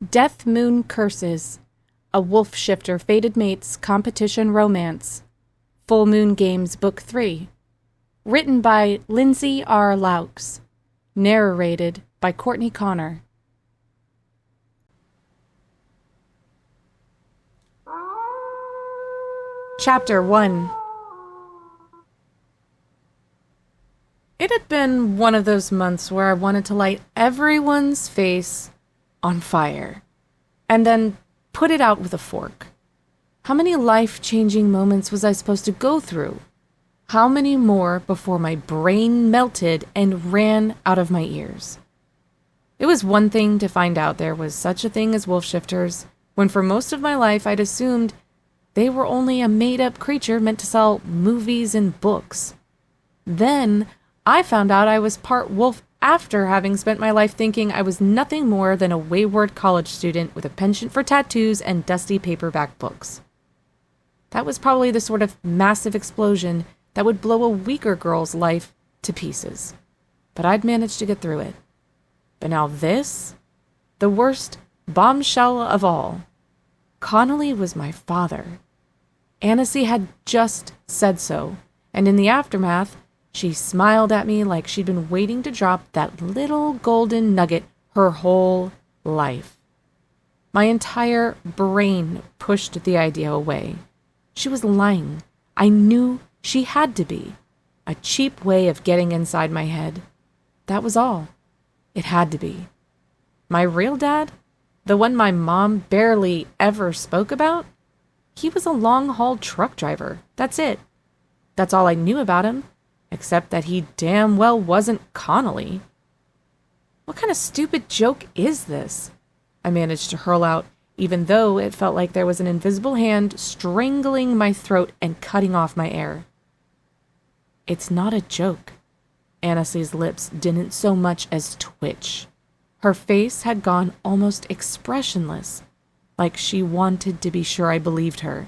Death Moon Curses, a Wolf Shifter Fated Mates Competition Romance. Full Moon Games Book 3. Written by Lindsey R. Loucks. Narrated by Courtney Connor. Chapter 1. It had been one of those months where I wanted to light everyone's face on fire, and then put it out with a fork. How many life-changing moments was I supposed to go through? How many more before my brain melted and ran out of my ears? It was one thing to find out there was such a thing as wolf shifters, when for most of my life I'd assumed they were only a made-up creature meant to sell movies and books. Then I found out I was part wolf after having spent my life thinking I was nothing more than a wayward college student with a penchant for tattoos and dusty paperback books. That was probably the sort of massive explosion that would blow a weaker girl's life to pieces. But I'd managed to get through it. But now this? The worst bombshell of all. Connolly was my father. Annecy had just said so, and in the aftermath, she smiled at me like she'd been waiting to drop that little golden nugget her whole life. My entire brain pushed the idea away. She was lying. I knew she had to be. A cheap way of getting inside my head. That was all. It had to be. My real dad, the one my mom barely ever spoke about, he was a long-haul truck driver. That's it. That's all I knew about him. Except that he damn well wasn't Connolly. What kind of stupid joke is this? I managed to hurl out, even though it felt like there was an invisible hand strangling my throat and cutting off my air. It's not a joke. Annecy's lips didn't so much as twitch. Her face had gone almost expressionless, like she wanted to be sure I believed her.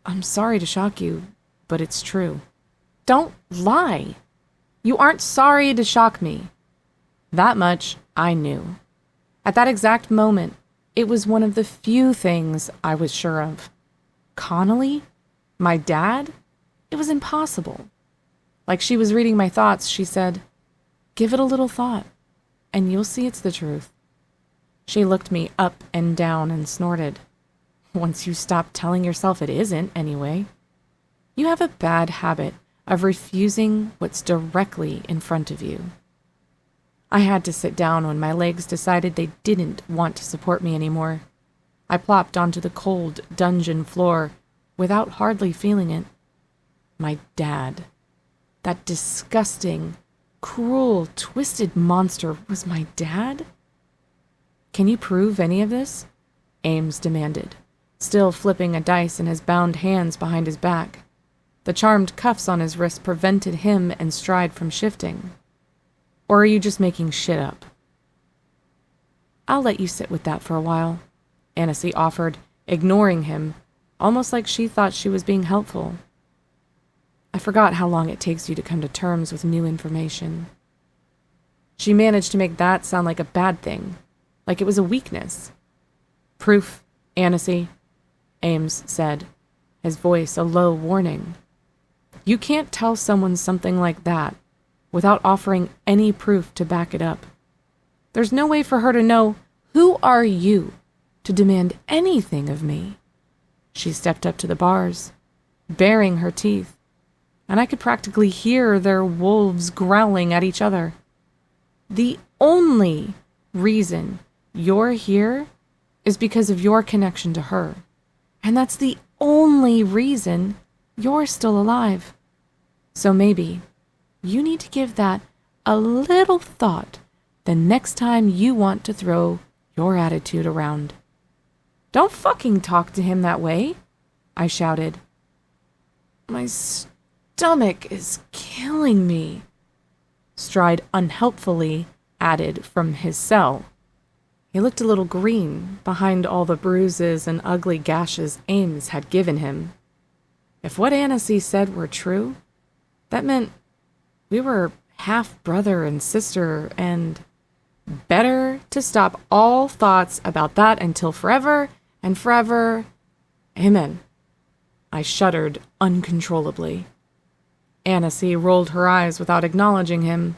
I'm sorry to shock you, but it's true. Don't lie. You aren't sorry to shock me. That much I knew. At that exact moment, it was one of the few things I was sure of. Connolly? My dad? It was impossible. Like she was reading my thoughts, she said, "Give it a little thought, and you'll see it's the truth." She looked me up and down and snorted. "Once you stop telling yourself it isn't, anyway. You have a bad habit of refusing what's directly in front of you." I had to sit down when my legs decided they didn't want to support me anymore. I plopped onto the cold dungeon floor without hardly feeling it. My dad. That disgusting, cruel, twisted monster was my dad? "Can you prove any of this?" Ames demanded, still flipping a dice in his bound hands behind his back. The charmed cuffs on his wrist prevented him and Stride from shifting. "Or are you just making shit up?" "I'll let you sit with that for a while," Annecy offered, ignoring him, almost like she thought she was being helpful. "I forgot how long it takes you to come to terms with new information." She managed to make that sound like a bad thing, like it was a weakness. "Proof, Annecy," Ames said, his voice a low warning. You can't tell someone something like that without offering any proof to back it up. There's no way for her to know, who are you to demand anything of me? She stepped up to the bars, baring her teeth, and I could practically hear their wolves growling at each other. The only reason you're here is because of your connection to her, and that's the only reason you're still alive. So maybe you need to give that a little thought the next time you want to throw your attitude around. "Don't fucking talk to him that way," I shouted. "My stomach is killing me," Stride unhelpfully added from his cell. He looked a little green behind all the bruises and ugly gashes Ames had given him. If what Annecy said were true, that meant we were half brother and sister and better to stop all thoughts about that until forever and forever. Amen. I shuddered uncontrollably. Annecy rolled her eyes without acknowledging him.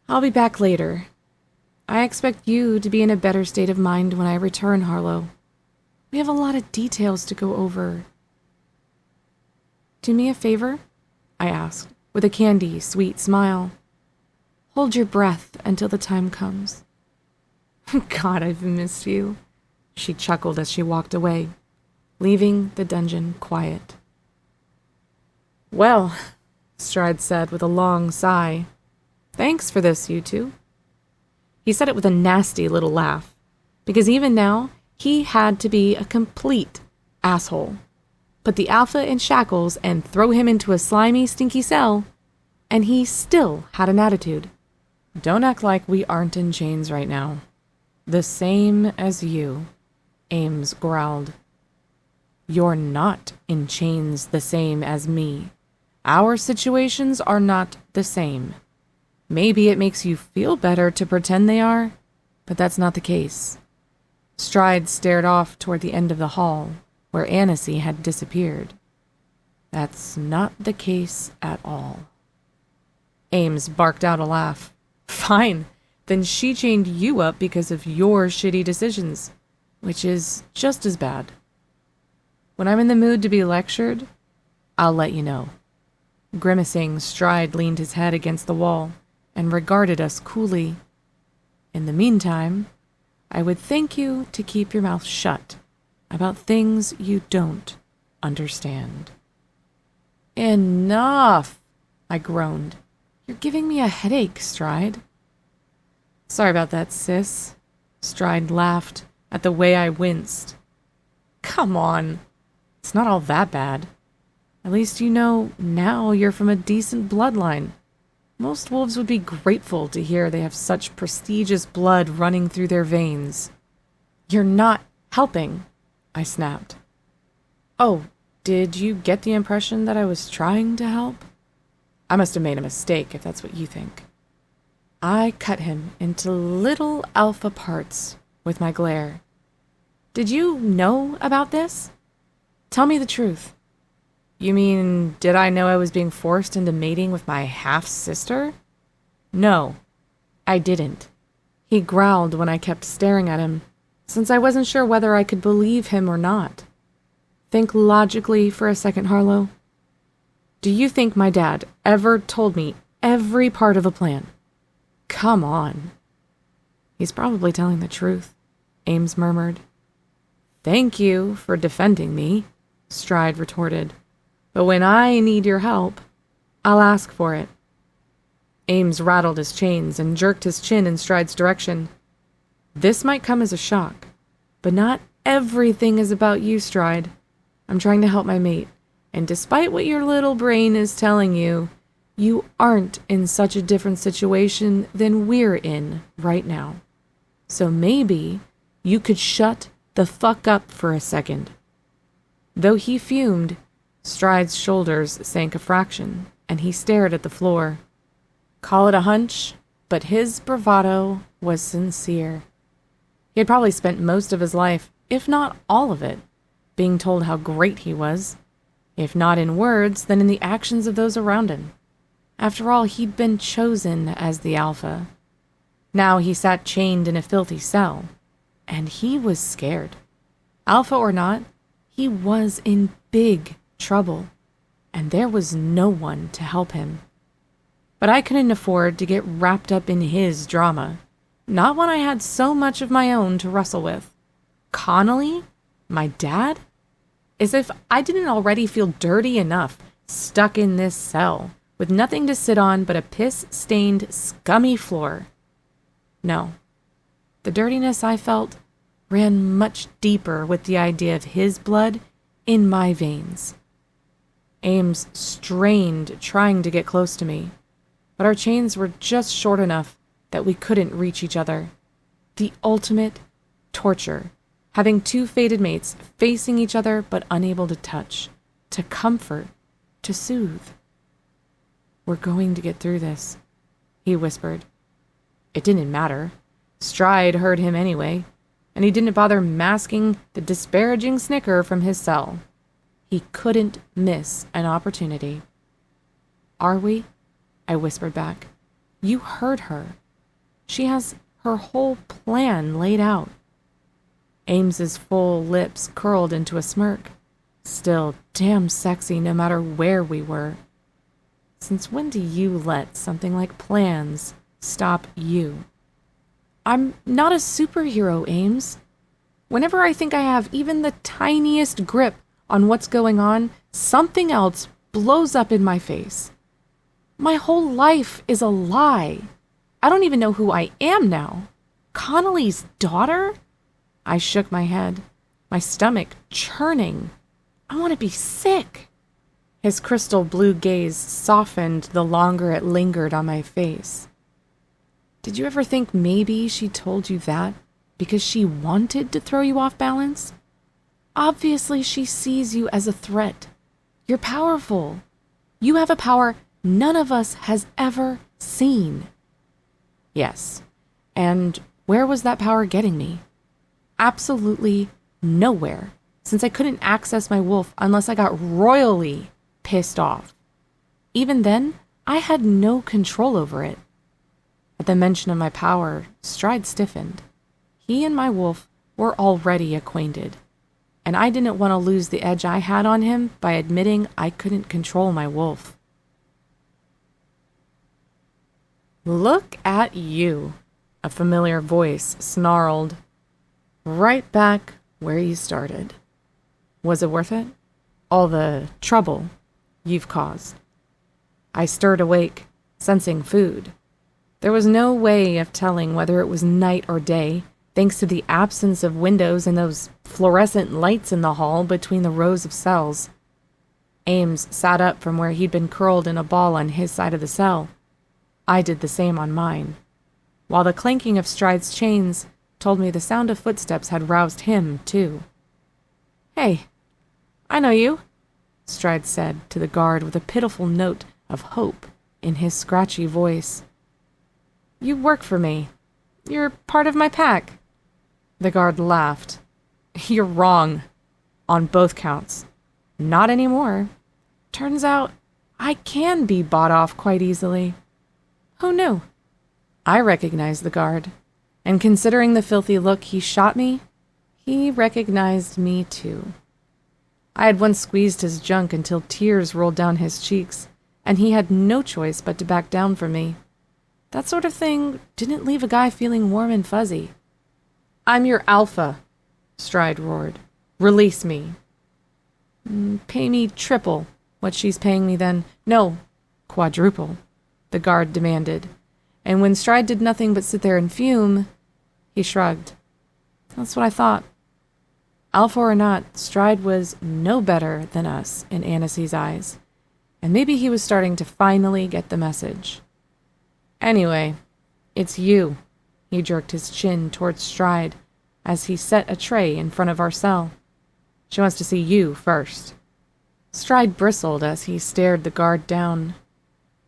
I'll be back later. I expect you to be in a better state of mind when I return, Harlow. We have a lot of details to go over. Do me a favor? I asked, with a candy, sweet smile. Hold your breath until the time comes. God, I've missed you, she chuckled as she walked away, leaving the dungeon quiet. Well, Stride said with a long sigh, thanks for this, you two. He said it with a nasty little laugh, because even now, he had to be a complete asshole. Put the alpha in shackles and throw him into a slimy, stinky cell, and he still had an attitude. Don't act like we aren't in chains right now. The same as you, Ames growled. You're not in chains the same as me. Our situations are not the same. Maybe it makes you feel better to pretend they are, but that's not the case. Stride stared off toward the end of the hall, where Annecy had disappeared. That's not the case at all. Ames barked out a laugh. Fine, then she chained you up because of your shitty decisions, which is just as bad. When I'm in the mood to be lectured, I'll let you know. Grimacing, Stride leaned his head against the wall and regarded us coolly. In the meantime, I would thank you to keep your mouth shut about things you don't understand. Enough, I groaned. You're giving me a headache, Stride. Sorry about that, sis. Stride laughed at the way I winced. Come on. It's not all that bad. At least you know now you're from a decent bloodline. Most wolves would be grateful to hear they have such prestigious blood running through their veins. You're not helping, I snapped. Oh, did you get the impression that I was trying to help? I must have made a mistake if that's what you think. I cut him into little alpha parts with my glare. Did you know about this? Tell me the truth. You mean, did I know I was being forced into mating with my half-sister? No, I didn't. He growled when I kept staring at him, since I wasn't sure whether I could believe him or not. Think logically for a second, Harlow. Do you think my dad ever told me every part of a plan? Come on. He's probably telling the truth, Ames murmured. Thank you for defending me, Stride retorted. But when I need your help, I'll ask for it. Ames rattled his chains and jerked his chin in Stride's direction. This might come as a shock, but not everything is about you, Stride. I'm trying to help my mate, and despite what your little brain is telling you, you aren't in such a different situation than we're in right now. So maybe you could shut the fuck up for a second. Though he fumed, Stride's shoulders sank a fraction, and he stared at the floor. Call it a hunch, but his bravado was sincere. He had probably spent most of his life, if not all of it, being told how great he was, if not in words, then in the actions of those around him. After all, he'd been chosen as the alpha. Now he sat chained in a filthy cell, and he was scared. Alpha or not, he was in big trouble, and there was no one to help him. But I couldn't afford to get wrapped up in his drama, not when I had so much of my own to wrestle with. Connolly? My dad? As if I didn't already feel dirty enough, stuck in this cell, with nothing to sit on but a piss-stained, scummy floor. No, the dirtiness I felt ran much deeper with the idea of his blood in my veins. Ames strained, trying to get close to me, but our chains were just short enough that we couldn't reach each other. The ultimate torture, having two fated mates facing each other but unable to touch, to comfort, to soothe. We're going to get through this, he whispered. It didn't matter. Stride heard him anyway, and he didn't bother masking the disparaging snicker from his cell. He couldn't miss an opportunity. "Are we?" I whispered back. "You heard her. She has her whole plan laid out." Ames's full lips curled into a smirk. Still damn sexy no matter where we were. Since when do you let something like plans stop you? I'm not a superhero, Ames. Whenever I think I have even the tiniest grip on what's going on, something else blows up in my face. My whole life is a lie. I don't even know who I am now. Connolly's daughter? I shook my head, my stomach churning. I want to be sick. His crystal blue gaze softened the longer it lingered on my face. Did you ever think maybe she told you that because she wanted to throw you off balance? Obviously, she sees you as a threat. You're powerful. You have a power none of us has ever seen. Yes, and where was that power getting me? Absolutely nowhere, since I couldn't access my wolf unless I got royally pissed off. Even then, I had no control over it. At the mention of my power, Stride stiffened. He and my wolf were already acquainted, and I didn't want to lose the edge I had on him by admitting I couldn't control my wolf. "Look at you," a familiar voice snarled. "Right back where you started. Was it worth it? All the trouble you've caused?" I stirred awake, sensing food. There was no way of telling whether it was night or day, thanks to the absence of windows and those fluorescent lights in the hall between the rows of cells. Ames sat up from where he'd been curled in a ball on his side of the cell. I did the same on mine, while the clanking of Stride's chains told me the sound of footsteps had roused him, too. "Hey, I know you," Stride said to the guard with a pitiful note of hope in his scratchy voice. "You work for me. You're part of my pack." The guard laughed. "You're wrong. On both counts. Not anymore. Turns out I can be bought off quite easily." "Who knew?" I recognized the guard, and considering the filthy look he shot me, he recognized me too. I had once squeezed his junk until tears rolled down his cheeks, and he had no choice but to back down from me. That sort of thing didn't leave a guy feeling warm and fuzzy. "I'm your alpha," Stride roared. "Release me." "Pay me triple what she's paying me then." "No, quadruple," the guard demanded. And when Stride did nothing but sit there and fume, he shrugged. "That's what I thought." Alpha or not, Stride was no better than us in Annecy's eyes, and maybe he was starting to finally get the message. "Anyway, it's you." He jerked his chin towards Stride as he set a tray in front of our cell. "She wants to see you first." Stride bristled as he stared the guard down.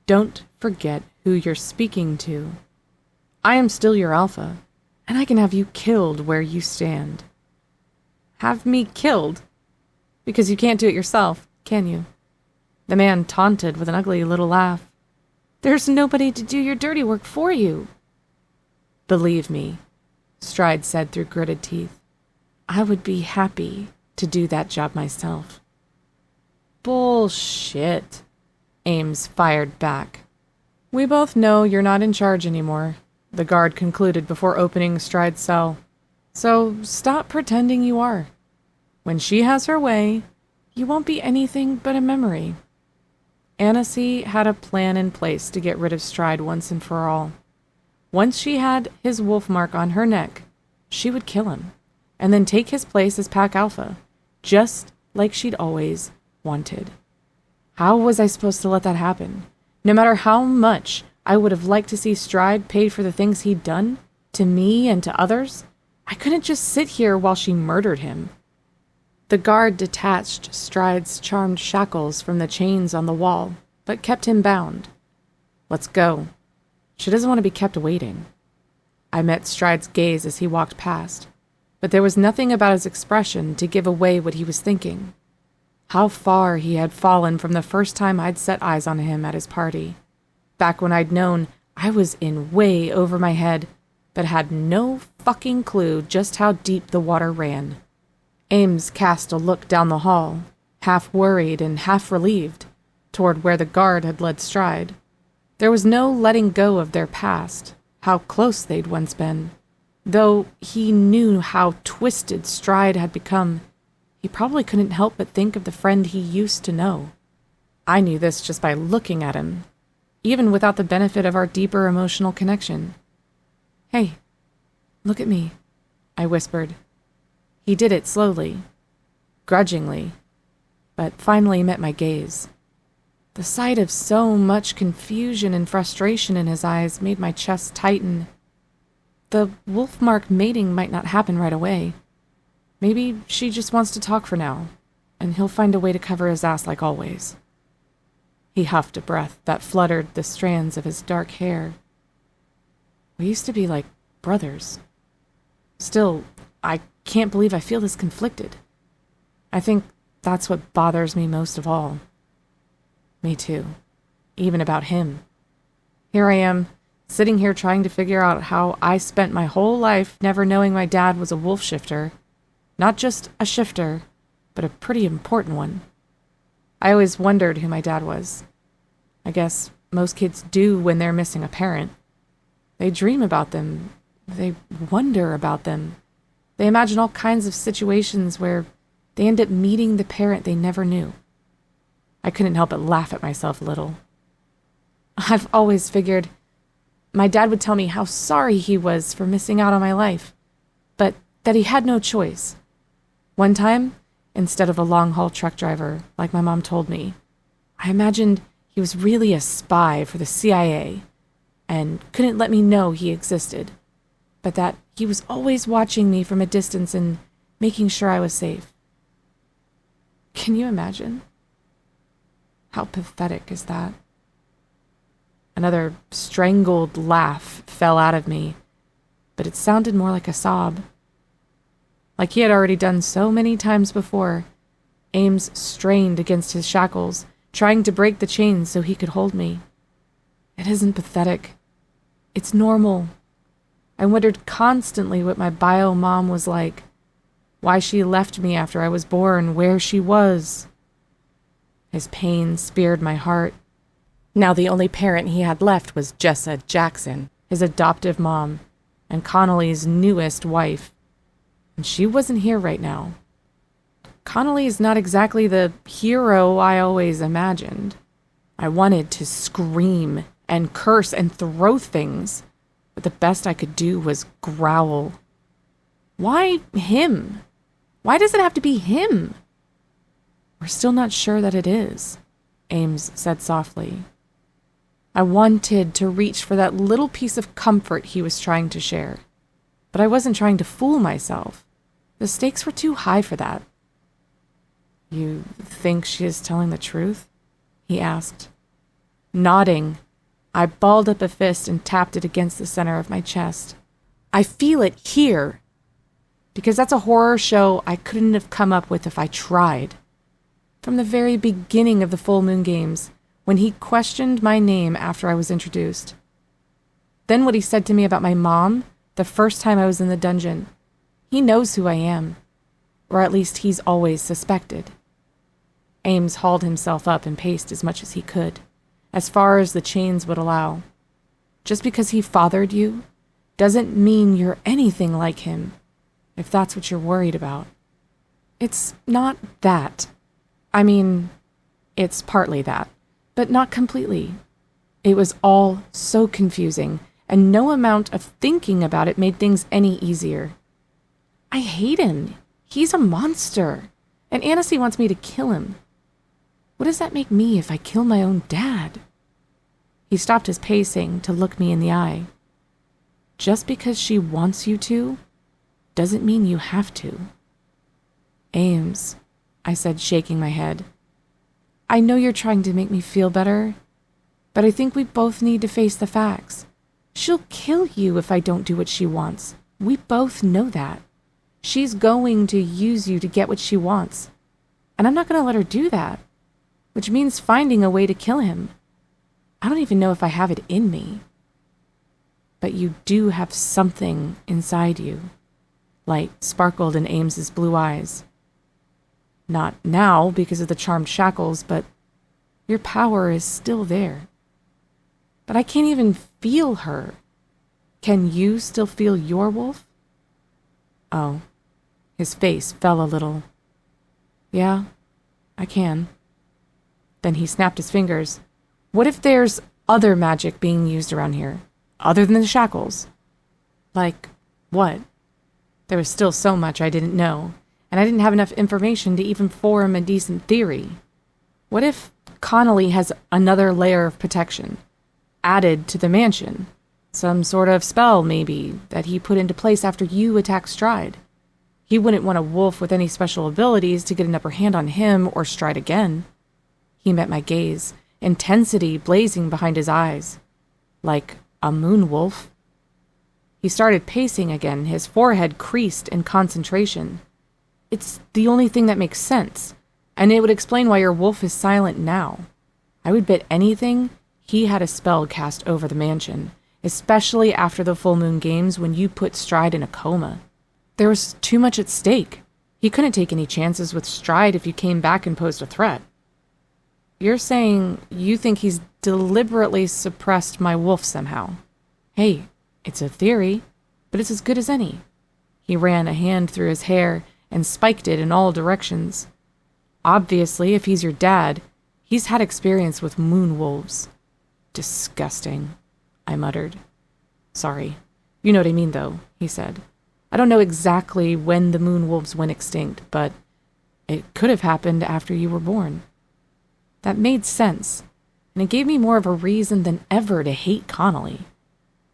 "Don't forget who you're speaking to. I am still your alpha, and I can have you killed where you stand." "Have me killed? Because you can't do it yourself, can you?" The man taunted with an ugly little laugh. "There's nobody to do your dirty work for you." "Believe me," Stride said through gritted teeth, "I would be happy to do that job myself." "Bullshit," Ames fired back. "We both know you're not in charge anymore," the guard concluded before opening Stride's cell. "So stop pretending you are. When she has her way, you won't be anything but a memory." Annecy had a plan in place to get rid of Stride once and for all. Once she had his wolf mark on her neck, she would kill him, and then take his place as Pack Alpha, just like she'd always wanted. How was I supposed to let that happen? No matter how much I would have liked to see Stride paid for the things he'd done, to me and to others, I couldn't just sit here while she murdered him. The guard detached Stride's charmed shackles from the chains on the wall, but kept him bound. "Let's go. She doesn't want to be kept waiting." I met Stride's gaze as he walked past, but there was nothing about his expression to give away what he was thinking. How far he had fallen from the first time I'd set eyes on him at his party, back when I'd known I was in way over my head, but had no fucking clue just how deep the water ran. Ames cast a look down the hall, half worried and half relieved, toward where the guard had led Stride. There was no letting go of their past, how close they'd once been. Though he knew how twisted Stride had become, he probably couldn't help but think of the friend he used to know. I knew this just by looking at him, even without the benefit of our deeper emotional connection. "Hey, look at me," I whispered. He did it slowly, grudgingly, but finally met my gaze. The sight of so much confusion and frustration in his eyes made my chest tighten. The wolf-mark mating might not happen right away. Maybe she just wants to talk for now, and he'll find a way to cover his ass like always. He huffed a breath that fluttered the strands of his dark hair. We used to be like brothers. Still, I can't believe I feel this conflicted. I think that's what bothers me most of all. Me too. Even about him. Here I am, sitting here trying to figure out how I spent my whole life never knowing my dad was a wolf shifter. Not just a shifter, but a pretty important one. I always wondered who my dad was. I guess most kids do when they're missing a parent. They dream about them. They wonder about them. They imagine all kinds of situations where they end up meeting the parent they never knew. I couldn't help but laugh at myself a little. I've always figured my dad would tell me how sorry he was for missing out on my life, but that he had no choice. One time, instead of a long-haul truck driver, like my mom told me, I imagined he was really a spy for the CIA and couldn't let me know he existed, but that he was always watching me from a distance and making sure I was safe. Can you imagine? How pathetic is that? Another strangled laugh fell out of me, but it sounded more like a sob. Like he had already done so many times before, Ames strained against his shackles, trying to break the chains so he could hold me. It isn't pathetic. It's normal. I wondered constantly what my bio mom was like, why she left me after I was born, where she was. His pain speared my heart. Now the only parent he had left was Jessa Jackson, his adoptive mom, and Connolly's newest wife. And she wasn't here right now. Connolly is not exactly the hero I always imagined. I wanted to scream and curse and throw things, but the best I could do was growl. Why him? Why does it have to be him? We're still not sure that it is, Ames said softly. I wanted to reach for that little piece of comfort he was trying to share, but I wasn't trying to fool myself. The stakes were too high for that. You think she is telling the truth? He asked. Nodding, I balled up a fist and tapped it against the center of my chest. I feel it here, because that's a horror show I couldn't have come up with if I tried. From the very beginning of the Full Moon Games, when he questioned my name after I was introduced. Then what he said to me about my mom the first time I was in the dungeon. He knows who I am, or at least he's always suspected. Ames hauled himself up and paced as much as he could, as far as the chains would allow. Just because he fathered you doesn't mean you're anything like him, if that's what you're worried about. It's not that. I mean, it's partly that, but not completely. It was all so confusing, and no amount of thinking about it made things any easier. I hate him. He's a monster, and Annecy wants me to kill him. What does that make me if I kill my own dad? He stopped his pacing to look me in the eye. Just because she wants you to, doesn't mean you have to. Ames, I said, shaking my head. I know you're trying to make me feel better, but I think we both need to face the facts. She'll kill you if I don't do what she wants. We both know that. She's going to use you to get what she wants. And I'm not going to let her do that. Which means finding a way to kill him. I don't even know if I have it in me. But you do have something inside you. Light sparkled in Ames's blue eyes. Not now because of the charmed shackles, but your power is still there. But I can't even feel her. Can you still feel your wolf? Oh, his face fell a little. Yeah, I can. Then he snapped his fingers. What if there's other magic being used around here, other than the shackles? Like what? There was still so much I didn't know, and I didn't have enough information to even form a decent theory. What if Connolly has another layer of protection, added to the mansion? Some sort of spell, maybe, that he put into place after you attacked Stride. He wouldn't want a wolf with any special abilities to get an upper hand on him or Stride again. He met my gaze, intensity blazing behind his eyes. Like a moon wolf. He started pacing again, his forehead creased in concentration. It's the only thing that makes sense, and it would explain why your wolf is silent now. I would bet anything he had a spell cast over the mansion, especially after the full moon games when you put Stride in a coma. There was too much at stake. He couldn't take any chances with Stride if you came back and posed a threat. You're saying you think he's deliberately suppressed my wolf somehow. Hey, it's a theory, but it's as good as any. He ran a hand through his hair and spiked it in all directions. Obviously, if he's your dad, he's had experience with moon wolves. Disgusting, I muttered. Sorry. You know what I mean, though, he said. I don't know exactly when the moon wolves went extinct, but it could have happened after you were born. That made sense, and it gave me more of a reason than ever to hate Connolly.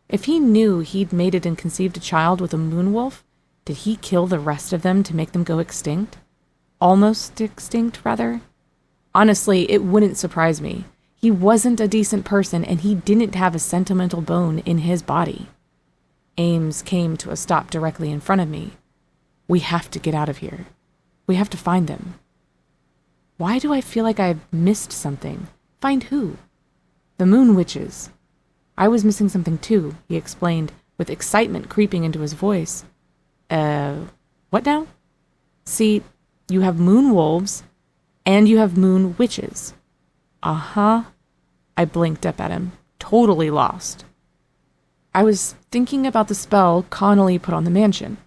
If he knew he'd mated and conceived a child with a moon wolf, did he kill the rest of them to make them go extinct? Almost extinct, rather? Honestly, it wouldn't surprise me. He wasn't a decent person, and he didn't have a sentimental bone in his body. Ames came to a stop directly in front of me. We have to get out of here. We have to find them. Why do I feel like I've missed something? Find who? The Moon Witches. I was missing something too, he explained, with excitement creeping into his voice. What now? See, you have moon wolves, and you have moon witches. Uh-huh. I blinked up at him, totally lost. I was thinking about the spell Connolly put on the mansion.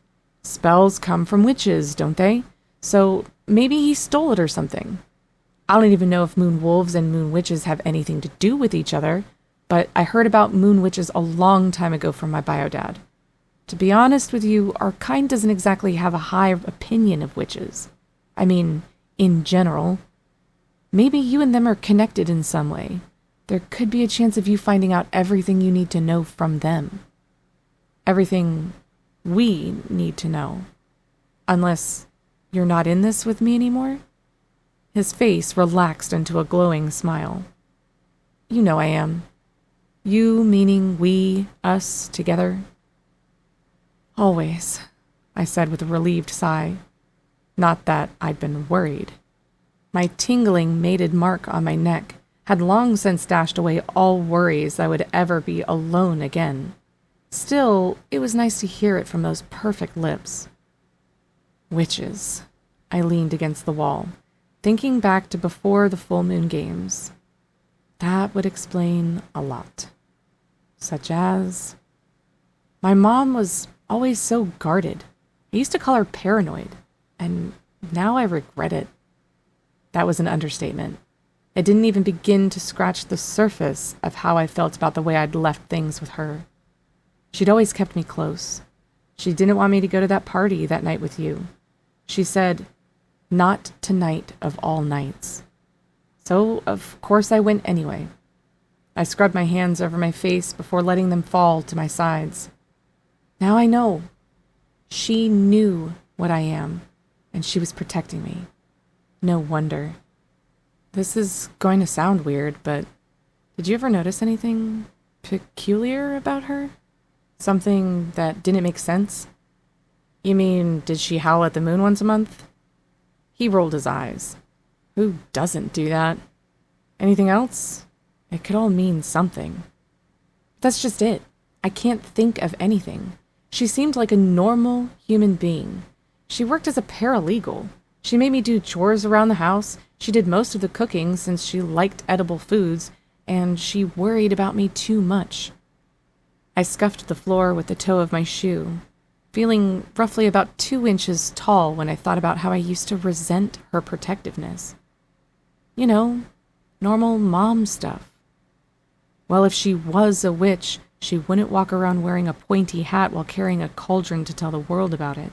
Spells come from witches, don't they? So maybe he stole it or something. I don't even know if moon wolves and moon witches have anything to do with each other, but I heard about moon witches a long time ago from my bio-dad. To be honest with you, our kind doesn't exactly have a high opinion of witches. I mean, in general. Maybe you and them are connected in some way. There could be a chance of you finding out everything you need to know from them. Everything we need to know. Unless you're not in this with me anymore? His face relaxed into a glowing smile. You know I am. You meaning we, us, together? Always, I said with a relieved sigh. Not that I'd been worried. My tingling mated mark on my neck had long since dashed away all worries I would ever be alone again. Still, it was nice to hear it from those perfect lips. Witches. I leaned against the wall, thinking back to before the full moon games. That would explain a lot. Such as... My mom was always so guarded. I used to call her paranoid, and now I regret it. That was an understatement. It didn't even begin to scratch the surface of how I felt about the way I'd left things with her. She'd always kept me close. She didn't want me to go to that party that night with you. She said, not tonight of all nights. So, of course, I went anyway. I scrubbed my hands over my face before letting them fall to my sides. Now I know. She knew what I am, and she was protecting me. No wonder. This is going to sound weird, but did you ever notice anything peculiar about her? Something that didn't make sense? You mean, did she howl at the moon once a month? He rolled his eyes. Who doesn't do that? Anything else? It could all mean something. That's just it. I can't think of anything. She seemed like a normal human being. She worked as a paralegal. She made me do chores around the house. She did most of the cooking since she liked edible foods, and she worried about me too much. I scuffed the floor with the toe of my shoe, feeling roughly about 2 inches tall when I thought about how I used to resent her protectiveness. You know, normal mom stuff. Well, if she was a witch, she wouldn't walk around wearing a pointy hat while carrying a cauldron to tell the world about it.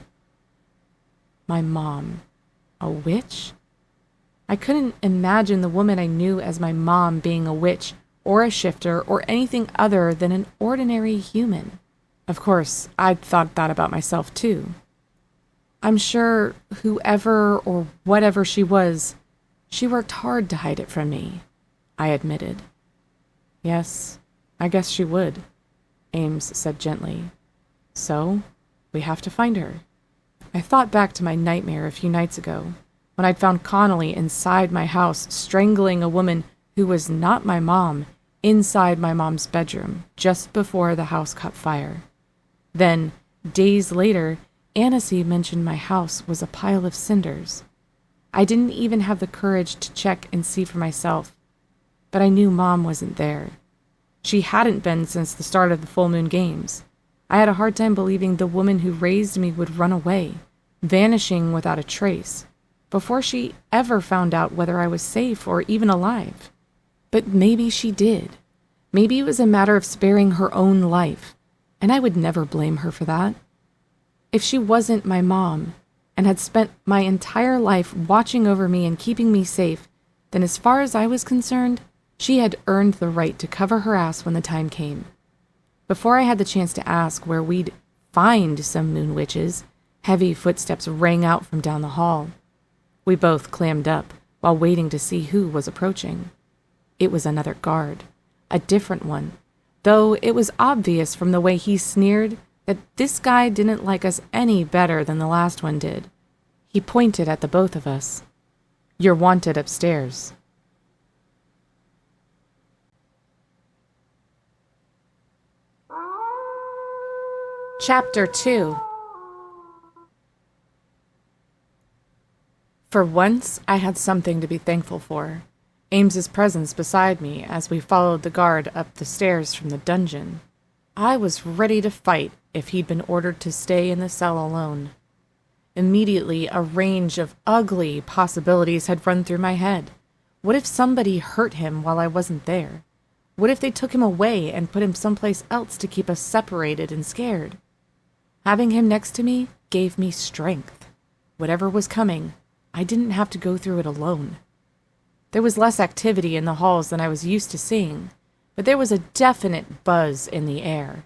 My mom. A witch? I couldn't imagine the woman I knew as my mom being a witch or a shifter or anything other than an ordinary human. Of course, I'd thought that about myself too. I'm sure whoever or whatever she was, she worked hard to hide it from me, I admitted. Yes, I guess she would, Ames said gently. So, we have to find her. I thought back to my nightmare a few nights ago, when I'd found Connolly inside my house strangling a woman who was not my mom inside my mom's bedroom just before the house caught fire. Then, days later, Annecy mentioned my house was a pile of cinders. I didn't even have the courage to check and see for myself, but I knew Mom wasn't there. She hadn't been since the start of the full moon games. I had a hard time believing the woman who raised me would run away, vanishing without a trace, before she ever found out whether I was safe or even alive. But maybe she did. Maybe it was a matter of sparing her own life, and I would never blame her for that. If she wasn't my mom, and had spent my entire life watching over me and keeping me safe, then as far as I was concerned, she had earned the right to cover her ass when the time came. Before I had the chance to ask where we'd find some moon witches, heavy footsteps rang out from down the hall. We both clammed up while waiting to see who was approaching. It was another guard, a different one, though it was obvious from the way he sneered that this guy didn't like us any better than the last one did. He pointed at the both of us. "You're wanted upstairs." Chapter 2. For once, I had something to be thankful for. Ames's presence beside me as we followed the guard up the stairs from the dungeon. I was ready to fight if he'd been ordered to stay in the cell alone. Immediately, a range of ugly possibilities had run through my head. What if somebody hurt him while I wasn't there? What if they took him away and put him someplace else to keep us separated and scared? Having him next to me gave me strength. Whatever was coming, I didn't have to go through it alone. There was less activity in the halls than I was used to seeing, but there was a definite buzz in the air.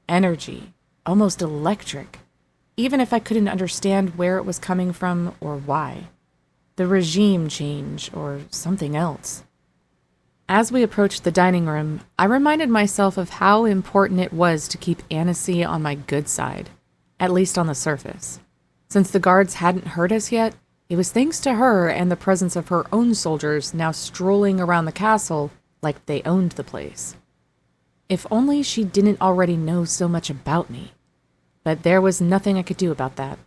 Energy, almost electric, even if I couldn't understand where it was coming from or why. The regime change or something else. As we approached the dining room, I reminded myself of how important it was to keep Annecy on my good side, at least on the surface. Since the guards hadn't hurt us yet, it was thanks to her and the presence of her own soldiers now strolling around the castle like they owned the place. If only she didn't already know so much about me. But there was nothing I could do about that.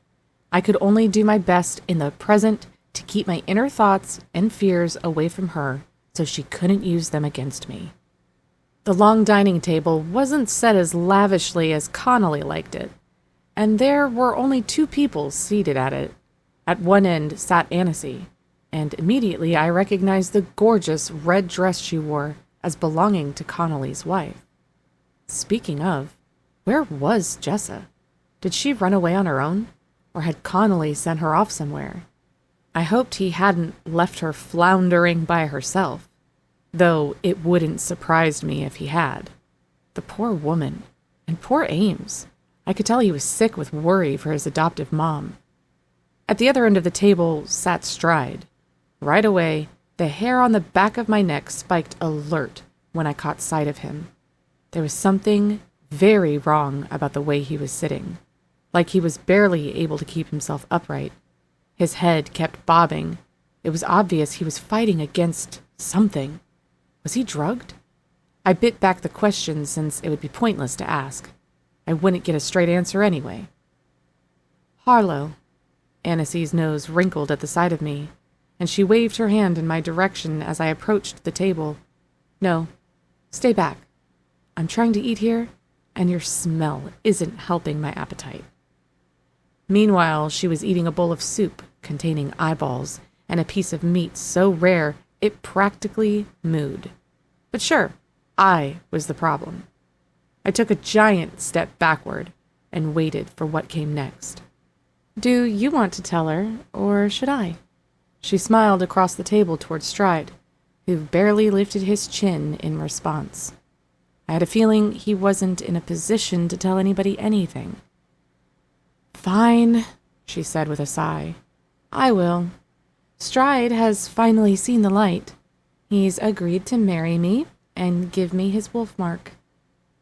I could only do my best in the present to keep my inner thoughts and fears away from her so she couldn't use them against me. The long dining table wasn't set as lavishly as Connolly liked it, and there were only 2 people seated at it. At one end sat Annecy, and immediately I recognized the gorgeous red dress she wore as belonging to Connolly's wife. Speaking of, where was Jessa? Did she run away on her own, or had Connolly sent her off somewhere? I hoped he hadn't left her floundering by herself, though it wouldn't surprise me if he had. The poor woman, and poor Ames. I could tell he was sick with worry for his adoptive mom. At the other end of the table sat Stride. Right away, the hair on the back of my neck spiked alert when I caught sight of him. There was something very wrong about the way he was sitting, like he was barely able to keep himself upright. His head kept bobbing. It was obvious he was fighting against something. Was he drugged? I bit back the question since it would be pointless to ask. I wouldn't get a straight answer anyway. Harlow. Annecy's nose wrinkled at the sight of me, and she waved her hand in my direction as I approached the table. No, stay back. I'm trying to eat here, and your smell isn't helping my appetite. Meanwhile, she was eating a bowl of soup containing eyeballs and a piece of meat so rare it practically mooed. But sure, I was the problem. I took a giant step backward and waited for what came next. Do you want to tell her, or should I? She smiled across the table toward Stride, who barely lifted his chin in response. I had a feeling he wasn't in a position to tell anybody anything. Fine, she said with a sigh. I will. Stride has finally seen the light. He's agreed to marry me and give me his wolf mark.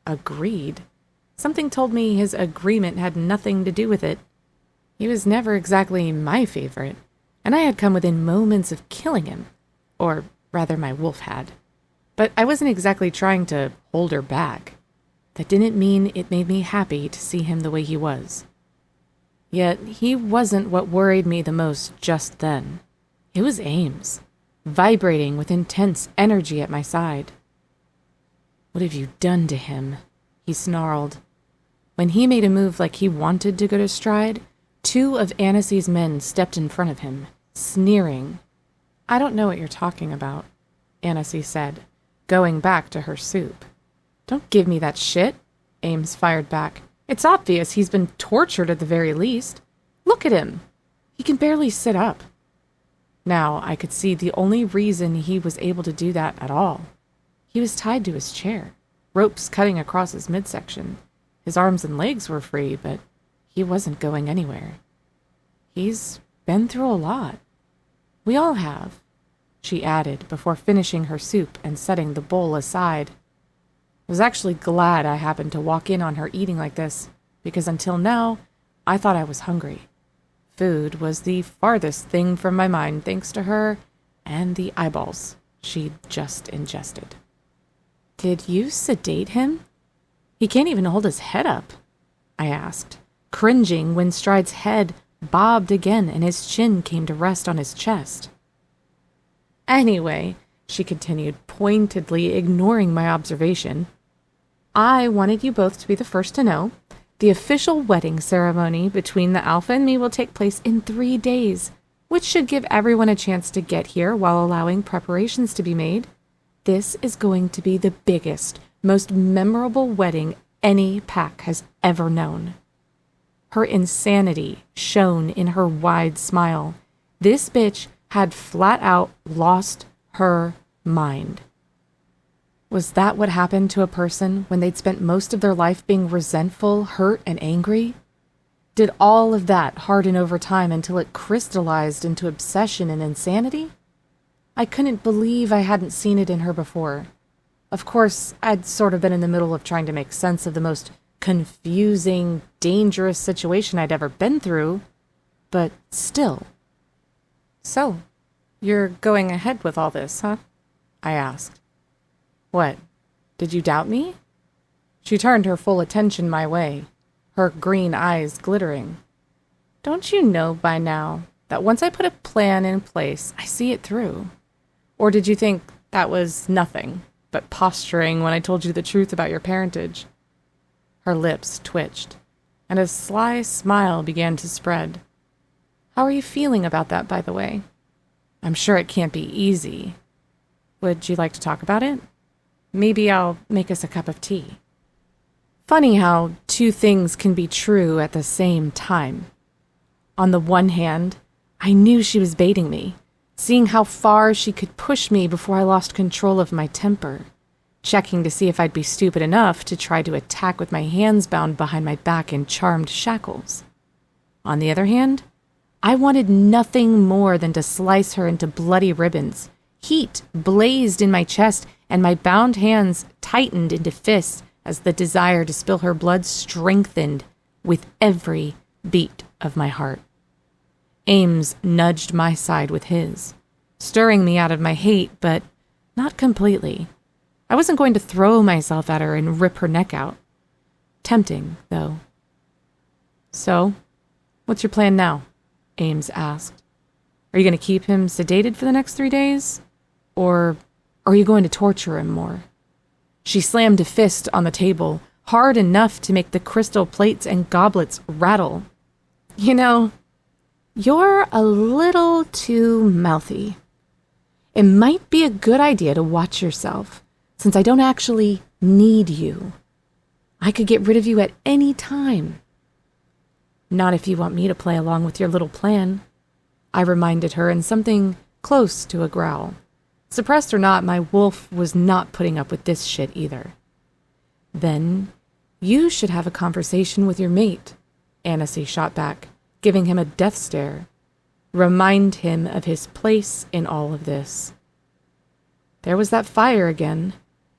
Agreed? Something told me his agreement had nothing to do with it. He was never exactly my favorite, and I had come within moments of killing him. Or rather, my wolf had. But I wasn't exactly trying to hold her back. That didn't mean it made me happy to see him the way he was. Yet he wasn't what worried me the most just then. It was Ames, vibrating with intense energy at my side. What have you done to him? He snarled. When he made a move like he wanted to go to Stride, 2 of Annecy's men stepped in front of him, sneering. I don't know what you're talking about, Annecy said, going back to her soup. Don't give me that shit, Ames fired back. It's obvious he's been tortured at the very least. Look at him. He can barely sit up. Now I could see the only reason he was able to do that at all. He was tied to his chair, ropes cutting across his midsection. His arms and legs were free, but he wasn't going anywhere. He's been through a lot. We all have, she added before finishing her soup and setting the bowl aside. I was actually glad I happened to walk in on her eating like this, because until now, I thought I was hungry. Food was the farthest thing from my mind thanks to her and the eyeballs she'd just ingested. Did you sedate him? He can't even hold his head up, I asked, cringing when Stride's head bobbed again and his chin came to rest on his chest. Anyway, she continued, pointedly ignoring my observation, I wanted you both to be the first to know. The official wedding ceremony between the Alpha and me will take place in 3 days, which should give everyone a chance to get here while allowing preparations to be made. This is going to be the biggest, most memorable wedding any pack has ever known. Her insanity shone in her wide smile. This bitch had flat out lost her mind. Was that what happened to a person when they'd spent most of their life being resentful, hurt, and angry? Did all of that harden over time until it crystallized into obsession and insanity? I couldn't believe I hadn't seen it in her before. Of course, I'd sort of been in the middle of trying to make sense of the most confusing, dangerous situation I'd ever been through, but still. So, you're going ahead with all this, huh? I asked. What? Did you doubt me? She turned her full attention my way, her green eyes glittering. Don't you know by now that once I put a plan in place, I see it through? Or did you think that was nothing but posturing when I told you the truth about your parentage? Her lips twitched, and a sly smile began to spread. How are you feeling about that, by the way? I'm sure it can't be easy. Would you like to talk about it? Maybe I'll make us a cup of tea. Funny how 2 things can be true at the same time. On the one hand, I knew she was baiting me, seeing how far she could push me before I lost control of my temper, checking to see if I'd be stupid enough to try to attack with my hands bound behind my back in charmed shackles. On the other hand, I wanted nothing more than to slice her into bloody ribbons. Heat blazed in my chest, and my bound hands tightened into fists, as the desire to spill her blood strengthened with every beat of my heart. Ames nudged my side with his, stirring me out of my hate, but not completely. I wasn't going to throw myself at her and rip her neck out. Tempting, though. "So, what's your plan now?" Ames asked. "Are you going to keep him sedated for the next 3 days? Or are you going to torture him more?" She slammed a fist on the table, hard enough to make the crystal plates and goblets rattle. "You know, you're a little too mouthy. It might be a good idea to watch yourself, since I don't actually need you. I could get rid of you at any time." "Not if you want me to play along with your little plan," I reminded her in something close to a growl. Suppressed or not, my wolf was not putting up with this shit either. "Then you should have a conversation with your mate," Annecy shot back, giving him a death stare. "Remind him of his place in all of this." There was that fire again,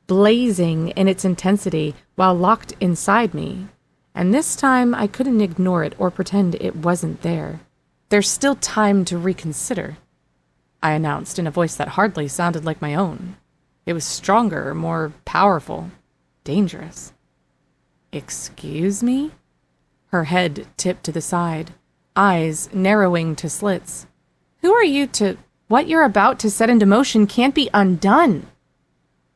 blazing in its intensity while locked inside me, and this time I couldn't ignore it or pretend it wasn't there. "There's still time to reconsider," I announced in a voice that hardly sounded like my own. It was stronger, more powerful, dangerous. "Excuse me?" Her head tipped to the side, eyes narrowing to slits. "Who are you to... What you're about to set into motion can't be undone."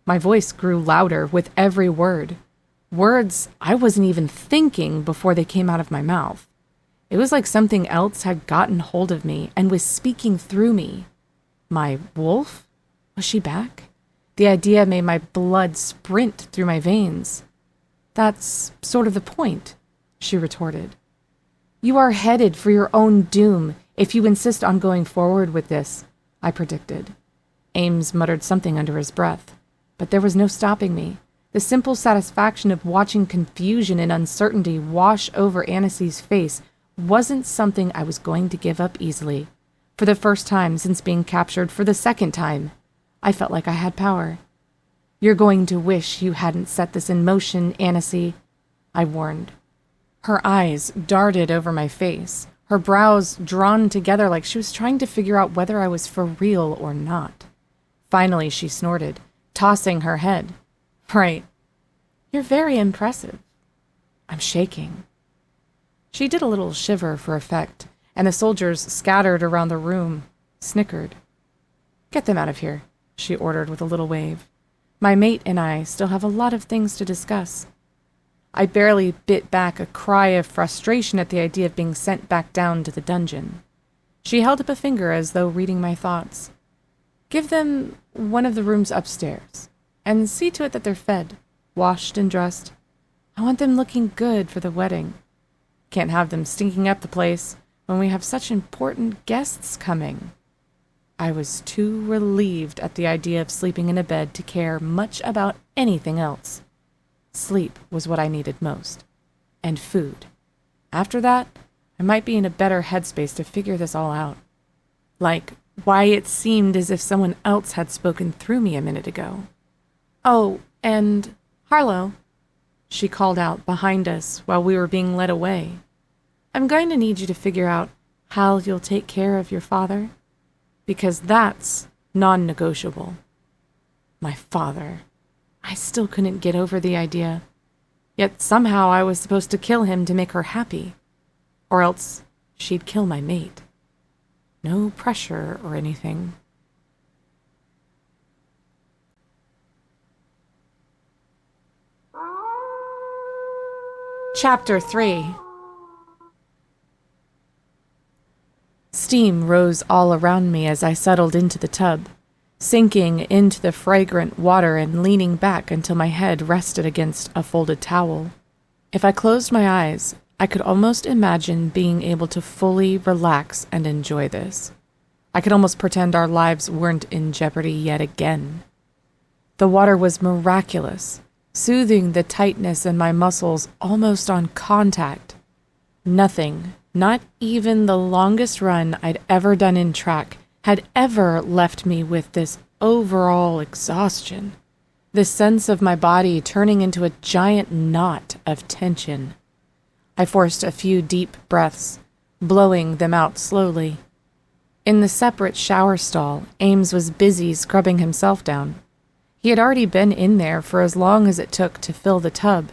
My voice grew louder with every word. Words I wasn't even thinking before they came out of my mouth. It was like something else had gotten hold of me and was speaking through me. My wolf? Was she back? The idea made my blood sprint through my veins. "That's sort of the point," she retorted. "You are headed for your own doom if you insist on going forward with this," I predicted. Ames muttered something under his breath, but there was no stopping me. The simple satisfaction of watching confusion and uncertainty wash over Annecy's face wasn't something I was going to give up easily. For the first time since being captured for the second time, I felt like I had power. "You're going to wish you hadn't set this in motion, Annecy," I warned. Her eyes darted over my face, her brows drawn together like she was trying to figure out whether I was for real or not. Finally, she snorted, tossing her head. "Right. You're very impressive." I'm shaking. She did a little shiver for effect, and the soldiers scattered around the room snickered. "Get them out of here," she ordered with a little wave. "My mate and I still have a lot of things to discuss." I barely bit back a cry of frustration at the idea of being sent back down to the dungeon. She held up a finger as though reading my thoughts. "Give them one of the rooms upstairs, and see to it that they're fed, washed and dressed. I want them looking good for the wedding. Can't have them stinking up the place when we have such important guests coming." I was too relieved at the idea of sleeping in a bed to care much about anything else. Sleep was what I needed most. And food. After that, I might be in a better headspace to figure this all out. Like, why it seemed as if someone else had spoken through me a minute ago. "Oh, and Harlow," she called out behind us while we were being led away. "I'm going to need you to figure out how you'll take care of your father, because that's non-negotiable." My father. I still couldn't get over the idea. Yet somehow I was supposed to kill him to make her happy. Or else she'd kill my mate. No pressure or anything. Chapter 3. Steam rose all around me as I settled into the tub, sinking into the fragrant water and leaning back until my head rested against a folded towel. If I closed my eyes, I could almost imagine being able to fully relax and enjoy this. I could almost pretend our lives weren't in jeopardy yet again. The water was miraculous, soothing the tightness in my muscles almost on contact. Nothing, not even the longest run I'd ever done in track, had ever left me with this overall exhaustion. the sense of my body turning into a giant knot of tension. I forced a few deep breaths, blowing them out slowly. In the separate shower stall, Ames was busy scrubbing himself down. He had already been in there for as long as it took to fill the tub,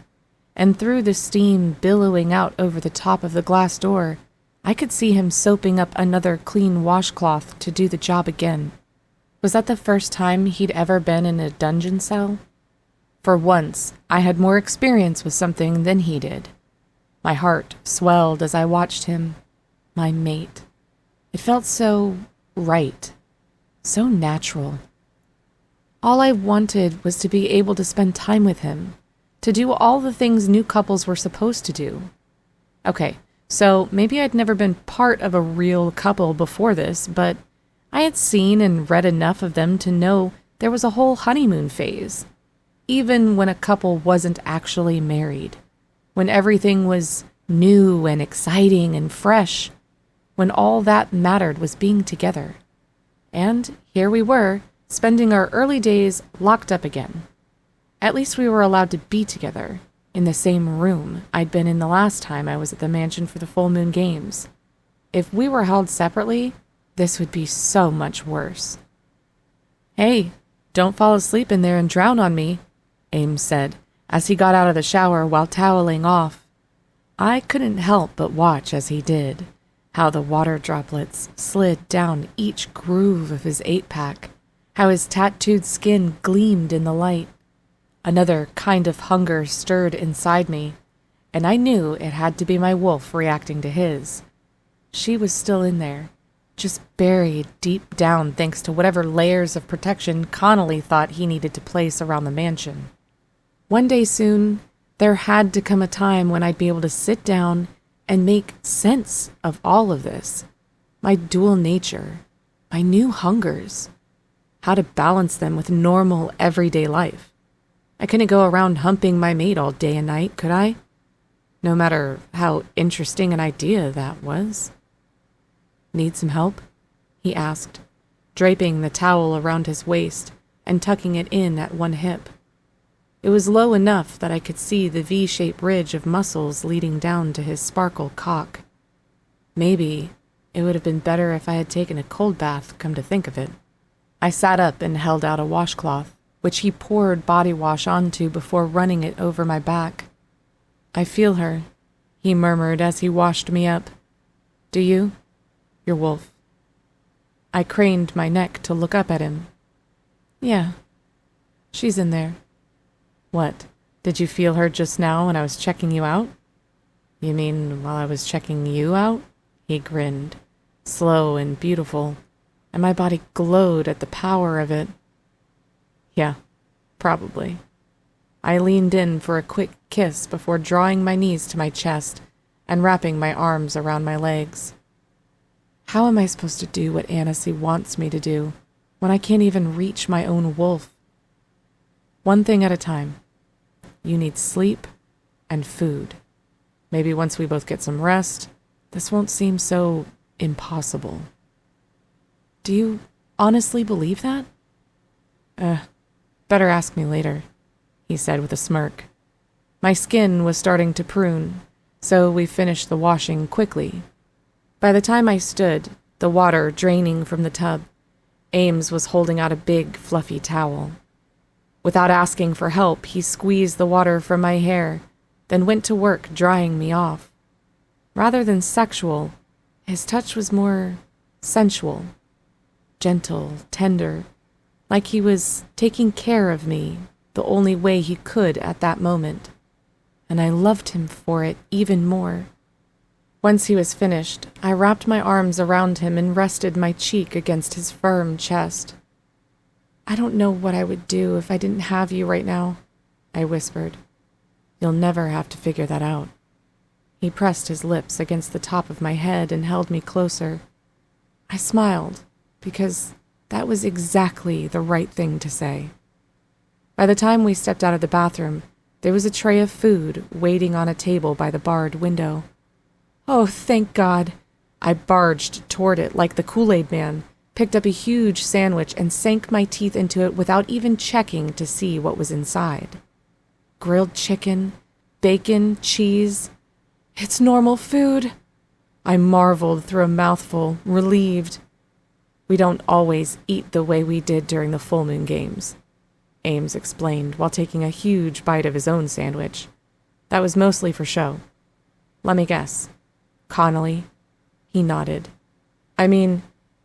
and through the steam billowing out over the top of the glass door, I could see him soaping up another clean washcloth to do the job again. Was that the first time he'd ever been in a dungeon cell? For once, I had more experience with something than he did. My heart swelled as I watched him. My mate. It felt so right. So natural. All I wanted was to be able to spend time with him, to do all the things new couples were supposed to do. Okay, so maybe I'd never been part of a real couple before this, but I had seen and read enough of them to know there was a whole honeymoon phase, even when a couple wasn't actually married, when everything was new and exciting and fresh, when all that mattered was being together. And here we were, spending our early days locked up again. At least we were allowed to be together, in the same room I'd been in the last time I was at the mansion for the full moon games. If we were held separately, this would be so much worse. "Hey, don't fall asleep in there and drown on me," Ames said, as he got out of the shower while toweling off. I couldn't help but watch as he did, how the water droplets slid down each groove of his 8-pack, how his tattooed skin gleamed in the light. Another kind of hunger stirred inside me, and I knew it had to be my wolf reacting to his. She was still in there, just buried deep down thanks to whatever layers of protection Connolly thought he needed to place around the mansion. One day soon, there had to come a time when I'd be able to sit down and make sense of all of this. My dual nature, my new hungers, how to balance them with normal, everyday life. I couldn't go around humping my mate all day and night, could I? No matter how interesting an idea that was. "Need some help?" he asked, draping the towel around his waist and tucking it in at one hip. It was low enough that I could see the V-shaped ridge of muscles leading down to his sparkle cock. Maybe it would have been better if I had taken a cold bath, come to think of it. I sat up and held out a washcloth, which he poured body wash onto before running it over my back. "I feel her," he murmured as he washed me up. "Do you?" "Your wolf." I craned my neck to look up at him. "Yeah, she's in there." "What, did you feel her just now when I was checking you out?" "You mean while I was checking you out?" He grinned, slow and beautiful, and my body glowed at the power of it. "Yeah, probably." I leaned in for a quick kiss before drawing my knees to my chest and wrapping my arms around my legs. How am I supposed to do what Annecy wants me to do when I can't even reach my own wolf? One thing at a time. You need sleep and food. Maybe once we both get some rest, this won't seem so impossible. Do you honestly believe that? Better ask me later, he said with a smirk. My skin was starting to prune, so we finished the washing quickly. By the time I stood, the water draining from the tub, Ames was holding out a big, fluffy towel. Without asking for help, he squeezed the water from my hair, then went to work drying me off. Rather than sexual, his touch was more sensual, gentle, tender, like he was taking care of me the only way he could at that moment, and I loved him for it even more. Once he was finished, I wrapped my arms around him and rested my cheek against his firm chest. "I don't know what I would do if I didn't have you right now," I whispered. "You'll never have to figure that out." He pressed his lips against the top of my head and held me closer. I smiled, because that was exactly the right thing to say. By the time we stepped out of the bathroom, there was a tray of food waiting on a table by the barred window. Oh, thank God! I barged toward it like the Kool-Aid Man, picked up a huge sandwich and sank my teeth into it without even checking to see what was inside. Grilled chicken, bacon, cheese. It's normal food. I marveled through a mouthful, relieved. We don't always eat the way we did during the full moon games, Ames explained while taking a huge bite of his own sandwich. That was mostly for show. Let me guess. Connolly? He nodded. I mean,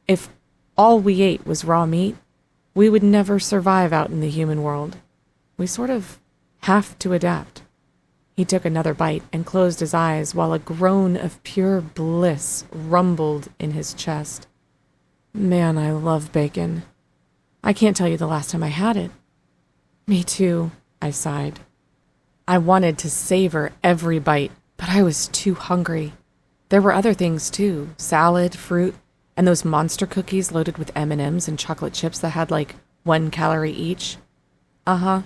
if all we ate was raw meat, we would never survive out in the human world. We sort of have to adapt. He took another bite and closed his eyes while a groan of pure bliss rumbled in his chest. Man, I love bacon. I can't tell you the last time I had it. Me too, I sighed. I wanted to savor every bite, but I was too hungry. There were other things too, salad, fruit, and those monster cookies loaded with M&Ms and chocolate chips that had like 1 calorie each. Uh-huh.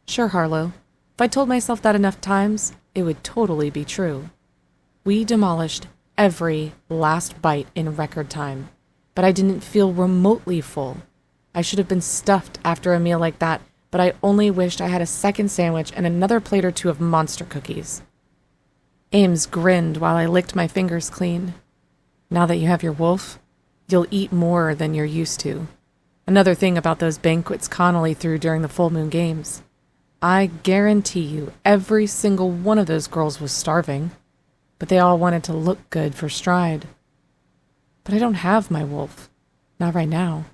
Sure, Harlow. If I told myself that enough times, it would totally be true. We demolished every last bite in record time, but I didn't feel remotely full. I should have been stuffed after a meal like that, but I only wished I had a second sandwich and another plate or two of monster cookies. Ames grinned while I licked my fingers clean. Now that you have your wolf, you'll eat more than you're used to. Another thing about those banquets Connolly threw during the full moon games. I guarantee you every single one of those girls was starving, but they all wanted to look good for Stride. But I don't have my wolf. Not right now.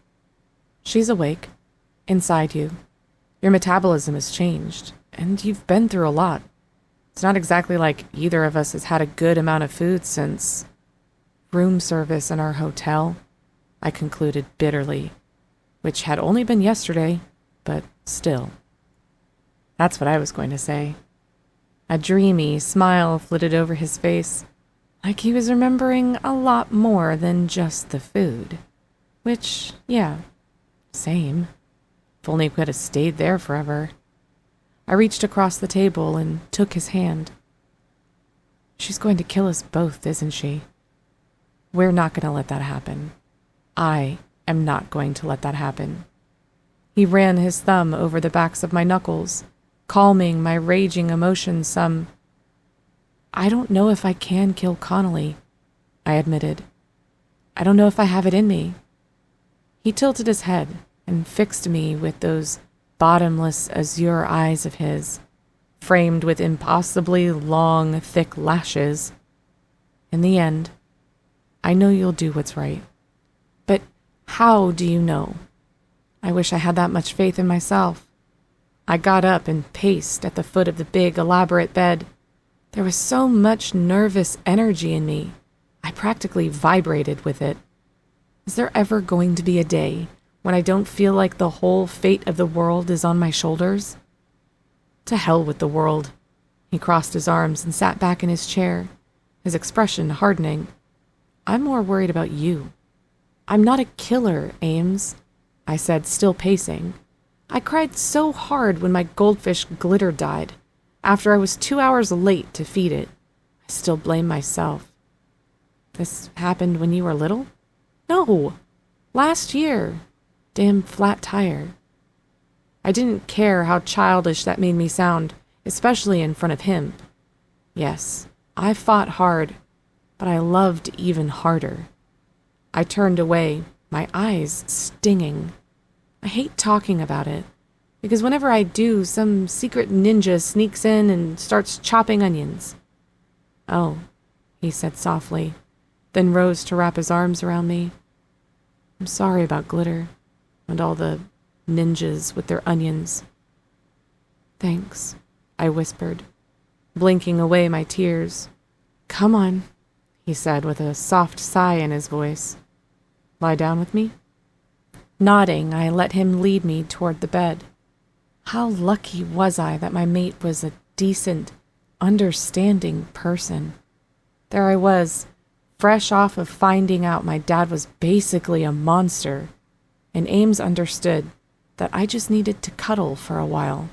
She's awake, inside you. Your metabolism has changed, and you've been through a lot. It's not exactly like either of us has had a good amount of food since room service in our hotel, I concluded bitterly, which had only been yesterday, but still. That's what I was going to say. A dreamy smile flitted over his face, like he was remembering a lot more than just the food. Which, yeah, same. If only we could have stayed there forever. I reached across the table and took his hand. She's going to kill us both, isn't she? We're not going to let that happen. I am not going to let that happen. He ran his thumb over the backs of my knuckles, calming my raging emotions some. I don't know if I can kill Connolly, I admitted. I don't know if I have it in me. He tilted his head and fixed me with those bottomless azure eyes of his, framed with impossibly long, thick lashes. In the end, I know you'll do what's right. But how do you know? I wish I had that much faith in myself. I got up and paced at the foot of the big, elaborate bed. There was so much nervous energy in me. I practically vibrated with it. Is there ever going to be a day when I don't feel like the whole fate of the world is on my shoulders? To hell with the world. He crossed his arms and sat back in his chair, his expression hardening. I'm more worried about you. I'm not a killer, Ames, I said, still pacing. I cried so hard when my goldfish Glitter died, after I was 2 hours late to feed it. I still blame myself. This happened when you were little? No, last year. Damn flat tire. I didn't care how childish that made me sound, especially in front of him. Yes, I fought hard, but I loved even harder. I turned away, my eyes stinging. I hate talking about it, because whenever I do, some secret ninja sneaks in and starts chopping onions. Oh, he said softly, then rose to wrap his arms around me. I'm sorry about Glitter, and all the ninjas with their onions. Thanks, I whispered, blinking away my tears. Come on, he said with a soft sigh in his voice. Lie down with me? Nodding, I let him lead me toward the bed. How lucky was I that my mate was a decent, understanding person. There I was, fresh off of finding out my dad was basically a monster, and Ames understood that I just needed to cuddle for a while.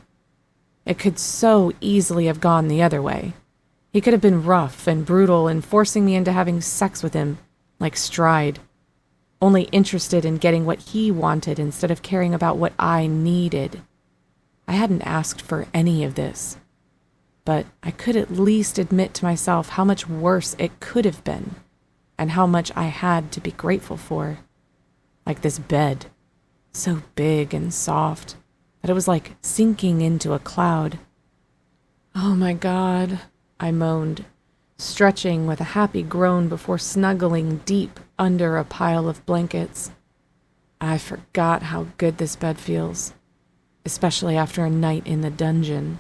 It could so easily have gone the other way. He could have been rough and brutal and forcing me into having sex with him, like Stride. only interested in getting what he wanted instead of caring about what I needed. I hadn't asked for any of this, but I could at least admit to myself how much worse it could have been, and how much I had to be grateful for. Like this bed, so big and soft that it was like sinking into a cloud. "Oh my God," I moaned, stretching with a happy groan before snuggling deep under a pile of blankets. I forgot how good this bed feels, especially after a night in the dungeon.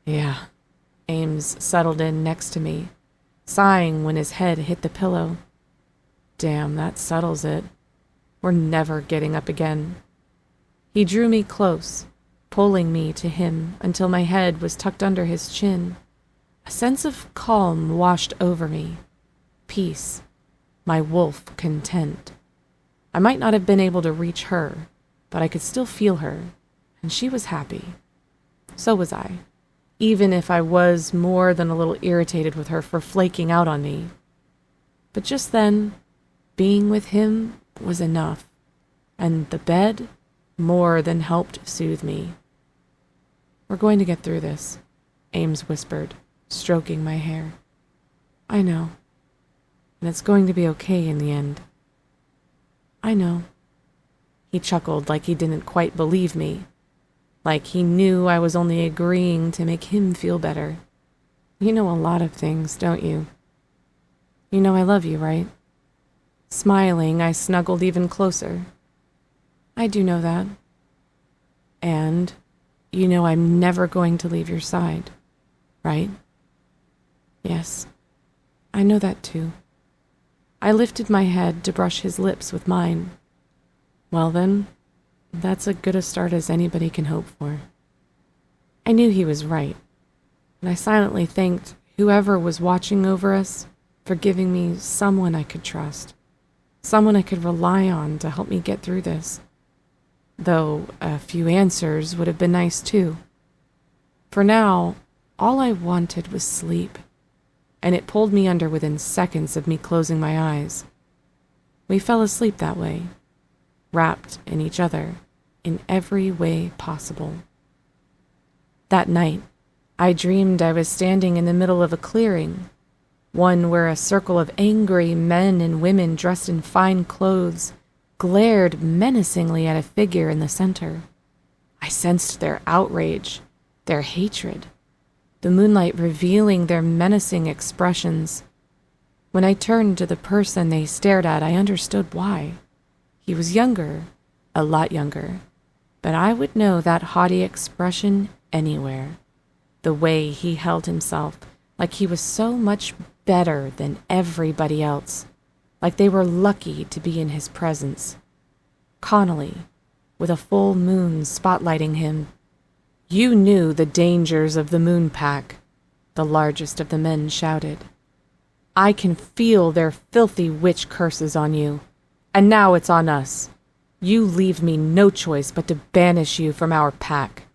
Yeah, Ames settled in next to me, sighing when his head hit the pillow. Damn, that settles it. We're never getting up again. He drew me close, pulling me to him until my head was tucked under his chin. A sense of calm washed over me. Peace. My wolf content. I might not have been able to reach her, but I could still feel her, and she was happy. So was I, even if I was more than a little irritated with her for flaking out on me. But just then, being with him was enough, and the bed more than helped soothe me. "We're going to get through this," Ames whispered, stroking my hair. "I know. And it's going to be okay in the end." "I know." He chuckled like he didn't quite believe me, like he knew I was only agreeing to make him feel better. "You know a lot of things, don't you? You know I love you, right?" Smiling, I snuggled even closer. "I do know that. And you know I'm never going to leave your side, right?" "Yes, I know that too." I lifted my head to brush his lips with mine. "Well then, that's as good a start as anybody can hope for." I knew he was right, and I silently thanked whoever was watching over us for giving me someone I could trust, someone I could rely on to help me get through this. Though a few answers would have been nice too. For now, all I wanted was sleep, and it pulled me under within seconds of me closing my eyes. We fell asleep that way, wrapped in each other in every way possible. That night, I dreamed I was standing in the middle of a clearing, one where a circle of angry men and women dressed in fine clothes glared menacingly at a figure in the center. I sensed their outrage, their hatred, the moonlight revealing their menacing expressions. When I turned to the person they stared at, I understood why. He was younger, a lot younger, but I would know that haughty expression anywhere. The way he held himself, like he was so much better than everybody else, like they were lucky to be in his presence. Connolly, with a full moon spotlighting him. "You knew the dangers of the moon pack," the largest of the men shouted. "I can feel their filthy witch curses on you, and now it's on us. You leave me no choice but to banish you from our pack."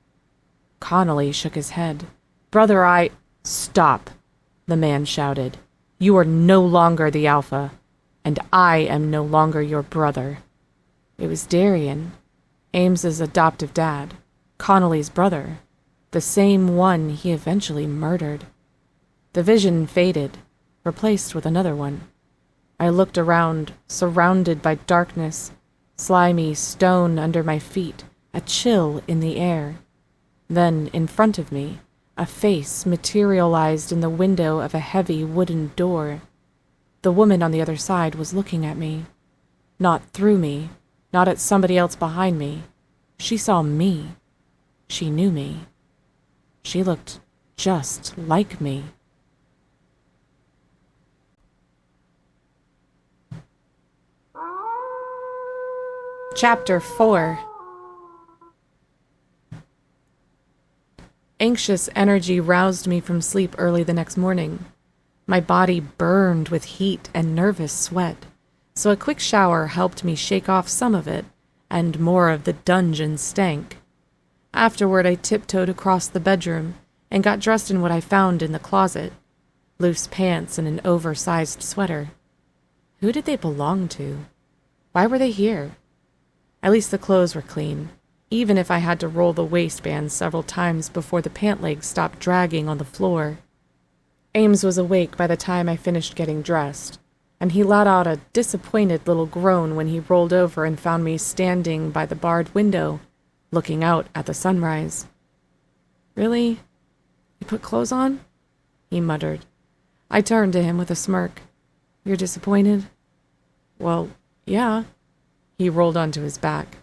Connolly shook his head. "Brother, Stop," the man shouted. "You are no longer the Alpha, and I am no longer your brother." It was Darian, Ames's adoptive dad, Connolly's brother, the same one he eventually murdered. The vision faded, replaced with another one. I looked around, surrounded by darkness, slimy stone under my feet, a chill in the air. Then, in front of me, a face materialized in the window of a heavy wooden door. The woman on the other side was looking at me. Not through me, not at somebody else behind me. She saw me. She knew me. She looked just like me. Chapter 4. Anxious energy roused me from sleep early the next morning. My body burned with heat and nervous sweat, so a quick shower helped me shake off some of it, and more of the dungeon stank. Afterward, I tiptoed across the bedroom and got dressed in what I found in the closet, loose pants and an oversized sweater. Who did they belong to? Why were they here? At least the clothes were clean, even if I had to roll the waistband several times before the pant legs stopped dragging on the floor. Ames was awake by the time I finished getting dressed, and he let out a disappointed little groan when he rolled over and found me standing by the barred window, looking out at the sunrise. "Really? You put clothes on?" he muttered. I turned to him with a smirk. "You're disappointed?" "Well, yeah." He rolled onto his back,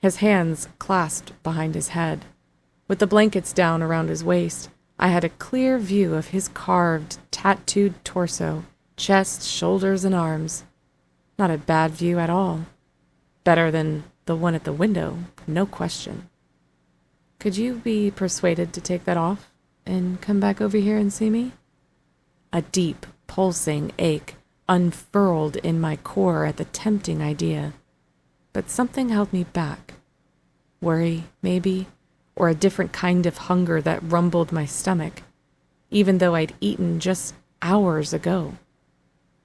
his hands clasped behind his head. With the blankets down around his waist, I had a clear view of his carved, tattooed torso, chest, shoulders, and arms. Not a bad view at all. Better than the one at the window, no question. "Could you be persuaded to take that off and come back over here and see me?" A deep, pulsing ache unfurled in my core at the tempting idea, but something held me back. Worry, maybe, or a different kind of hunger that rumbled my stomach, even though I'd eaten just hours ago.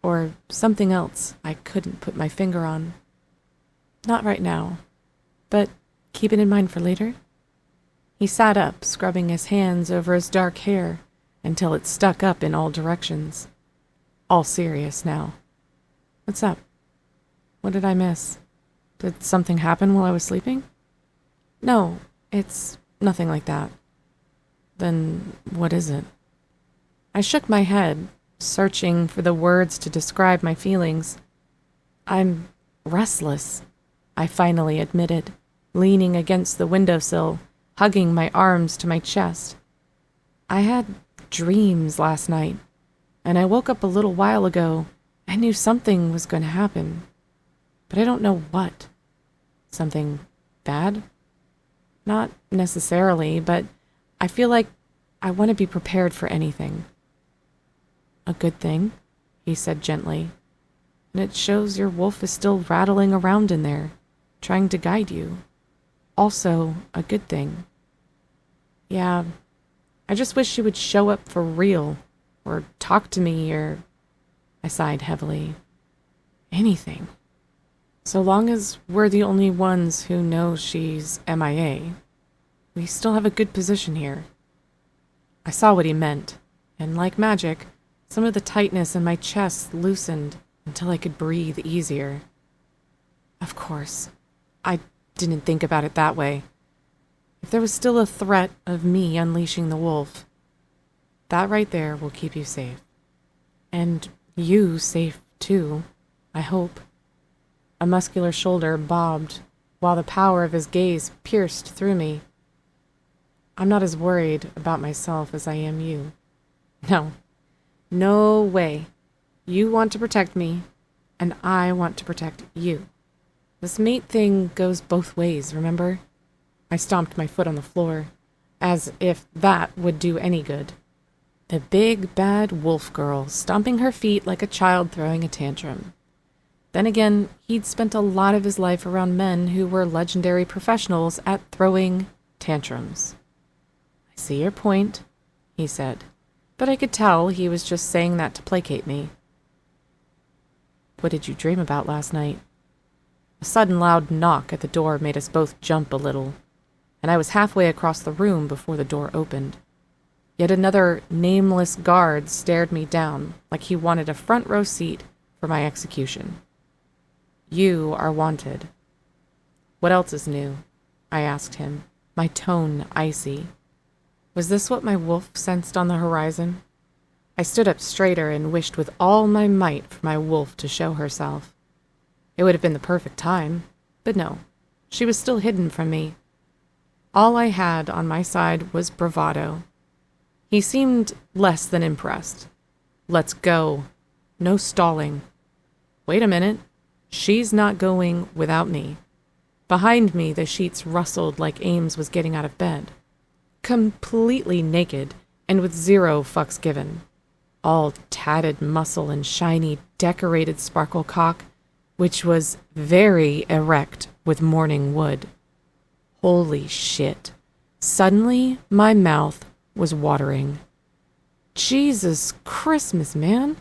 Or something else I couldn't put my finger on. "Not right now, but keep it in mind for later." He sat up, scrubbing his hands over his dark hair until it stuck up in all directions. All serious now. "What's up? What did I miss? Did something happen while I was sleeping?" "No, it's nothing like that." "Then what is it?" I shook my head, searching for the words to describe my feelings. "I'm restless," I finally admitted, leaning against the windowsill, hugging my arms to my chest. "I had dreams last night, and I woke up a little while ago. I knew something was going to happen, but I don't know what. Something bad? Not necessarily, but I feel like I want to be prepared for anything." "A good thing," he said gently, "and it shows your wolf is still rattling around in there, trying to guide you. Also a good thing." "Yeah, I just wish she would show up for real, or talk to me, or..." I sighed heavily. "Anything. So long as we're the only ones who know she's MIA, we still have a good position here." I saw what he meant, and like magic, some of the tightness in my chest loosened until I could breathe easier. Of course, I didn't think about it that way. If there was still a threat of me unleashing the wolf, that right there will keep you safe. And you safe, too, I hope. A muscular shoulder bobbed, while the power of his gaze pierced through me. "I'm not as worried about myself as I am you. No way. You want to protect me, and I want to protect you. This mate thing goes both ways, remember?" I stomped my foot on the floor, as if that would do any good. The big, bad wolf girl, stomping her feet like a child throwing a tantrum. Then again, he'd spent a lot of his life around men who were legendary professionals at throwing tantrums. "I see your point," he said, but I could tell he was just saying that to placate me. "What did you dream about last night?" A sudden loud knock at the door made us both jump a little, and I was halfway across the room before the door opened. Yet another nameless guard stared me down like he wanted a front row seat for my execution. "You are wanted." "What else is new?" I asked him, my tone icy. Was this what my wolf sensed on the horizon? I stood up straighter and wished with all my might for my wolf to show herself. It would have been the perfect time, but no, she was still hidden from me. All I had on my side was bravado. He seemed less than impressed. "Let's go. No stalling." Wait a minute. She's not going without me. Behind me, the sheets rustled like Ames was getting out of bed. Completely naked and with zero fucks given. All tatted muscle and shiny, decorated sparkle cock, which was very erect with morning wood. Holy shit. Suddenly, my mouth was watering. Jesus Christmas, man.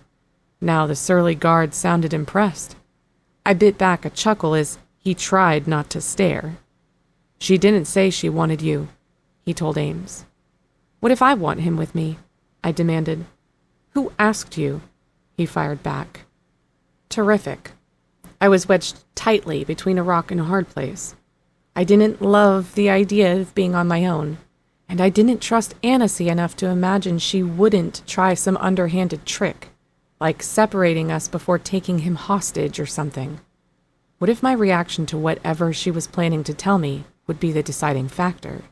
Now the surly guard sounded impressed. I bit back a chuckle as he tried not to stare. She didn't say she wanted you, he told Ames. What if I want him with me? I demanded. Who asked you? He fired back. Terrific. I was wedged tightly between a rock and a hard place. I didn't love the idea of being on my own, and I didn't trust Annecy enough to imagine she wouldn't try some underhanded trick, like separating us before taking him hostage or something. What if my reaction to whatever she was planning to tell me would be the deciding factor?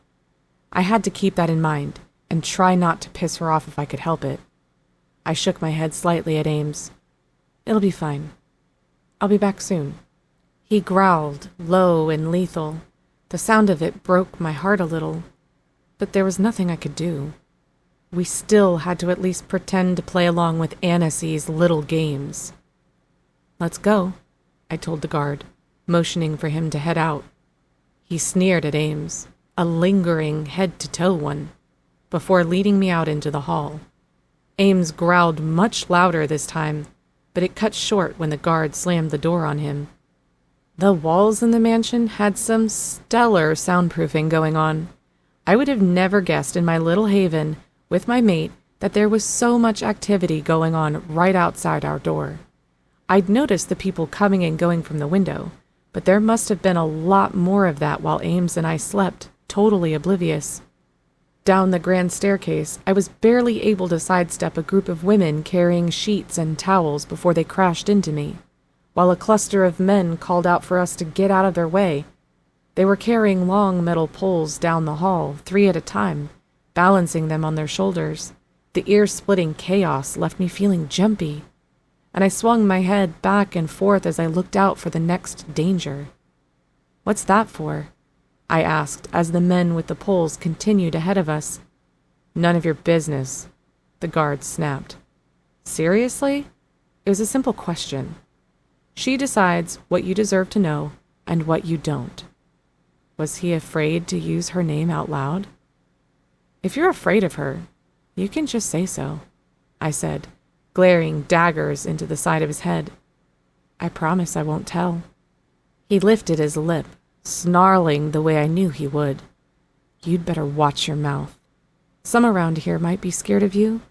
I had to keep that in mind and try not to piss her off if I could help it. I shook my head slightly at Ames. It'll be fine. I'll be back soon. He growled, low and lethal. The sound of it broke my heart a little, but there was nothing I could do. We still had to at least pretend to play along with Annecy's little games. Let's go, I told the guard, motioning for him to head out. He sneered at Ames, a lingering head-to-toe one, before leading me out into the hall. Ames growled much louder this time, but it cut short when the guard slammed the door on him. The walls in the mansion had some stellar soundproofing going on. I would have never guessed in my little haven with my mate that there was so much activity going on right outside our door. I'd noticed the people coming and going from the window, but there must have been a lot more of that while Ames and I slept, totally oblivious. Down the grand staircase, I was barely able to sidestep a group of women carrying sheets and towels before they crashed into me, while a cluster of men called out for us to get out of their way. They were carrying long metal poles down the hall, 3 at a time, balancing them on their shoulders. The ear-splitting chaos left me feeling jumpy, and I swung my head back and forth as I looked out for the next danger. What's that for? I asked as the men with the poles continued ahead of us. None of your business, the guard snapped. Seriously? It was a simple question. She decides what you deserve to know and what you don't. Was he afraid to use her name out loud? If you're afraid of her, you can just say so, I said, glaring daggers into the side of his head. I promise I won't tell. He lifted his lip, snarling the way I knew he would. You'd better watch your mouth. Some around here might be scared of you,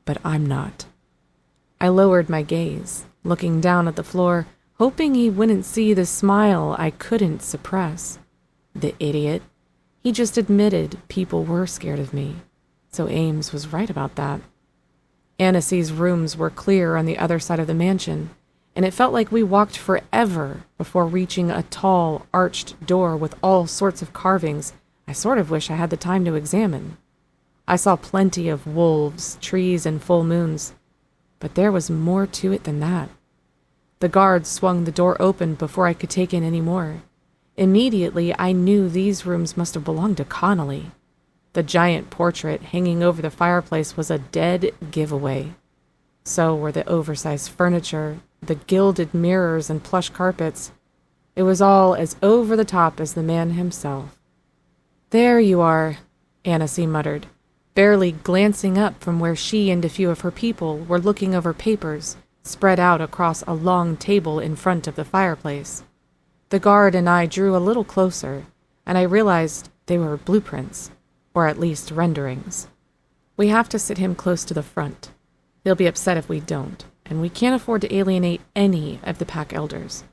but I'm not. I lowered my gaze, looking down at the floor, hoping he wouldn't see the smile I couldn't suppress. The idiot. He just admitted people were scared of me, so Ames was right about that. Annecy's rooms were clear on the other side of the mansion, and it felt like we walked forever before reaching a tall, arched door with all sorts of carvings I sort of wish I had the time to examine. I saw plenty of wolves, trees, and full moons, but there was more to it than that. The guard swung the door open before I could take in any more. Immediately, I knew these rooms must have belonged to Connolly. The giant portrait hanging over the fireplace was a dead giveaway. So were the oversized furniture, the gilded mirrors and plush carpets. It was all as over the top as the man himself. There you are, Annecy muttered, barely glancing up from where she and a few of her people were looking over papers spread out across a long table in front of the fireplace. The guard and I drew a little closer, and I realized they were blueprints, or at least renderings. We have to sit him close to the front. He'll be upset if we don't, and we can't afford to alienate any of the pack elders.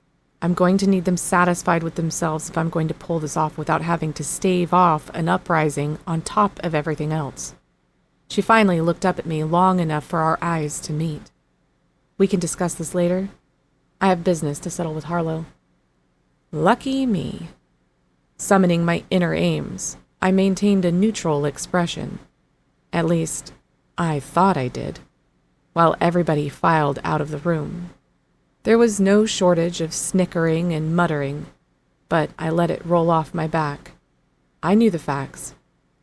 I'm going to need them satisfied with themselves if I'm going to pull this off without having to stave off an uprising on top of everything else. She finally looked up at me long enough for our eyes to meet. We can discuss this later. I have business to settle with Harlow. Lucky me. Summoning my inner Ames, I maintained a neutral expression. At least, I thought I did, while everybody filed out of the room. There was no shortage of snickering and muttering, but I let it roll off my back. I knew the facts.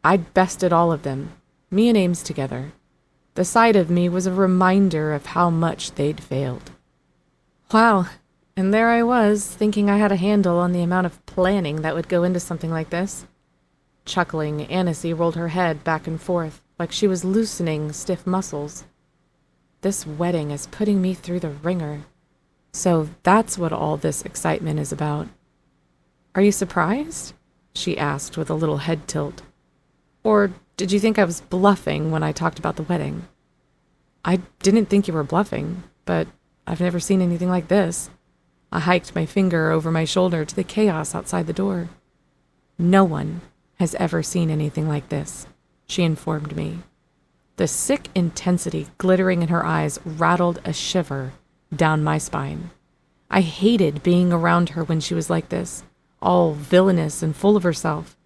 I'd bested all of them, me and Ames together. The sight of me was a reminder of how much they'd failed. Wow, and there I was, thinking I had a handle on the amount of planning that would go into something like this. Chuckling, Annecy rolled her head back and forth, like she was loosening stiff muscles. This wedding is putting me through the ringer. So that's what all this excitement is about. Are you surprised? She asked with a little head tilt. Or did you think I was bluffing when I talked about the wedding? I didn't think you were bluffing, but I've never seen anything like this. I hiked my finger over my shoulder to the chaos outside the door. No one has ever seen anything like this, she informed me. The sick intensity glittering in her eyes rattled a shiver down my spine. I hated being around her when she was like this, all villainous and full of herself.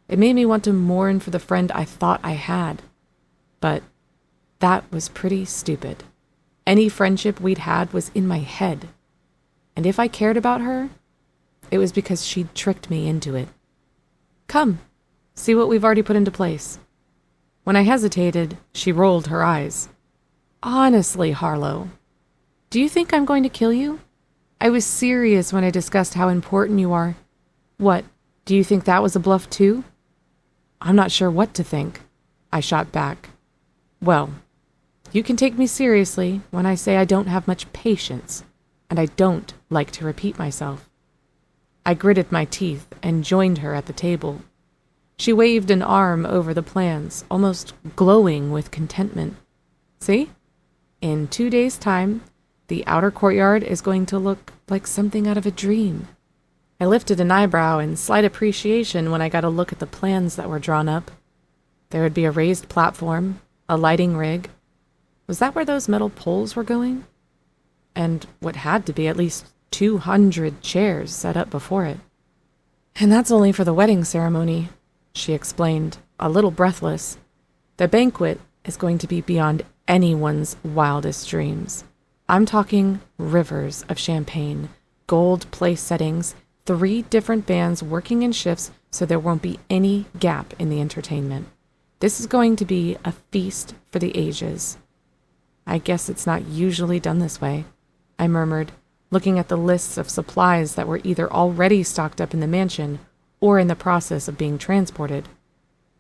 It made me want to mourn for the friend I thought I had. But that was pretty stupid. Any friendship we'd had was in my head. And if I cared about her, it was because she'd tricked me into it. Come, see what we've already put into place. When I hesitated, she rolled her eyes. Honestly, Harlow, do you think I'm going to kill you? I was serious when I discussed how important you are. What, do you think that was a bluff too? I'm not sure what to think, I shot back. Well, you can take me seriously when I say I don't have much patience, and I don't like to repeat myself. I gritted my teeth and joined her at the table. She waved an arm over the plans, almost glowing with contentment. See? In 2 days' time, the outer courtyard is going to look like something out of a dream. I lifted an eyebrow in slight appreciation when I got a look at the plans that were drawn up. There would be a raised platform, a lighting rig. Was that where those metal poles were going? And what had to be at least 200 chairs set up before it. And that's only for the wedding ceremony, she explained, a little breathless. The banquet is going to be beyond anyone's wildest dreams. I'm talking rivers of champagne, gold place settings, 3 different bands working in shifts so there won't be any gap in the entertainment. This is going to be a feast for the ages. I guess it's not usually done this way, I murmured, looking at the lists of supplies that were either already stocked up in the mansion or in the process of being transported.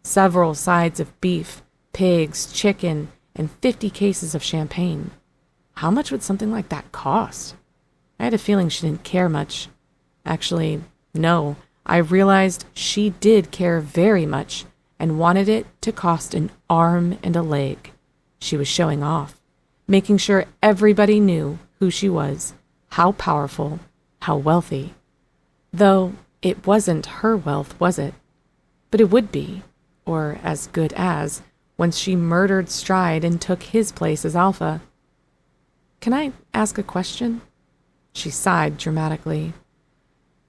Several sides of beef, pigs, chicken, and 50 cases of champagne. How much would something like that cost? I had a feeling she didn't care much. Actually, no, I realized she did care very much and wanted it to cost an arm and a leg. She was showing off, making sure everybody knew who she was, how powerful, how wealthy. Though it wasn't her wealth, was it? But it would be, or as good as, once she murdered Stride and took his place as Alpha. Can I ask a question? She sighed dramatically.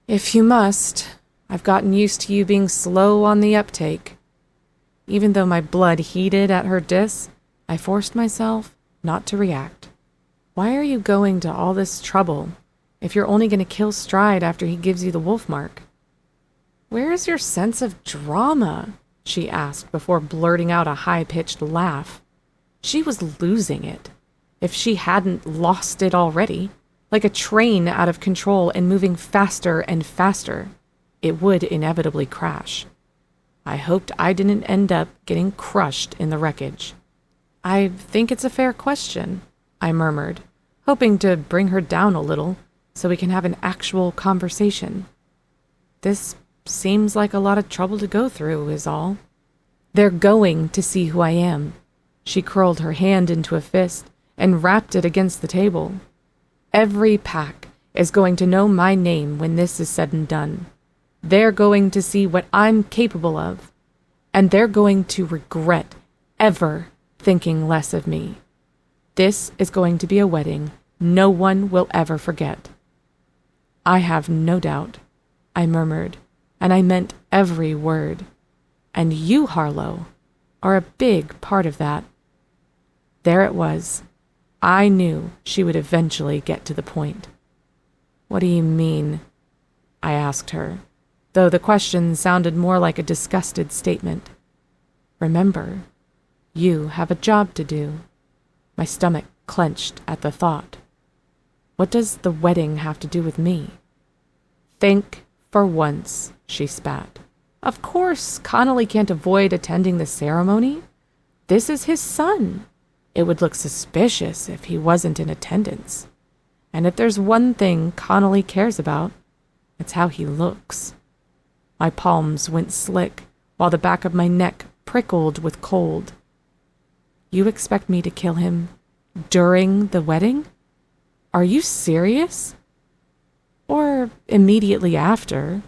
If you must, I've gotten used to you being slow on the uptake. Even though my blood heated at her diss, I forced myself not to react. Why are you going to all this trouble if you're only going to kill Stride after he gives you the wolf mark? Where is your sense of drama? She asked before blurting out a high-pitched laugh. She was losing it, if she hadn't lost it already. Like a train out of control and moving faster and faster, it would inevitably crash. I hoped I didn't end up getting crushed in the wreckage. I think it's a fair question, I murmured, hoping to bring her down a little so we can have an actual conversation. This seems like a lot of trouble to go through, is all. They're going to see who I am. She curled her hand into a fist and rapped it against the table. Every pack is going to know my name when this is said and done. They're going to see what I'm capable of, and they're going to regret ever thinking less of me. This is going to be a wedding no one will ever forget. I have no doubt, I murmured, and I meant every word. And you, Harlow, are a big part of that. There it was. I knew she would eventually get to the point. What do you mean? I asked her, though the question sounded more like a disgusted statement. Remember, you have a job to do. My stomach clenched at the thought. What does the wedding have to do with me? Think for once, she spat. Of course, Connolly can't avoid attending the ceremony. This is his son. It would look suspicious if he wasn't in attendance. And if there's one thing Connolly cares about, it's how he looks. My palms went slick, while the back of my neck prickled with cold. You expect me to kill him during the wedding? Are you serious? Or immediately after?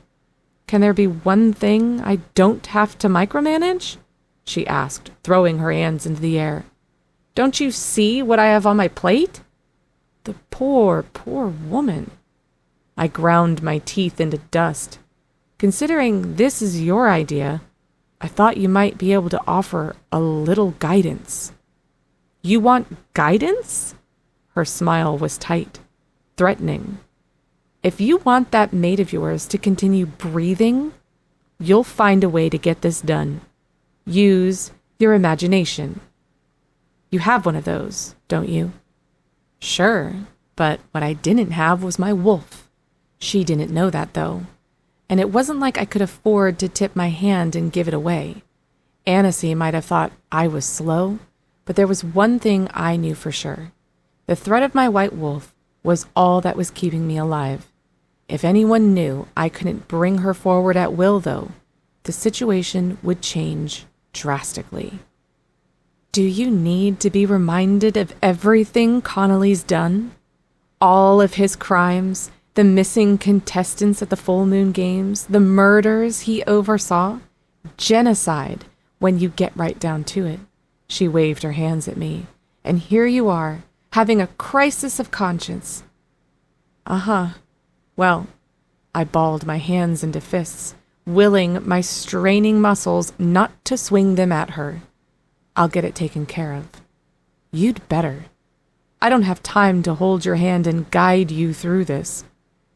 Can there be one thing I don't have to micromanage? She asked, throwing her hands into the air. Don't you see what I have on my plate? The poor, poor woman. I ground my teeth into dust. Considering this is your idea, I thought you might be able to offer a little guidance. You want guidance? Her smile was tight, threatening. If you want that mate of yours to continue breathing, you'll find a way to get this done. Use your imagination. You have one of those, don't you? Sure, but what I didn't have was my wolf. She didn't know that, though. And it wasn't like I could afford to tip my hand and give it away. Annecy might have thought I was slow, but there was one thing I knew for sure. The threat of my white wolf was all that was keeping me alive. If anyone knew I couldn't bring her forward at will, though, the situation would change drastically. Do you need to be reminded of everything Connolly's done? All of his crimes, the missing contestants at the Full Moon Games, the murders he oversaw? Genocide, when you get right down to it. She waved her hands at me. And here you are, having a crisis of conscience. Uh-huh. Well, I balled my hands into fists, willing my straining muscles not to swing them at her. I'll get it taken care of. You'd better. I don't have time to hold your hand and guide you through this.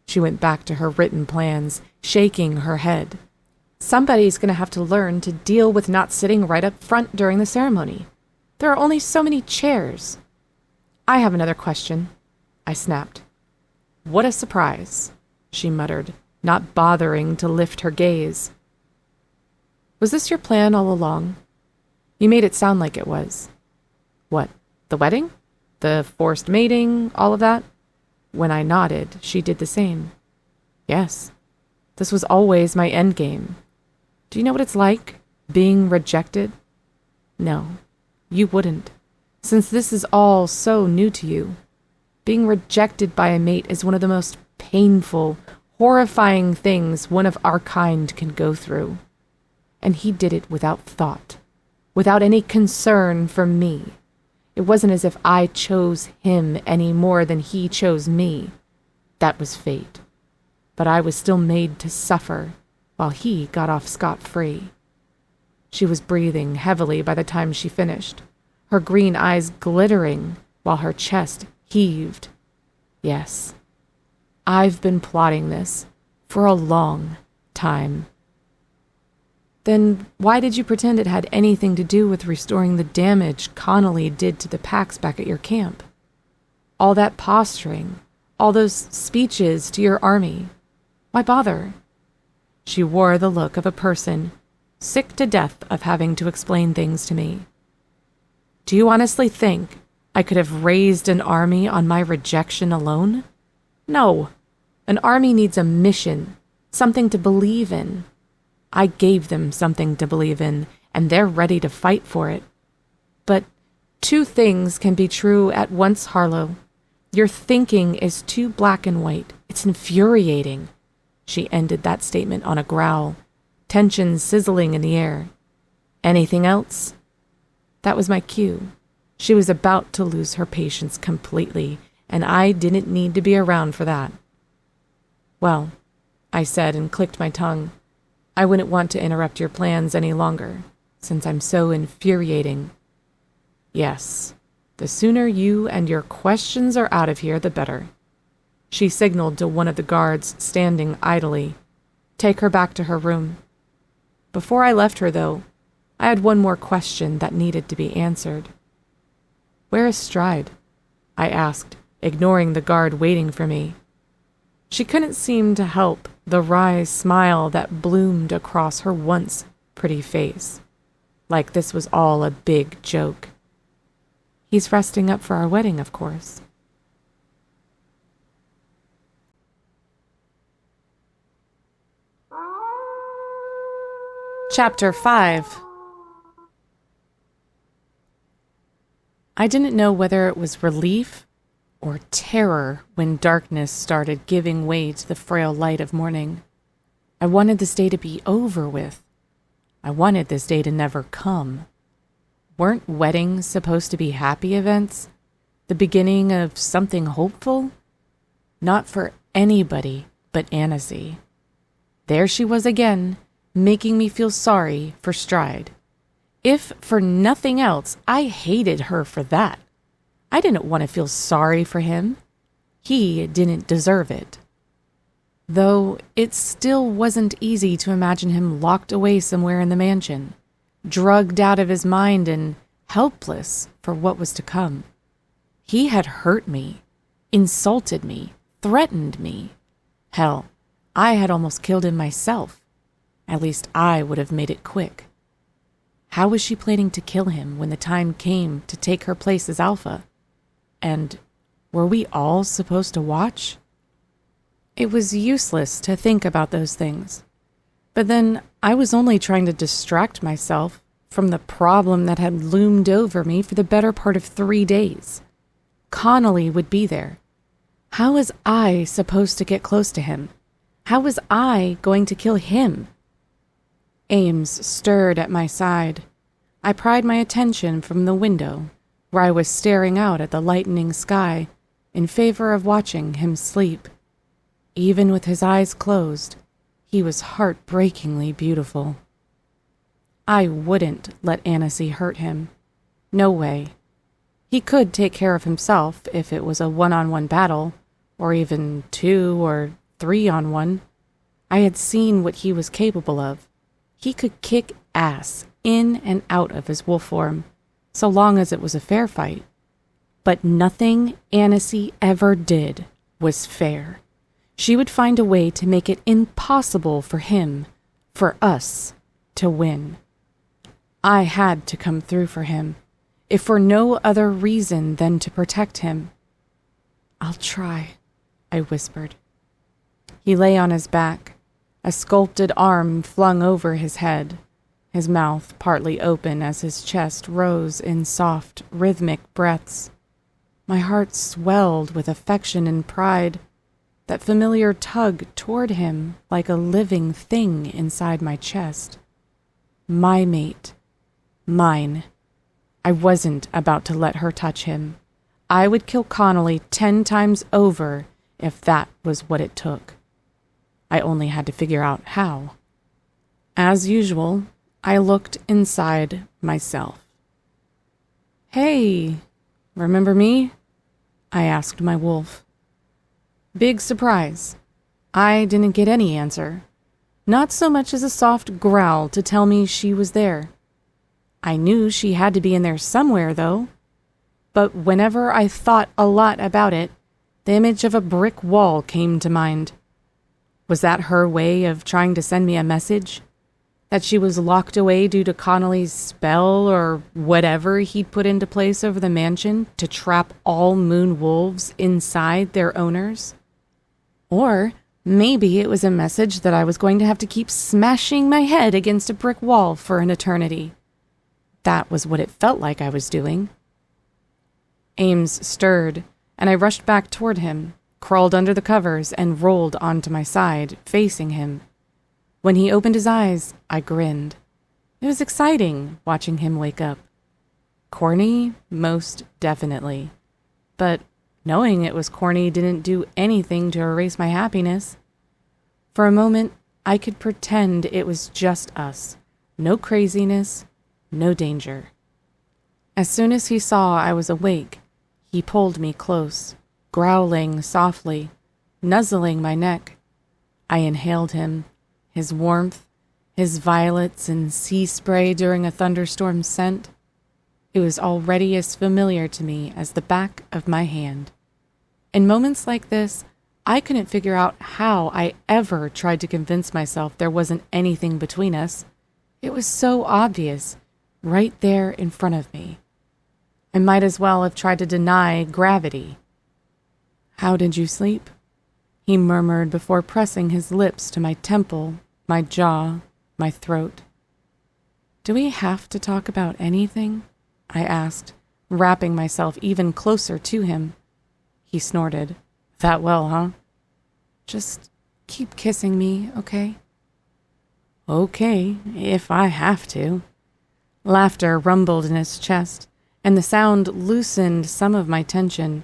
She went back to her written plans, shaking her head. Somebody's going to have to learn to deal with not sitting right up front during the ceremony. There are only so many chairs. I have another question, I snapped. What a surprise, she muttered, not bothering to lift her gaze. Was this your plan all along? You made it sound like it was. What, the wedding? The forced mating, all of that? When I nodded, she did the same. Yes, this was always my endgame. Do you know what it's like, being rejected? No, you wouldn't, since this is all so new to you. Being rejected by a mate is one of the most painful, horrifying things one of our kind can go through. And he did it without thought, without any concern for me. It wasn't as if I chose him any more than he chose me. That was fate. But I was still made to suffer, while he got off scot-free. She was breathing heavily by the time she finished, her green eyes glittering while her chest heaved. Yes, I've been plotting this for a long time. Then why did you pretend it had anything to do with restoring the damage Connolly did to the packs back at your camp? All that posturing, all those speeches to your army. Why bother? She wore the look of a person sick to death of having to explain things to me. Do you honestly think I could have raised an army on my rejection alone? No. An army needs a mission, something to believe in. I gave them something to believe in, and they're ready to fight for it. But two things can be true at once, Harlow. Your thinking is too black and white. It's infuriating. She ended that statement on a growl, tension sizzling in the air. Anything else? That was my cue. She was about to lose her patience completely, and I didn't need to be around for that. Well, I said and clicked my tongue. I wouldn't want to interrupt your plans any longer, since I'm so infuriating. Yes, the sooner you and your questions are out of here, the better. She signaled to one of the guards standing idly. Take her back to her room. Before I left her, though, I had one more question that needed to be answered. Where is Stride? I asked, ignoring the guard waiting for me. She couldn't seem to help the wry smile that bloomed across her once pretty face, like this was all a big joke. He's resting up for our wedding, of course. Chapter 5. I didn't know whether it was relief or terror when darkness started giving way to the frail light of morning. I wanted this day to be over with. I wanted this day to never come. Weren't weddings supposed to be happy events? The beginning of something hopeful? Not for anybody but Annecy. There she was again, making me feel sorry for Stride. If for nothing else, I hated her for that. I didn't want to feel sorry for him. He didn't deserve it. Though it still wasn't easy to imagine him locked away somewhere in the mansion, drugged out of his mind and helpless for what was to come. He had hurt me, insulted me, threatened me. Hell, I had almost killed him myself. At least I would have made it quick. How was she planning to kill him when the time came to take her place as Alpha? And were we all supposed to watch? It was useless to think about those things. But then I was only trying to distract myself from the problem that had loomed over me for the better part of 3 days. Connolly would be there. How was I supposed to get close to him? How was I going to kill him? Ames stirred at my side. I pried my attention from the window, where I was staring out at the lightening sky, in favor of watching him sleep. Even with his eyes closed, he was heartbreakingly beautiful. I wouldn't let Annecy hurt him. No way. He could take care of himself if it was a one-on-one battle, or even 2 or 3-on-1. I had seen what he was capable of. He could kick ass in and out of his wolf form, so long as it was a fair fight. But nothing Annecy ever did was fair. She would find a way to make it impossible for him, for us, to win. I had to come through for him, if for no other reason than to protect him. "I'll try," I whispered. He lay on his back, a sculpted arm flung over his head, his mouth partly open as his chest rose in soft, rhythmic breaths. My heart swelled with affection and pride. That familiar tug toward him like a living thing inside my chest. My mate. Mine. I wasn't about to let her touch him. I would kill Connolly 10 times over if that was what it took. I only had to figure out how. As usual, I looked inside myself. "Hey, remember me?" I asked my wolf. Big surprise. I didn't get any answer. Not so much as a soft growl to tell me she was there. I knew she had to be in there somewhere, though. But whenever I thought a lot about it, the image of a brick wall came to mind. Was that her way of trying to send me a message? That she was locked away due to Connolly's spell or whatever he'd put into place over the mansion to trap all moon wolves inside their owners? Or maybe it was a message that I was going to have to keep smashing my head against a brick wall for an eternity. That was what it felt like I was doing. Ames stirred, and I rushed back toward him, crawled under the covers, and rolled onto my side, facing him. When he opened his eyes, I grinned. It was exciting watching him wake up. Courtney, most definitely. But knowing it was Courtney didn't do anything to erase my happiness. For a moment, I could pretend it was just us. No craziness, no danger. As soon as he saw I was awake, he pulled me close, growling softly, nuzzling my neck. I inhaled him, his warmth, his violets and sea spray during a thunderstorm scent. It was already as familiar to me as the back of my hand. In moments like this, I couldn't figure out how I ever tried to convince myself there wasn't anything between us. It was so obvious, right there in front of me. I might as well have tried to deny gravity. "How did you sleep?" he murmured before pressing his lips to my temple, my jaw, my throat. Do we have to talk about anything? I asked, wrapping myself even closer to him. He snorted. That well, huh? Just keep kissing me, okay? Okay, if I have to. Laughter rumbled in his chest, and the sound loosened some of my tension,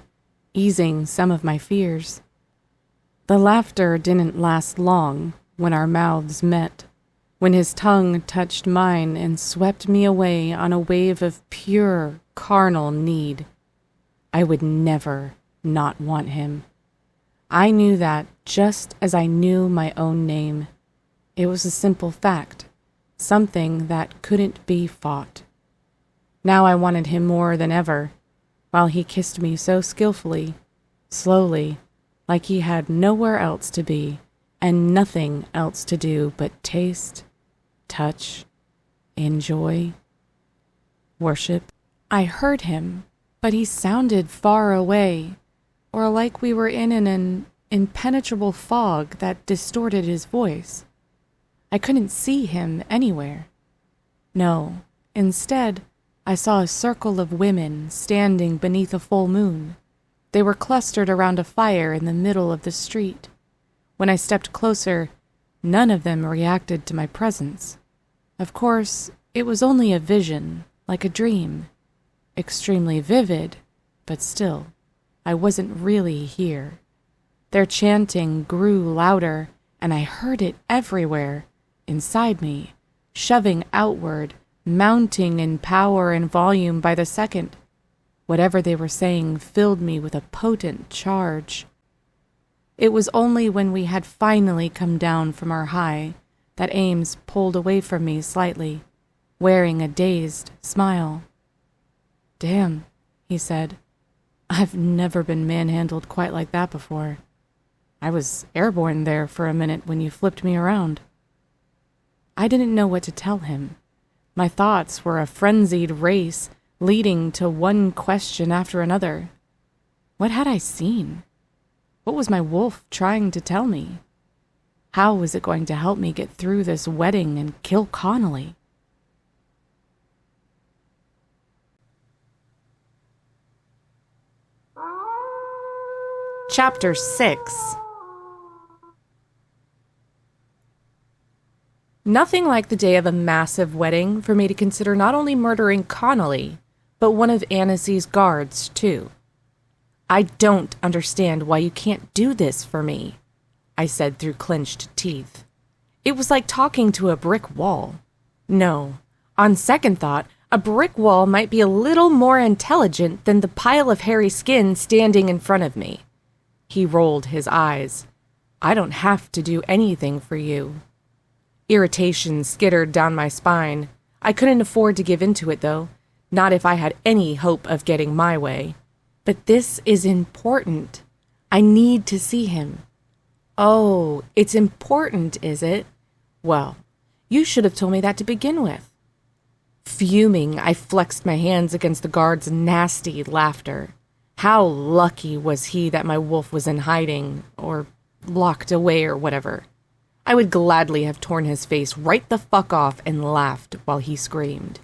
easing some of my fears. The laughter didn't last long when our mouths met, when his tongue touched mine and swept me away on a wave of pure, carnal need. I would never not want him. I knew that just as I knew my own name. It was a simple fact, something that couldn't be fought. Now I wanted him more than ever, while he kissed me so skillfully, slowly, like he had nowhere else to be and nothing else to do but taste, touch, enjoy, worship. I heard him, but he sounded far away, or like we were in an impenetrable fog that distorted his voice. I couldn't see him anywhere. No, instead, I saw a circle of women standing beneath a full moon. They were clustered around a fire in the middle of the street. When I stepped closer, none of them reacted to my presence. Of course, it was only a vision, like a dream. Extremely vivid, but still, I wasn't really here. Their chanting grew louder, and I heard it everywhere, inside me, shoving outward, mounting in power and volume by the second. Whatever they were saying filled me with a potent charge. It was only when we had finally come down from our high that Ames pulled away from me slightly, wearing a dazed smile. Damn, he said. I've never been manhandled quite like that before. I was airborne there for a minute when you flipped me around. I didn't know what to tell him. My thoughts were a frenzied race, leading to one question after another. What had I seen? What was my wolf trying to tell me? How was it going to help me get through this wedding and kill Connolly? Chapter 6. Nothing like the day of a massive wedding for me to consider not only murdering Connolly, but one of Annecy's guards, too. I don't understand why you can't do this for me, I said through clenched teeth. It was like talking to a brick wall. No, on second thought, a brick wall might be a little more intelligent than the pile of hairy skin standing in front of me. He rolled his eyes. I don't have to do anything for you. Irritation skittered down my spine. I couldn't afford to give in to it, though, not if I had any hope of getting my way. But this is important. I need to see him. Oh, it's important, is it? Well, you should have told me that to begin with. Fuming, I flexed my hands against the guard's nasty laughter. How lucky was he that my wolf was in hiding, or locked away or whatever. I would gladly have torn his face right the fuck off and laughed while he screamed.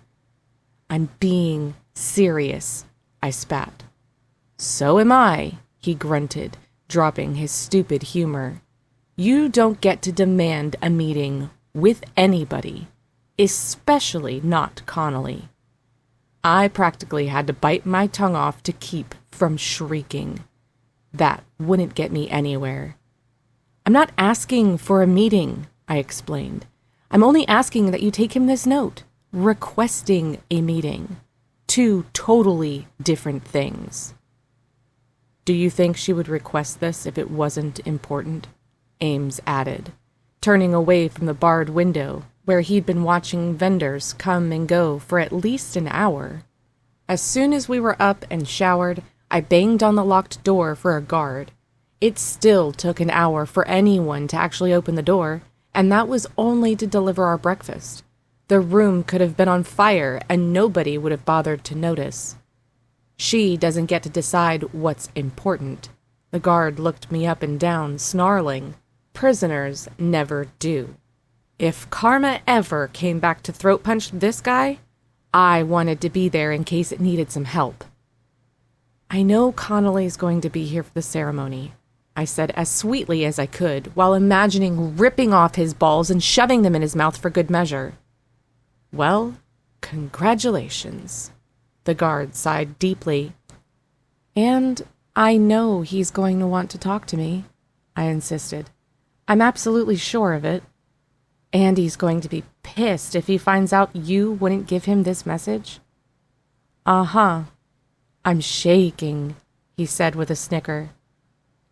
I'm being serious, I spat. So am I, he grunted, dropping his stupid humor. You don't get to demand a meeting with anybody, especially not Connolly. I practically had to bite my tongue off to keep from shrieking. That wouldn't get me anywhere. I'm not asking for a meeting, I explained. I'm only asking that you take him this note, requesting a meeting. Two totally different things. Do you think she would request this if it wasn't important? Ames added, turning away from the barred window where he'd been watching vendors come and go for at least an hour. As soon as we were up and showered, I banged on the locked door for a guard. It still took an hour for anyone to actually open the door, and that was only to deliver our breakfast. The room could have been on fire, and nobody would have bothered to notice. She doesn't get to decide what's important. The guard looked me up and down, snarling. Prisoners never do. If karma ever came back to throat punch this guy, I wanted to be there in case it needed some help. I know Connolly's going to be here for the ceremony, I said as sweetly as I could, while imagining ripping off his balls and shoving them in his mouth for good measure. Well, congratulations. The guard sighed deeply. And I know he's going to want to talk to me, I insisted. I'm absolutely sure of it. And he's going to be pissed if he finds out you wouldn't give him this message. Uh-huh. I'm shaking, he said with a snicker.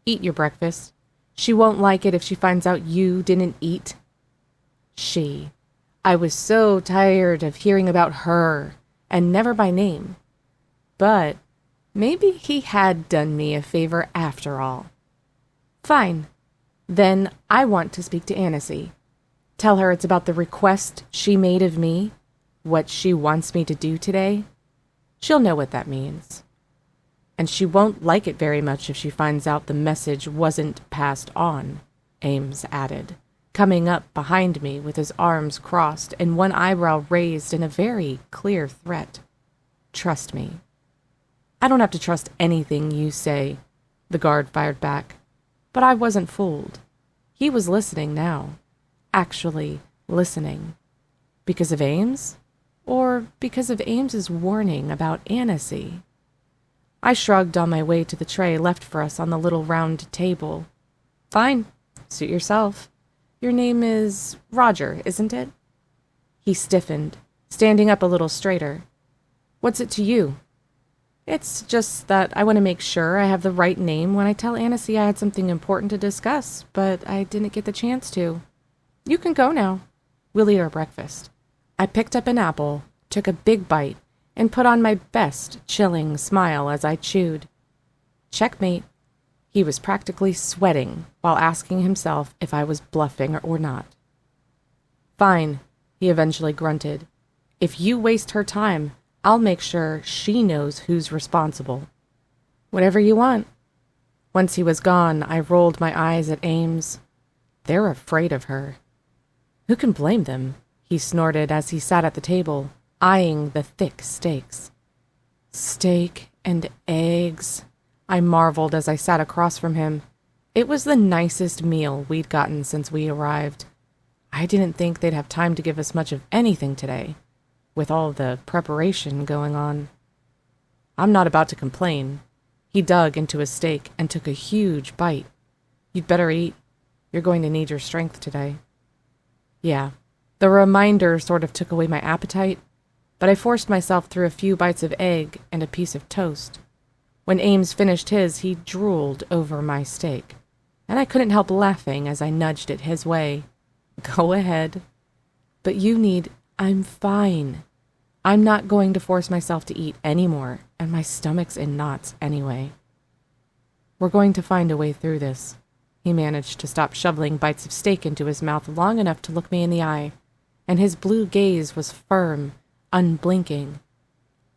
Eat your breakfast. She won't like it if she finds out you didn't eat. She. I was so tired of hearing about her, and never by name. But maybe he had done me a favor after all. Fine. Then I want to speak to Annecy. Tell her it's about the request she made of me, what she wants me to do today. She'll know what that means. And she won't like it very much if she finds out the message wasn't passed on, Ames added, coming up behind me with his arms crossed and one eyebrow raised in a very clear threat. Trust me. I don't have to trust anything you say, the guard fired back. But I wasn't fooled. He was listening now. Actually listening. Because of Ames? Or because of Ames's warning about Annecy? I shrugged on my way to the tray left for us on the little round table. Fine. Suit yourself. Your name is Roger, isn't it? He stiffened, standing up a little straighter. What's it to you? It's just that I want to make sure I have the right name when I tell Annecy I had something important to discuss, but I didn't get the chance to. You can go now. We'll eat our breakfast. I picked up an apple, took a big bite, and put on my best chilling smile as I chewed. Checkmate. He was practically sweating while asking himself if I was bluffing or not. Fine, he eventually grunted. If you waste her time, I'll make sure she knows who's responsible. Whatever you want. Once he was gone, I rolled my eyes at Ames. They're afraid of her. Who can blame them? He snorted as he sat at the table, eyeing the thick steaks. Steak and eggs, I marveled as I sat across from him. It was the nicest meal we'd gotten since we arrived. I didn't think they'd have time to give us much of anything today, with all the preparation going on. I'm not about to complain. He dug into his steak and took a huge bite. You'd better eat. You're going to need your strength today. Yeah, the reminder sort of took away my appetite, but I forced myself through a few bites of egg and a piece of toast. When Ames finished his, he drooled over my steak, and I couldn't help laughing as I nudged it his way. Go ahead. But I'm fine. I'm not going to force myself to eat anymore, and my stomach's in knots anyway. We're going to find a way through this. He managed to stop shoveling bites of steak into his mouth long enough to look me in the eye, and his blue gaze was firm, unblinking.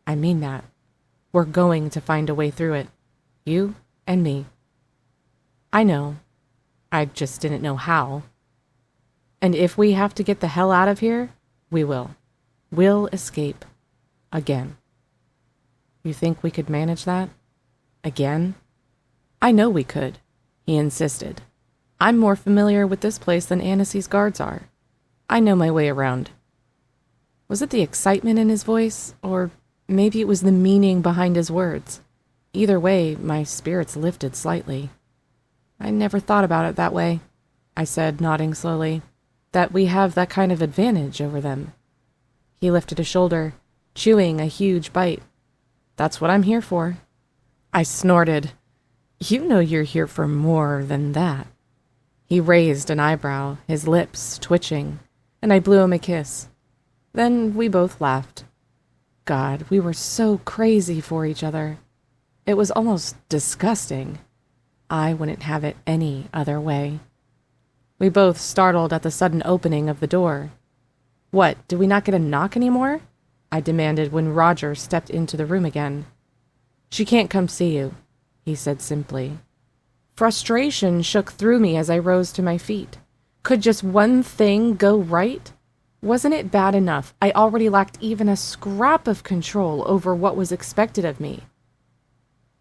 I mean that. We're going to find a way through it. You and me. I know. I just didn't know how. And if we have to get the hell out of here, we will. We'll escape. Again. You think we could manage that? Again? I know we could, he insisted. I'm more familiar with this place than Annecy's guards are. I know my way around. Was it the excitement in his voice, or maybe it was the meaning behind his words? Either way, my spirits lifted slightly. I never thought about it that way, I said, nodding slowly, that we have that kind of advantage over them. He lifted a shoulder, chewing a huge bite. That's what I'm here for. I snorted. You know you're here for more than that. He raised an eyebrow, his lips twitching, and I blew him a kiss. Then we both laughed. God, we were so crazy for each other. It was almost disgusting. I wouldn't have it any other way. We both startled at the sudden opening of the door. What, do we not get a knock anymore? I demanded when Roger stepped into the room again. She can't come see you, he said simply. Frustration shook through me as I rose to my feet. Could just one thing go right? Wasn't it bad enough I already lacked even a scrap of control over what was expected of me?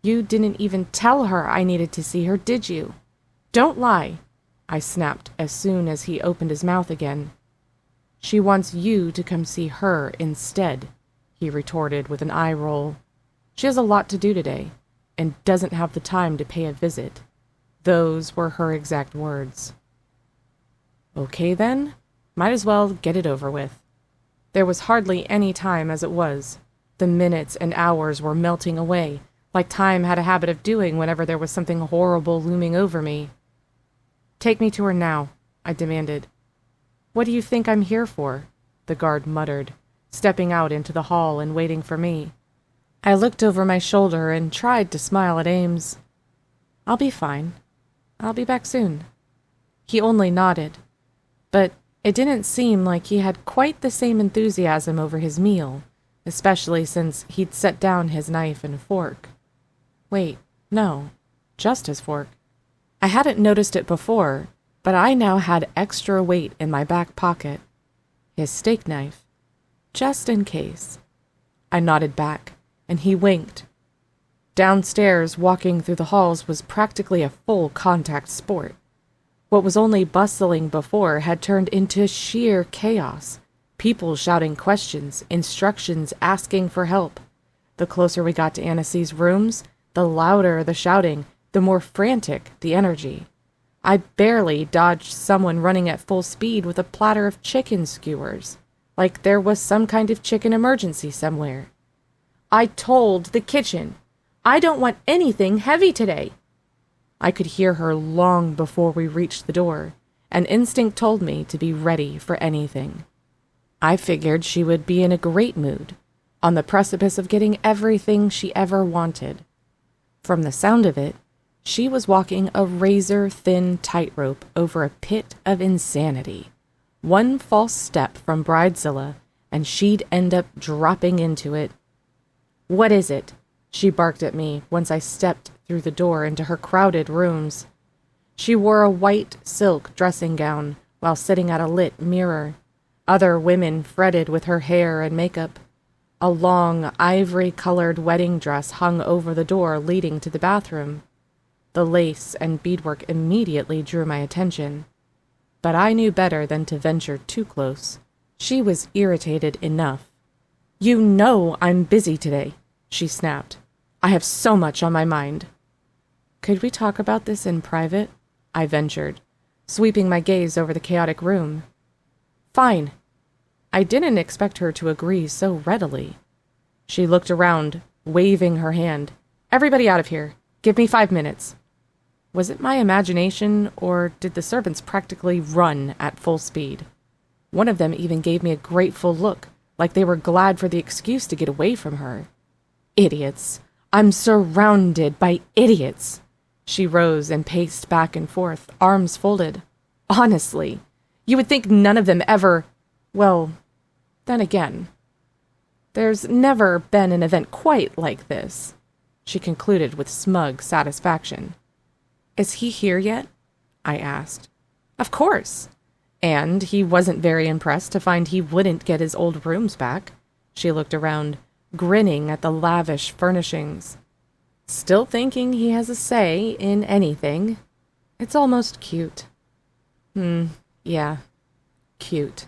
You didn't even tell her I needed to see her, did you? Don't lie, I snapped as soon as he opened his mouth again. She wants you to come see her instead, he retorted with an eye roll. She has a lot to do today, and doesn't have the time to pay a visit. Those were her exact words. Okay then, might as well get it over with. There was hardly any time as it was. The minutes and hours were melting away, like time had a habit of doing whenever there was something horrible looming over me. Take me to her now, I demanded. What do you think I'm here for? The guard muttered, stepping out into the hall and waiting for me. I looked over my shoulder and tried to smile at Ames. I'll be fine. I'll be back soon. He only nodded, but it didn't seem like he had quite the same enthusiasm over his meal, especially since he'd set down his knife and fork. Wait, no, just his fork. I hadn't noticed it before, but I now had extra weight in my back pocket. His steak knife. Just in case. I nodded back, and he winked. Downstairs, walking through the halls was practically a full contact sport. What was only bustling before had turned into sheer chaos. People shouting questions, instructions, asking for help. The closer we got to Annecy's rooms, the louder the shouting, the more frantic the energy. I barely dodged someone running at full speed with a platter of chicken skewers, like there was some kind of chicken emergency somewhere. I told the kitchen, I don't want anything heavy today. I could hear her long before we reached the door, and instinct told me to be ready for anything. I figured she would be in a great mood, on the precipice of getting everything she ever wanted. From the sound of it, she was walking a razor-thin tightrope over a pit of insanity. One false step from Bridezilla, and she'd end up dropping into it. What is it? She barked at me once I stepped through the door into her crowded rooms. She wore a white silk dressing gown while sitting at a lit mirror. Other women fretted with her hair and makeup. A long, ivory-colored wedding dress hung over the door leading to the bathroom. The lace and beadwork immediately drew my attention. But I knew better than to venture too close. She was irritated enough. You know I'm busy today, she snapped. I have so much on my mind. Could we talk about this in private? I ventured, sweeping my gaze over the chaotic room. Fine. I didn't expect her to agree so readily. She looked around, waving her hand. Everybody out of here. Give me 5 minutes. Was it my imagination, or did the servants practically run at full speed? One of them even gave me a grateful look, like they were glad for the excuse to get away from her. Idiots. I'm surrounded by idiots. She rose and paced back and forth, arms folded. Honestly, you would think none of them ever... Well, then again, there's never been an event quite like this, she concluded with smug satisfaction. Is he here yet? I asked. Of course. And he wasn't very impressed to find he wouldn't get his old rooms back. She looked around, grinning at the lavish furnishings. Still thinking he has a say in anything. It's almost cute. Yeah, cute.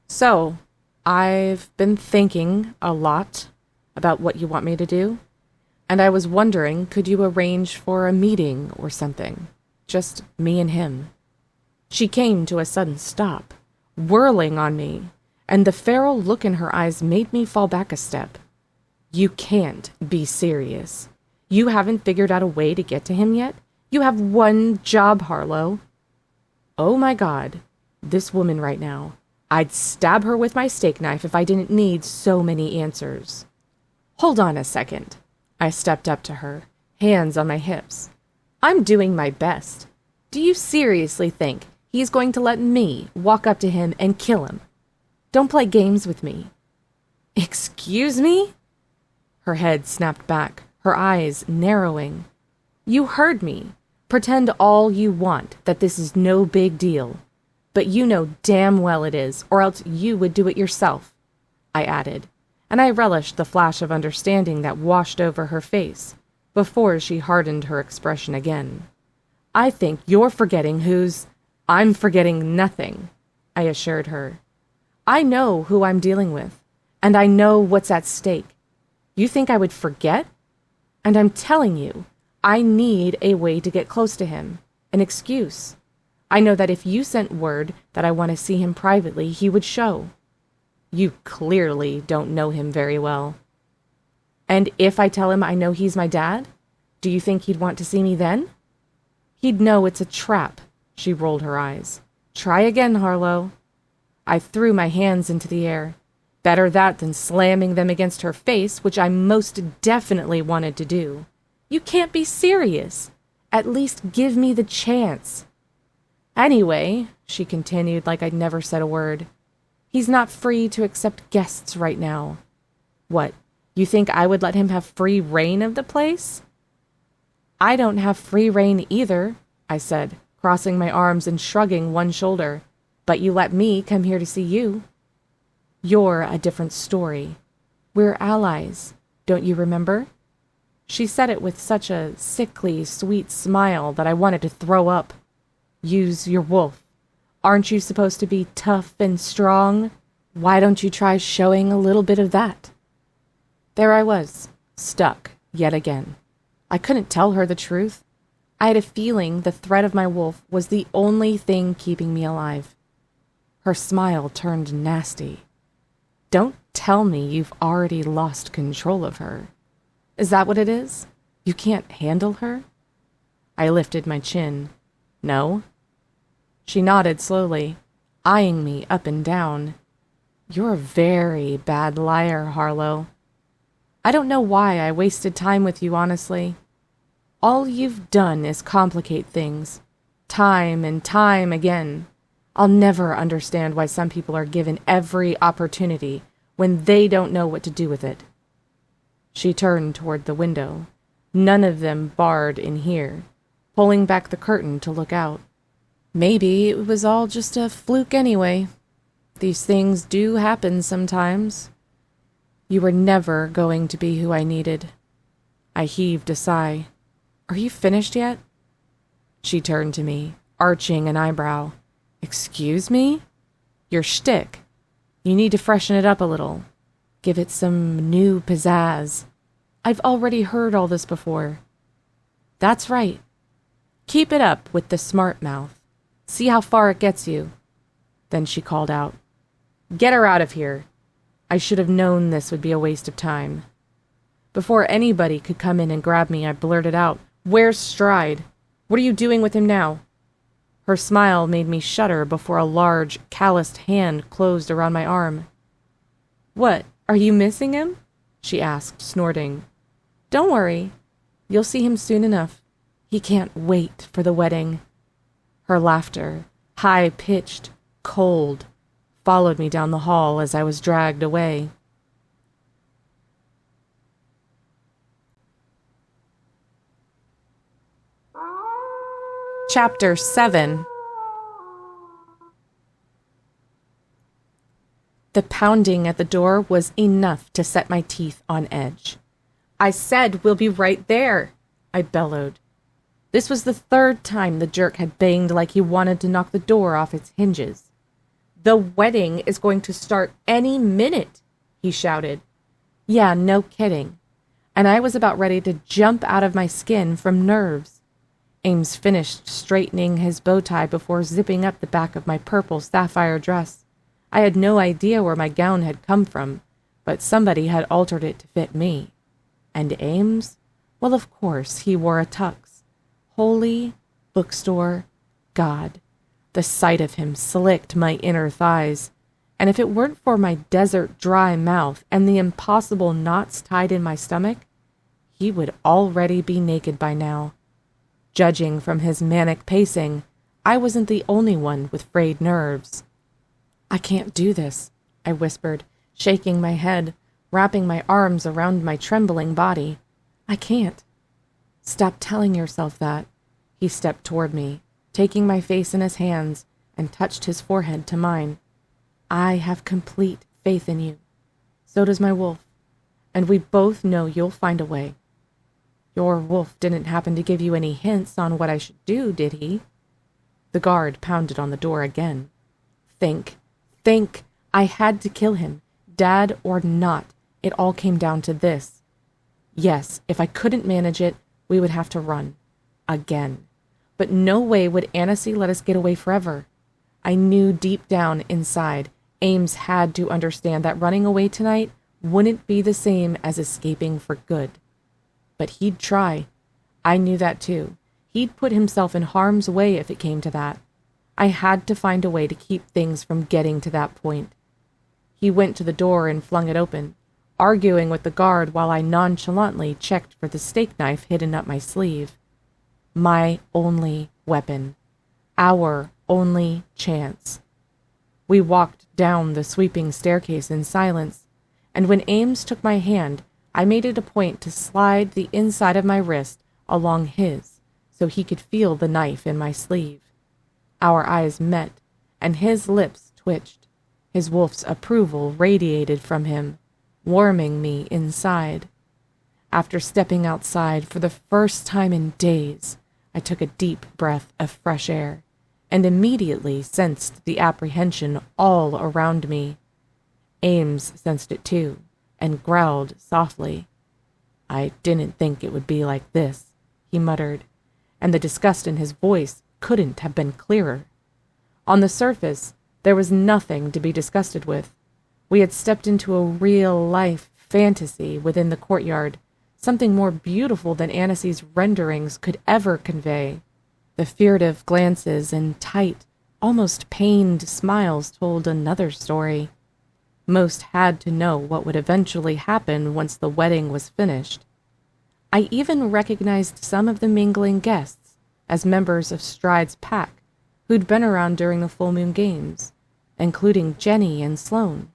So, I've been thinking a lot about what you want me to do, and I was wondering, could you arrange for a meeting or something? Just me and him. She came to a sudden stop, whirling on me, and the feral look in her eyes made me fall back a step. You can't be serious. You haven't figured out a way to get to him yet? You have one job, Harlow. Oh my God, this woman right now. I'd stab her with my steak knife if I didn't need so many answers. Hold on a second. I stepped up to her, hands on my hips. I'm doing my best. Do you seriously think he's going to let me walk up to him and kill him? Don't play games with me. Excuse me? Her head snapped back, her eyes narrowing. You heard me. Pretend all you want that this is no big deal. But you know damn well it is, or else you would do it yourself, I added, and I relished the flash of understanding that washed over her face before she hardened her expression again. I think you're forgetting I'm forgetting nothing, I assured her. I know who I'm dealing with, and I know what's at stake. You think I would forget? And I'm telling you, I need a way to get close to him, an excuse. I know that if you sent word that I want to see him privately, he would show. You clearly don't know him very well. And if I tell him I know he's my dad, do you think he'd want to see me then? He'd know it's a trap, she rolled her eyes. Try again, Harlow. I threw my hands into the air. Better that than slamming them against her face, which I most definitely wanted to do. You can't be serious. At least give me the chance. Anyway, she continued like I'd never said a word, he's not free to accept guests right now. What, you think I would let him have free reign of the place? I don't have free reign either, I said, crossing my arms and shrugging one shoulder. But you let me come here to see you. You're a different story. We're allies, don't you remember? She said it with such a sickly, sweet smile that I wanted to throw up. Use your wolf. Aren't you supposed to be tough and strong? Why don't you try showing a little bit of that? There I was, stuck yet again. I couldn't tell her the truth. I had a feeling the threat of my wolf was the only thing keeping me alive. Her smile turned nasty. Don't tell me you've already lost control of her. Is that what it is? You can't handle her? I lifted my chin. No. She nodded slowly, eyeing me up and down. You're a very bad liar, Harlow. I don't know why I wasted time with you, honestly. All you've done is complicate things, time and time again. I'll never understand why some people are given every opportunity when they don't know what to do with it. She turned toward the window, none of them barred in here, pulling back the curtain to look out. Maybe it was all just a fluke anyway. These things do happen sometimes. You were never going to be who I needed. I heaved a sigh. Are you finished yet? She turned to me, arching an eyebrow. Excuse me? Your shtick. You need to freshen it up a little. Give it some new pizzazz. I've already heard all this before. That's right. Keep it up with the smart mouth. See how far it gets you. Then she called out, Get her out of here. I should have known this would be a waste of time. Before anybody could come in and grab me, I blurted out, Where's Stride? What are you doing with him now? Her smile made me shudder before a large, calloused hand closed around my arm. What, are you missing him? She asked, snorting. Don't worry. You'll see him soon enough. He can't wait for the wedding. Her laughter, high-pitched, cold, followed me down the hall as I was dragged away. Chapter 7. The pounding at the door was enough to set my teeth on edge. I said we'll be right there, I bellowed. This was the third time the jerk had banged like he wanted to knock the door off its hinges. The wedding is going to start any minute, he shouted. Yeah, no kidding. And I was about ready to jump out of my skin from nerves. Ames finished straightening his bow tie before zipping up the back of my purple sapphire dress. I had no idea where my gown had come from, but somebody had altered it to fit me. And Ames? Well, of course, he wore a tux. Holy bookstore God. The sight of him slicked my inner thighs, and if it weren't for my desert dry mouth and the impossible knots tied in my stomach, he would already be naked by now. Judging from his manic pacing, I wasn't the only one with frayed nerves. I can't do this, I whispered, shaking my head, wrapping my arms around my trembling body. I can't. Stop telling yourself that. He stepped toward me, taking my face in his hands, and touched his forehead to mine. I have complete faith in you. So does my wolf, and we both know you'll find a way. Your wolf didn't happen to give you any hints on what I should do, did he? The guard pounded on the door again. Think. I had to kill him, Dad or not. It all came down to this. Yes, if I couldn't manage it, we would have to run. Again. But no way would Annecy let us get away forever. I knew deep down inside, Ames had to understand that running away tonight wouldn't be the same as escaping for good. But he'd try. I knew that too. He'd put himself in harm's way if it came to that. I had to find a way to keep things from getting to that point. He went to the door and flung it open, arguing with the guard while I nonchalantly checked for the steak knife hidden up my sleeve. My only weapon. Our only chance. We walked down the sweeping staircase in silence, and when Ames took my hand, I made it a point to slide the inside of my wrist along his so he could feel the knife in my sleeve. Our eyes met, and his lips twitched. His wolf's approval radiated from him, warming me inside. After stepping outside for the first time in days, I took a deep breath of fresh air, and immediately sensed the apprehension all around me. Ames sensed it too, and growled softly. I didn't think it would be like this, he muttered, and the disgust in his voice couldn't have been clearer. On the surface, there was nothing to be disgusted with. We had stepped into a real-life fantasy within the courtyard, something more beautiful than Annecy's renderings could ever convey. The furtive glances and tight, almost pained smiles told another story. Most had to know what would eventually happen once the wedding was finished. I even recognized some of the mingling guests as members of Stride's pack who'd been around during the full moon games, including Jenny and Sloane,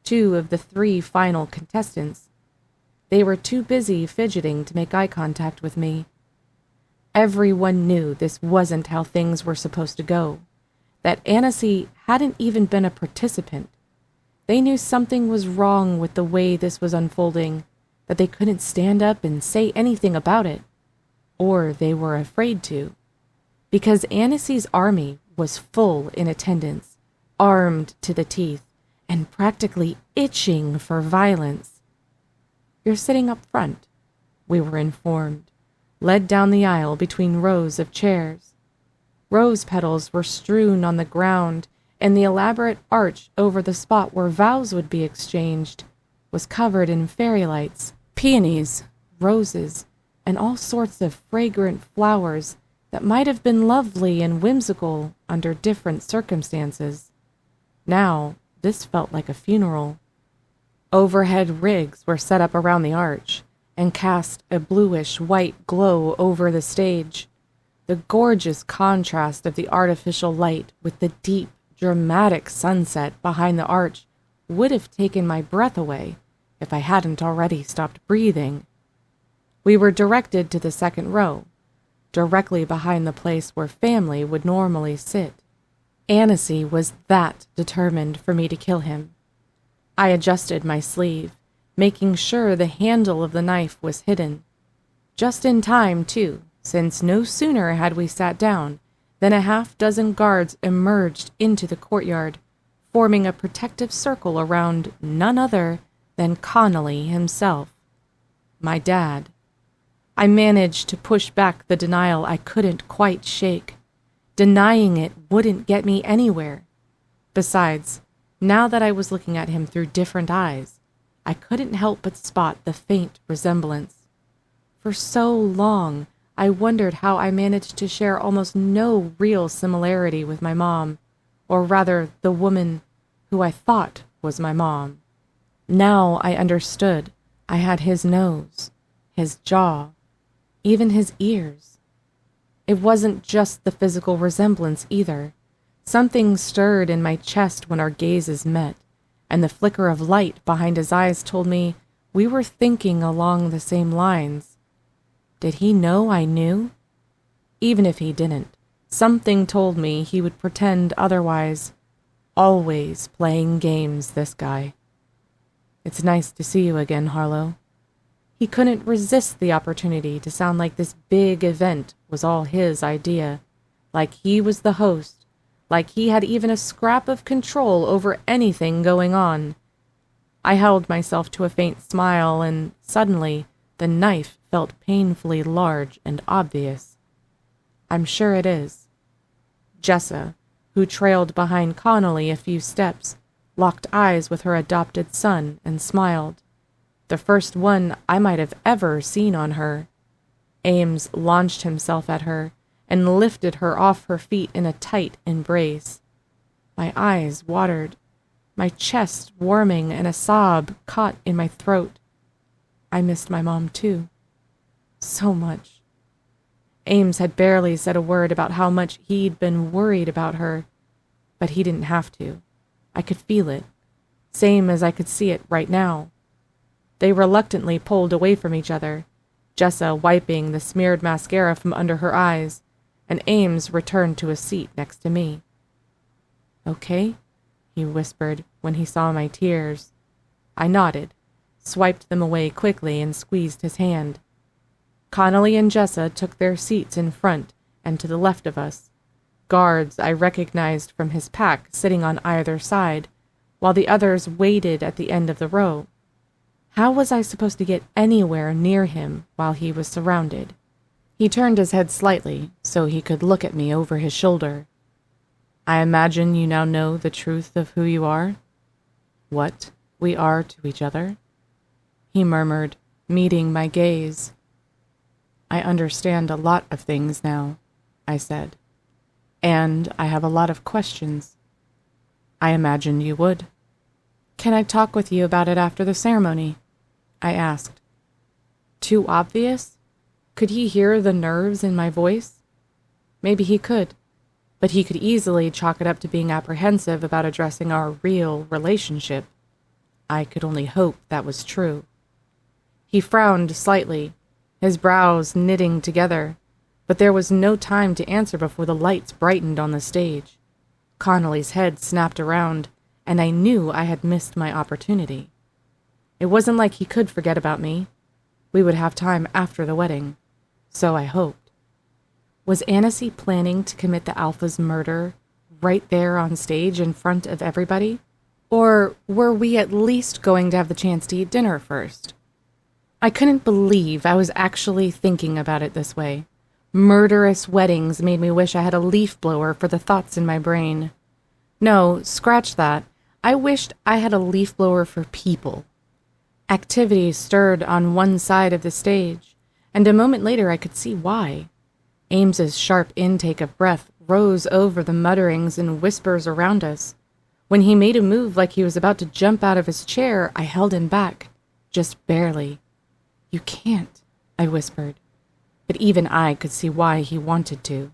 2 of the 3 final contestants. They were too busy fidgeting to make eye contact with me. Everyone knew this wasn't how things were supposed to go, that Annecy hadn't even been a participant. They knew something was wrong with the way this was unfolding, that they couldn't stand up and say anything about it, or they were afraid to, because Annecy's army was full in attendance, armed to the teeth, and practically itching for violence. You're sitting up front, we were informed, led down the aisle between rows of chairs. Rose petals were strewn on the ground, and the elaborate arch over the spot where vows would be exchanged was covered in fairy lights, peonies, roses, and all sorts of fragrant flowers that might have been lovely and whimsical under different circumstances. Now, this felt like a funeral. Overhead rigs were set up around the arch and cast a bluish-white glow over the stage. The gorgeous contrast of the artificial light with the deep, dramatic sunset behind the arch would have taken my breath away if I hadn't already stopped breathing. We were directed to the second row, directly behind the place where family would normally sit. Annecy was that determined for me to kill him. I adjusted my sleeve, making sure the handle of the knife was hidden. Just in time, too, since no sooner had we sat down than a half-dozen guards emerged into the courtyard, forming a protective circle around none other than Connolly himself, my dad. I managed to push back the denial I couldn't quite shake. Denying it wouldn't get me anywhere. Besides, now that I was looking at him through different eyes, I couldn't help but spot the faint resemblance. For so long, I wondered how I managed to share almost no real similarity with my mom, or rather the woman who I thought was my mom. Now I understood. I had his nose, his jaw, even his ears. It wasn't just the physical resemblance either. Something stirred in my chest when our gazes met, and the flicker of light behind his eyes told me we were thinking along the same lines. Did he know I knew? Even if he didn't, Something told me he would pretend otherwise. Always playing games, this guy. It's nice to see you again, Harlow. He couldn't resist the opportunity to sound like this big event was all his idea, like he was the host, like he had even a scrap of control over anything going on. I held myself to a faint smile, and suddenly the knife felt painfully large and obvious. I'm sure it is. Jessa, who trailed behind Connolly a few steps, locked eyes with her adopted son and smiled. The first one I might have ever seen on her. Ames launched himself at her and lifted her off her feet in a tight embrace. My eyes watered, my chest warming, and a sob caught in my throat. I missed my mom too. So much. Ames had barely said a word about how much he'd been worried about her, but he didn't have to. I could feel it, same as I could see it right now. They reluctantly pulled away from each other, Jessa wiping the smeared mascara from under her eyes, and Ames returned to a seat next to me. Okay, he whispered when he saw my tears. I nodded, swiped them away quickly, and squeezed his hand. Connolly and Jessa took their seats in front and to the left of us, guards I recognized from his pack sitting on either side, while the others waited at the end of the row. How was I supposed to get anywhere near him while he was surrounded? He turned his head slightly so he could look at me over his shoulder. I imagine you now know the truth of who you are? What we are to each other? He murmured, meeting my gaze. I understand a lot of things now, I said. And I have a lot of questions. I imagined you would. Can I talk with you about it after the ceremony? I asked. Too obvious? Could he hear the nerves in my voice? Maybe he could, but he could easily chalk it up to being apprehensive about addressing our real relationship. I could only hope that was true. He frowned slightly, his brows knitting together, but there was no time to answer before the lights brightened on the stage. Connolly's head snapped around, and I knew I had missed my opportunity. It wasn't like he could forget about me. We would have time after the wedding. So I hoped. Was Annecy planning to commit the Alpha's murder right there on stage in front of everybody? Or were we at least going to have the chance to eat dinner first? I couldn't believe I was actually thinking about it this way. Murderous weddings made me wish I had a leaf blower for the thoughts in my brain. No, scratch that. I wished I had a leaf blower for people. Activity stirred on one side of the stage, and a moment later I could see why. Ames's sharp intake of breath rose over the mutterings and whispers around us. When he made a move like he was about to jump out of his chair, I held him back, just barely. You can't, I whispered. But even I could see why he wanted to.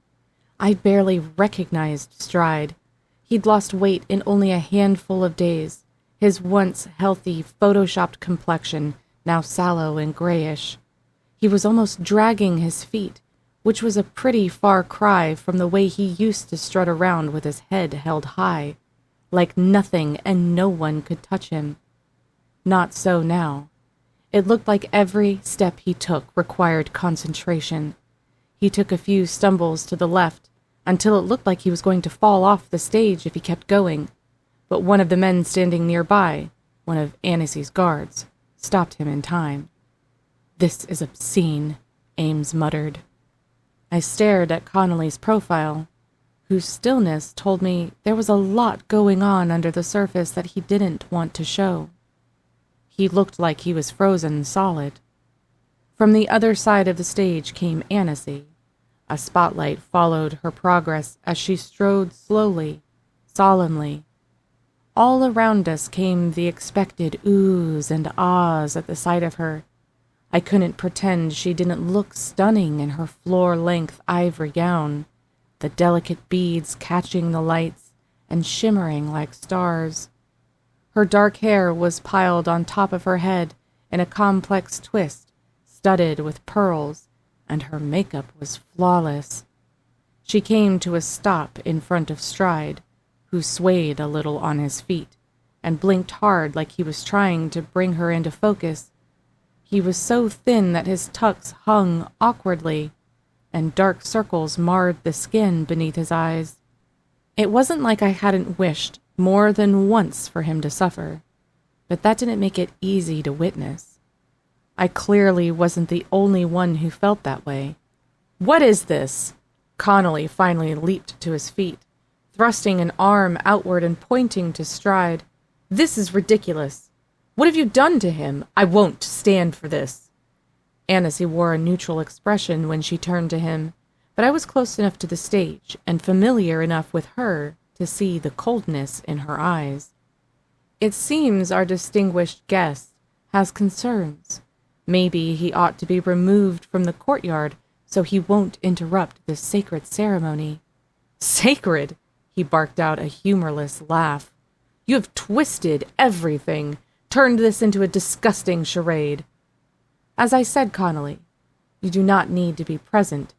I barely recognized Stride. He'd lost weight in only a handful of days, his once healthy, photoshopped complexion now sallow and grayish. He was almost dragging his feet, which was a pretty far cry from the way he used to strut around with his head held high, like nothing and no one could touch him. Not so now. It looked like every step he took required concentration. He took a few stumbles to the left, until it looked like he was going to fall off the stage if he kept going. But one of the men standing nearby, one of Annecy's guards, stopped him in time. This is obscene, Ames muttered. I stared at Connolly's profile, whose stillness told me there was a lot going on under the surface that he didn't want to show. He looked like he was frozen solid. From the other side of the stage came Annecy. A spotlight followed her progress as she strode slowly, solemnly. All around us came the expected oohs and ahs at the sight of her. I couldn't pretend she didn't look stunning in her floor-length ivory gown, the delicate beads catching the lights and shimmering like stars. Her dark hair was piled on top of her head in a complex twist, studded with pearls, and her makeup was flawless. She came to a stop in front of Stride, who swayed a little on his feet, and blinked hard like he was trying to bring her into focus. He was so thin that his tux hung awkwardly, and dark circles marred the skin beneath his eyes. It wasn't like I hadn't wished more than once for him to suffer, but that didn't make it easy to witness. I clearly wasn't the only one who felt that way. "What is this?" Connolly finally leaped to his feet, thrusting an arm outward and pointing to Stride. "This is ridiculous. What have you done to him? I won't stand for this." Annecy wore a neutral expression when she turned to him, but I was close enough to the stage and familiar enough with her to see the coldness in her eyes. "It seems our distinguished guest has concerns. Maybe he ought to be removed from the courtyard so he won't interrupt this sacred ceremony." "Sacred?" He barked out a humorless laugh. "You have twisted everything, turned this into a disgusting charade." "As I said, Connolly, you do not need to be present."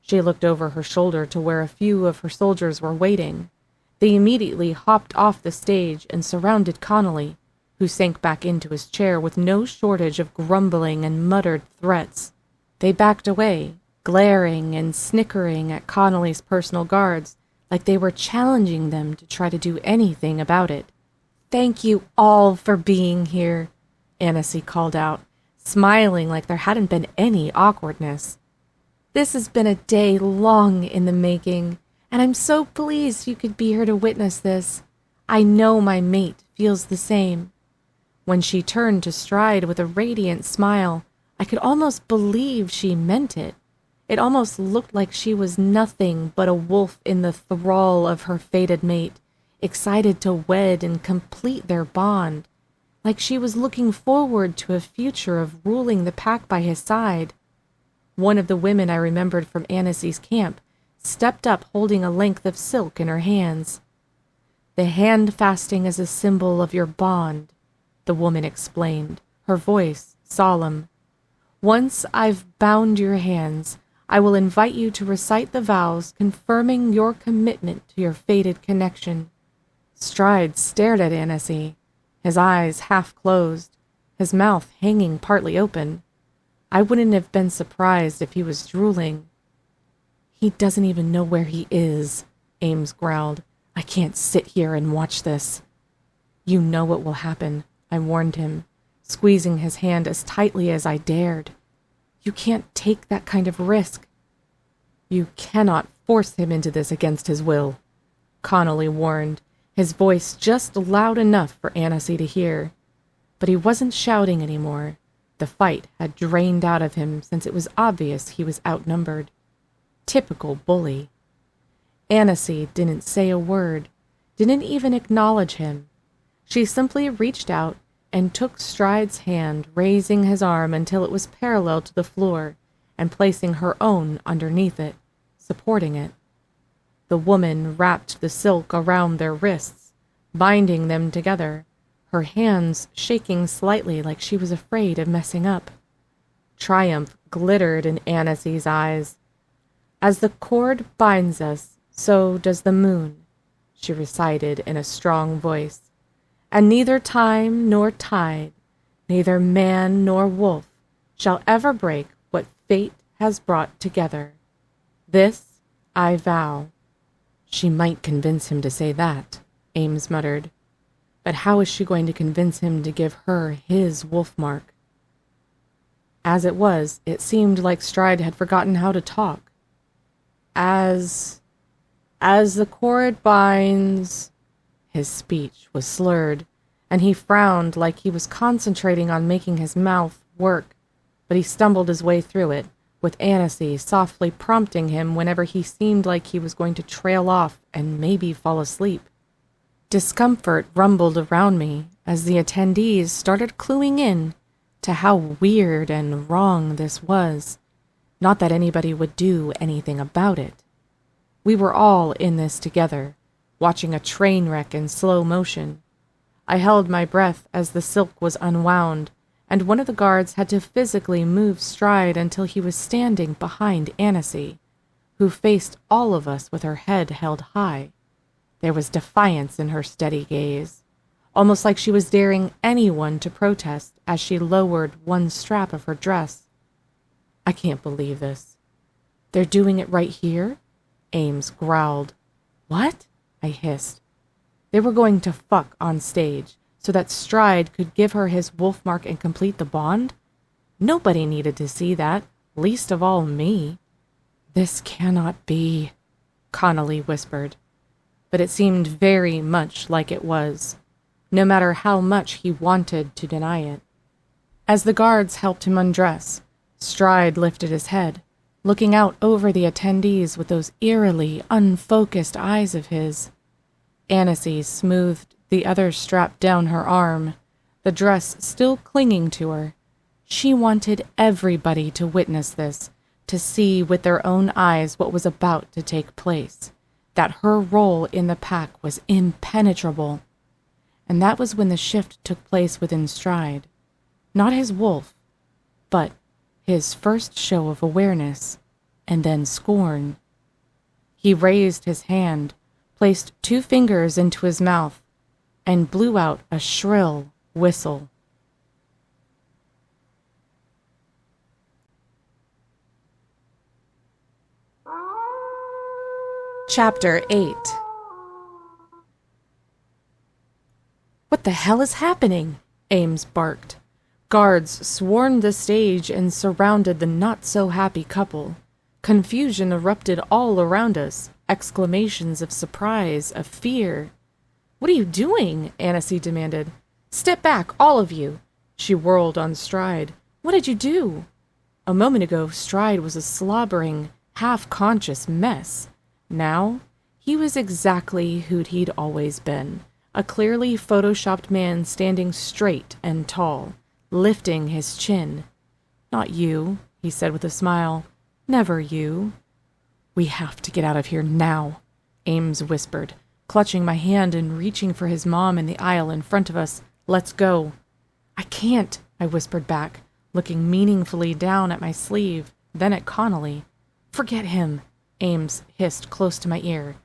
She looked over her shoulder to where a few of her soldiers were waiting. They immediately hopped off the stage and surrounded Connolly, who sank back into his chair with no shortage of grumbling and muttered threats. They backed away, glaring and snickering at Connolly's personal guards like they were challenging them to try to do anything about it. "Thank you all for being here," Annecy called out, smiling like there hadn't been any awkwardness. "This has been a day long in the making, and I'm so pleased you could be here to witness this. I know my mate feels the same." When she turned to Stride with a radiant smile, I could almost believe she meant it. It almost looked like she was nothing but a wolf in the thrall of her fated mate, excited to wed and complete their bond, like she was looking forward to a future of ruling the pack by his side. One of the women I remembered from Annecy's camp stepped up holding a length of silk in her hands. "The hand fasting is a symbol of your bond," the woman explained, her voice solemn. "Once I've bound your hands, I will invite you to recite the vows confirming your commitment to your fated connection." Stride stared at Annecy, his eyes half closed, his mouth hanging partly open. I wouldn't have been surprised if he was drooling. "He doesn't even know where he is," Ames growled. "I can't sit here and watch this." "You know what will happen," I warned him, squeezing his hand as tightly as I dared. "You can't take that kind of risk." "You cannot force him into this against his will," Connolly warned, his voice just loud enough for Annecy to hear. But he wasn't shouting anymore. The fight had drained out of him since it was obvious he was outnumbered. Typical bully. Annecy didn't say a word, didn't even acknowledge him. She simply reached out and took Stride's hand, raising his arm until it was parallel to the floor and placing her own underneath it, supporting it. The woman wrapped the silk around their wrists, binding them together, her hands shaking slightly like she was afraid of messing up. Triumph glittered in Annecy's eyes. "As the cord binds us, so does the moon," she recited in a strong voice. "And neither time nor tide, neither man nor wolf, shall ever break what fate has brought together. This I vow." "She might convince him to say that," Ames muttered. "But how is she going to convince him to give her his wolf mark?" As it was, it seemed like Stride had forgotten how to talk. As the cord binds..." His speech was slurred, and he frowned like he was concentrating on making his mouth work, but he stumbled his way through it, with Annecy softly prompting him whenever he seemed like he was going to trail off and maybe fall asleep. Discomfort rumbled around me as the attendees started cluing in to how weird and wrong this was. Not that anybody would do anything about it. We were all in this together, watching a train wreck in slow motion. I held my breath as the silk was unwound, and one of the guards had to physically move Stride until he was standing behind Annecy, who faced all of us with her head held high. There was defiance in her steady gaze, almost like she was daring anyone to protest as she lowered one strap of her dress. I can't believe this. They're doing it right here? Ames growled. What? I hissed. They were going to fuck on stage so that Stride could give her his wolf mark and complete the bond? Nobody needed to see that, least of all me. This cannot be, Connolly whispered. But it seemed very much like it was, no matter how much he wanted to deny it. As the guards helped him undress, Stride lifted his head, looking out over the attendees with those eerily unfocused eyes of his. Annecy smoothed the other strap down her arm, the dress still clinging to her. She wanted everybody to witness this, to see with their own eyes what was about to take place, that her role in the pack was impenetrable. And that was when the shift took place within Stride. Not his wolf, but his first show of awareness, and then scorn. He raised his hand, placed 2 fingers into his mouth, and blew out a shrill whistle. Chapter 8. What the hell is happening? Ames barked. Guards swarmed the stage and surrounded the not-so-happy couple. Confusion erupted all around us, exclamations of surprise, of fear. What are you doing? Annecy demanded. Step back, all of you. She whirled on Stride. What did you do? A moment ago, Stride was a slobbering, half-conscious mess. Now, he was exactly who he'd always been, a clearly photoshopped man standing straight and tall, lifting his chin. Not you, he said with a smile. Never you. We have to get out of here now, Ames whispered, clutching my hand and reaching for his mom in the aisle in front of us. Let's go. I can't, I whispered back, looking meaningfully down at my sleeve, then at Connolly. Forget him, Ames hissed close to my ear.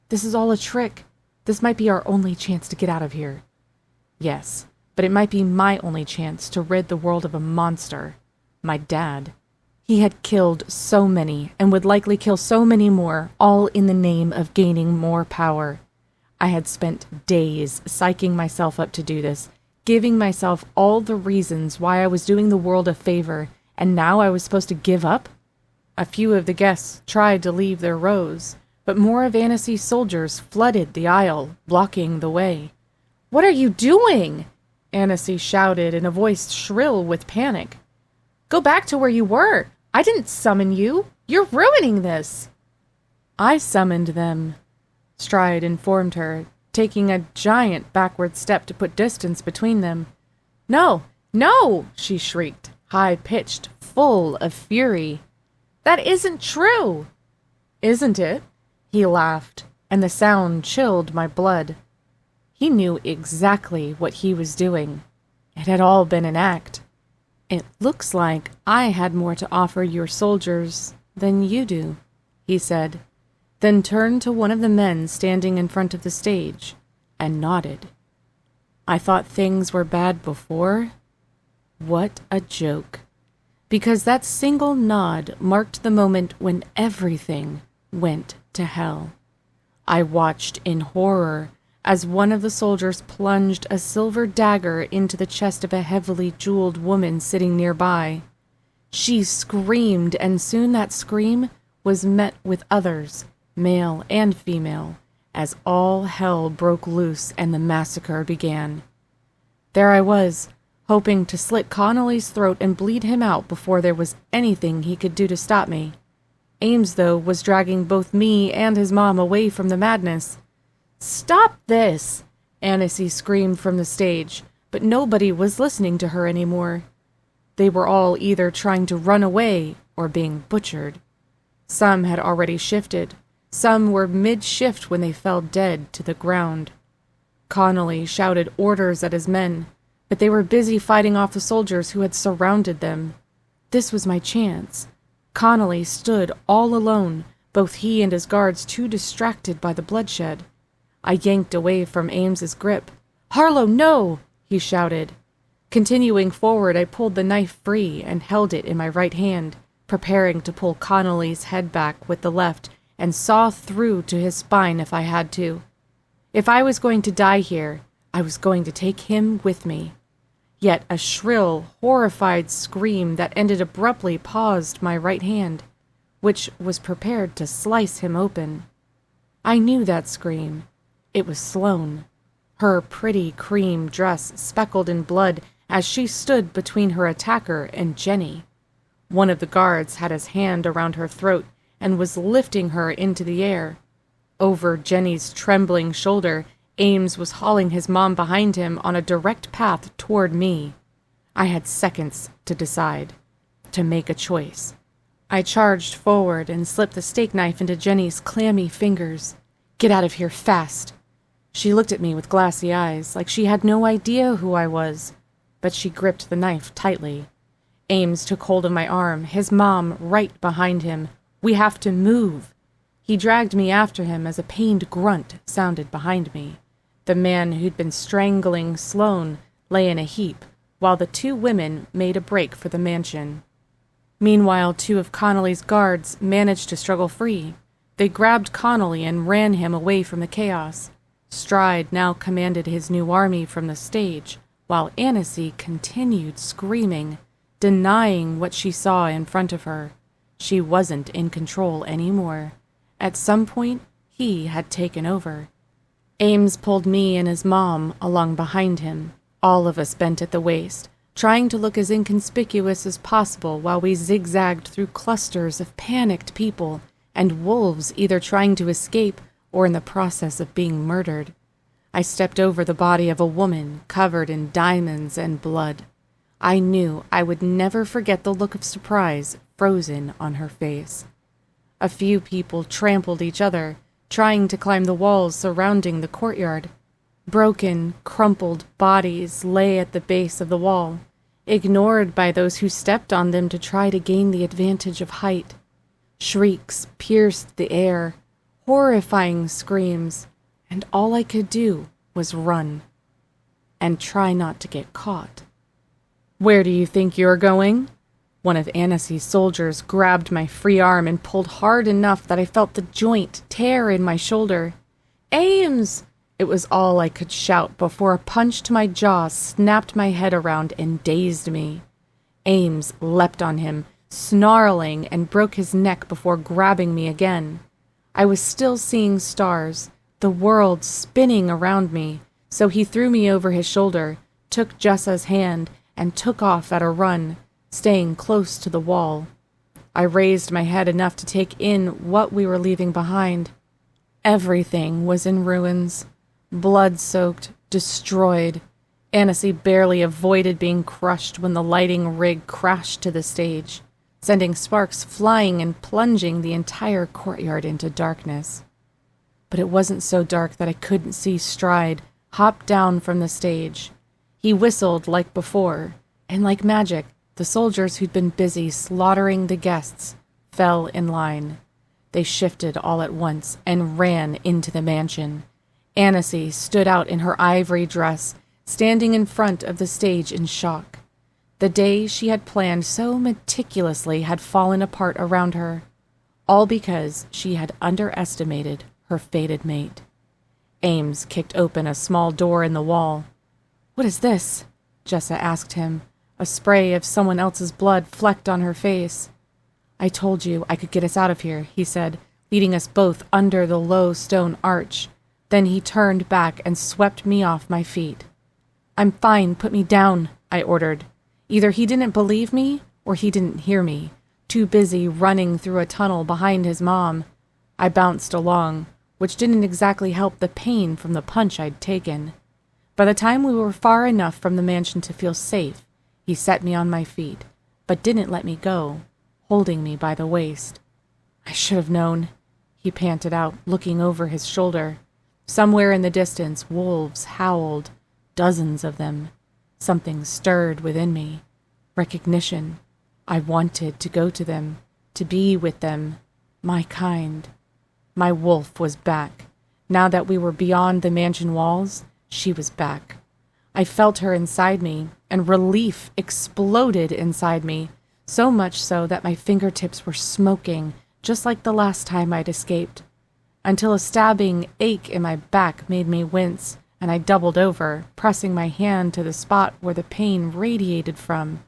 This is all a trick. This might be our only chance to get out of here. Yes, but it might be my only chance to rid the world of a monster. My dad. He had killed so many and would likely kill so many more, all in the name of gaining more power. I had spent days psyching myself up to do this, giving myself all the reasons why I was doing the world a favor, and now I was supposed to give up? A few of the guests tried to leave their rows, but more of Annecy's soldiers flooded the aisle, blocking the way. What are you doing? Annecy shouted in a voice shrill with panic. Go back to where you were. I didn't summon you. You're ruining this. I summoned them, Stride informed her, taking a giant backward step to put distance between them. No, no, she shrieked, high-pitched, full of fury. That isn't true. Isn't it? He laughed, and the sound chilled my blood. He knew exactly what he was doing. It had all been an act. It looks like I had more to offer your soldiers than you do, he said, then turned to one of the men standing in front of the stage and nodded. I thought things were bad before? What a joke. Because that single nod marked the moment when everything went to hell. I watched in horror as one of the soldiers plunged a silver dagger into the chest of a heavily jeweled woman sitting nearby. She screamed, and soon that scream was met with others, male and female, as all hell broke loose and the massacre began. There I was, hoping to slit Connolly's throat and bleed him out before there was anything he could do to stop me. Ames, though, was dragging both me and his mom away from the madness. Stop this! Annecy screamed from the stage, but nobody was listening to her anymore. They were all either trying to run away or being butchered. Some had already shifted. Some were mid-shift when they fell dead to the ground. Connolly shouted orders at his men, but they were busy fighting off the soldiers who had surrounded them. This was my chance. Connolly stood all alone, both he and his guards too distracted by the bloodshed. I yanked away from Ames's grip. "Harlow, no!" he shouted. Continuing forward, I pulled the knife free and held it in my right hand, preparing to pull Connolly's head back with the left and saw through to his spine if I had to. If I was going to die here, I was going to take him with me. Yet a shrill, horrified scream that ended abruptly paused my right hand, which was prepared to slice him open. I knew that scream. It was Sloane, her pretty cream dress speckled in blood as she stood between her attacker and Jenny. One of the guards had his hand around her throat and was lifting her into the air. Over Jenny's trembling shoulder, Ames was hauling his mom behind him on a direct path toward me. I had seconds to decide, to make a choice. I charged forward and slipped the steak knife into Jenny's clammy fingers. "Get out of here, fast!" She looked at me with glassy eyes, like she had no idea who I was, but she gripped the knife tightly. Ames took hold of my arm, his mom right behind him. "We have to move!" He dragged me after him as a pained grunt sounded behind me. The man who'd been strangling Sloane lay in a heap, while the two women made a break for the mansion. Meanwhile, two of Connolly's guards managed to struggle free. They grabbed Connolly and ran him away from the chaos. Stride now commanded his new army from the stage, while Annecy continued screaming, denying what she saw in front of her. She wasn't in control anymore. At some point, he had taken over. Ames pulled me and his mom along behind him, all of us bent at the waist, trying to look as inconspicuous as possible while we zigzagged through clusters of panicked people and wolves either trying to escape or in the process of being murdered. I stepped over the body of a woman covered in diamonds and blood. I knew I would never forget the look of surprise frozen on her face. A few people trampled each other, trying to climb the walls surrounding the courtyard. Broken, crumpled bodies lay at the base of the wall, ignored by those who stepped on them to try to gain the advantage of height. Shrieks pierced the air, horrifying screams, and all I could do was run and try not to get caught. "Where do you think you're going?" One of Annecy's soldiers grabbed my free arm and pulled hard enough that I felt the joint tear in my shoulder. "Ames!" It was all I could shout before a punch to my jaw snapped my head around and dazed me. Ames leapt on him, snarling, and broke his neck before grabbing me again. I was still seeing stars, the world spinning around me, so he threw me over his shoulder, took Jessa's hand, and took off at a run, staying close to the wall. I raised my head enough to take in what we were leaving behind. Everything was in ruins, blood-soaked, destroyed. Annecy barely avoided being crushed when the lighting rig crashed to the stage, sending sparks flying and plunging the entire courtyard into darkness. But it wasn't so dark that I couldn't see Stride hop down from the stage. He whistled like before, and like magic, the soldiers who'd been busy slaughtering the guests fell in line. They shifted all at once and ran into the mansion. Annecy stood out in her ivory dress, standing in front of the stage in shock. The day she had planned so meticulously had fallen apart around her, all because she had underestimated her fated mate. Ames kicked open a small door in the wall. "What is this?" Jessa asked him. A spray of someone else's blood flecked on her face. "I told you I could get us out of here," he said, leading us both under the low stone arch. Then he turned back and swept me off my feet. "I'm fine, put me down," I ordered. Either he didn't believe me, or he didn't hear me, too busy running through a tunnel behind his mom. I bounced along, which didn't exactly help the pain from the punch I'd taken. By the time we were far enough from the mansion to feel safe, he set me on my feet, but didn't let me go, holding me by the waist. "I should have known," he panted out, looking over his shoulder. Somewhere in the distance, wolves howled, dozens of them. Something stirred within me. Recognition. I wanted to go to them, to be with them. My kind. My wolf was back. Now that we were beyond the mansion walls, she was back. I felt her inside me, and relief exploded inside me, so much so that my fingertips were smoking, just like the last time I'd escaped, until a stabbing ache in my back made me wince, and I doubled over, pressing my hand to the spot where the pain radiated from.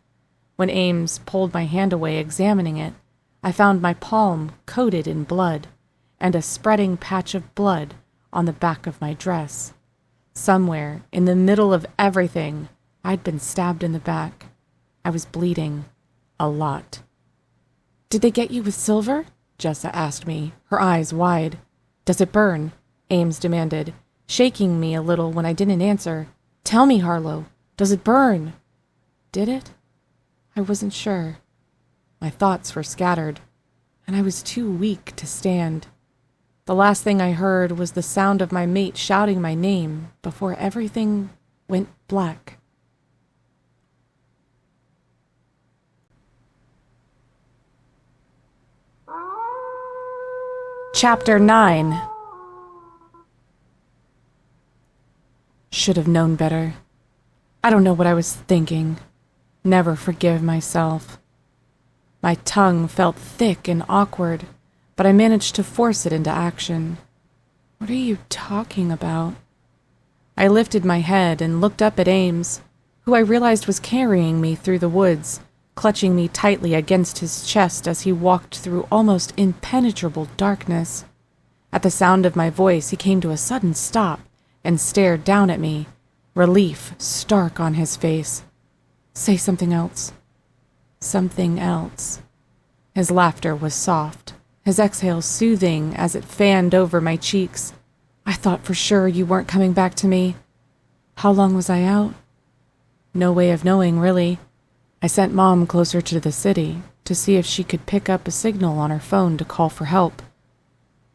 When Ames pulled my hand away, examining it, I found my palm coated in blood, and a spreading patch of blood on the back of my dress. Somewhere, in the middle of everything, I'd been stabbed in the back. I was bleeding. A lot. "Did they get you with silver?" Jessa asked me, her eyes wide. "Does it burn?" Ames demanded, shaking me a little when I didn't answer. "Tell me, Harlow, does it burn?" Did it? I wasn't sure. My thoughts were scattered, and I was too weak to stand. The last thing I heard was the sound of my mate shouting my name before everything went black. Chapter 9. Should have known better. I don't know what I was thinking. Never forgive myself. My tongue felt thick and awkward, but I managed to force it into action. "What are you talking about?" I lifted my head and looked up at Ames, who I realized was carrying me through the woods, clutching me tightly against his chest as he walked through almost impenetrable darkness. At the sound of my voice, he came to a sudden stop and stared down at me, relief stark on his face. "Say something else." Something else. His laughter was soft, his exhale soothing as it fanned over my cheeks. "I thought for sure you weren't coming back to me." "How long was I out?" No way of knowing, really. I sent Mom closer to the city to see if she could pick up a signal on her phone to call for help.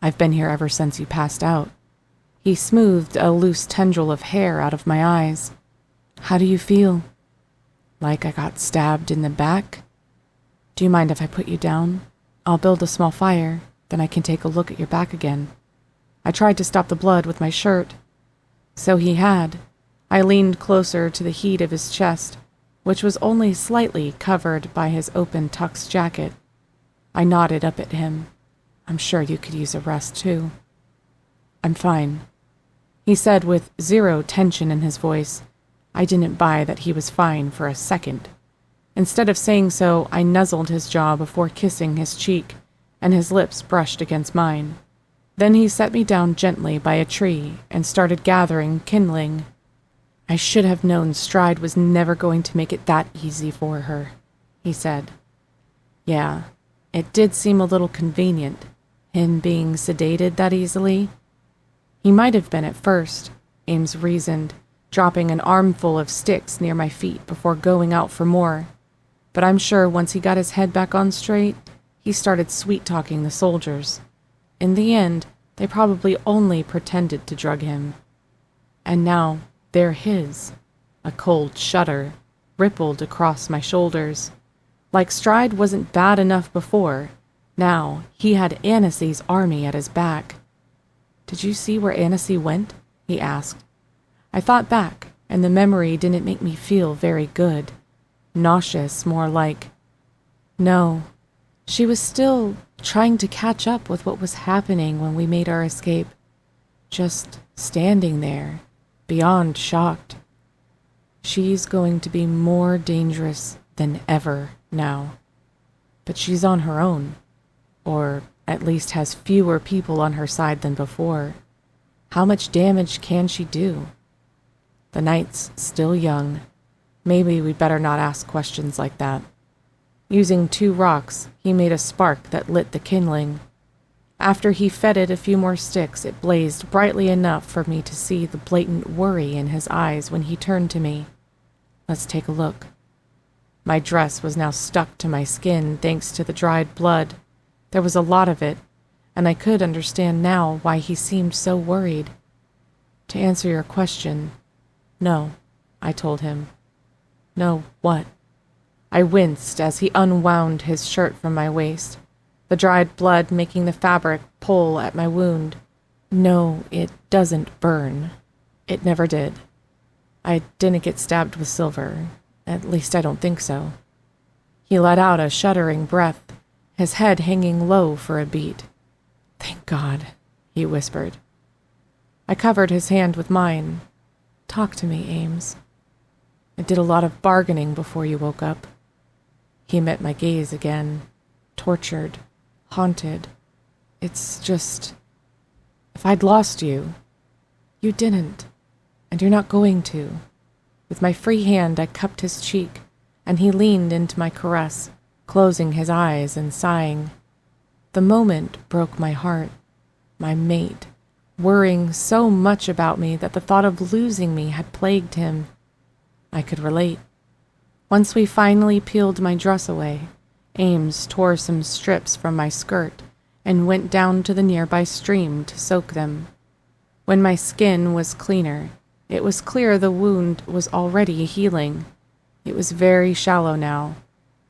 "I've been here ever since you passed out." He smoothed a loose tendril of hair out of my eyes. "How do you feel?" "Like I got stabbed in the back." "Do you mind if I put you down? I'll build a small fire, then I can take a look at your back again." I tried to stop the blood with my shirt. So he had. I leaned closer to the heat of his chest, which was only slightly covered by his open tux jacket. I nodded up at him. "I'm sure you could use a rest, too." "I'm fine," he said with zero tension in his voice. I didn't buy that he was fine for a second. Instead of saying so, I nuzzled his jaw before kissing his cheek, and his lips brushed against mine. Then he set me down gently by a tree and started gathering kindling. "I should have known Stride was never going to make it that easy for her," he said. Yeah, it did seem a little convenient, him being sedated that easily. He might have been at first, Ames reasoned, dropping an armful of sticks near my feet before going out for more. But I'm sure once he got his head back on straight, he started sweet-talking the soldiers. In the end, they probably only pretended to drug him. And now, they're his. A cold shudder rippled across my shoulders. Like Stride wasn't bad enough before, now he had Annecy's army at his back. "Did you see where Annecy went?" he asked. I thought back, and the memory didn't make me feel very good. Nauseous, more like. No, she was still trying to catch up with what was happening when we made our escape. Just standing there, beyond shocked. She's going to be more dangerous than ever now. But she's on her own, or at least has fewer people on her side than before. How much damage can she do? The night's still young. Maybe we'd better not ask questions like that. Using 2 rocks, he made a spark that lit the kindling. After he fed it a few more sticks, it blazed brightly enough for me to see the blatant worry in his eyes when he turned to me. "Let's take a look." My dress was now stuck to my skin thanks to the dried blood. There was a lot of it, and I could understand now why he seemed so worried. "To answer your question, no," I told him. "No, what?" I winced as he unwound his shirt from my waist. the dried blood making the fabric pull at my wound. No, it doesn't burn. It never did. I didn't get stabbed with silver. At least I don't think so. He let out a shuddering breath, his head hanging low for a beat. Thank God, he whispered. I covered his hand with mine. Talk to me, Ames. I did a lot of bargaining before you woke up. He met my gaze again, tortured, haunted. It's just, if I'd lost you, you didn't, and you're not going to. With my free hand, I cupped his cheek, and he leaned into my caress, closing his eyes and sighing. The moment broke my heart. My mate, worrying so much about me that the thought of losing me had plagued him. I could relate. Once we finally peeled my dress away, Ames tore some strips from my skirt and went down to the nearby stream to soak them. When my skin was cleaner, it was clear the wound was already healing. It was very shallow now,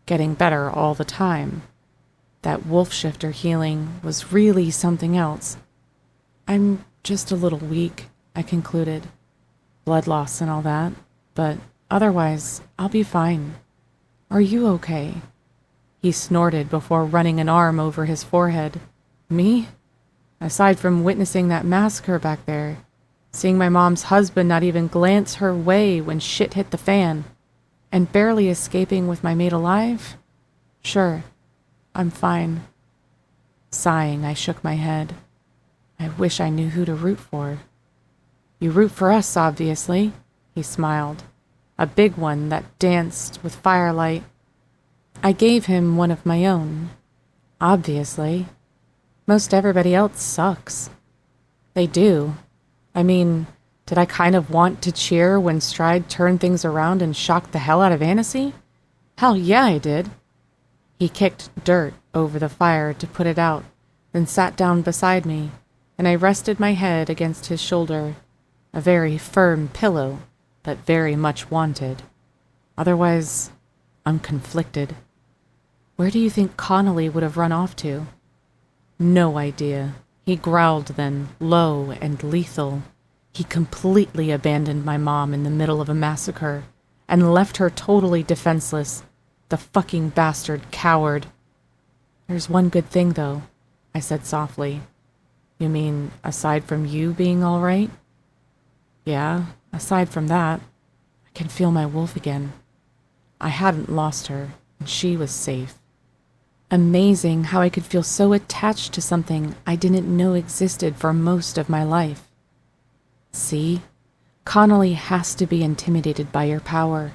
getting better all the time. That wolf shifter healing was really something else. I'm just a little weak, I concluded. Blood loss and all that, but otherwise, I'll be fine. Are you okay? He snorted before running an arm over his forehead. Me? Aside from witnessing that massacre back there, seeing my mom's husband not even glance her way when shit hit the fan, and barely escaping with my mate alive? Sure, I'm fine. Sighing, I shook my head. I wish I knew who to root for. You root for us, obviously, he smiled. A big one that danced with firelight. I gave him one of my own. Obviously. Most everybody else sucks. They do. I mean, did I kind of want to cheer when Stride turned things around and shocked the hell out of Annecy? Hell yeah, I did. He kicked dirt over the fire to put it out, then sat down beside me, and I rested my head against his shoulder, a very firm pillow, but very much wanted. Otherwise, I'm conflicted. Where do you think Connolly would have run off to? No idea. He growled then, low and lethal. He completely abandoned my mom in the middle of a massacre and left her totally defenseless. The fucking bastard coward. There's one good thing, though, I said softly. You mean, aside from you being all right? Yeah, aside from that, I can feel my wolf again. I hadn't lost her, and she was safe. Amazing how I could feel so attached to something I didn't know existed for most of my life. See? Connolly has to be intimidated by your power,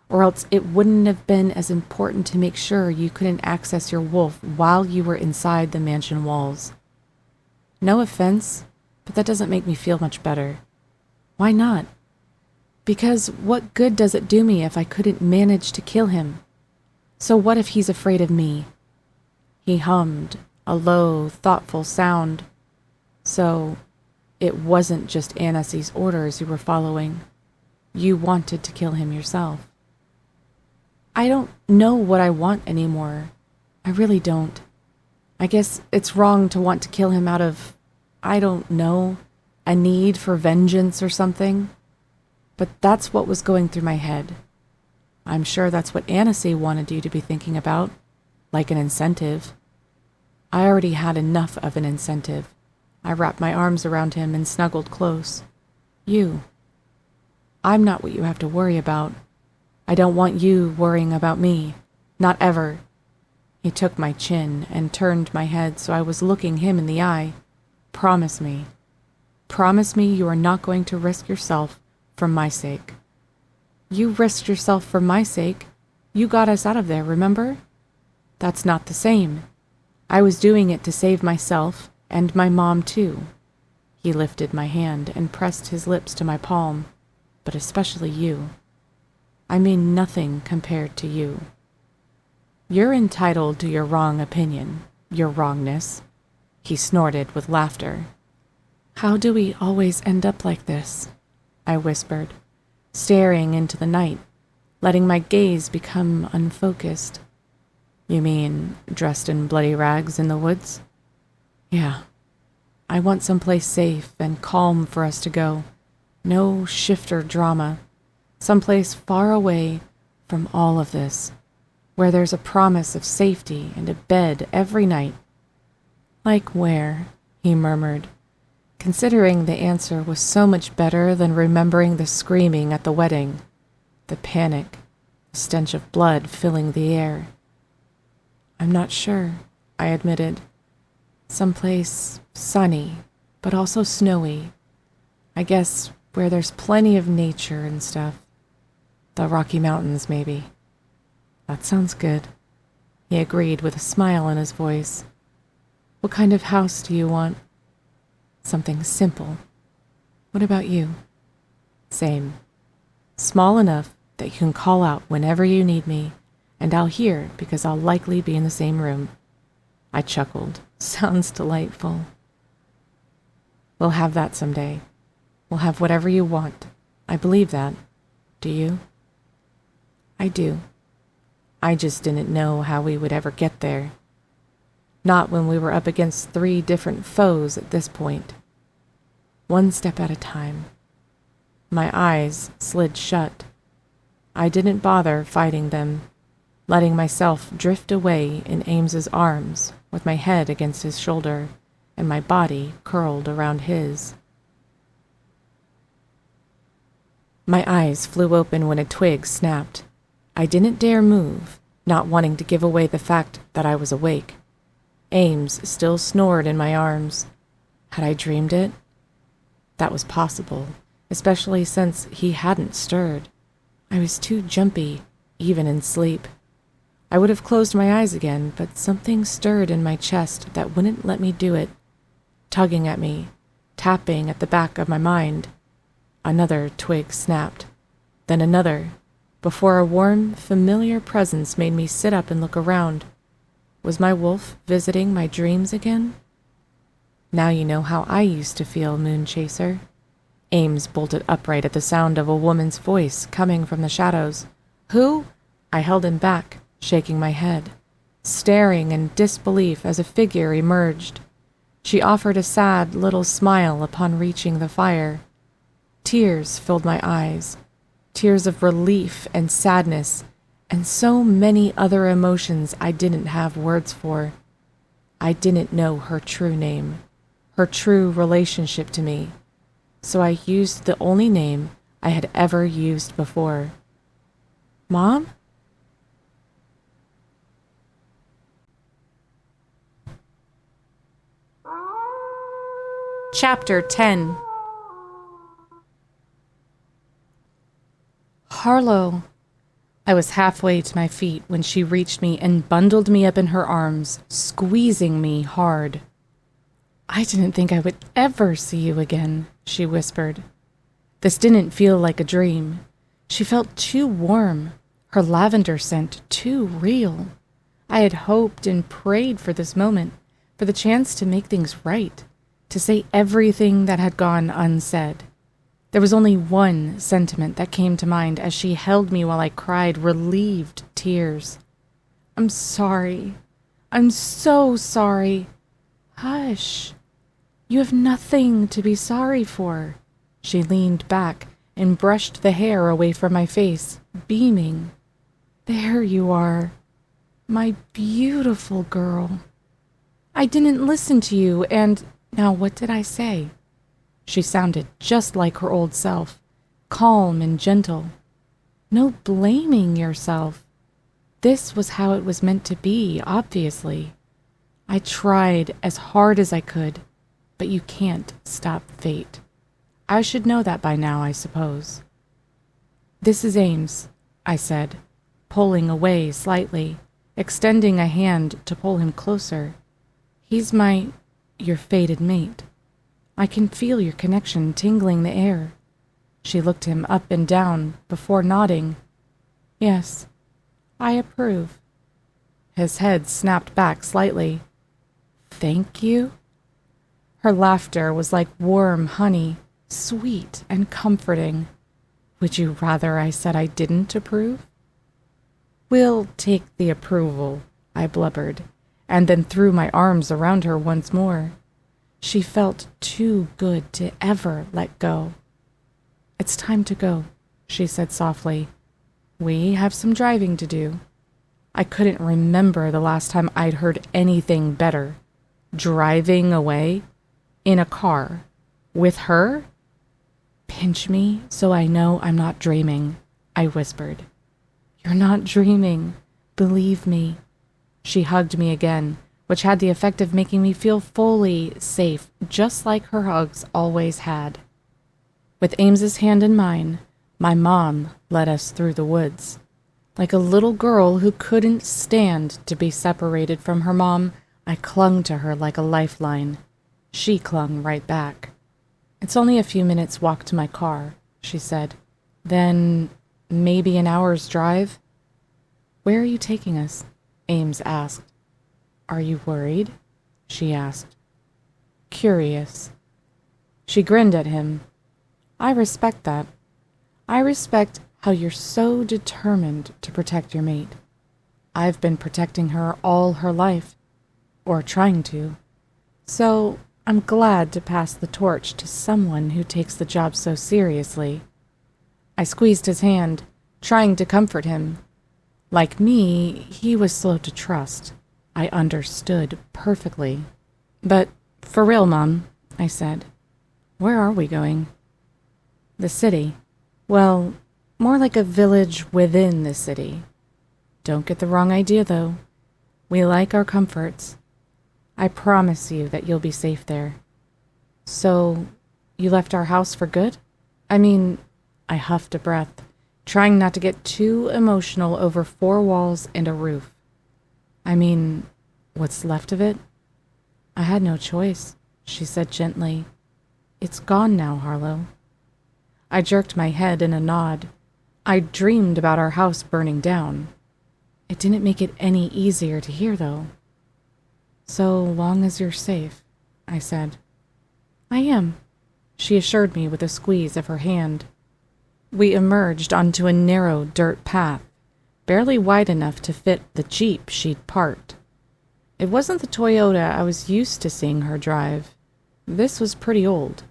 or else it wouldn't have been as important to make sure you couldn't access your wolf while you were inside the mansion walls. No offense, but that doesn't make me feel much better. Why not? Because what good does it do me if I couldn't manage to kill him? So what if he's afraid of me? He hummed, a low, thoughtful sound. So it wasn't just Annecy's orders you were following. You wanted to kill him yourself. I don't know what I want anymore. I really don't. I guess it's wrong to want to kill him out of, I don't know, a need for vengeance or something. But that's what was going through my head. I'm sure that's what Annecy wanted you to be thinking about, like an incentive. I already had enough of an incentive. I wrapped my arms around him and snuggled close. You. I'm not what you have to worry about. I don't want you worrying about me. Not ever. He took my chin and turned my head so I was looking him in the eye. Promise me. Promise me you are not going to risk yourself for my sake. You risked yourself for my sake. You got us out of there, remember? That's not the same. I was doing it to save myself and my mom too. He lifted my hand and pressed his lips to my palm, but especially you. I mean nothing compared to you. You're entitled to your wrong opinion, your wrongness. He snorted with laughter. How do we always end up like this? I whispered, staring into the night, letting my gaze become unfocused. You mean dressed in bloody rags in the woods? Yeah. I want someplace safe and calm for us to go. No shifter drama. Someplace far away from all of this, where there's a promise of safety and a bed every night. Like where? He murmured, considering the answer was so much better than remembering the screaming at the wedding, the panic, the stench of blood filling the air. I'm not sure, I admitted. Someplace sunny, but also snowy. I guess where there's plenty of nature and stuff. The Rocky Mountains, maybe. That sounds good, he agreed with a smile in his voice. What kind of house do you want? Something simple. What about you? Same. Small enough that you can call out whenever you need me, and I'll hear because I'll likely be in the same room. I chuckled. Sounds delightful. We'll have that someday. We'll have whatever you want. I believe that. Do you? I do. I just didn't know how we would ever get there. Not when we were up against 3 different foes at this point. One step at a time. My eyes slid shut. I didn't bother fighting them, letting myself drift away in Ames's arms with my head against his shoulder and my body curled around his. My eyes flew open when a twig snapped. I didn't dare move, not wanting to give away the fact that I was awake. Ames still snored in my arms. Had I dreamed it? That was possible, especially since he hadn't stirred. I was too jumpy, even in sleep. I would have closed my eyes again, but something stirred in my chest that wouldn't let me do it, tugging at me, tapping at the back of my mind. Another twig snapped, then another, before a warm, familiar presence made me sit up and look around. Was my wolf visiting my dreams again? Now you know how I used to feel, Moon Chaser. Ames bolted upright at the sound of a woman's voice coming from the shadows. Who? I held him back, shaking my head, staring in disbelief as a figure emerged. She offered a sad little smile upon reaching the fire. Tears filled my eyes, tears of relief and sadness, and so many other emotions I didn't have words for. I didn't know her true name, her true relationship to me, so I used the only name I had ever used before. Mom? Chapter 10. Harlow. I was halfway to my feet when she reached me and bundled me up in her arms, squeezing me hard. I didn't think I would ever see you again, she whispered. This didn't feel like a dream. She felt too warm, her lavender scent too real. I had hoped and prayed for this moment, for the chance to make things right, to say everything that had gone unsaid. There was only one sentiment that came to mind as she held me while I cried relieved tears. I'm sorry. I'm so sorry. Hush. You have nothing to be sorry for. She leaned back and brushed the hair away from my face, beaming. There you are. My beautiful girl. I didn't listen to you, and now what did I say? She sounded just like her old self, calm and gentle. No blaming yourself. This was how it was meant to be, obviously. I tried as hard as I could, but you can't stop fate. I should know that by now, I suppose. This is Ames, I said, pulling away slightly, extending a hand to pull him closer. He's your fated mate. I can feel your connection tingling the air. She looked him up and down before nodding. Yes, I approve. His head snapped back slightly. Thank you? Her laughter was like warm honey, sweet and comforting. Would you rather I said I didn't approve? We'll take the approval, I blubbered, and then threw my arms around her once more. She felt too good to ever let go. "It's time to go," she said softly. "We have some driving to do." I couldn't remember the last time I'd heard anything better. Driving away? In a car? With her? "Pinch me so I know I'm not dreaming," I whispered. "You're not dreaming. Believe me." She hugged me again, which had the effect of making me feel fully safe, just like her hugs always had. With Ames's hand in mine, my mom led us through the woods. Like a little girl who couldn't stand to be separated from her mom, I clung to her like a lifeline. She clung right back. "It's only a few minutes' walk to my car," she said. "Then maybe an hour's drive." "Where are you taking us?" Ames asked. "Are you worried?" she asked. "Curious." She grinned at him. "I respect that. I respect how you're so determined to protect your mate. I've been protecting her all her life, or trying to. So I'm glad to pass the torch to someone who takes the job so seriously." I squeezed his hand, trying to comfort him. Like me, he was slow to trust. I understood perfectly. "But for real, Mom," I said, "where are we going?" "The city. Well, more like a village within the city. Don't get the wrong idea, though. We like our comforts. I promise you that you'll be safe there." "So, you left our house for good? I mean," I huffed a breath, trying not to get too emotional over 4 walls and a roof. "I mean, what's left of it?" "I had no choice," she said gently. "It's gone now, Harlow." I jerked my head in a nod. I'd dreamed about our house burning down. It didn't make it any easier to hear, though. "So long as you're safe," I said. "I am," she assured me with a squeeze of her hand. We emerged onto a narrow dirt path, barely wide enough to fit the Jeep she'd parked. It wasn't the Toyota I was used to seeing her drive. This was pretty old,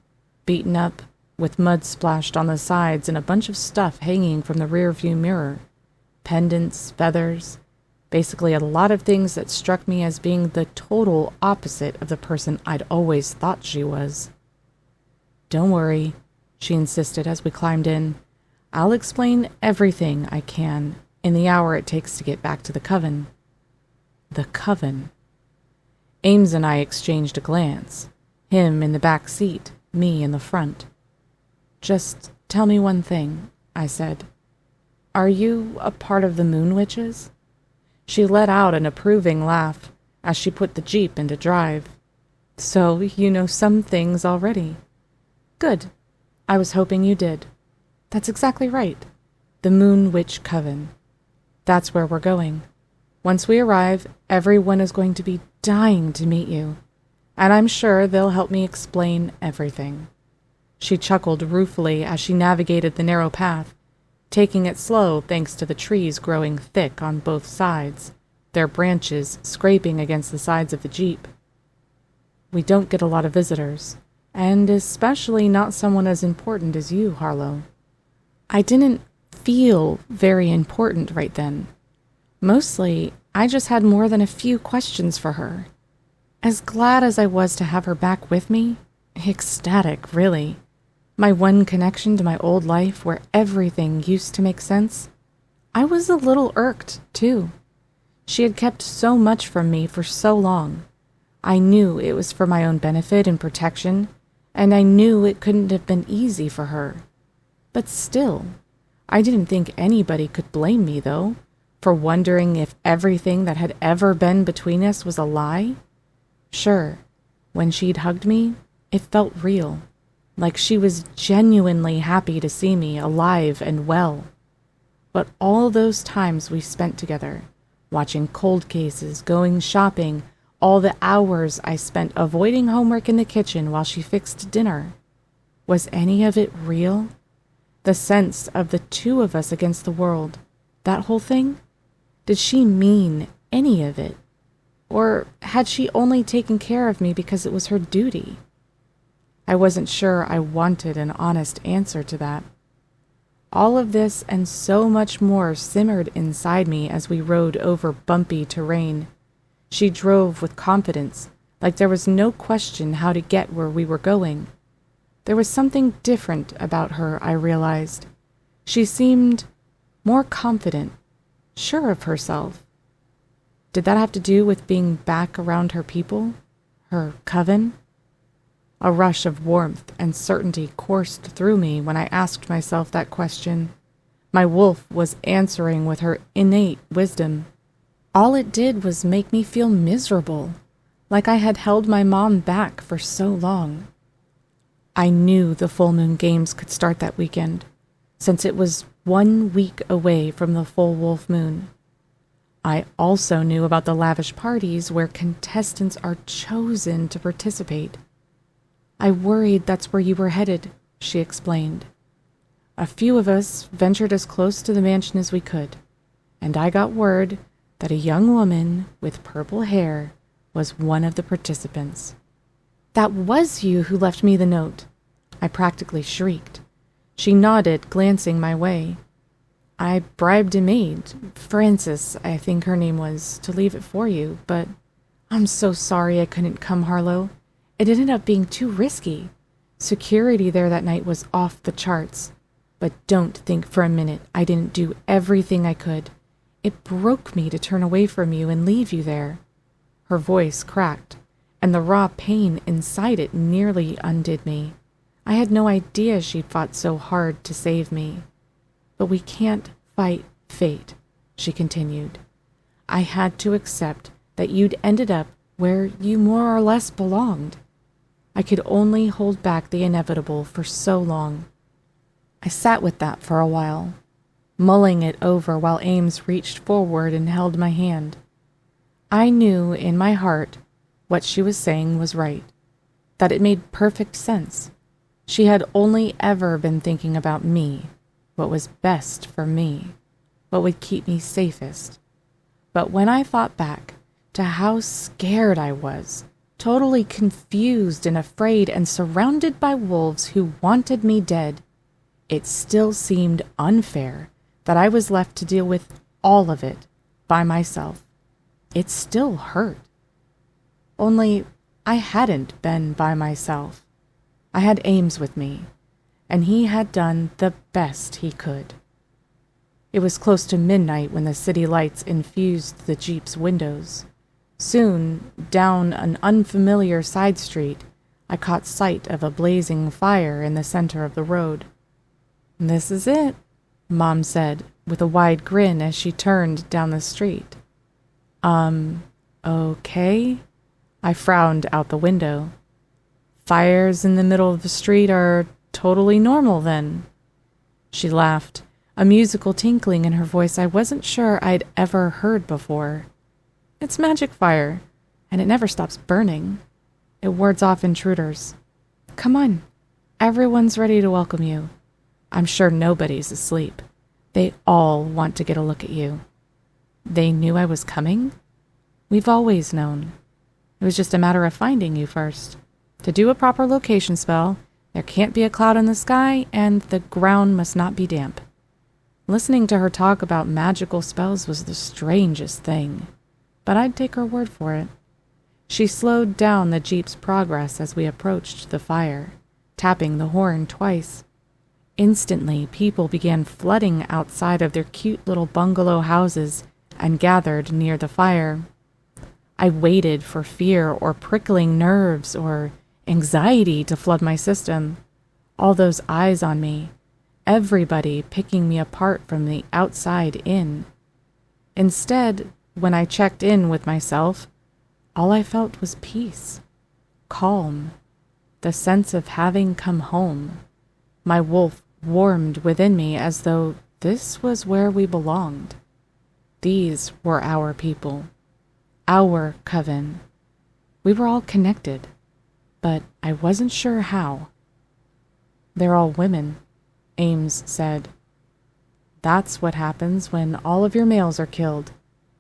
beaten up, with mud splashed on the sides and a bunch of stuff hanging from the rearview mirror. Pendants, feathers, basically a lot of things that struck me as being the total opposite of the person I'd always thought she was. "Don't worry," she insisted as we climbed in. "I'll explain everything I can in the hour it takes to get back to the Coven." The Coven. Ames and I exchanged a glance, him in the back seat, me in the front. "Just tell me one thing," I said. "Are you a part of the Moon Witches?" She let out an approving laugh as she put the Jeep into drive. "So you know some things already." "Good. I was hoping you did." "That's exactly right. The Moon Witch Coven. That's where we're going. Once we arrive, everyone is going to be dying to meet you, and I'm sure they'll help me explain everything." She chuckled ruefully as she navigated the narrow path, taking it slow thanks to the trees growing thick on both sides, their branches scraping against the sides of the Jeep. "We don't get a lot of visitors, and especially not someone as important as you, Harlow." I didn't feel very important right then. Mostly, I just had more than a few questions for her. As glad as I was to have her back with me, ecstatic, really. My one connection to my old life where everything used to make sense. I was a little irked, too. She had kept so much from me for so long. I knew it was for my own benefit and protection, and I knew it couldn't have been easy for her. But still, I didn't think anybody could blame me, though, for wondering if everything that had ever been between us was a lie. Sure, when she'd hugged me, it felt real. Like she was genuinely happy to see me alive and well. But all those times we spent together, watching cold cases, going shopping, all the hours I spent avoiding homework in the kitchen while she fixed dinner, was any of it real? The sense of the two of us against the world, that whole thing? Did she mean any of it? Or had she only taken care of me because it was her duty? I wasn't sure I wanted an honest answer to that. All of this and so much more simmered inside me as we rode over bumpy terrain. She drove with confidence, like there was no question how to get where we were going. There was something different about her, I realized. She seemed more confident, sure of herself. Did that have to do with being back around her people? Her coven? A rush of warmth and certainty coursed through me when I asked myself that question. My wolf was answering with her innate wisdom. All it did was make me feel miserable, like I had held my mom back for so long. I knew the full moon games could start that weekend, since it was 1 week away from the full wolf moon. I also knew about the lavish parties where contestants are chosen to participate. I worried that's where you were headed, she explained. A few of us ventured as close to the mansion as we could, and I got word that a young woman with purple hair was one of the participants. That was you who left me the note, I practically shrieked. She nodded, glancing my way. I bribed a maid, Frances, I think her name was, to leave it for you, but I'm so sorry I couldn't come, Harlow. It ended up being too risky. Security there that night was off the charts. But don't think for a minute I didn't do everything I could. It broke me to turn away from you and leave you there. Her voice cracked, and the raw pain inside it nearly undid me. I had no idea she'd fought so hard to save me. But we can't fight fate, she continued. I had to accept that you'd ended up where you more or less belonged. I could only hold back the inevitable for so long. I sat with that for a while, mulling it over while Ames reached forward and held my hand. I knew in my heart what she was saying was right, that it made perfect sense. She had only ever been thinking about me, what was best for me, what would keep me safest. But when I thought back to how scared I was, totally confused and afraid and surrounded by wolves who wanted me dead, it still seemed unfair that I was left to deal with all of it by myself. It still hurt. Only I hadn't been by myself. I had Ames with me, and he had done the best he could. It was close to midnight when the city lights infused the Jeep's windows. Soon, down an unfamiliar side street, I caught sight of a blazing fire in the center of the road. "This is it," Mom said, with a wide grin as she turned down the street. Okay? I frowned out the window. Fires in the middle of the street are totally normal, then. She laughed, a musical tinkling in her voice I wasn't sure I'd ever heard before. It's magic fire, and it never stops burning. It wards off intruders. Come on, everyone's ready to welcome you. I'm sure nobody's asleep. They all want to get a look at you. They knew I was coming? We've always known. It was just a matter of finding you first. To do a proper location spell, there can't be a cloud in the sky, and the ground must not be damp. Listening to her talk about magical spells was the strangest thing, but I'd take her word for it. She slowed down the Jeep's progress as we approached the fire, tapping the horn twice. Instantly, people began flooding outside of their cute little bungalow houses and gathered near the fire. I waited for fear or prickling nerves or anxiety to flood my system. All those eyes on me, everybody picking me apart from the outside in. Instead, when I checked in with myself, all I felt was peace, calm, the sense of having come home. My wolf warmed within me as though this was where we belonged. These were our people, our coven. We were all connected, but I wasn't sure how. They're all women, Ames said. That's what happens when all of your males are killed.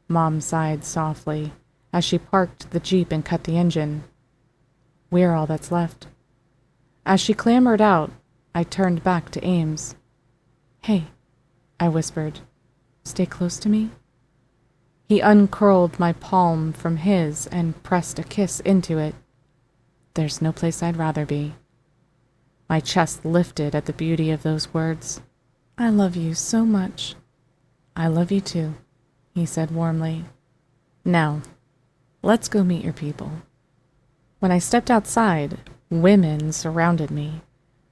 Mom sighed softly as she parked the Jeep and cut the engine. We're all that's left. As she clambered out, I turned back to Ames. Hey, I whispered, stay close to me? He uncurled my palm from his and pressed a kiss into it. There's no place I'd rather be. My chest lifted at the beauty of those words. I love you so much. I love you too, he said warmly. Now, let's go meet your people. When I stepped outside, women surrounded me,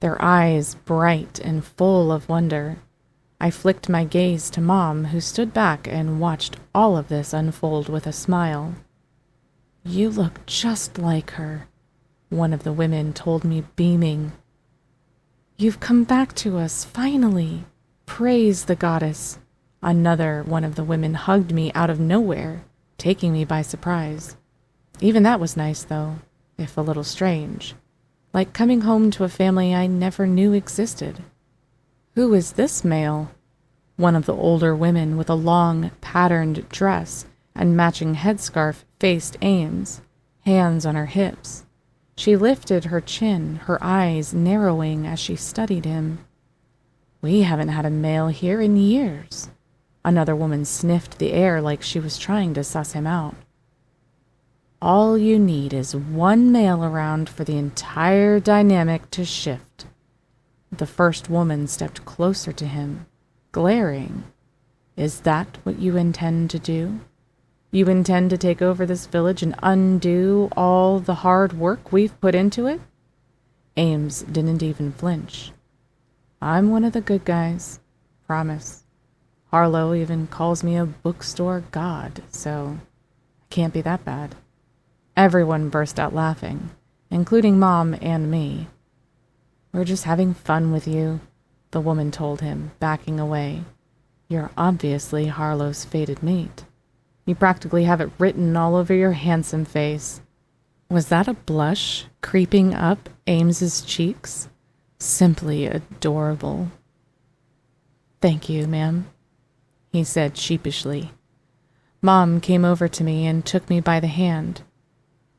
their eyes bright and full of wonder. I flicked my gaze to Mom, who stood back and watched all of this unfold with a smile. You look just like her, one of the women told me, beaming. You've come back to us, finally. Praise the goddess. Another one of the women hugged me out of nowhere, taking me by surprise. Even that was nice, though, if a little strange. Like coming home to a family I never knew existed. Who is this male? One of the older women with a long, patterned dress and matching headscarf faced Ames, hands on her hips. She lifted her chin, her eyes narrowing as she studied him. We haven't had a male here in years. Another woman sniffed the air like she was trying to suss him out. All you need is one male around for the entire dynamic to shift. The first woman stepped closer to him, glaring. Is that what you intend to do? You intend to take over this village and undo all the hard work we've put into it? Ames didn't even flinch. I'm one of the good guys, promise. Harlow even calls me a bookstore god, so I can't be that bad. Everyone burst out laughing, including Mom and me. We're just having fun with you, the woman told him, backing away. You're obviously Harlow's fated mate. You practically have it written all over your handsome face. Was that a blush creeping up Ames's cheeks? Simply adorable. Thank you, ma'am, he said sheepishly. Mom came over to me and took me by the hand.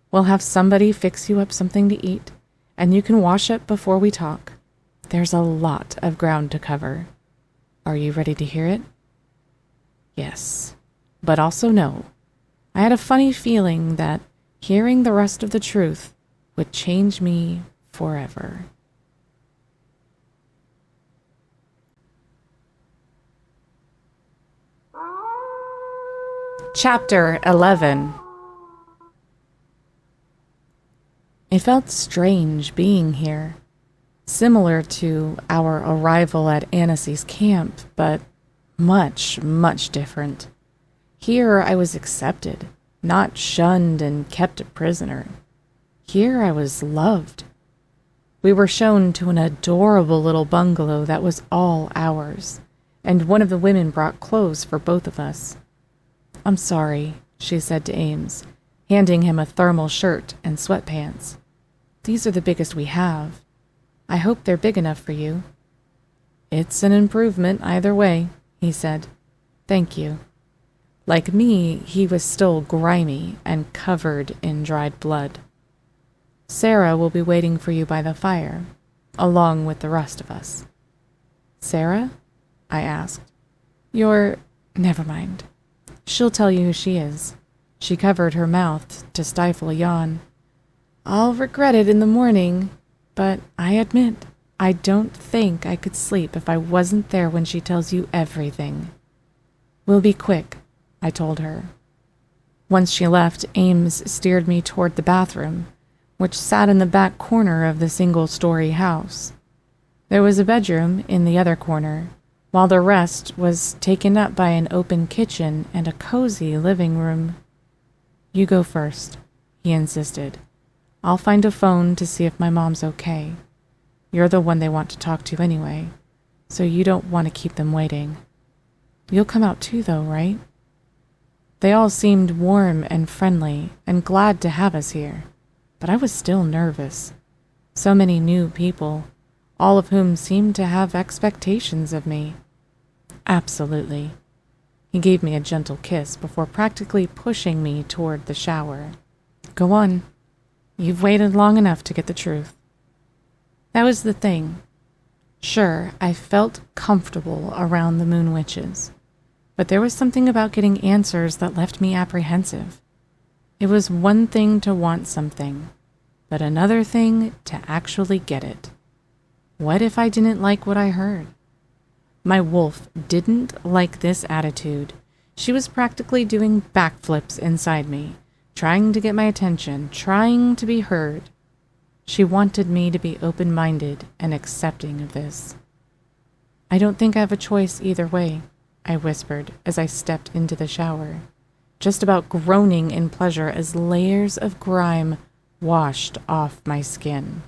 We'll have somebody fix you up something to eat, and you can wash up before we talk. There's a lot of ground to cover. Are you ready to hear it? Yes, but also no. I had a funny feeling that hearing the rest of the truth would change me forever. Chapter 11. It felt strange being here, similar to our arrival at Annecy's camp, but much, much different. Here I was accepted, not shunned and kept a prisoner. Here I was loved. We were shown to an adorable little bungalow that was all ours, and one of the women brought clothes for both of us. I'm sorry, she said to Ames, handing him a thermal shirt and sweatpants. These are the biggest we have. I hope they're big enough for you. It's an improvement either way, he said. Thank you. Like me, he was still grimy and covered in dried blood. Sarah will be waiting for you by the fire, along with the rest of us. Sarah? I asked. Never mind. She'll tell you who she is. She covered her mouth to stifle a yawn. I'll regret it in the morning, but I admit, I don't think I could sleep if I wasn't there when she tells you everything. We'll be quick, I told her. Once she left, Ames steered me toward the bathroom, which sat in the back corner of the single-story house. There was a bedroom in the other corner, while the rest was taken up by an open kitchen and a cozy living room. You go first, he insisted. I'll find a phone to see if my mom's okay. You're the one they want to talk to anyway, so you don't want to keep them waiting. You'll come out too, though, right? They all seemed warm and friendly and glad to have us here, but I was still nervous. So many new people, all of whom seemed to have expectations of me. Absolutely. He gave me a gentle kiss before practically pushing me toward the shower. Go on. You've waited long enough to get the truth. That was the thing. Sure, I felt comfortable around the moon witches, but there was something about getting answers that left me apprehensive. It was one thing to want something, but another thing to actually get it. What if I didn't like what I heard? My wolf didn't like this attitude. She was practically doing backflips inside me, trying to get my attention, trying to be heard. She wanted me to be open-minded and accepting of this. I don't think I have a choice either way, I whispered as I stepped into the shower, just about groaning in pleasure as layers of grime washed off my skin.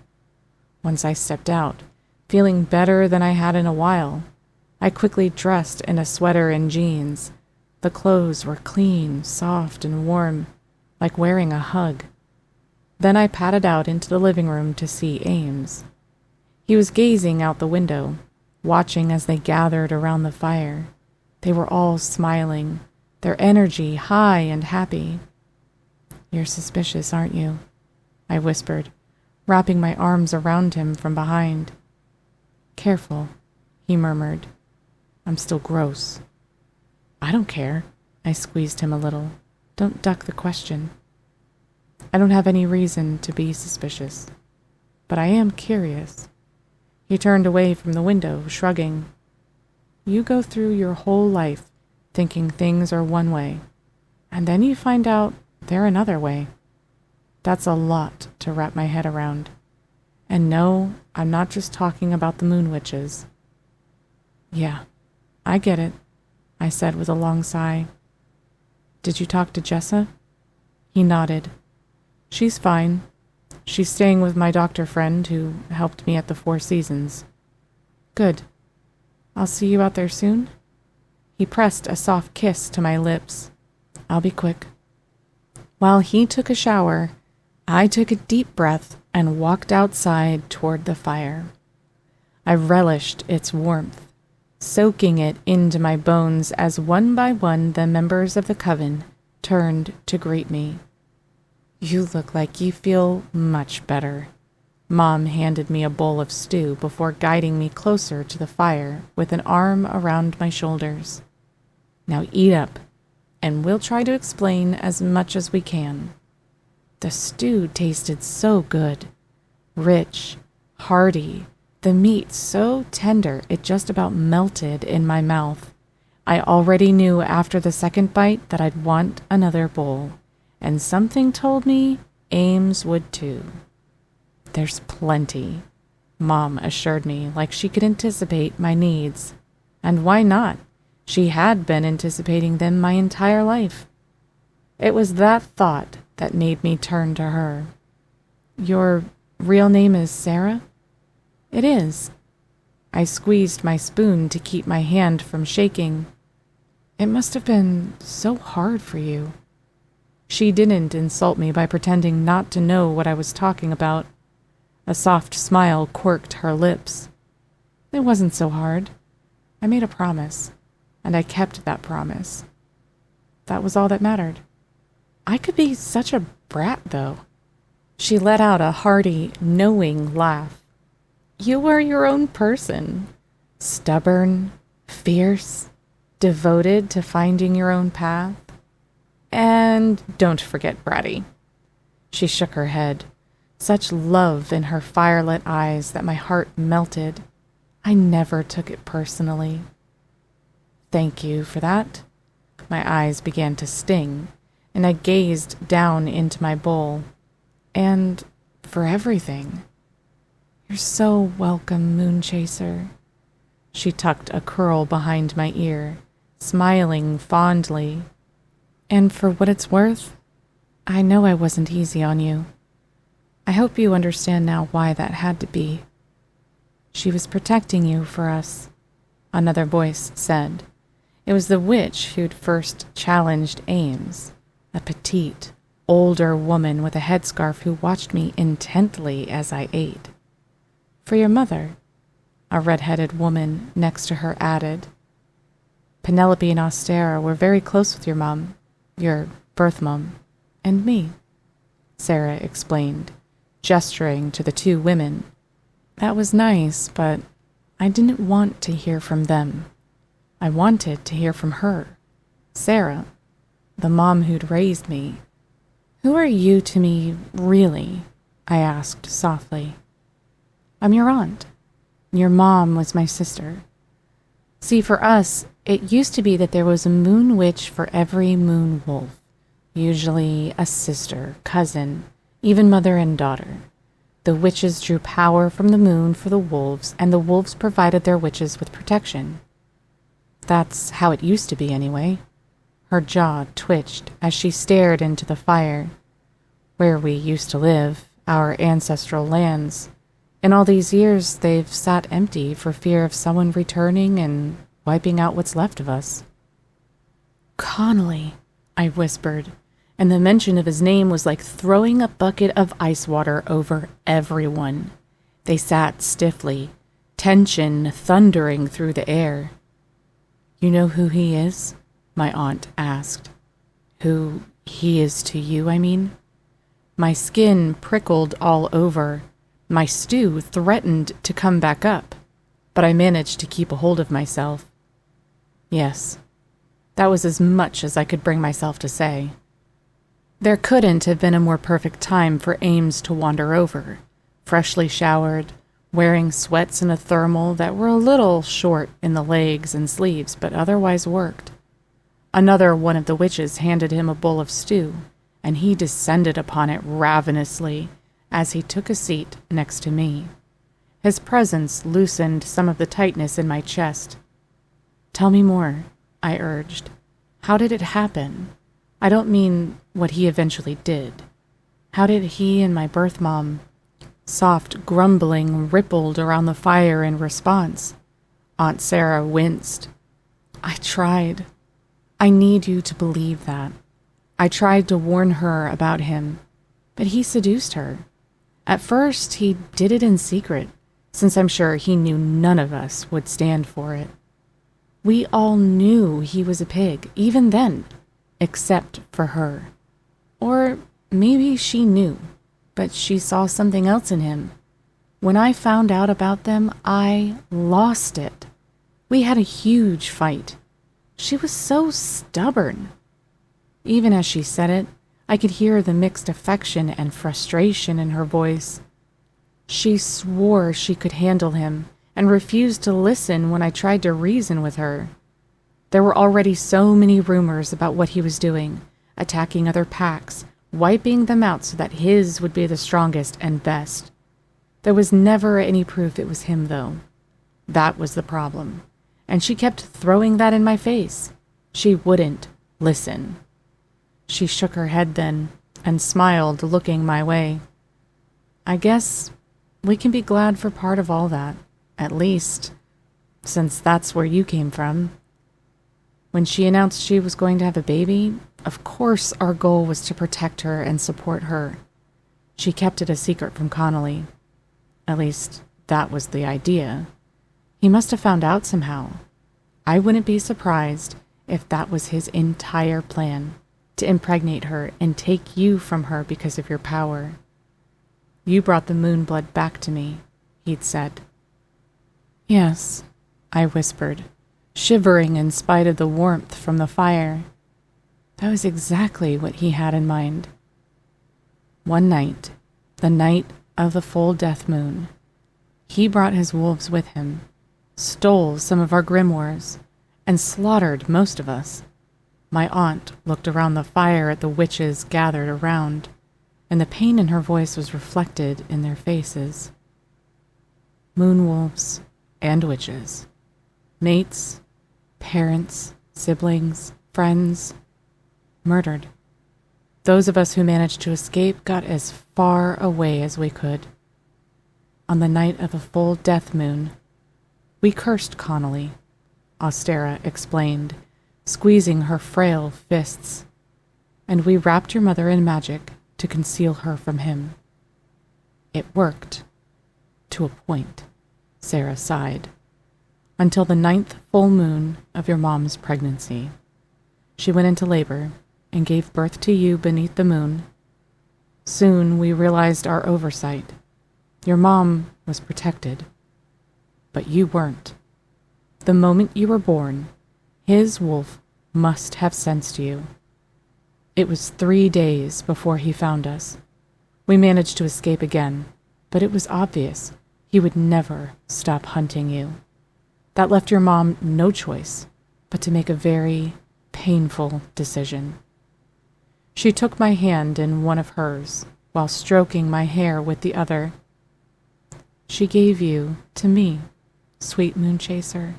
Once I stepped out, feeling better than I had in a while, I quickly dressed in a sweater and jeans. The clothes were clean, soft, and warm, like wearing a hug. Then I padded out into the living room to see Ames. He was gazing out the window, watching as they gathered around the fire. They were all smiling, their energy high and happy. You're suspicious, aren't you? I whispered, wrapping my arms around him from behind. Careful, he murmured. I'm still gross. I don't care. I squeezed him a little. Don't duck the question. I don't have any reason to be suspicious, but I am curious. He turned away from the window, shrugging. You go through your whole life thinking things are one way, and then you find out they're another way. That's a lot to wrap my head around. And no, I'm not just talking about the moon witches. Yeah, I get it, I said with a long sigh. Did you talk to Jessa? He nodded. She's fine. She's staying with my doctor friend who helped me at the Four Seasons. Good. I'll see you out there soon. He pressed a soft kiss to my lips. I'll be quick. While he took a shower, I took a deep breath and walked outside toward the fire. I relished its warmth, soaking it into my bones as one by one the members of the coven turned to greet me. You look like you feel much better. Mom handed me a bowl of stew before guiding me closer to the fire with an arm around my shoulders. Now eat up, and we'll try to explain as much as we can. The stew tasted so good. Rich, hearty, the meat so tender it just about melted in my mouth. I already knew after the second bite that I'd want another bowl, and something told me Ames would too. There's plenty, Mom assured me like she could anticipate my needs. And why not? She had been anticipating them my entire life. It was that thought that made me turn to her. Your real name is Sarah? It is. I squeezed my spoon to keep my hand from shaking. It must have been so hard for you. She didn't insult me by pretending not to know what I was talking about. A soft smile quirked her lips. It wasn't so hard. I made a promise, and I kept that promise. That was all that mattered. I could be such a brat, though. She let out a hearty, knowing laugh. You are your own person. Stubborn, fierce, devoted to finding your own path. And don't forget bratty. She shook her head, such love in her firelit eyes that my heart melted. I never took it personally. Thank you for that. My eyes began to sting, and I gazed down into my bowl. And for everything. You're so welcome, Moon Chaser. She tucked a curl behind my ear, smiling fondly. And for what it's worth, I know I wasn't easy on you. I hope you understand now why that had to be. She was protecting you for us, another voice said. It was the witch who'd first challenged Ames, a petite, older woman with a headscarf who watched me intently as I ate. For your mother, a red-headed woman next to her added. Penelope and Austera were very close with your birth mom, and me," Sarah explained, gesturing to the two women. "That was nice, but I didn't want to hear from them. I wanted to hear from her, Sarah, the mom who'd raised me." "Who are you to me, really?" I asked softly. "I'm your aunt. Your mom was my sister. See, for us, it used to be that there was a moon witch for every moon wolf, usually a sister, cousin, even mother and daughter. The witches drew power from the moon for the wolves, and the wolves provided their witches with protection. That's how it used to be, anyway." Her jaw twitched as she stared into the fire. "Where we used to live, our ancestral lands. In all these years, they've sat empty for fear of someone returning and wiping out what's left of us." "Connolly," I whispered, and the mention of his name was like throwing a bucket of ice water over everyone. They sat stiffly, tension thundering through the air. "You know who he is?" my aunt asked. "Who he is to you, I mean?" My skin prickled all over. My stew threatened to come back up, but I managed to keep a hold of myself. Yes, that was as much as I could bring myself to say. There couldn't have been a more perfect time for Ames to wander over, freshly showered, wearing sweats and a thermal that were a little short in the legs and sleeves, but otherwise worked. Another one of the witches handed him a bowl of stew, and he descended upon it ravenously as he took a seat next to me. His presence loosened some of the tightness in my chest. "Tell me more," I urged. "How did it happen? I don't mean what he eventually did. How did he and my birth mom—" Soft grumbling rippled around the fire in response. Aunt Sarah winced. "I tried. I need you to believe that. I tried to warn her about him, but he seduced her. At first, he did it in secret, since I'm sure he knew none of us would stand for it. We all knew he was a pig, even then, except for her. Or maybe she knew, but she saw something else in him. When I found out about them, I lost it. We had a huge fight. She was so stubborn." Even as she said it, I could hear the mixed affection and frustration in her voice. She swore she could handle him and refused to listen when I tried to reason with her. There were already so many rumors about what he was doing, attacking other packs, wiping them out so that his would be the strongest and best. There was never any proof it was him, though. That was the problem, and she kept throwing that in my face. She wouldn't listen. She shook her head then and smiled, looking my way. "I guess we can be glad for part of all that, at least, since that's where you came from." When she announced she was going to have a baby, of course our goal was to protect her and support her. She kept it a secret from Connolly. At least, that was the idea. He must have found out somehow. I wouldn't be surprised if that was his entire plan, to impregnate her and take you from her because of your power. "You brought the moon blood back to me," he'd said. "Yes," I whispered, shivering in spite of the warmth from the fire. That was exactly what he had in mind. One night, the night of the full death moon, he brought his wolves with him, stole some of our grimoires, and slaughtered most of us. My aunt looked around the fire at the witches gathered around, and the pain in her voice was reflected in their faces. Moon wolves and witches. Mates, parents, siblings, friends, murdered. Those of us who managed to escape got as far away as we could. On the night of the full death moon, we cursed Connolly, Austera explained, squeezing her frail fists, and we wrapped your mother in magic to conceal her from him. It worked. To a point, Sarah sighed. until the 9th full moon of your mom's pregnancy. She went into labor and gave birth to you beneath the moon. Soon we realized our oversight. Your mom was protected, but you weren't. The moment you were born, his wolf must have sensed you. It was 3 days before he found us. We managed to escape again, but it was obvious he would never stop hunting you. That left your mom no choice but to make a very painful decision. She took my hand in one of hers while stroking my hair with the other. She gave you to me, sweet moon chaser.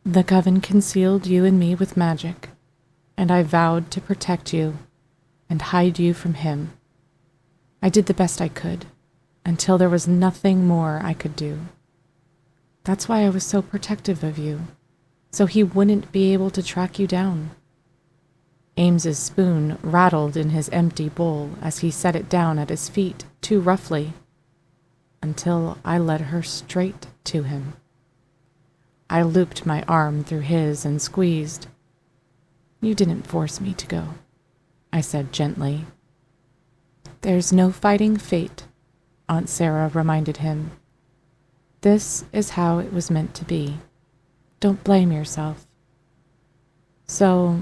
The coven concealed you and me with magic, and I vowed to protect you and hide you from him. I did the best I could, until there was nothing more I could do. That's why I was so protective of you, so he wouldn't be able to track you down. Ames's spoon rattled in his empty bowl as he set it down at his feet too roughly, until I led her straight to him. I looped my arm through his and squeezed. You didn't force me to go, I said gently. There's no fighting fate, Aunt Sarah reminded him. This is how it was meant to be. Don't blame yourself. So,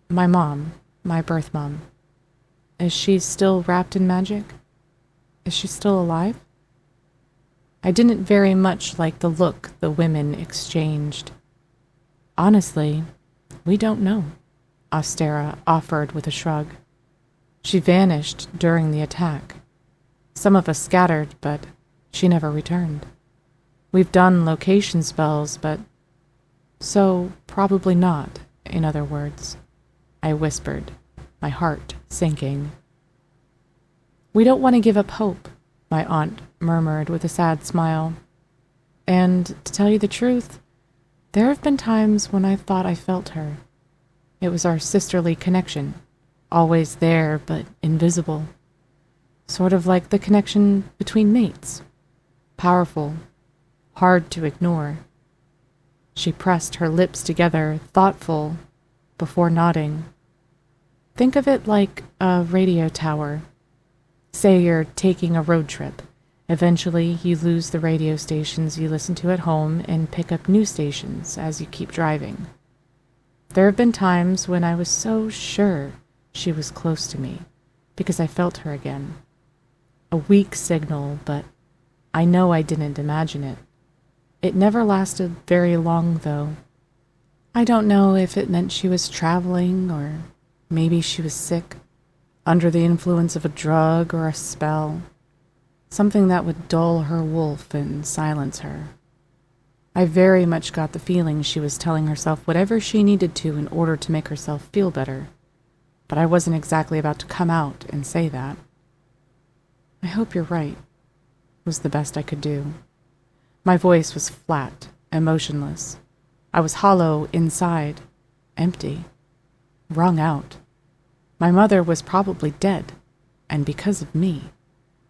my mom, my birth mom, is she still wrapped in magic? Is she still alive? I didn't very much like the look the women exchanged. Honestly, we don't know, Ostera offered with a shrug. She vanished during the attack. Some of us scattered, but she never returned. We've done location spells, but so probably not, in other words, I whispered, my heart sinking. We don't want to give up hope, my aunt murmured with a sad smile. And to tell you the truth, there have been times when I thought I felt her. It was our sisterly connection, always there but invisible. Sort of like the connection between mates. Powerful, hard to ignore. She pressed her lips together, thoughtful, before nodding. Think of it like a radio tower. Say you're taking a road trip. Eventually, you lose the radio stations you listen to at home and pick up new stations as you keep driving. There have been times when I was so sure she was close to me because I felt her again. A weak signal, but I know I didn't imagine it. It never lasted very long, though. I don't know if it meant she was traveling or maybe she was sick, under the influence of a drug or a spell, something that would dull her wolf and silence her. I very much got the feeling she was telling herself whatever she needed to in order to make herself feel better, but I wasn't exactly about to come out and say that. I hope you're right, was the best I could do. My voice was flat, emotionless. I was hollow inside, empty, wrung out. My mother was probably dead, and because of me.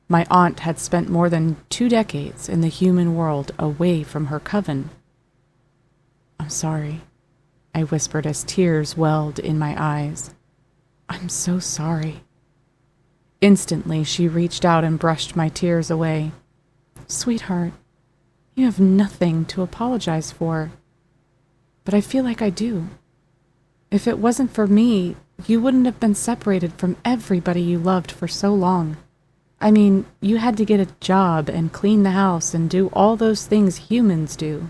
My aunt had spent more than 2 decades in the human world away from her coven. I'm sorry, I whispered as tears welled in my eyes. I'm so sorry. Instantly, she reached out and brushed my tears away. Sweetheart, you have nothing to apologize for. But I feel like I do. If it wasn't for me, you wouldn't have been separated from everybody you loved for so long. I mean, you had to get a job and clean the house and do all those things humans do.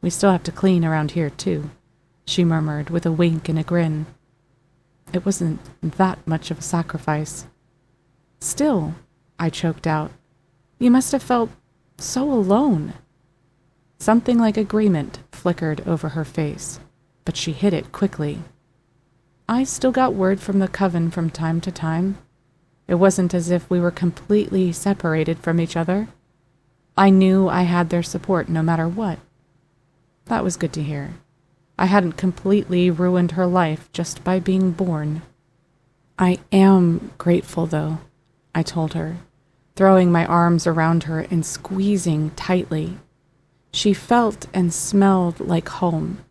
We still have to clean around here, too, she murmured with a wink and a grin. It wasn't that much of a sacrifice. Still, I choked out, you must have felt so alone. Something like agreement flickered over her face, but she hid it quickly. I still got word from the coven from time to time. It wasn't as if we were completely separated from each other. I knew I had their support no matter what. That was good to hear. I hadn't completely ruined her life just by being born. I am grateful, though, I told her, throwing my arms around her and squeezing tightly. She felt and smelled like home,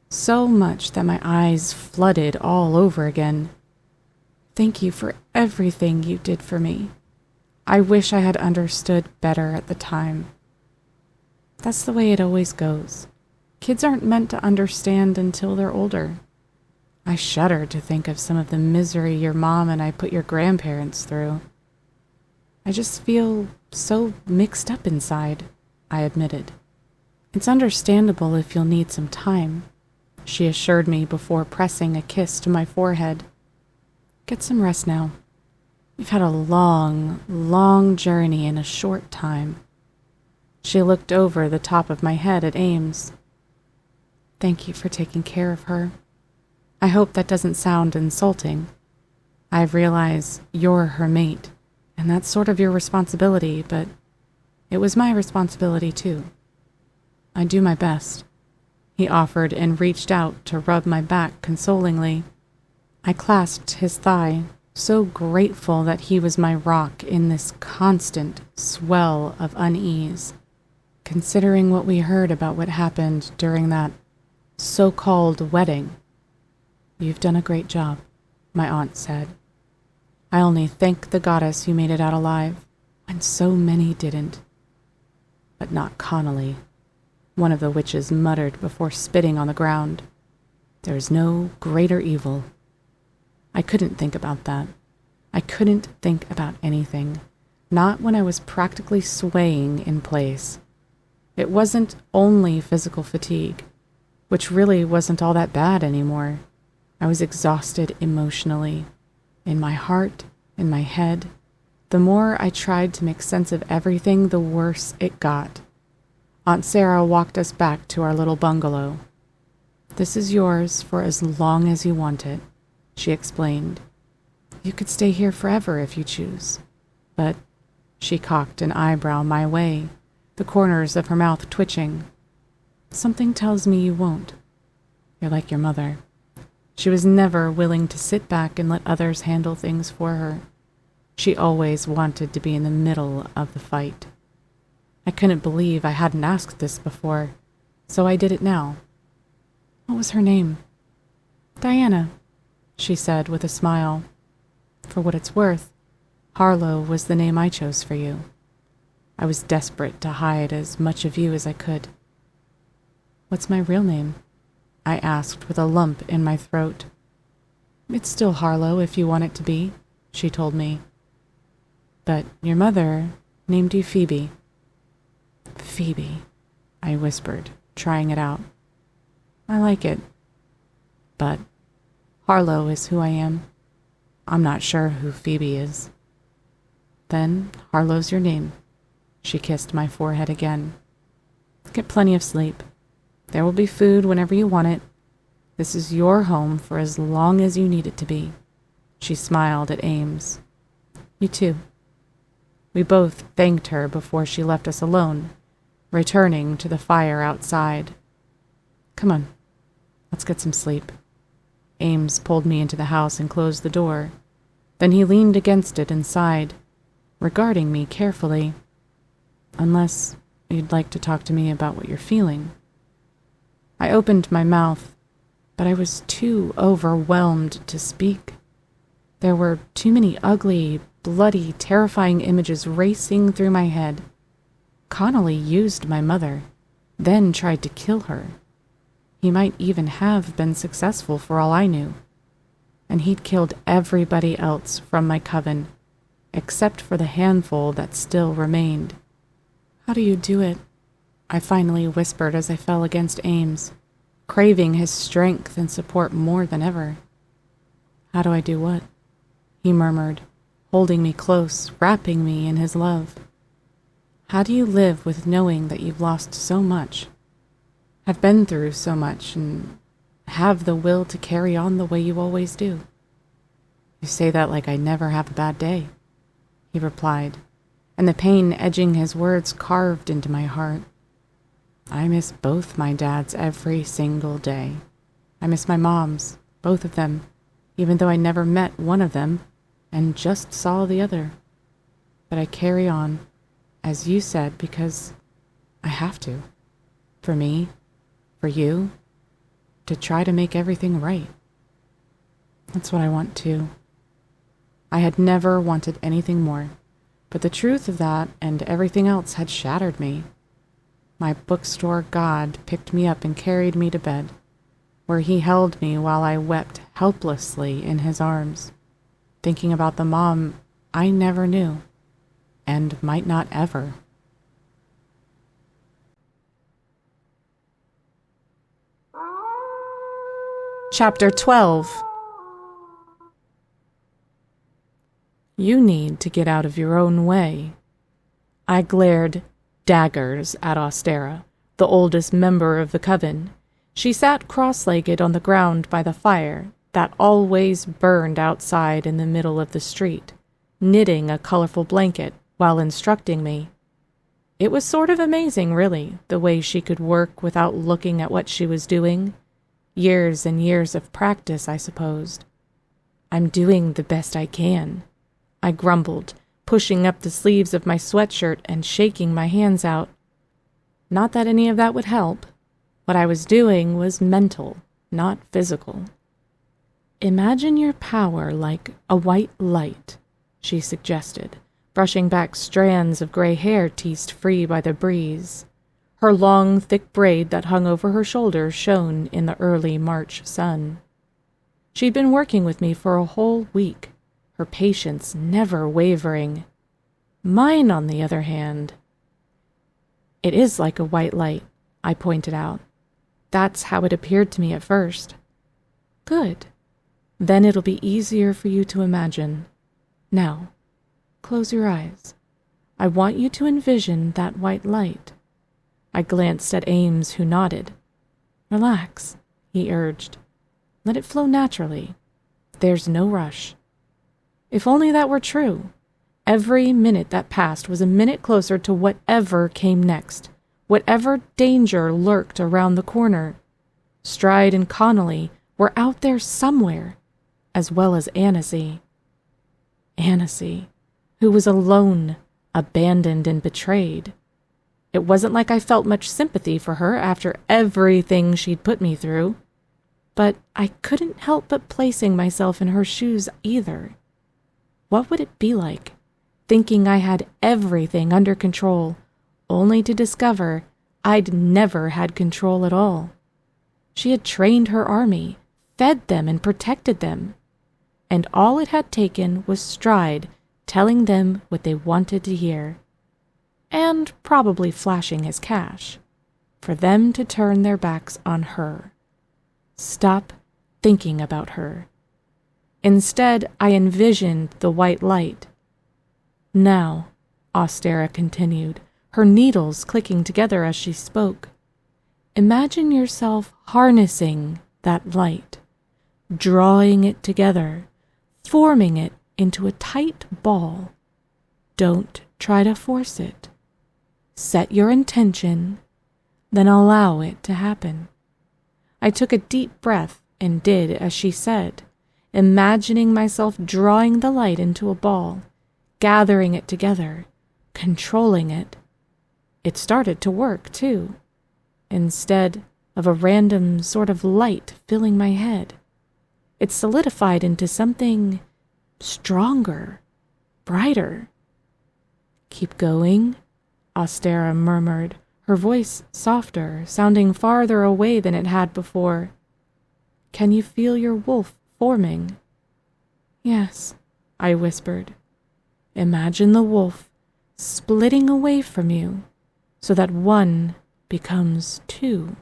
so much that my eyes flooded all over again. Thank you for everything you did for me. I wish I had understood better at the time. That's the way it always goes. Kids aren't meant to understand until they're older. I shudder to think of some of the misery your mom and I put your grandparents through. I just feel so mixed up inside, I admitted. It's understandable if you'll need some time, she assured me before pressing a kiss to my forehead. Get some rest now. You've had a long, long journey in a short time. She looked over the top of my head at Ames. Thank you for taking care of her. I hope that doesn't sound insulting. I realize you're her mate, and that's sort of your responsibility, but it was my responsibility too. I do my best, he offered and reached out to rub my back consolingly. I clasped his thigh, so grateful that he was my rock in this constant swell of unease. Considering what we heard about what happened during that so-called wedding. You've done a great job, my aunt said. I only thank the goddess you made it out alive, when so many didn't. But not Connolly, one of the witches muttered before spitting on the ground. There is no greater evil. I couldn't think about that. I couldn't think about anything, not when I was practically swaying in place. It wasn't only physical fatigue, which really wasn't all that bad anymore. I was exhausted emotionally, in my heart, in my head. The more I tried to make sense of everything, the worse it got. Aunt Sarah walked us back to our little bungalow. This is yours for as long as you want it, she explained. You could stay here forever if you choose. But she cocked an eyebrow my way, the corners of her mouth twitching. Something tells me you won't. You're like your mother. She was never willing to sit back and let others handle things for her. She always wanted to be in the middle of the fight. I couldn't believe I hadn't asked this before, so I did it now. What was her name? Diana, she said with a smile. For what it's worth, Harlow was the name I chose for you. I was desperate to hide as much of you as I could. What's my real name? I asked with a lump in my throat. It's still Harlow if you want it to be, she told me. But your mother named you Phoebe. Phoebe, I whispered, trying it out. I like it. But Harlow is who I am. I'm not sure who Phoebe is. Then Harlow's your name. She kissed my forehead again. Get plenty of sleep. There will be food whenever you want it. This is your home for as long as you need it to be. She smiled at Ames. You too. We both thanked her before she left us alone, returning to the fire outside. Come on, let's get some sleep. Ames pulled me into the house and closed the door. Then he leaned against it and sighed, regarding me carefully. Unless you'd like to talk to me about what you're feeling. I opened my mouth, but I was too overwhelmed to speak. There were too many ugly, bloody, terrifying images racing through my head. Connolly used my mother, then tried to kill her. He might even have been successful for all I knew. And he'd killed everybody else from my coven, except for the handful that still remained. How do you do it? I finally whispered as I fell against Ames, craving his strength and support more than ever. How do I do what? He murmured, holding me close, wrapping me in his love. How do you live with knowing that you've lost so much, have been through so much, and have the will to carry on the way you always do? You say that like I never have a bad day, he replied, and the pain edging his words carved into my heart. I miss both my dads every single day. I miss my moms, both of them, even though I never met one of them and just saw the other. But I carry on, as you said, because I have to. For me, for you, to try to make everything right. That's what I want too. I had never wanted anything more, but the truth of that and everything else had shattered me. My bookstore god picked me up and carried me to bed, where he held me while I wept helplessly in his arms, thinking about the mom I never knew, and might not ever. Chapter 12. You need to get out of your own way. I glared daggers at Austera, the oldest member of the coven. She sat cross-legged on the ground by the fire that always burned outside in the middle of the street, knitting a colorful blanket while instructing me. It was sort of amazing, really, the way she could work without looking at what she was doing. Years and years of practice, I supposed. I'm doing the best I can, I grumbled, pushing up the sleeves of my sweatshirt and shaking my hands out. Not that any of that would help. What I was doing was mental, not physical. Imagine your power like a white light, she suggested, brushing back strands of gray hair teased free by the breeze. Her long, thick braid that hung over her shoulders shone in the early March sun. She'd been working with me for a whole week, her patience never wavering. Mine, on the other hand. It is like a white light, I pointed out. That's how it appeared to me at first. Good. Then it'll be easier for you to imagine. Now, close your eyes. I want you to envision that white light. I glanced at Ames, who nodded. Relax, he urged. Let it flow naturally. There's no rush. If only that were true. Every minute that passed was a minute closer to whatever came next, whatever danger lurked around the corner. Stride and Connolly were out there somewhere, as well as Annecy. Annecy, who was alone, abandoned and betrayed. It wasn't like I felt much sympathy for her after everything she'd put me through, but I couldn't help but placing myself in her shoes either. What would it be like, thinking I had everything under control, only to discover I'd never had control at all? She had trained her army, fed them and protected them, and all it had taken was Stride telling them what they wanted to hear, and probably flashing his cash, for them to turn their backs on her. Stop thinking about her. Instead, I envisioned the white light. Now, Austera continued, her needles clicking together as she spoke, imagine yourself harnessing that light, drawing it together, forming it into a tight ball. Don't try to force it. Set your intention, then allow it to happen. I took a deep breath and did as she said, imagining myself drawing the light into a ball, gathering it together, controlling it. It started to work, too. Instead of a random sort of light filling my head, it solidified into something stronger, brighter. Keep going, Austera murmured, her voice softer, sounding farther away than it had before. Can you feel your wolf forming? Yes, I whispered. Imagine the wolf splitting away from you so that one becomes two.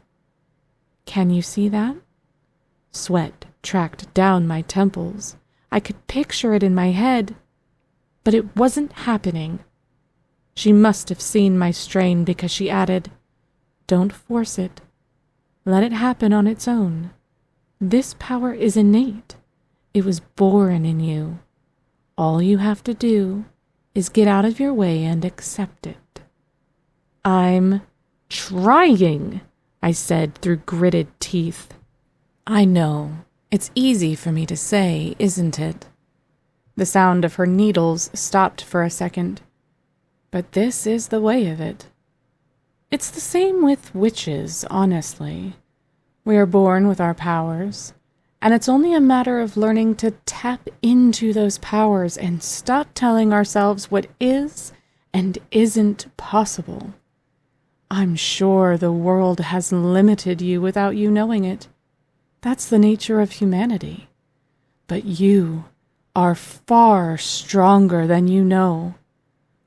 Can you see that? Sweat tracked down my temples. I could picture it in my head, but it wasn't happening. She must have seen my strain because she added, Don't force it. Let it happen on its own. This power is innate. It was born in you. All you have to do is get out of your way and accept it. I'm trying, I said through gritted teeth. I know. It's easy for me to say, isn't it? The sound of her needles stopped for a second. But this is the way of it. It's the same with witches, honestly. We are born with our powers, and it's only a matter of learning to tap into those powers and stop telling ourselves what is and isn't possible. I'm sure the world has limited you without you knowing it. That's the nature of humanity. But you are far stronger than you know.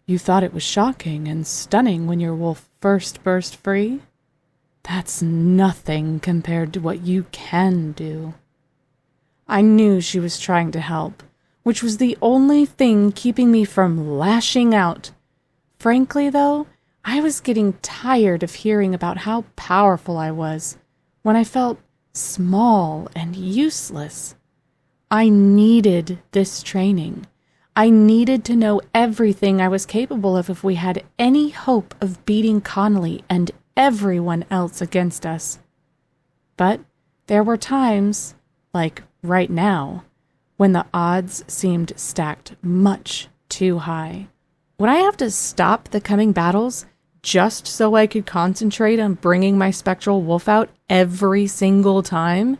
You thought it was shocking and stunning when your wolf first burst free? That's nothing compared to what you can do. I knew she was trying to help, which was the only thing keeping me from lashing out. Frankly, though, I was getting tired of hearing about how powerful I was when I felt small and useless. I needed this training. I needed to know everything I was capable of if we had any hope of beating Connolly and everyone else against us. But there were times, like right now, when the odds seemed stacked much too high. Would I have to stop the coming battles just so I could concentrate on bringing my spectral wolf out every single time?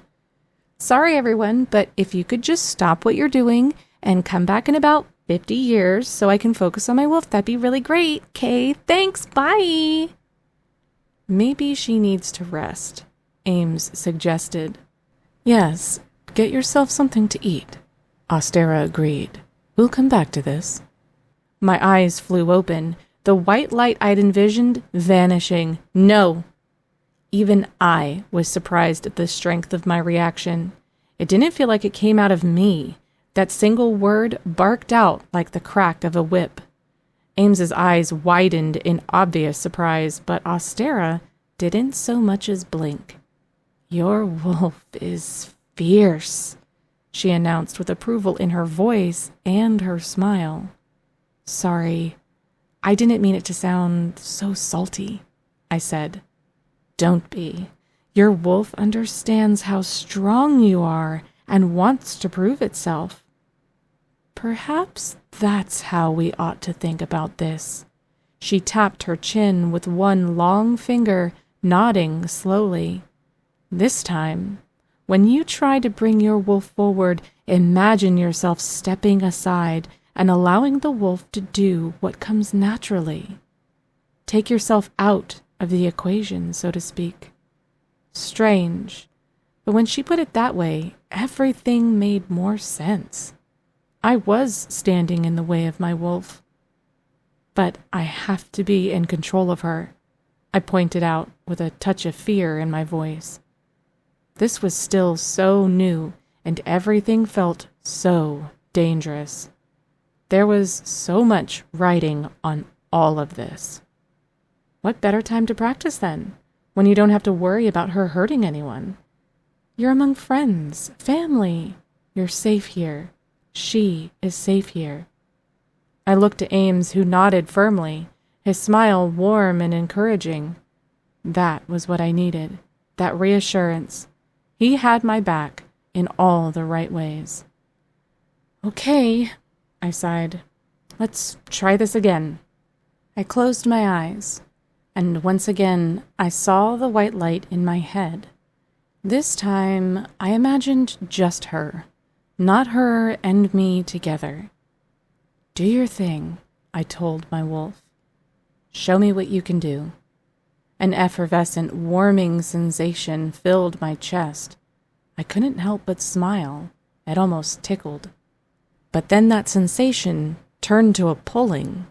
Sorry, everyone, but if you could just stop what you're doing and come back in about 50 years so I can focus on my wolf, that'd be really great. Okay, thanks, bye. Maybe she needs to rest, Ames suggested. Yes, get yourself something to eat, Austera agreed. We'll come back to this. My eyes flew open, the white light I'd envisioned vanishing. No! Even I was surprised at the strength of my reaction. It didn't feel like it came out of me. That single word barked out like the crack of a whip. Ames's eyes widened in obvious surprise, but Austera didn't so much as blink. Your wolf is fierce, she announced with approval in her voice and her smile. Sorry, I didn't mean it to sound so salty, I said. Don't be. Your wolf understands how strong you are and wants to prove itself. Perhaps that's how we ought to think about this. She tapped her chin with one long finger, nodding slowly. This time, when you try to bring your wolf forward, imagine yourself stepping aside and allowing the wolf to do what comes naturally. Take yourself out of the equation, so to speak. Strange, but when she put it that way, everything made more sense. I was standing in the way of my wolf. But I have to be in control of her, I pointed out with a touch of fear in my voice. This was still so new, and everything felt so dangerous. There was so much riding on all of this. What better time to practice then, when you don't have to worry about her hurting anyone? You're among friends, family. You're safe here. She is safe here. I looked at Ames, who nodded firmly, his smile warm and encouraging. That was what I needed, that reassurance. He had my back in all the right ways. Okay, I sighed. Let's try this again. I closed my eyes, and once again I saw the white light in my head. This time I imagined just her, not her and me together. Do your thing, I told my wolf. Show me what you can do. An effervescent, warming sensation filled my chest. I couldn't help but smile. It almost tickled. But then that sensation turned to a pulling,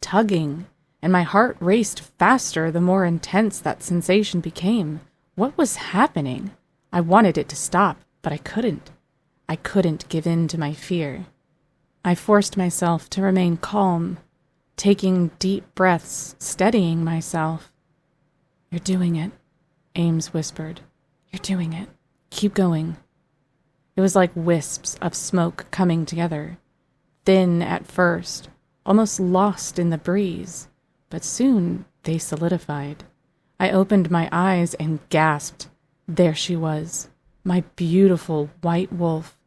tugging, and my heart raced faster the more intense that sensation became. What was happening? I wanted it to stop, but I couldn't. I couldn't give in to my fear. I forced myself to remain calm, taking deep breaths, steadying myself. You're doing it, Ames whispered. You're doing it. Keep going. It was like wisps of smoke coming together, thin at first, almost lost in the breeze, but soon they solidified. I opened my eyes and gasped. There she was, my beautiful white wolf.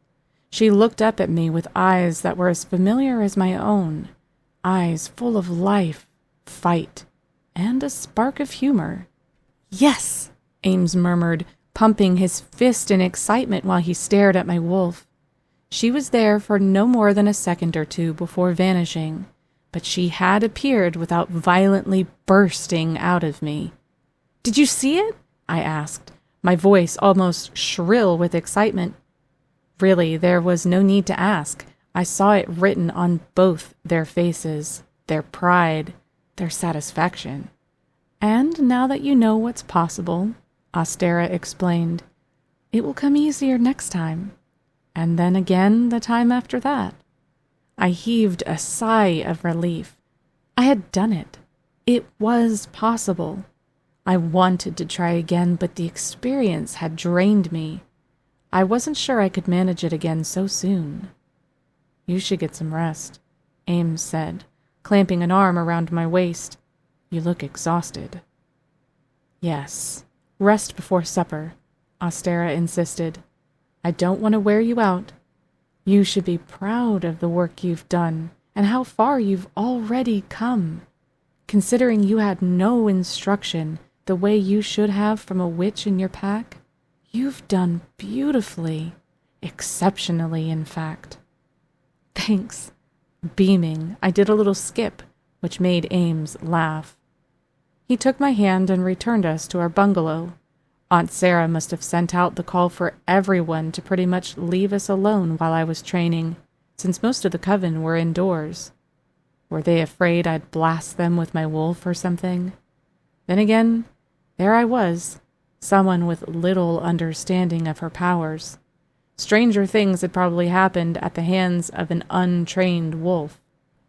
She looked up at me with eyes that were as familiar as my own, eyes full of life, fight, and a spark of humor. "Yes," Ames murmured, pumping his fist in excitement while he stared at my wolf. She was there for no more than a second or two before vanishing, but she had appeared without violently bursting out of me. "Did you see it?" I asked, my voice almost shrill with excitement. Really, there was no need to ask. I saw it written on both their faces, their pride, their satisfaction. "And now that you know what's possible," Ostera explained, "it will come easier next time. And then again the time after that." I heaved a sigh of relief. I had done it. It was possible. I wanted to try again, but the experience had drained me. I wasn't sure I could manage it again so soon. "You should get some rest," Ames said, clamping an arm around my waist. "You look exhausted." "Yes, rest before supper," Ostera insisted. "I don't want to wear you out. You should be proud of the work you've done and how far you've already come. Considering you had no instruction the way you should have from a witch in your pack, you've done beautifully, exceptionally, in fact." "Thanks." Beaming, I did a little skip, which made Ames laugh. He took my hand and returned us to our bungalow. Aunt Sarah must have sent out the call for everyone to pretty much leave us alone while I was training, since most of the coven were indoors. Were they afraid I'd blast them with my wolf or something? Then again, there I was, someone with little understanding of her powers. Stranger things had probably happened at the hands of an untrained wolf.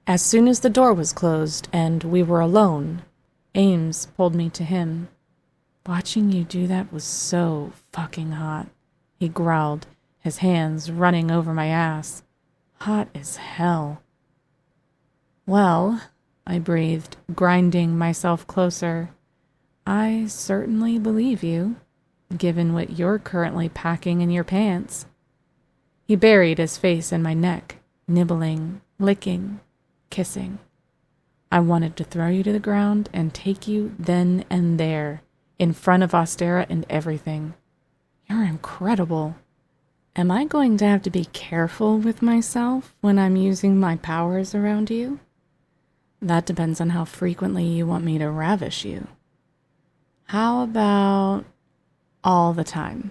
As soon as the door was closed and we were alone, Ames pulled me to him. "Watching you do that was so fucking hot," he growled, his hands running over my ass. "Hot as hell." "Well," I breathed, grinding myself closer, "I certainly believe you, given what you're currently packing in your pants." He buried his face in my neck, nibbling, licking, kissing. "I wanted to throw you to the ground and take you then and there, in front of Ostera and everything. You're incredible. Am I going to have to be careful with myself when I'm using my powers around you?" "That depends on how frequently you want me to ravish you." "How about all the time?"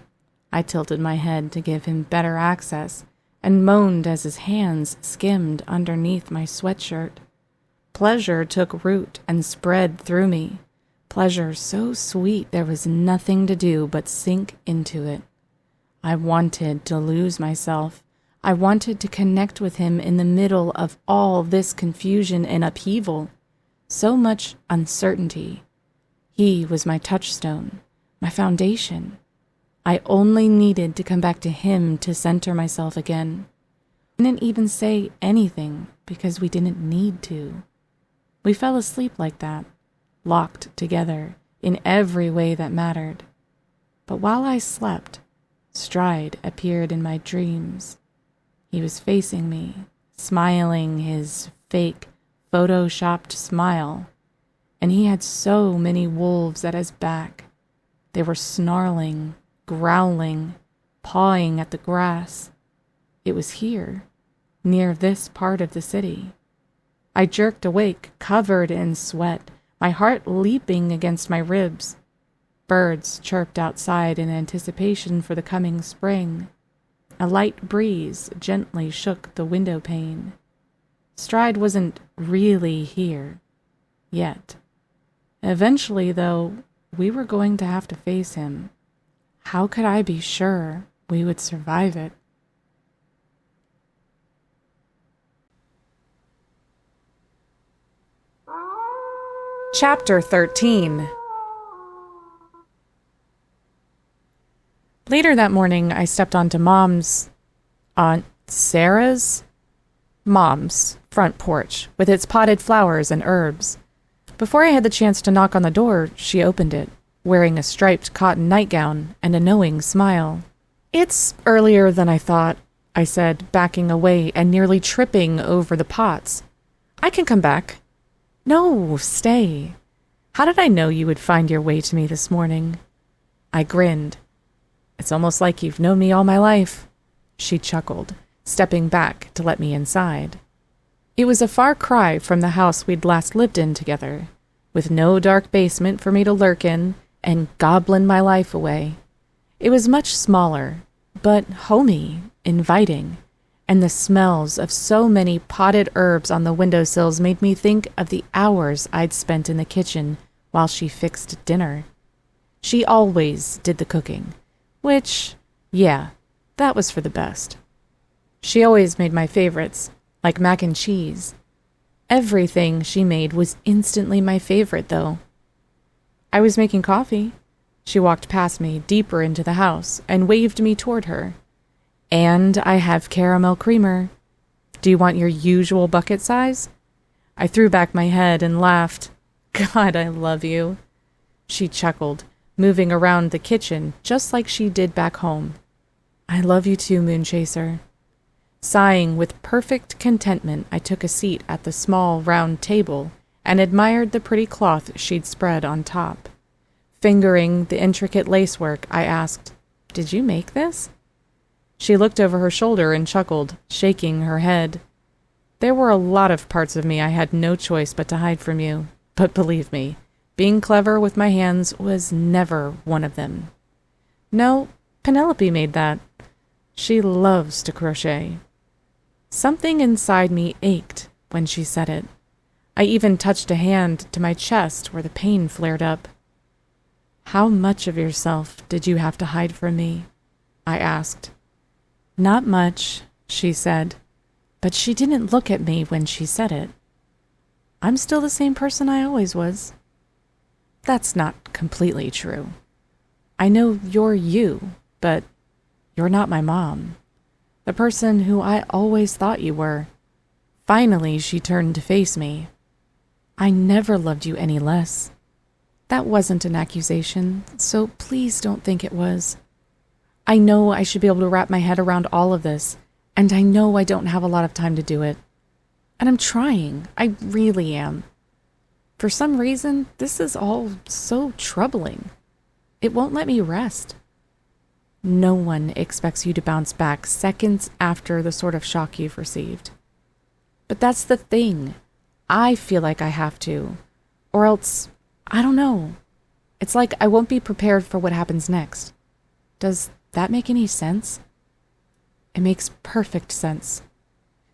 I tilted my head to give him better access and moaned as his hands skimmed underneath my sweatshirt. Pleasure took root and spread through me. Pleasure so sweet there was nothing to do but sink into it. I wanted to lose myself. I wanted to connect with him in the middle of all this confusion and upheaval. So much uncertainty. He was my touchstone, my foundation. I only needed to come back to him to center myself again. I didn't even say anything because we didn't need to. We fell asleep like that, locked together in every way that mattered. But while I slept, Stride appeared in my dreams. He was facing me, smiling his fake, photoshopped smile, and he had so many wolves at his back. They were snarling, growling, pawing at the grass. It was here, near this part of the city. I jerked awake, covered in sweat, my heart leaping against my ribs. Birds chirped outside in anticipation for the coming spring. A light breeze gently shook the window pane. Stride wasn't really here, yet. Eventually, though, we were going to have to face him. How could I be sure we would survive it? Chapter 13. Later that morning, I stepped onto Aunt Sarah's front porch with its potted flowers and herbs. Before I had the chance to knock on the door, she opened it, wearing a striped cotton nightgown and a knowing smile. "It's earlier than I thought," I said, backing away and nearly tripping over the pots. "I can come back." "No, stay. How did I know you would find your way to me this morning? I grinned. It's almost like you've known me all my life. She chuckled, stepping back to let me inside. It was a far cry from the house we'd last lived in together, with no dark basement for me to lurk in and goblin my life away. It was much smaller, but homey, inviting, and the smells of so many potted herbs on the windowsills made me think of the hours I'd spent in the kitchen while she fixed dinner. She always did the cooking, which, yeah, that was for the best. She always made my favorites, like mac and cheese. Everything she made was instantly my favorite, though. I was making coffee. She walked past me deeper into the house and waved me toward her. And I have caramel creamer. Do you want your usual bucket size? I threw back my head and laughed. God, I love you. She chuckled, moving around the kitchen just like she did back home. I love you too, Moonchaser. Sighing with perfect contentment, I took a seat at the small, round table and admired the pretty cloth she'd spread on top. Fingering the intricate lacework, I asked, "Did you make this?" She looked over her shoulder and chuckled, shaking her head. There were a lot of parts of me I had no choice but to hide from you, but believe me, being clever with my hands was never one of them. No, Penelope made that. She loves to crochet. Something inside me ached when she said it. I even touched a hand to my chest where the pain flared up. How much of yourself did you have to hide from me? I asked. Not much, she said, but she didn't look at me when she said it. I'm still the same person I always was. That's not completely true. I know you're you, but you're not my mom. The person who I always thought you were. Finally, she turned to face me. I never loved you any less. That wasn't an accusation, so please don't think it was. I know I should be able to wrap my head around all of this, and I know I don't have a lot of time to do it. And I'm trying. I really am. For some reason, this is all so troubling. It won't let me rest. No one expects you to bounce back seconds after the sort of shock you've received. But that's the thing. I feel like I have to. Or else, I don't know. It's like I won't be prepared for what happens next. Does that make any sense? It makes perfect sense.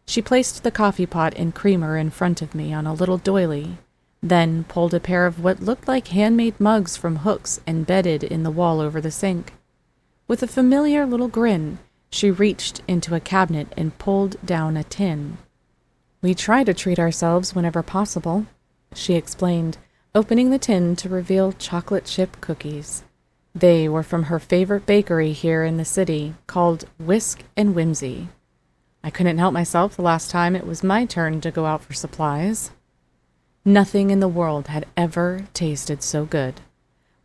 She placed the coffee pot and creamer in front of me on a little doily, then pulled a pair of what looked like handmade mugs from hooks embedded in the wall over the sink. With a familiar little grin, she reached into a cabinet and pulled down a tin. We try to treat ourselves whenever possible, she explained, opening the tin to reveal chocolate chip cookies. They were from her favorite bakery here in the city, called Whisk and Whimsy. I couldn't help myself the last time it was my turn to go out for supplies. Nothing in the world had ever tasted so good.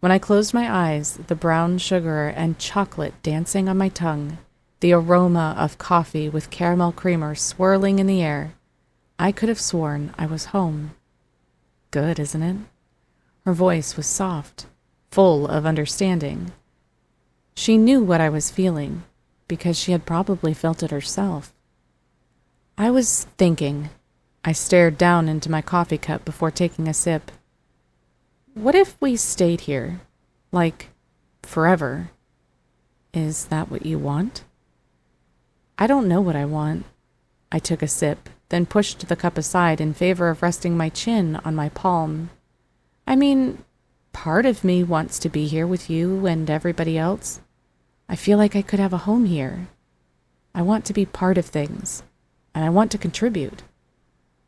When I closed my eyes, the brown sugar and chocolate dancing on my tongue, the aroma of coffee with caramel creamer swirling in the air, I could have sworn I was home. Good, isn't it? Her voice was soft, full of understanding. She knew what I was feeling, because she had probably felt it herself. I was thinking. I stared down into my coffee cup before taking a sip. What if we stayed here? Like, forever? Is that what you want? I don't know what I want. I took a sip, then pushed the cup aside in favor of resting my chin on my palm. I mean, part of me wants to be here with you and everybody else. I feel like I could have a home here. I want to be part of things, and I want to contribute.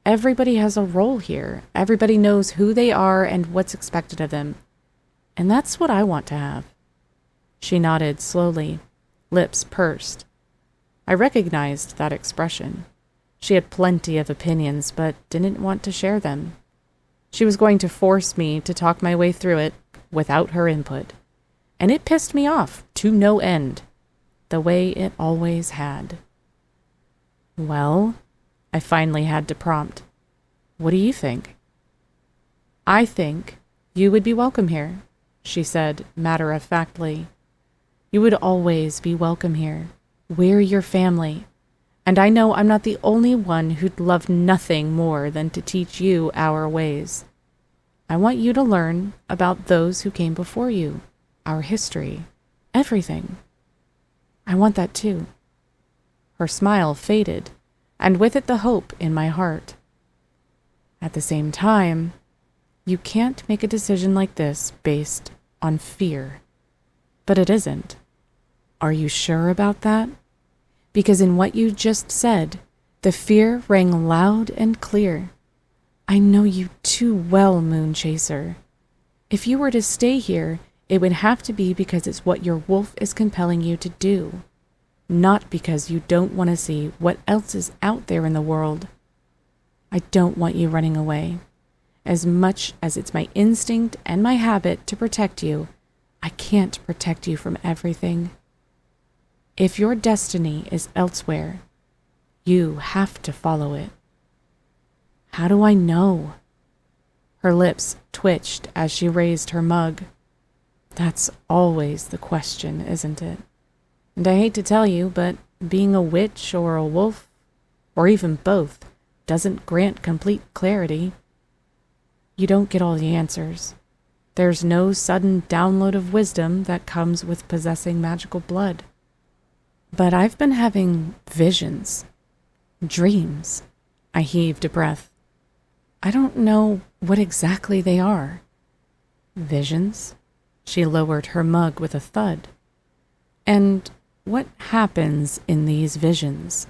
Everybody has a role here. Everybody knows who they are and what's expected of them. And that's what I want to have. She nodded slowly, lips pursed. I recognized that expression. She had plenty of opinions, but didn't want to share them. She was going to force me to talk my way through it without her input. And it pissed me off to no end, the way it always had. Well, I finally had to prompt. What do you think? I think You would be welcome here, she said matter-of-factly. You would always be welcome here. We're your family, and I know I'm not the only one who'd love nothing more than to teach you our ways. I want you to learn about those who came before you, our history, everything. I want that too. Her smile faded, and with it the hope in my heart. At the same time, you can't make a decision like this based on fear. But it isn't. Are you sure about that? Because in what you just said, the fear rang loud and clear. I know you too well, Moon Chaser. If you were to stay here, it would have to be because it's what your wolf is compelling you to do, not because you don't want to see what else is out there in the world. I don't want you running away. As much as it's my instinct and my habit to protect you, I can't protect you from everything. If your destiny is elsewhere, you have to follow it. How do I know? Her lips twitched as she raised her mug. That's always the question, isn't it? And I hate to tell you, but being a witch or a wolf, or even both, doesn't grant complete clarity. You don't get all the answers. There's no sudden download of wisdom that comes with possessing magical blood. But I've been having visions, dreams. I heaved a breath. I don't know what exactly they are. Visions? She lowered her mug with a thud. And what happens in these visions?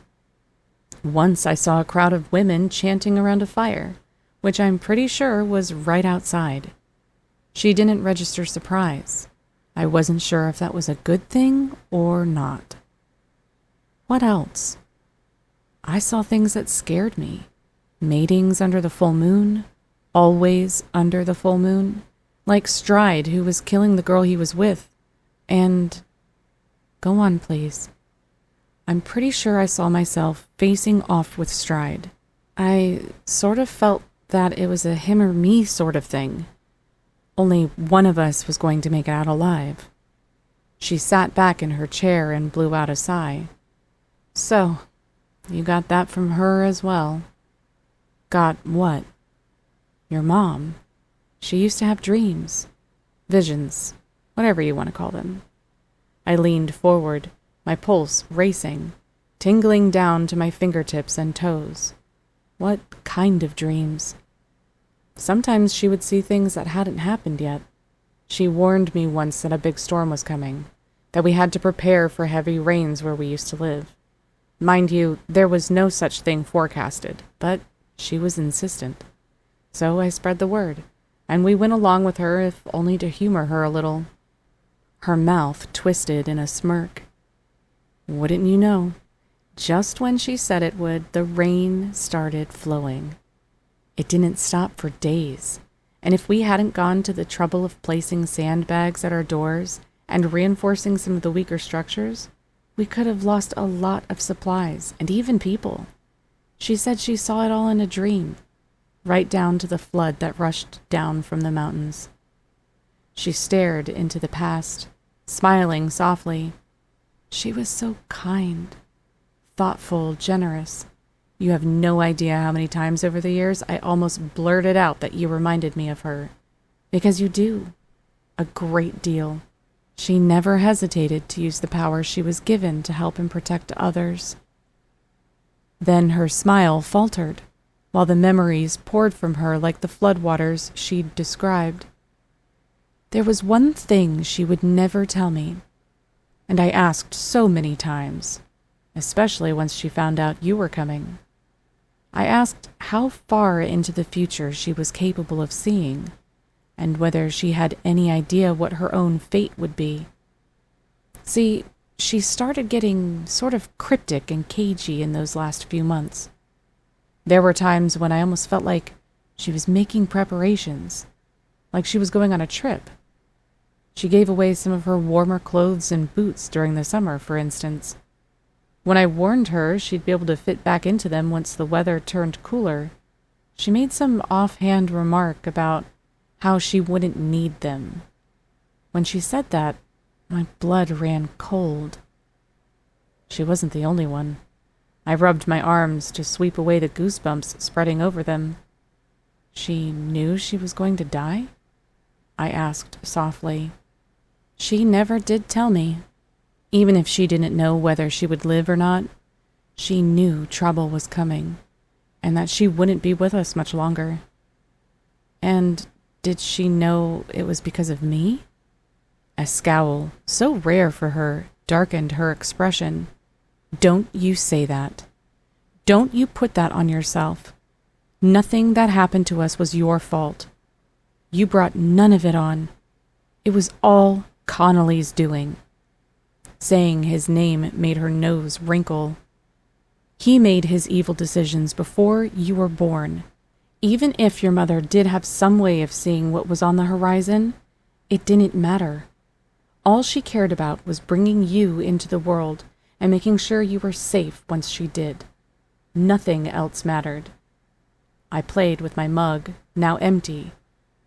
Once I saw a crowd of women chanting around a fire, which I'm pretty sure was right outside. She didn't register surprise. I wasn't sure if that was a good thing or not. What else? I saw things that scared me. Matings under the full moon, always under the full moon, like Stride, who was killing the girl he was with, and... Go on, please. I'm pretty sure I saw myself facing off with Stride. I sort of felt that it was a him or me sort of thing. Only one of us was going to make it out alive. She sat back in her chair and blew out a sigh. So, you got that from her as well. Got what? Your mom. She used to have dreams. Visions. Whatever you want to call them. I leaned forward, my pulse racing, tingling down to my fingertips and toes. What kind of dreams? Sometimes she would see things that hadn't happened yet. She warned me once that a big storm was coming, that we had to prepare for heavy rains where we used to live. Mind you, there was no such thing forecasted, but she was insistent. So I spread the word, and we went along with her if only to humor her a little. Her mouth twisted in a smirk. Wouldn't you know, just when she said it would, the rain started flowing. It didn't stop for days, and if we hadn't gone to the trouble of placing sandbags at our doors and reinforcing some of the weaker structures, we could have lost a lot of supplies and even people. She said she saw it all in a dream, right down to the flood that rushed down from the mountains. She stared into the past, smiling softly. She was so kind, thoughtful, generous. You have no idea how many times over the years I almost blurted out that you reminded me of her. Because you do. A great deal. She never hesitated to use the power she was given to help and protect others. Then her smile faltered, while the memories poured from her like the floodwaters she'd described. There was one thing she would never tell me, and I asked so many times, especially once she found out you were coming. I asked how far into the future she was capable of seeing, and whether she had any idea what her own fate would be. See, she started getting sort of cryptic and cagey in those last few months. There were times when I almost felt like she was making preparations, like she was going on a trip. She gave away some of her warmer clothes and boots during the summer, for instance. When I warned her she'd be able to fit back into them once the weather turned cooler, she made some offhand remark about how she wouldn't need them. When she said that, my blood ran cold. She wasn't the only one. I rubbed my arms to sweep away the goosebumps spreading over them. She knew she was going to die? I asked softly. She never did tell me. Even if she didn't know whether she would live or not, she knew trouble was coming, and that she wouldn't be with us much longer. And did she know it was because of me? A scowl, so rare for her, darkened her expression. Don't you say that. Don't you put that on yourself. Nothing that happened to us was your fault. You brought none of it on. It was all Connolly's doing. Saying his name made her nose wrinkle. He made his evil decisions before you were born. Even if your mother did have some way of seeing what was on the horizon, it didn't matter. All she cared about was bringing you into the world and making sure you were safe once she did. Nothing else mattered. I played with my mug, now empty,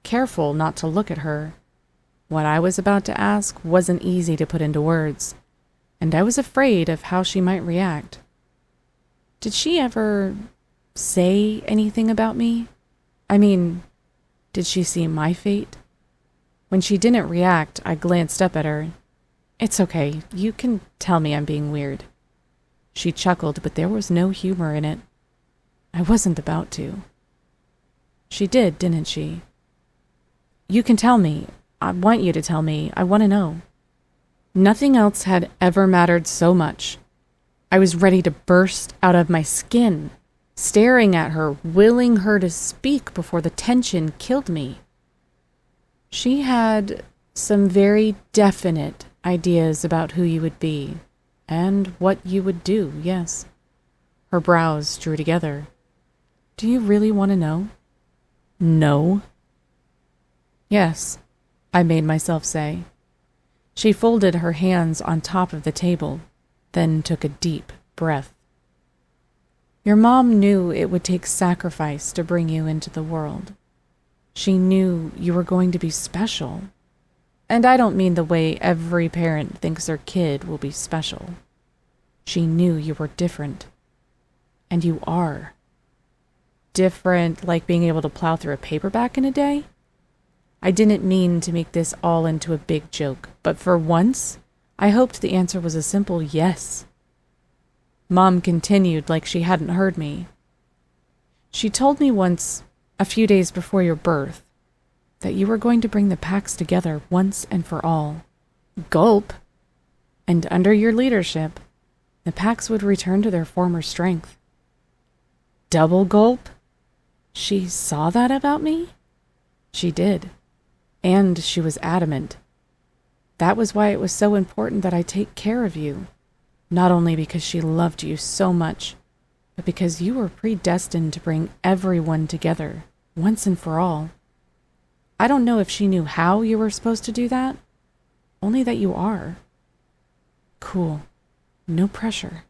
careful not to look at her. What I was about to ask wasn't easy to put into words, and I was afraid of how she might react. Did she ever say anything about me? I mean, did she see my fate? When she didn't react, I glanced up at her. It's okay, you can tell me I'm being weird. She chuckled, but there was no humor in it. I wasn't about to. She did, didn't she? You can tell me. I want you to tell me. I want to know. Nothing else had ever mattered so much. I was ready to burst out of my skin, staring at her, willing her to speak before the tension killed me. She had some very definite ideas about who you would be, and what you would do, yes. Her brows drew together. Do you really want to know? No. Yes, I made myself say. She folded her hands on top of the table, then took a deep breath. Your mom knew it would take sacrifice to bring you into the world. She knew you were going to be special. And I don't mean the way every parent thinks their kid will be special. She knew you were different. And you are. Different, like being able to plow through a paperback in a day? I didn't mean to make this all into a big joke, but for once, I hoped the answer was a simple yes. Mom continued like she hadn't heard me. She told me once, a few days before your birth, that you were going to bring the packs together once and for all. Gulp! And under your leadership, the packs would return to their former strength. Double gulp? She saw that about me? She did. And she was adamant. That was why it was so important that I take care of you. Not only because she loved you so much, but because you were predestined to bring everyone together, once and for all. I don't know if she knew how you were supposed to do that, only that you are. Cool. No pressure,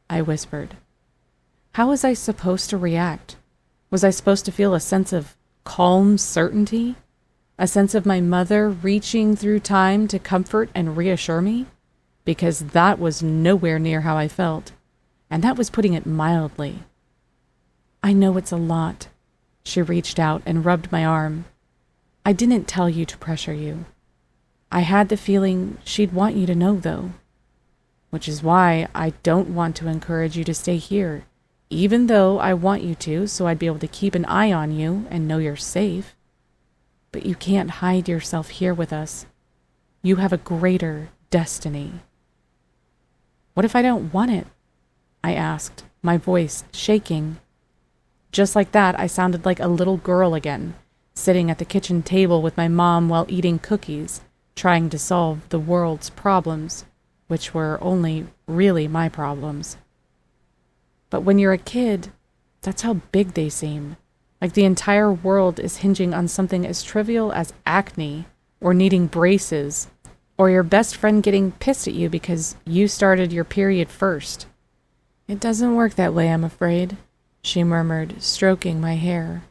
I whispered. How was I supposed to react? Was I supposed to feel a sense of calm certainty? A sense of my mother reaching through time to comfort and reassure me? Because that was nowhere near how I felt, and that was putting it mildly. I know it's a lot. She reached out and rubbed my arm. I didn't tell you to pressure you. I had the feeling she'd want you to know, though. Which is why I don't want to encourage you to stay here, even though I want you to, so I'd be able to keep an eye on you and know you're safe. But you can't hide yourself here with us. You have a greater destiny. What if I don't want it? I asked, my voice shaking. Just like that, I sounded like a little girl again, sitting at the kitchen table with my mom while eating cookies, trying to solve the world's problems, which were only really my problems. But when you're a kid, that's how big they seem. Like the entire world is hinging on something as trivial as acne, or needing braces, or your best friend getting pissed at you because you started your period first. It doesn't work that way, I'm afraid, she murmured, stroking my hair.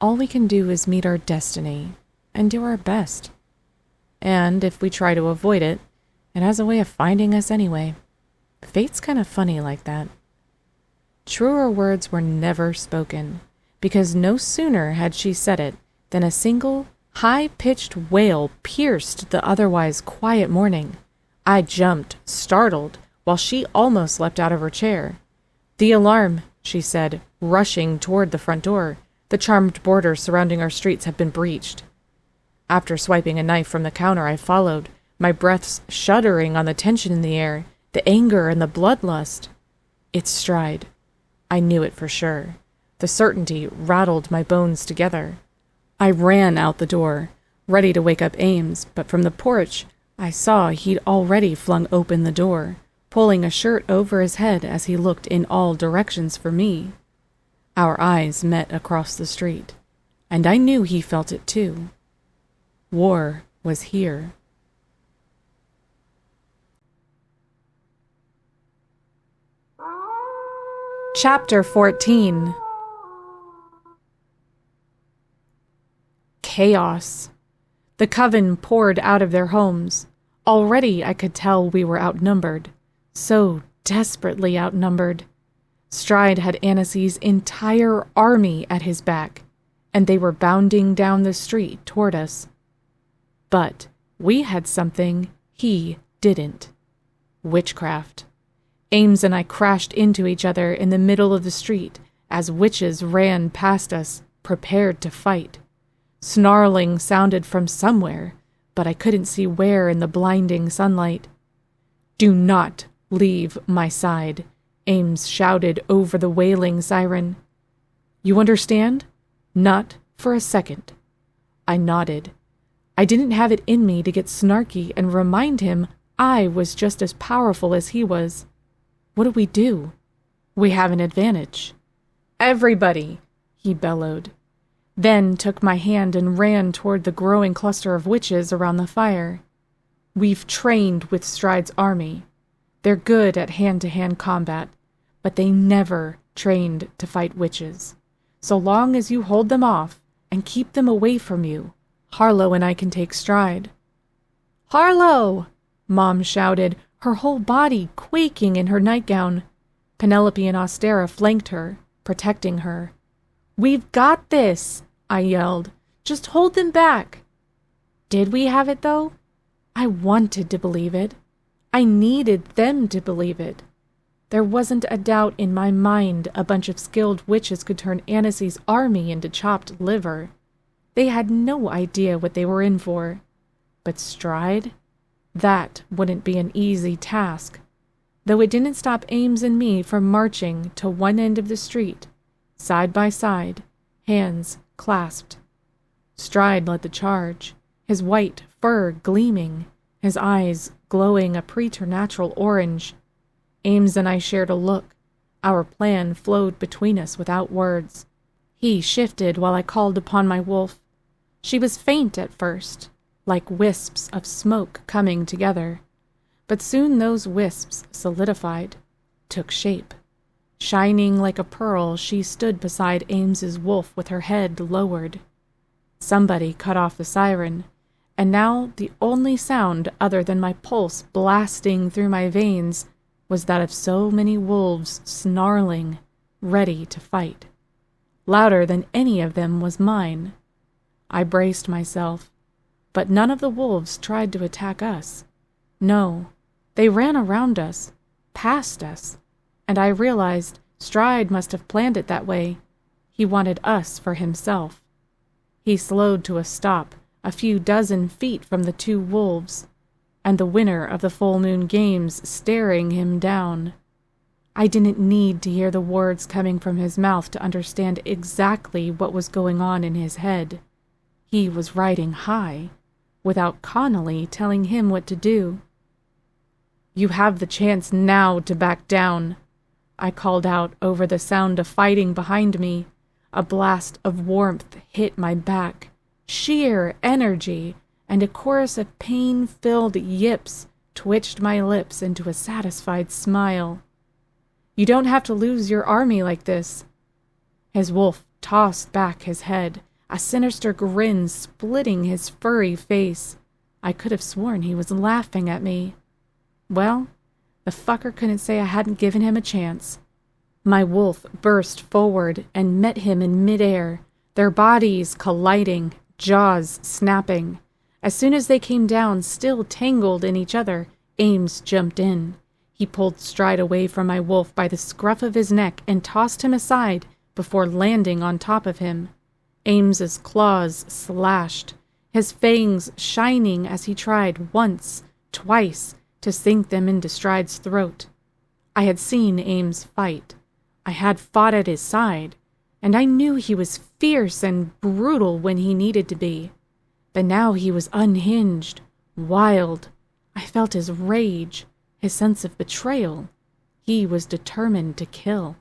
All we can do is meet our destiny and do our best. And if we try to avoid it, it has a way of finding us anyway. Fate's kind of funny like that. Truer words were never spoken, because no sooner had she said it than a single, high-pitched wail pierced the otherwise quiet morning. I jumped, startled, while she almost leapt out of her chair. "The alarm," she said, rushing toward the front door. "The charmed borders surrounding our streets have been breached." After swiping a knife from the counter, I followed, my breaths shuddering on the tension in the air, the anger and the bloodlust. It's Stride. I knew it for sure. The certainty rattled my bones together. I ran out the door, ready to wake up Ames, but from the porch, I saw he'd already flung open the door, pulling a shirt over his head as he looked in all directions for me. Our eyes met across the street, and I knew he felt it too. War was here. Chapter 14. Chaos. The coven poured out of their homes. Already I could tell we were outnumbered. So desperately outnumbered. Stride had Annecy's entire army at his back, and they were bounding down the street toward us. But we had something he didn't. Witchcraft. Ames and I crashed into each other in the middle of the street as witches ran past us, prepared to fight. Snarling sounded from somewhere, but I couldn't see where in the blinding sunlight. "Do not leave my side," Ames shouted over the wailing siren. "You understand?" "Not for a second." I nodded. I didn't have it in me to get snarky and remind him I was just as powerful as he was. What do we do? We have an advantage. "Everybody," he bellowed. Then took my hand and ran toward the growing cluster of witches around the fire. "We've trained with Stride's army. They're good at hand-to-hand combat, but they never trained to fight witches. So long as you hold them off and keep them away from you, Harlow and I can take Stride." "Harlow!" Mom shouted, her whole body quaking in her nightgown. Penelope and Austera flanked her, protecting her. "We've got this," I yelled. "Just hold them back." Did we have it, though? I wanted to believe it. I needed them to believe it. There wasn't a doubt in my mind a bunch of skilled witches could turn Annecy's army into chopped liver. They had no idea what they were in for. But Stride? That wouldn't be an easy task, though it didn't stop Ames and me from marching to one end of the street, side by side, hands clasped. Stride led the charge, his white fur gleaming, his eyes glowing a preternatural orange. Ames and I shared a look. Our plan flowed between us without words. He shifted while I called upon my wolf. She was faint at first, like wisps of smoke coming together. But soon those wisps solidified, took shape. Shining like a pearl, she stood beside Ames's wolf with her head lowered. Somebody cut off the siren, and now the only sound other than my pulse blasting through my veins was that of so many wolves snarling, ready to fight. Louder than any of them was mine. I braced myself, but none of the wolves tried to attack us. No, they ran around us, past us, and I realized Stride must have planned it that way. He wanted us for himself. He slowed to a stop a few dozen feet from the two wolves, and the winner of the full moon games staring him down. I didn't need to hear the words coming from his mouth to understand exactly what was going on in his head. He was riding high, without Connolly telling him what to do. "You have the chance now to back down," I called out over the sound of fighting behind me. A blast of warmth hit my back, sheer energy, and a chorus of pain-filled yips twitched my lips into a satisfied smile. "You don't have to lose your army like this." His wolf tossed back his head, a sinister grin splitting his furry face. I could have sworn he was laughing at me. Well, the fucker couldn't say I hadn't given him a chance. My wolf burst forward and met him in midair, their bodies colliding, jaws snapping. As soon as they came down, still tangled in each other, Ames jumped in. He pulled Stride away from my wolf by the scruff of his neck and tossed him aside before landing on top of him. Ames's claws slashed, his fangs shining as he tried once, twice, to sink them into Stride's throat. I had seen Ames fight. I had fought at his side, and I knew he was fierce and brutal when he needed to be. But now he was unhinged, wild. I felt his rage, his sense of betrayal. He was determined to kill.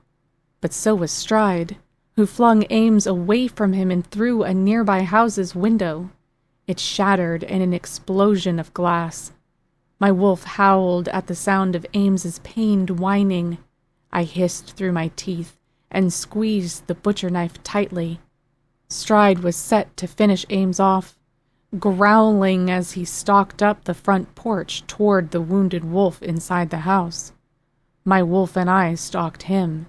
But so was Stride, who flung Ames away from him and through a nearby house's window. It shattered in an explosion of glass. My wolf howled at the sound of Ames's pained whining. I hissed through my teeth and squeezed the butcher knife tightly. Stride was set to finish Ames off, growling as he stalked up the front porch toward the wounded wolf inside the house. My wolf and I stalked him.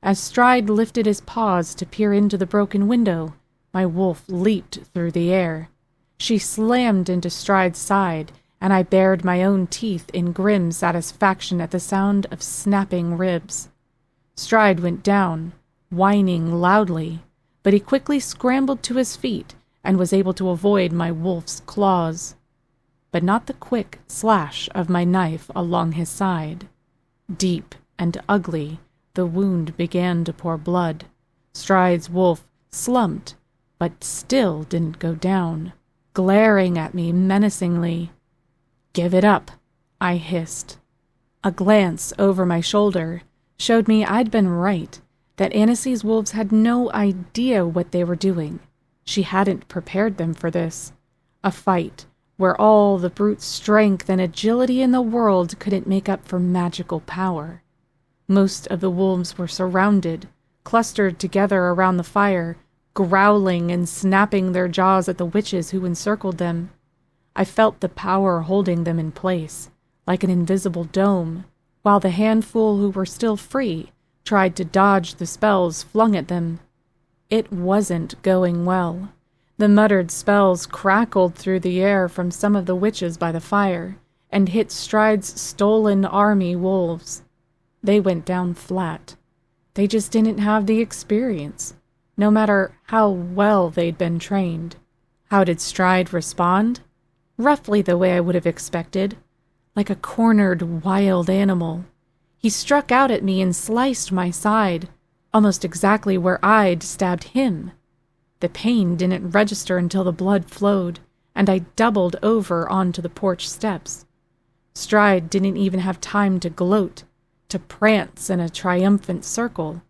As Stride lifted his paws to peer into the broken window, my wolf leaped through the air. She slammed into Stride's side, and I bared my own teeth in grim satisfaction at the sound of snapping ribs. Stride went down, whining loudly, but he quickly scrambled to his feet and was able to avoid my wolf's claws, but not the quick slash of my knife along his side. Deep and ugly, the wound began to pour blood. Stride's wolf slumped, but still didn't go down, glaring at me menacingly. "Give it up," I hissed. A glance over my shoulder showed me I'd been right, that Annecy's wolves had no idea what they were doing. She hadn't prepared them for this. A fight where all the brute strength and agility in the world couldn't make up for magical power. Most of the wolves were surrounded, clustered together around the fire, growling and snapping their jaws at the witches who encircled them. I felt the power holding them in place, like an invisible dome, while the handful who were still free tried to dodge the spells flung at them. It wasn't going well. The muttered spells crackled through the air from some of the witches by the fire, and hit Stride's stolen army wolves. They went down flat. They just didn't have the experience, no matter how well they'd been trained. How did Stride respond? Roughly the way I would have expected, like a cornered wild animal. He struck out at me and sliced my side, almost exactly where I'd stabbed him. The pain didn't register until the blood flowed, and I doubled over onto the porch steps. Stride didn't even have time to gloat, to prance in a triumphant circle.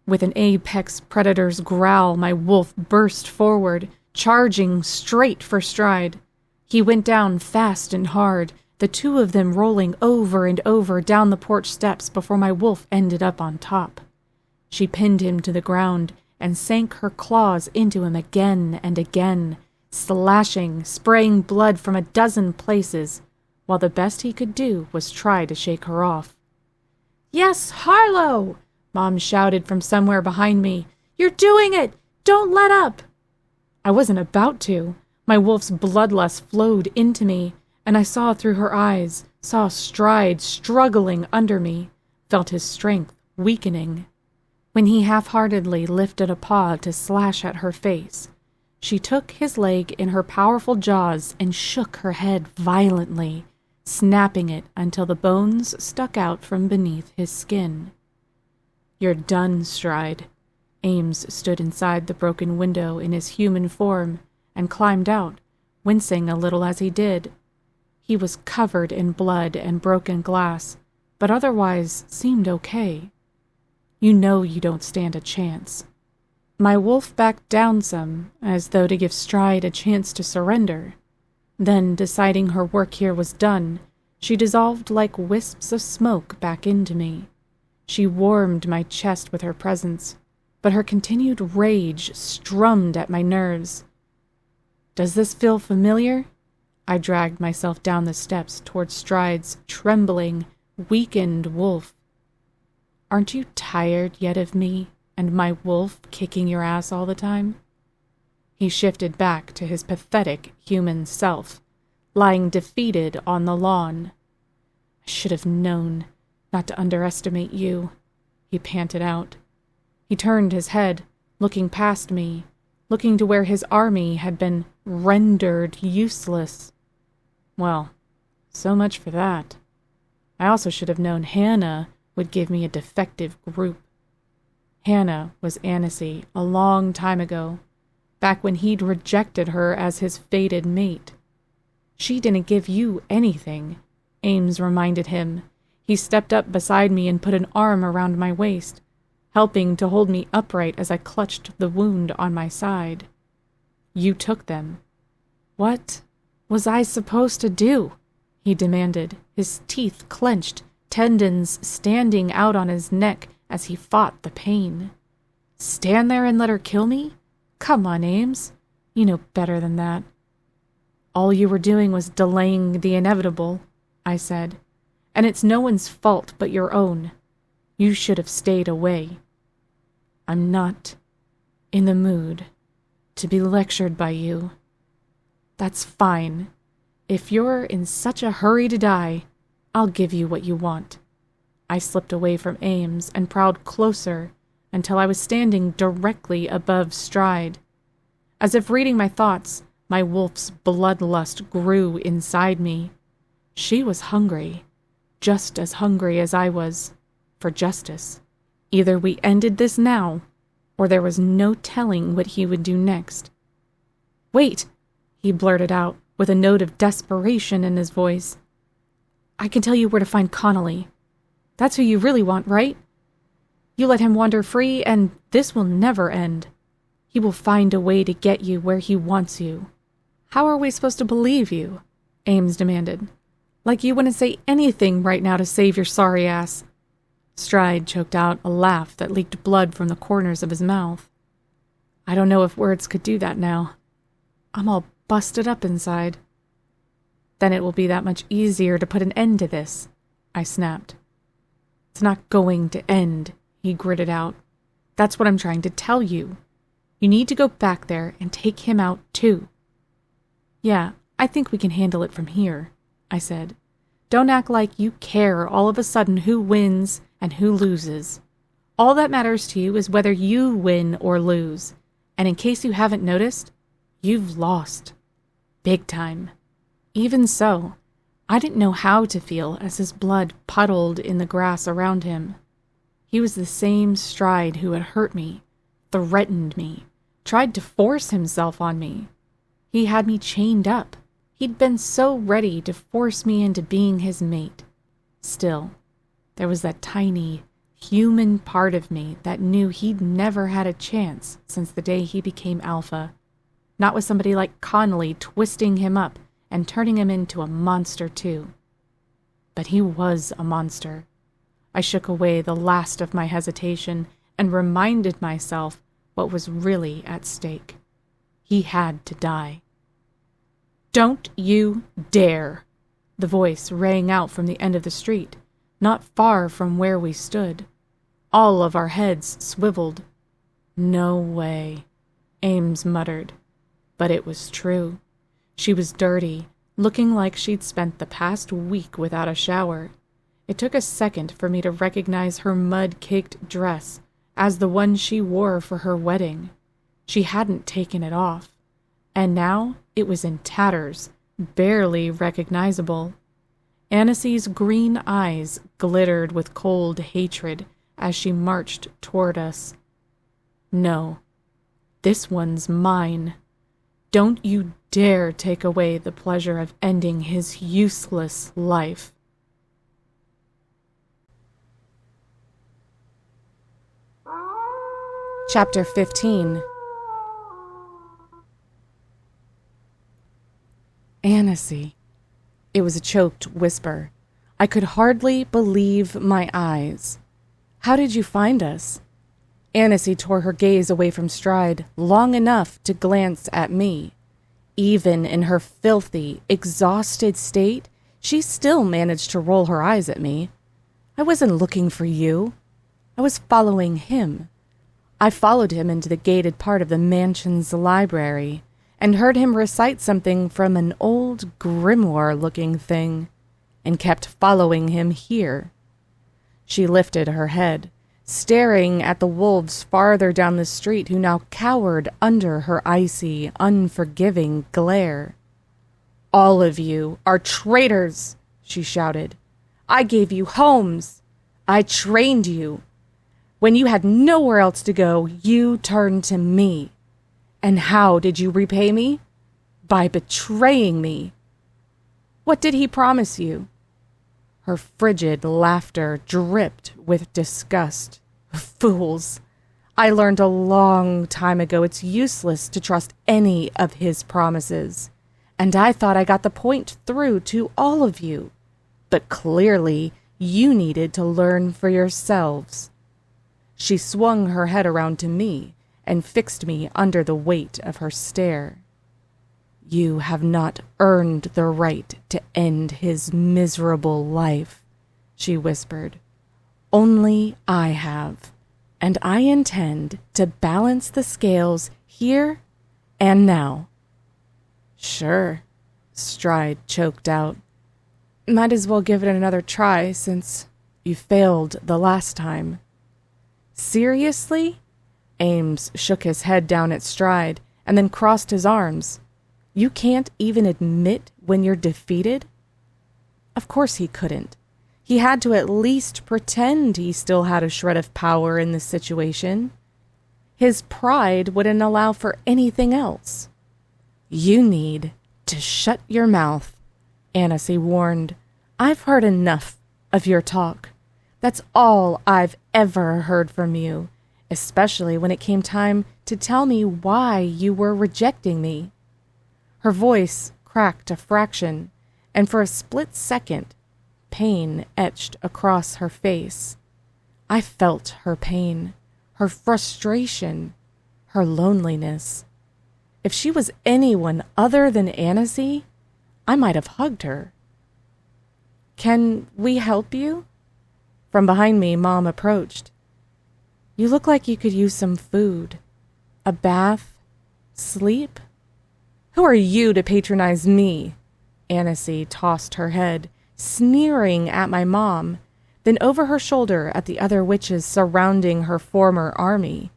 With an apex predator's growl, my wolf burst forward, charging straight for Stride. He went down fast and hard, the two of them rolling over and over down the porch steps before my wolf ended up on top. She pinned him to the ground and sank her claws into him again and again, slashing, spraying blood from a dozen places, while the best he could do was try to shake her off. "Yes, Harlow!" Mom shouted from somewhere behind me. "You're doing it! Don't let up!" I wasn't about to. My wolf's bloodlust flowed into me, and I saw through her eyes, saw Stride struggling under me, felt his strength weakening. When he half-heartedly lifted a paw to slash at her face, she took his leg in her powerful jaws and shook her head violently, snapping it until the bones stuck out from beneath his skin. "You're done, Stride." Ames stood inside the broken window in his human form and climbed out, wincing a little as he did. He was covered in blood and broken glass, but otherwise seemed okay. "You know you don't stand a chance." My wolf backed down some, as though to give Stride a chance to surrender. Then, deciding her work here was done, she dissolved like wisps of smoke back into me. She warmed my chest with her presence. but her continued rage strummed at my nerves. Does this feel familiar? I dragged myself down the steps toward Stride's trembling, weakened wolf. Aren't you tired yet of me and my wolf kicking your ass all the time? He shifted back to his pathetic human self, lying defeated on the lawn. I should have known not to underestimate you, he panted out. He turned his head, looking past me, looking to where his army had been rendered useless. Well, so much for that. I also should have known Hannah would give me a defective group. Hannah was Annecy a long time ago, back when he'd rejected her as his fated mate. She didn't give you anything, Ames reminded him. He stepped up beside me and put an arm around my waist, helping to hold me upright as I clutched the wound on my side. You took them. What was I supposed to do? He demanded, his teeth clenched, tendons standing out on his neck as he fought the pain. Stand there and let her kill me? Come on, Ames. You know better than that. All you were doing was delaying the inevitable, I said, and it's no one's fault but your own. You should have stayed away. I'm not in the mood to be lectured by you. That's fine. If you're in such a hurry to die, I'll give you what you want. I slipped away from Ames and prowled closer until I was standing directly above Stride. As if reading my thoughts, my wolf's bloodlust grew inside me. She was hungry, just as hungry as I was, for justice. Either we ended this now, or there was no telling what he would do next. Wait, he blurted out, with a note of desperation in his voice. I can tell you where to find Connolly. That's who you really want, right? You let him wander free, and this will never end. He will find a way to get you where he wants you. How are we supposed to believe you? Ames demanded. Like you wouldn't say anything right now to save your sorry ass. Stride choked out a laugh that leaked blood from the corners of his mouth. I don't know if words could do that now. I'm all busted up inside. Then it will be that much easier to put an end to this, I snapped. It's not going to end, he gritted out. That's what I'm trying to tell you. You need to go back there and take him out too. Yeah, I think we can handle it from here, I said. Don't act like you care all of a sudden who wins and who loses. All that matters to you is whether you win or lose. And in case you haven't noticed, you've lost. Big time. Even so, I didn't know how to feel as his blood puddled in the grass around him. He was the same Stride who had hurt me, threatened me, tried to force himself on me. He had me chained up. He'd been so ready to force me into being his mate. Still, there was that tiny, human part of me that knew he'd never had a chance since the day he became alpha. Not with somebody like Connolly twisting him up and turning him into a monster too. But he was a monster. I shook away the last of my hesitation and reminded myself what was really at stake. He had to die. Don't you dare! The voice rang out from the end of the street, not far from where we stood. All of our heads swiveled. No way, Ames muttered. But it was true. She was dirty, looking like she'd spent the past week without a shower. It took a second for me to recognize her mud-caked dress as the one she wore for her wedding. She hadn't taken it off, and now it was in tatters, barely recognizable. Annecy's green eyes glittered with cold hatred as she marched toward us. No, this one's mine. Don't you dare take away the pleasure of ending his useless life. Chapter 15. Annecy. It was a choked whisper. I could hardly believe my eyes. How did you find us? Annecy tore her gaze away from Stride long enough to glance at me. Even in her filthy, exhausted state, she still managed to roll her eyes at me. I wasn't looking for you. I was following him. I followed him into the gated part of the mansion's library and heard him recite something from an old grimoire-looking thing, and kept following him here. She lifted her head, staring at the wolves farther down the street who now cowered under her icy, unforgiving glare. "All of you are traitors," she shouted. "I gave you homes. I trained you. When you had nowhere else to go, you turned to me. And how did you repay me? By betraying me. What did he promise you?" Her frigid laughter dripped with disgust. "Fools! I learned a long time ago it's useless to trust any of his promises, and I thought I got the point through to all of you. But clearly, you needed to learn for yourselves." She swung her head around to me and fixed me under the weight of her stare. "You have not earned the right to end his miserable life," she whispered. "Only I have, and I intend to balance the scales here and now." "Sure," Stride choked out. "Might as well give it another try since you failed the last time." "Seriously?" Ames shook his head down at Stride and then crossed his arms. "You can't even admit when you're defeated?" Of course he couldn't. He had to at least pretend he still had a shred of power in this situation. His pride wouldn't allow for anything else. "You need to shut your mouth," Annecy warned. "I've heard enough of your talk. That's all I've ever heard from you, especially when it came time to tell me why you were rejecting me." Her voice cracked a fraction, and for a split second, pain etched across her face. I felt her pain, her frustration, her loneliness. If she was anyone other than Annecy, I might have hugged her. "Can we help you?" From behind me, Mom approached. "You look like you could use some food. A bath? Sleep?" "Who are you to patronize me?" Annecy tossed her head, sneering at my mom, then over her shoulder at the other witches surrounding her former army.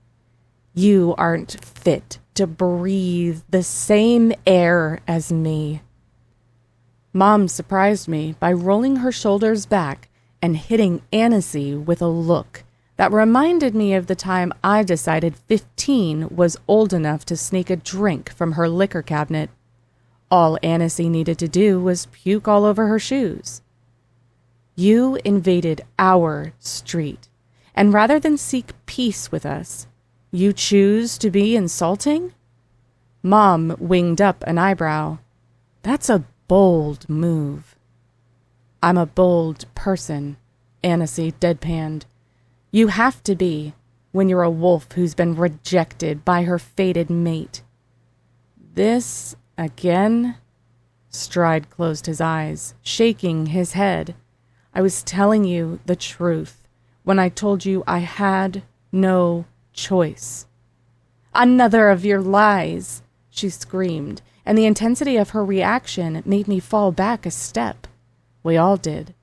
"You aren't fit to breathe the same air as me." Mom surprised me by rolling her shoulders back and hitting Annecy with a look that reminded me of the time I decided 15 was old enough to sneak a drink from her liquor cabinet. All Annecy needed to do was puke all over her shoes. "You invaded our street, and rather than seek peace with us, you choose to be insulting?" Mom winged up an eyebrow. "That's a bold move." "I'm a bold person," Annecy deadpanned. "You have to be when you're a wolf who's been rejected by her fated mate." "This again?" Stride closed his eyes, shaking his head. "I was telling you the truth when I told you I had no choice." "Another of your lies!" she screamed, and the intensity of her reaction made me fall back a step. We all did.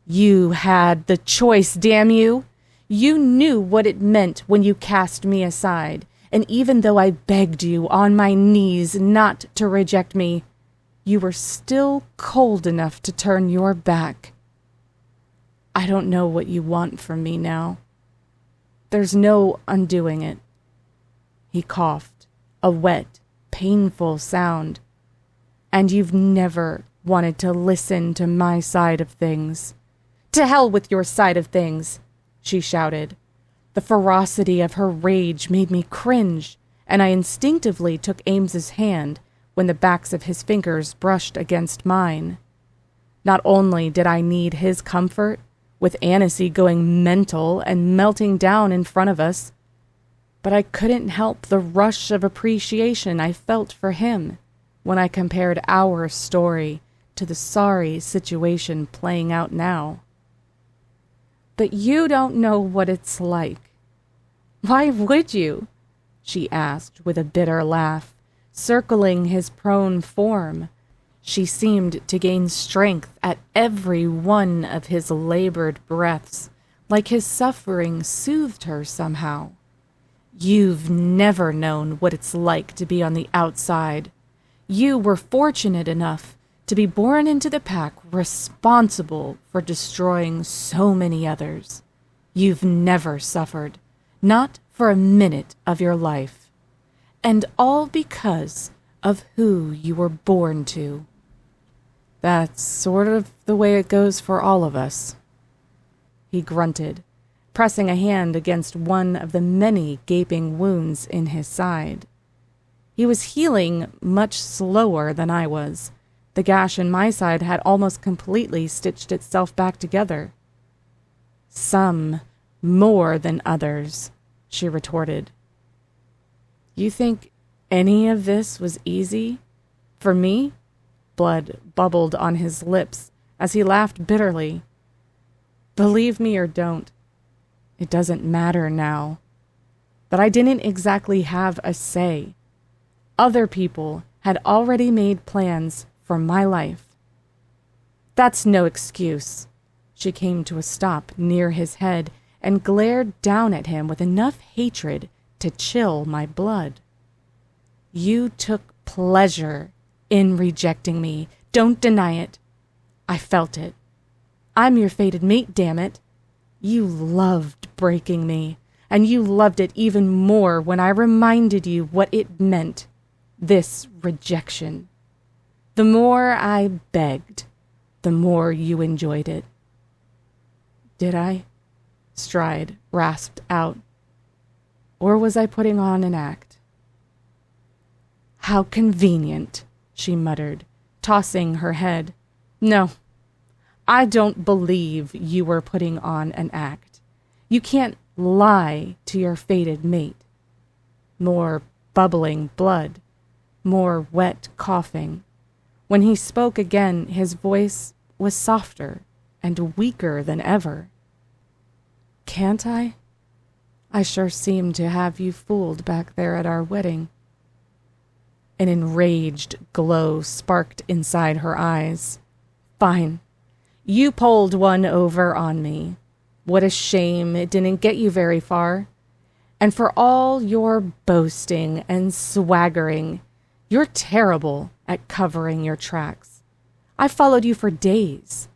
"You had the choice, damn you! You knew what it meant when you cast me aside, and even though I begged you on my knees not to reject me, you were still cold enough to turn your back. I don't know what you want from me now. There's no undoing it." He coughed, a wet, painful sound. "And you've never wanted to listen to my side of things." "To hell with your side of things," she shouted. The ferocity of her rage made me cringe, and I instinctively took Ames's hand when the backs of his fingers brushed against mine. Not only did I need his comfort, with Annecy going mental and melting down in front of us, but I couldn't help the rush of appreciation I felt for him when I compared our story to the sorry situation playing out now. But you don't know what it's like. Why would you? She asked with a bitter laugh, circling his prone form. She seemed to gain strength at every one of his labored breaths, like his suffering soothed her somehow. You've never known what it's like to be on the outside. You were fortunate enough to be born into the pack responsible for destroying so many others. You've never suffered, not for a minute of your life. And all because of who you were born to. That's sort of the way it goes for all of us. He grunted, pressing a hand against one of the many gaping wounds in his side. He was healing much slower than I was. The gash in my side had almost completely stitched itself back together. Some more than others, she retorted. You think any of this was easy? For me? Blood bubbled on his lips as he laughed bitterly. Believe me or don't, it doesn't matter now. But I didn't exactly have a say. Other people had already made plans for my life. That's no excuse. She came to a stop near his head and glared down at him with enough hatred to chill my blood. You took pleasure in rejecting me. Don't deny it. I felt it. I'm your fated mate, damn it. You loved breaking me, and you loved it even more when I reminded you what it meant, this rejection. The more I begged, the more you enjoyed it. Did I? Stride rasped out. Or was I putting on an act? How convenient, she muttered, tossing her head. No, I don't believe you were putting on an act. You can't lie to your fated mate. More bubbling blood, more wet coughing. When he spoke again, his voice was softer and weaker than ever. Can't I? I sure seemed to have you fooled back there at our wedding. An enraged glow sparked inside her eyes. Fine. You pulled one over on me. What a shame it didn't get you very far. And for all your boasting and swaggering, you're terrible at covering your tracks. I followed you for days.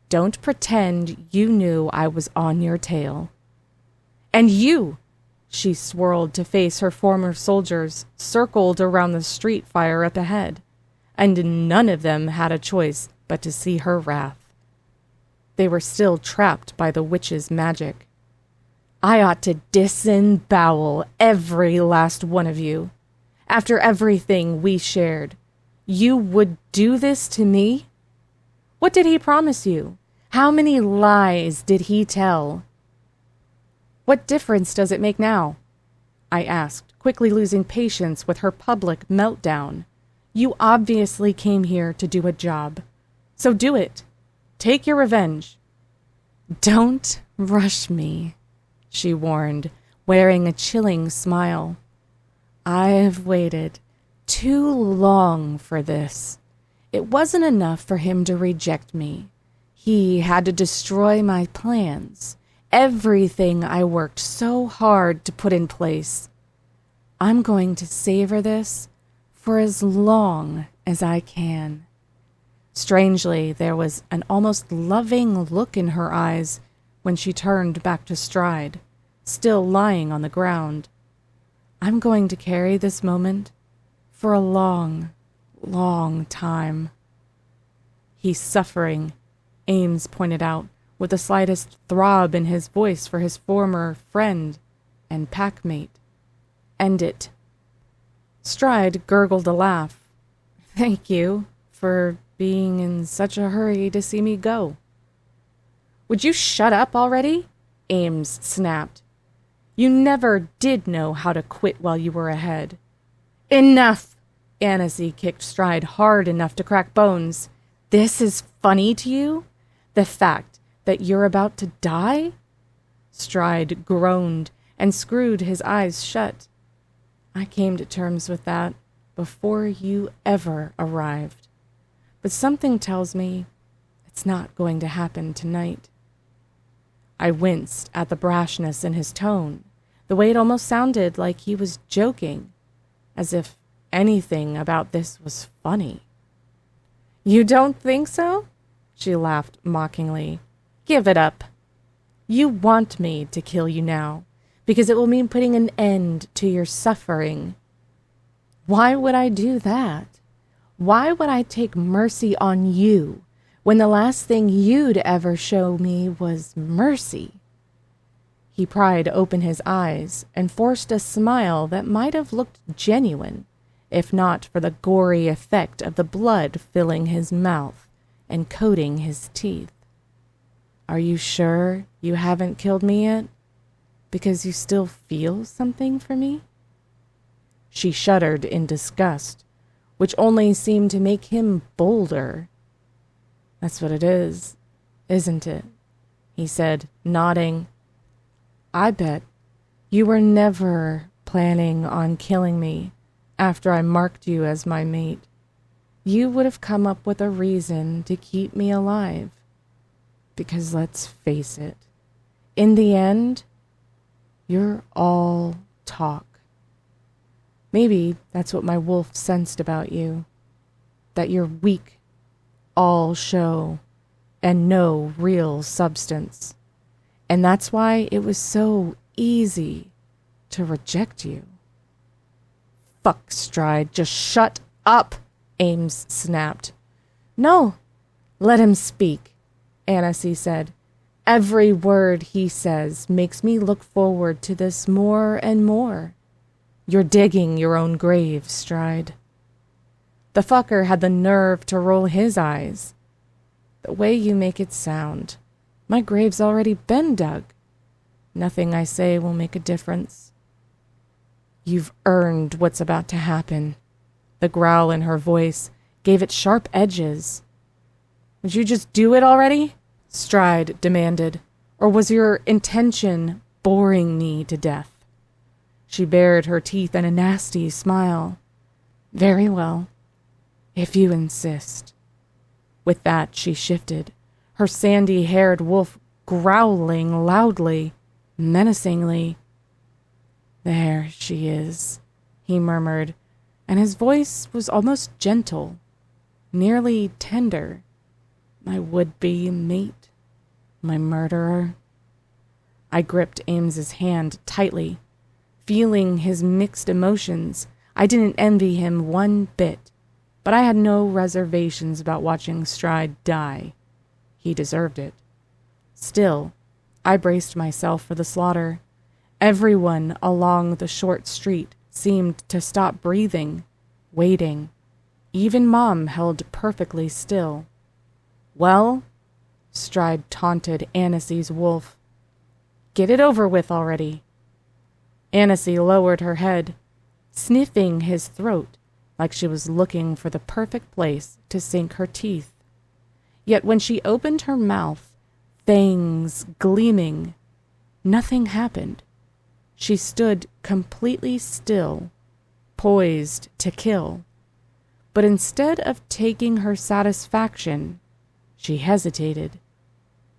Don't pretend you knew I was on your tail. And you, she swirled to face her former soldiers, circled around the street fire up ahead, and none of them had a choice but to see her wrath. They were still trapped by the witch's magic. I ought to disembowel every last one of you. After everything we shared, you would do this to me? What did he promise you? How many lies did he tell? What difference does it make now? I asked, quickly losing patience with her public meltdown. You obviously came here to do a job. So do it. Take your revenge. Don't rush me, she warned, wearing a chilling smile. I've waited too long for this. It wasn't enough for him to reject me. He had to destroy my plans, everything I worked so hard to put in place. I'm going to savor this for as long as I can. Strangely, there was an almost loving look in her eyes when she turned back to Stride, still lying on the ground. I'm going to carry this moment for a long, long time. He's suffering, Ames pointed out, with the slightest throb in his voice for his former friend and packmate. End it. Stride gurgled a laugh. Thank you for being in such a hurry to see me go. Would you shut up already? Ames snapped. You never did know how to quit while you were ahead. Enough! Annecy kicked Stride hard enough to crack bones. This is funny to you? The fact that you're about to die? Stride groaned and screwed his eyes shut. I came to terms with that before you ever arrived. But something tells me it's not going to happen tonight. I winced at the brashness in his tone, the way it almost sounded like he was joking, as if anything about this was funny. You don't think so? She laughed mockingly. Give it up. You want me to kill you now, because it will mean putting an end to your suffering. Why would I do that? Why would I take mercy on you when the last thing you'd ever show me was mercy? He pried open his eyes and forced a smile that might have looked genuine, if not for the gory effect of the blood filling his mouth and coating his teeth. Are you sure you haven't killed me yet? Because you still feel something for me? She shuddered in disgust, which only seemed to make him bolder. That's what it is, isn't it? He said, nodding. I bet you were never planning on killing me after I marked you as my mate. You would have come up with a reason to keep me alive. Because let's face it, in the end, you're all talk. Maybe that's what my wolf sensed about you, that you're weak, all show, and no real substance. And that's why it was so easy to reject you. Fuck, Stride, just shut up, Ames snapped. No, let him speak, Annecy said. Every word he says makes me look forward to this more and more. You're digging your own grave, Stride. The fucker had the nerve to roll his eyes. The way you make it sound, my grave's already been dug. Nothing I say will make a difference. You've earned what's about to happen. The growl in her voice gave it sharp edges. Would you just do it already? Stride demanded. Or was your intention boring me to death? She bared her teeth in a nasty smile. Very well, if you insist. With that, she shifted, her sandy-haired wolf growling loudly, menacingly. There she is, he murmured, and his voice was almost gentle, nearly tender. My would-be mate, my murderer. I gripped Ames's hand tightly, feeling his mixed emotions. I didn't envy him one bit, but I had no reservations about watching Stride die. He deserved it. Still, I braced myself for the slaughter. Everyone along the short street seemed to stop breathing, waiting. Even Mom held perfectly still. Well, Stride taunted Annecy's wolf. Get it over with already. Annecy lowered her head, sniffing his throat like she was looking for the perfect place to sink her teeth. Yet when she opened her mouth, fangs gleaming, nothing happened. She stood completely still, poised to kill. But instead of taking her satisfaction, she hesitated.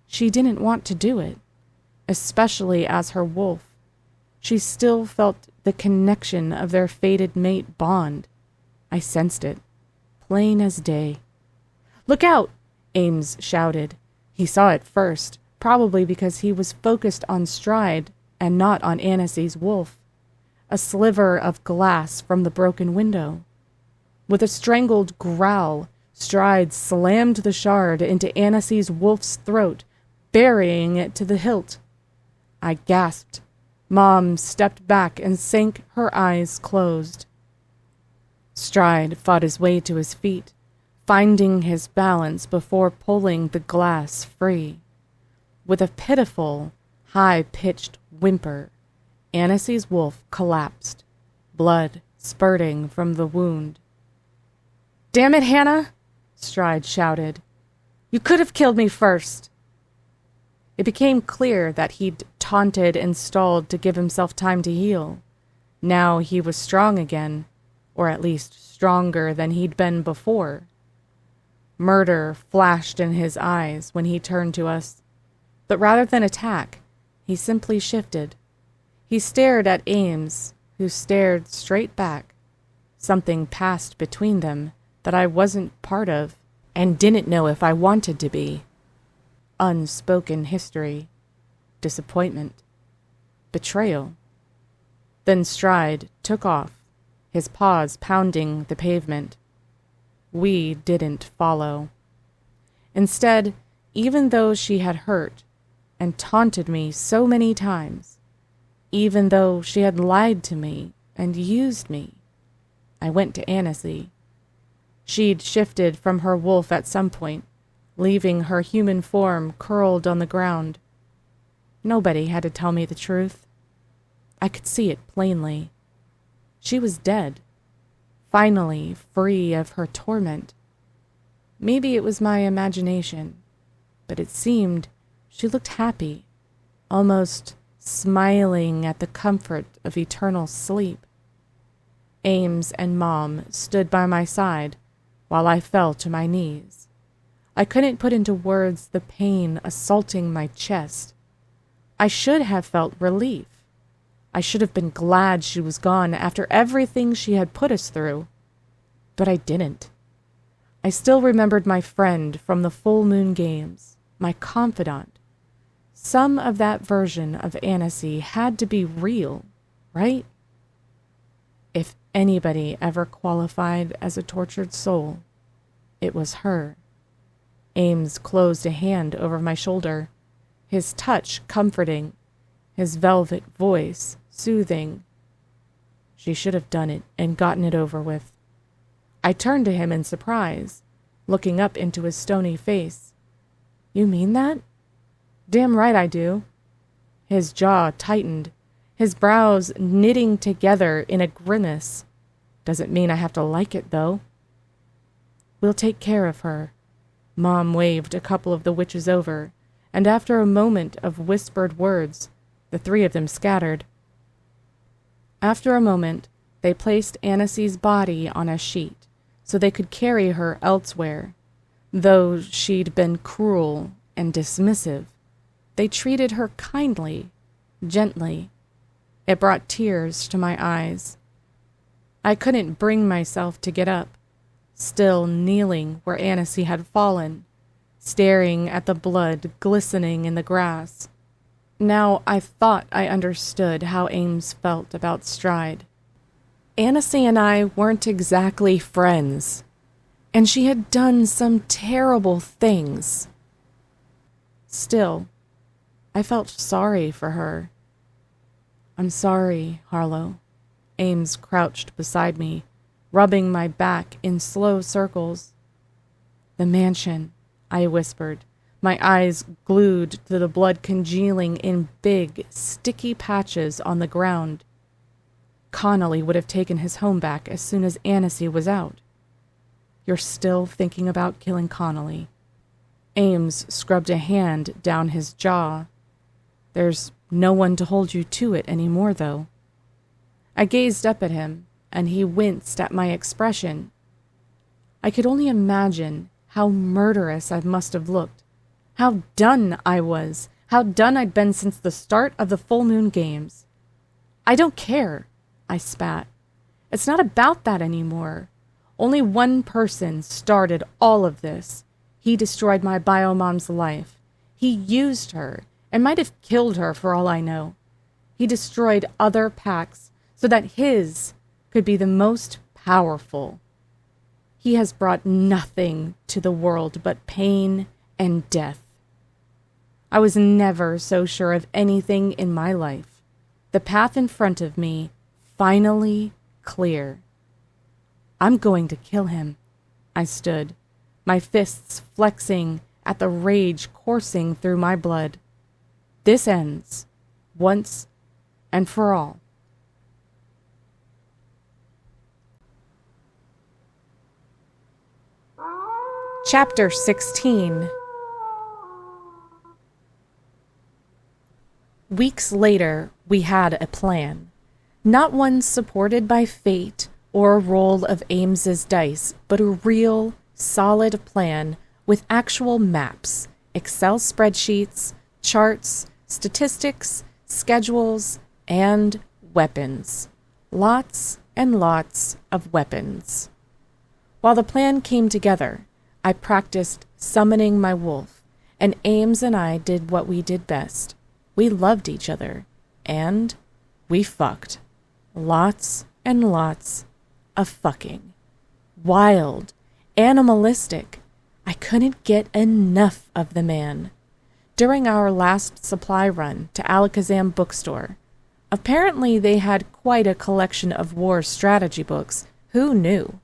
She didn't want to do it, especially as her wolf. She still felt the connection of their fated mate bond. I sensed it, plain as day. Look out! Ames shouted. He saw it first, probably because he was focused on Stride and not on Annecy's wolf. A sliver of glass from the broken window. With a strangled growl, Stride slammed the shard into Annecy's wolf's throat, burying it to the hilt. I gasped. Mom stepped back and sank her eyes closed. Stride fought his way to his feet, finding his balance before pulling the glass free. With a pitiful, high-pitched whimper, Annecy's wolf collapsed, blood spurting from the wound. "Damn it, Hannah!" Stride shouted. "You could have killed me first!" It became clear that he'd taunted and stalled to give himself time to heal. Now he was strong again, or at least stronger than he'd been before. Murder flashed in his eyes when he turned to us, but rather than attack, he simply shifted. He stared at Ames, who stared straight back. Something passed between them that I wasn't part of and didn't know if I wanted to be. Unspoken history, disappointment, betrayal. Then Stride took off, his paws pounding the pavement. We didn't follow. Instead, even though she had hurt and taunted me so many times, even though she had lied to me and used me, I went to Annecy. She'd shifted from her wolf at some point, leaving her human form curled on the ground. Nobody had to tell me the truth. I could see it plainly. She was dead, finally free of her torment. Maybe it was my imagination, but it seemed she looked happy, almost smiling at the comfort of eternal sleep. Ames and Mom stood by my side while I fell to my knees. I couldn't put into words the pain assaulting my chest. I should have felt relief. I should have been glad she was gone after everything she had put us through. But I didn't. I still remembered my friend from the full moon games, my confidant. Some of that version of Annecy had to be real, right? If anybody ever qualified as a tortured soul, it was her. Ames closed a hand over my shoulder, his touch comforting, his velvet voice soothing. She should have done it and gotten it over with. I turned to him in surprise, looking up into his stony face. "You mean that?" "Damn right I do." His jaw tightened, his brows knitting together in a grimace. "Doesn't mean I have to like it, though." "We'll take care of her." Mom waved a couple of the witches over, and after a moment of whispered words, the three of them scattered. After a moment, they placed Annecy's body on a sheet so they could carry her elsewhere. Though she'd been cruel and dismissive, they treated her kindly, gently. It brought tears to my eyes. I couldn't bring myself to get up, still kneeling where Annecy had fallen, staring at the blood glistening in the grass. Now I thought I understood how Ames felt about Stride. Annecy and I weren't exactly friends, and she had done some terrible things. Still, I felt sorry for her. "I'm sorry, Harlow." Ames crouched beside me, rubbing my back in slow circles. "The mansion," I whispered, my eyes glued to the blood congealing in big, sticky patches on the ground. Connolly would have taken his home back as soon as Annecy was out. "You're still thinking about killing Connolly." Ames scrubbed a hand down his jaw. "There's no one to hold you to it anymore, though." I gazed up at him, and he winced at my expression. I could only imagine how murderous I must have looked, how done I was, how done I'd been since the start of the full moon games. "I don't care," I spat. "It's not about that anymore. Only one person started all of this. He destroyed my biomom's life. He used her, and might have killed her for all I know. He destroyed other packs so that his could be the most powerful. He has brought nothing to the world but pain and death. I was never so sure of anything in my life. The path in front of me, finally clear. I'm going to kill him." I stood, my fists flexing at the rage coursing through my blood. "This ends, once and for all. Chapter 16. Weeks later, we had a plan. Not one supported by fate or a roll of Ames's dice, but a real, solid plan with actual maps, Excel spreadsheets, charts, statistics, schedules, and weapons. Lots and lots of weapons. While the plan came together, I practiced summoning my wolf, and Ames and I did what we did best. We loved each other, and we fucked. Lots and lots of fucking. Wild, animalistic. I couldn't get enough of the man. During our last supply run to Alakazam bookstore, apparently they had quite a collection of war strategy books. Who knew?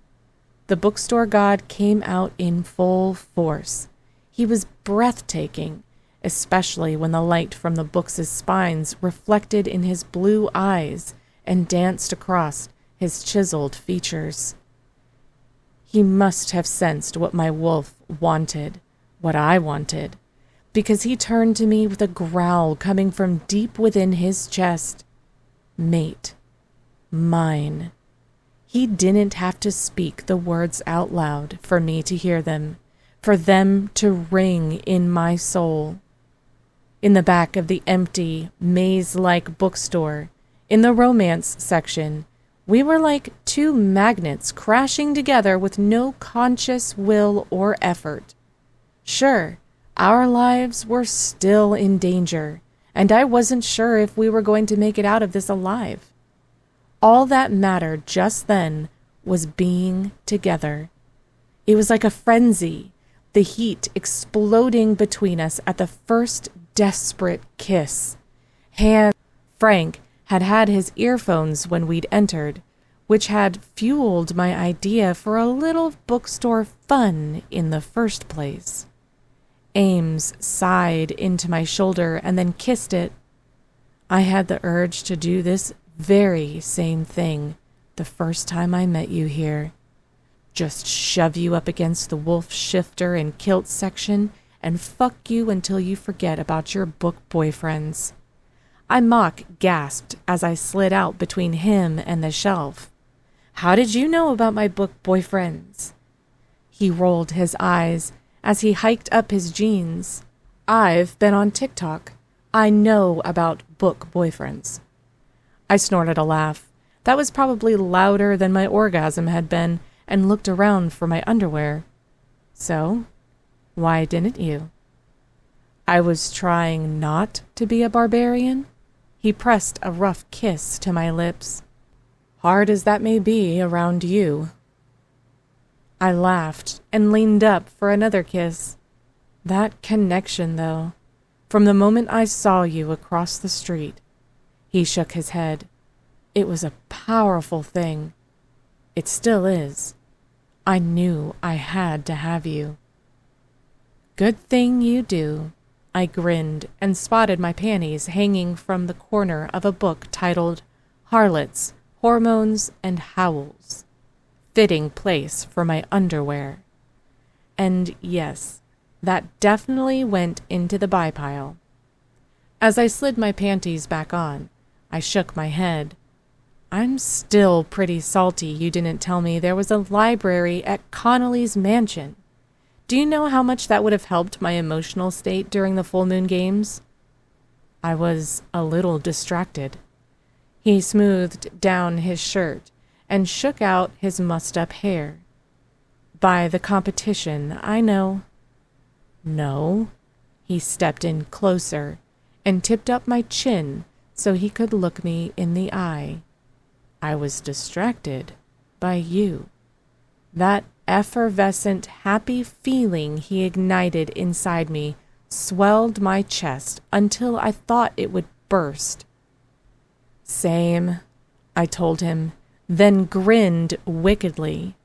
The bookstore god came out in full force. He was breathtaking, especially when the light from the books' spines reflected in his blue eyes and danced across his chiseled features. He must have sensed what my wolf wanted, what I wanted, because he turned to me with a growl coming from deep within his chest. Mate. Mine. He didn't have to speak the words out loud for me to hear them, for them to ring in my soul. In the back of the empty, maze-like bookstore, in the romance section, we were like two magnets crashing together with no conscious will or effort. Sure, our lives were still in danger, and I wasn't sure if we were going to make it out of this alive. All that mattered just then was being together. It was like a frenzy, the heat exploding between us at the first desperate kiss. Frank had had his earphones when we'd entered, which had fueled my idea for a little bookstore fun in the first place. Ames sighed into my shoulder and then kissed it. I had the urge to do this very same thing the first time I met you here. Just shove you up against the wolf shifter and kilt section and fuck you until you forget about your book boyfriends. I mock gasped as I slid out between him and the shelf. How did you know about my book boyfriends? He rolled his eyes as he hiked up his jeans. I've been on TikTok. I know about book boyfriends. I snorted a laugh. That was probably louder than my orgasm had been, and looked around for my underwear. So, why didn't you? I was trying not to be a barbarian. He pressed a rough kiss to my lips. Hard as that may be around you. I laughed and leaned up for another kiss. That connection, though. From the moment I saw you across the street. He shook his head. It was a powerful thing. It still is. I knew I had to have you. Good thing you do. I grinned and spotted my panties hanging from the corner of a book titled Harlots, Hormones, and Howls. Fitting place for my underwear. And yes, that definitely went into the buy pile. As I slid my panties back on, I shook my head. I'm still pretty salty you didn't tell me there was a library at Connolly's mansion. Do you know how much that would have helped my emotional state during the full moon games? I was a little distracted. He smoothed down his shirt and shook out his mussed-up hair. By the competition, I know. No. He stepped in closer and tipped up my chin so he could look me in the eye. I was distracted by you. That effervescent, happy feeling he ignited inside me swelled my chest until I thought it would burst. Same, I told him, then grinned wickedly.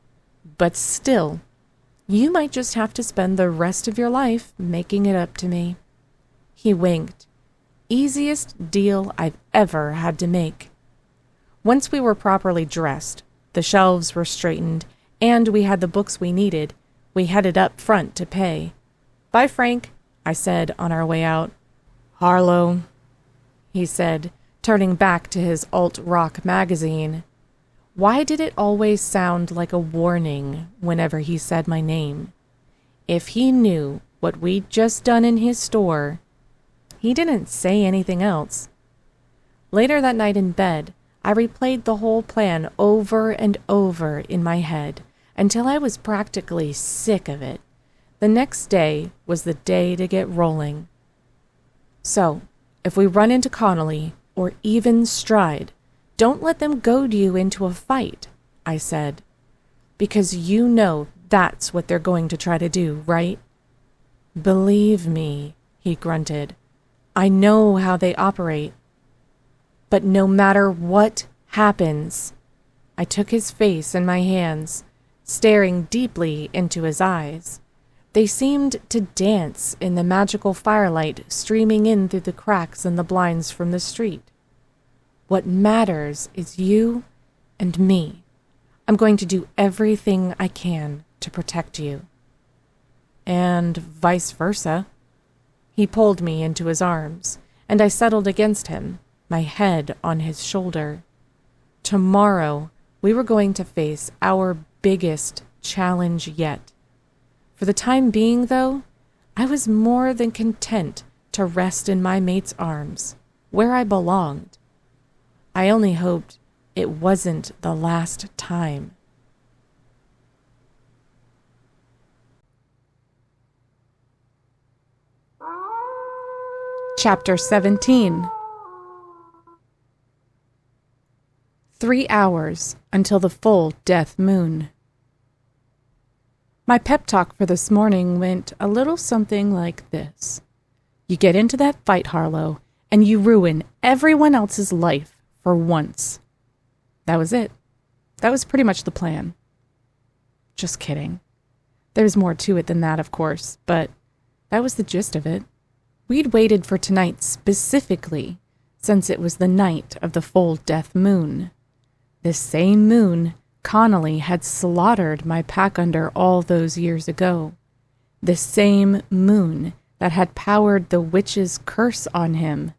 But still, you might just have to spend the rest of your life making it up to me. He winked. easiest deal I've ever had to make. Once we were properly dressed, the shelves were straightened, and we had the books we needed, we headed up front to pay. "Bye, Frank," I said on our way out. "Harlow," he said, turning back to his alt-rock magazine. Why did it always sound like a warning whenever he said my name? If he knew what we'd just done in his store. He didn't say anything else. Later that night in bed, I replayed the whole plan over and over in my head until I was practically sick of it. The next day was the day to get rolling. "So, if we run into Connolly, or even Stride, don't let them goad you into a fight," I said. "Because you know that's what they're going to try to do, right?" "Believe me," he grunted. "I know how they operate. But no matter what happens," I took his face in my hands, staring deeply into his eyes. They seemed to dance in the magical firelight streaming in through the cracks in the blinds from the street. "What matters is you and me. I'm going to do everything I can to protect you." And vice versa. He pulled me into his arms, and I settled against him, my head on his shoulder. Tomorrow, we were going to face our biggest challenge yet. For the time being, though, I was more than content to rest in my mate's arms, where I belonged. I only hoped it wasn't the last time. Chapter 17. 3 hours until the full death moon. My pep talk for this morning went a little something like this. You get into that fight, Harlow, and you ruin everyone else's life for once. That was it. That was pretty much the plan. Just kidding. There's more to it than that, of course, but that was the gist of it. We'd waited for tonight specifically, since it was the night of the full death moon. This same moon Connolly had slaughtered my pack under all those years ago. The same moon that had powered the witch's curse on him.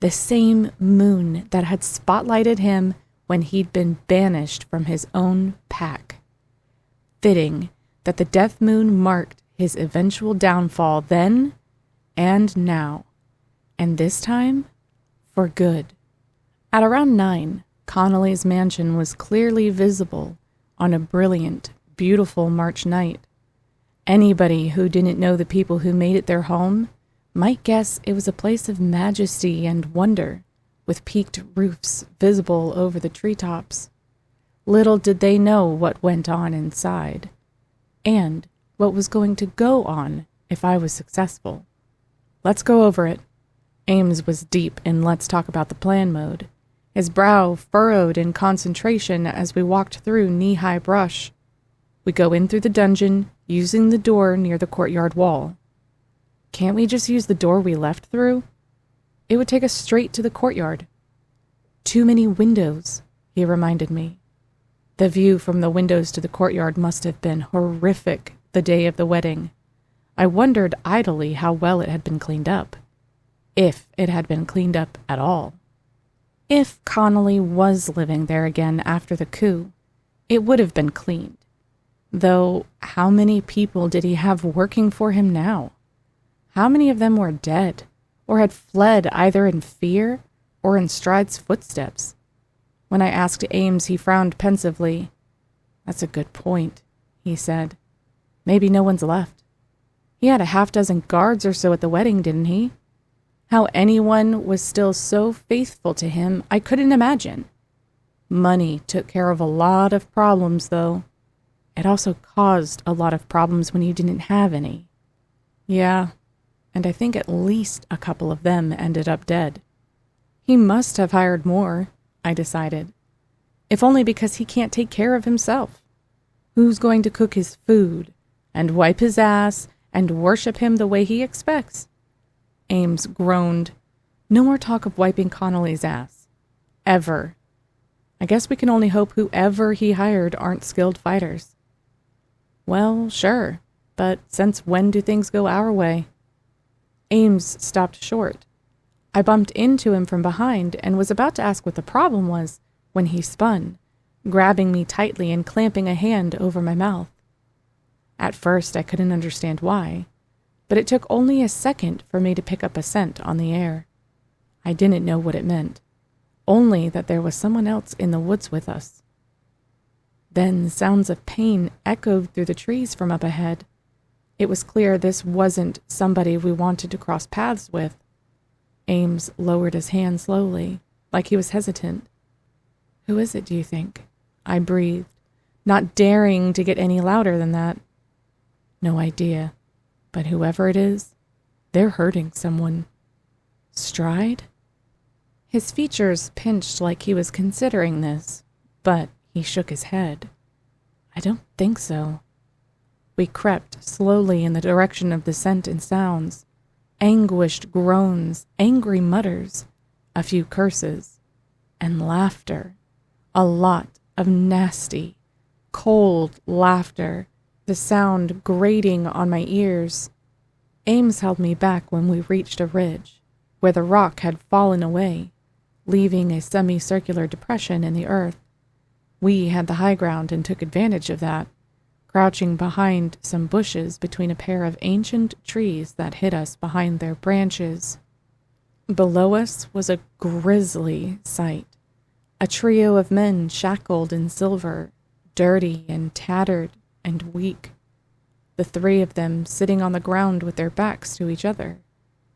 The same moon that had spotlighted him when he'd been banished from his own pack. Fitting that the death moon marked his eventual downfall then and now, and this time for good. At around 9, Connolly's mansion was clearly visible on a brilliant, beautiful March night. Anybody who didn't know the people who made it their home might guess it was a place of majesty and wonder, with peaked roofs visible over the treetops. Little did they know what went on inside, and what was going to go on if I was successful. Let's go over it. Ames was deep in let's talk about the plan mode, his brow furrowed in concentration as we walked through knee-high brush. We go in through the dungeon, using the door near the courtyard wall. Can't we just use the door we left through? It would take us straight to the courtyard. Too many windows, he reminded me. The view from the windows to the courtyard must have been horrific the day of the wedding. I wondered idly how well it had been cleaned up. If it had been cleaned up at all. If Connolly was living there again after the coup, it would have been cleaned. Though, how many people did he have working for him now? How many of them were dead, or had fled either in fear or in Stride's footsteps? When I asked Ames, he frowned pensively. "That's a good point," he said. "Maybe no one's left. He had a half-dozen guards or so at the wedding, didn't he? How anyone was still so faithful to him, I couldn't imagine. Money took care of a lot of problems, though. It also caused a lot of problems when you didn't have any. Yeah, and I think at least a couple of them ended up dead. He must have hired more, I decided. If only because he can't take care of himself. Who's going to cook his food, and wipe his ass, and worship him the way he expects?" Ames groaned. No more talk of wiping Connolly's ass. Ever. I guess we can only hope whoever he hired aren't skilled fighters. Well, sure, but since when do things go our way? Ames stopped short. I bumped into him from behind and was about to ask what the problem was when he spun, grabbing me tightly and clamping a hand over my mouth. At first, I couldn't understand why, but it took only a second for me to pick up a scent on the air. I didn't know what it meant, only that there was someone else in the woods with us. Then sounds of pain echoed through the trees from up ahead. It was clear this wasn't somebody we wanted to cross paths with. Ames lowered his hand slowly, like he was hesitant. Who is it, do you think? I breathed, not daring to get any louder than that. No idea, but whoever it is, they're hurting someone. Stride? His features pinched like he was considering this, but he shook his head. I don't think so. We crept slowly in the direction of the scent and sounds. Anguished groans, angry mutters, a few curses, and laughter. A lot of nasty, cold laughter, the sound grating on my ears. Ames held me back when we reached a ridge, where the rock had fallen away, leaving a semicircular depression in the earth. We had the high ground and took advantage of that, crouching behind some bushes between a pair of ancient trees that hid us behind their branches. Below us was a grisly sight. A trio of men shackled in silver, dirty and tattered and weak. The three of them sitting on the ground with their backs to each other,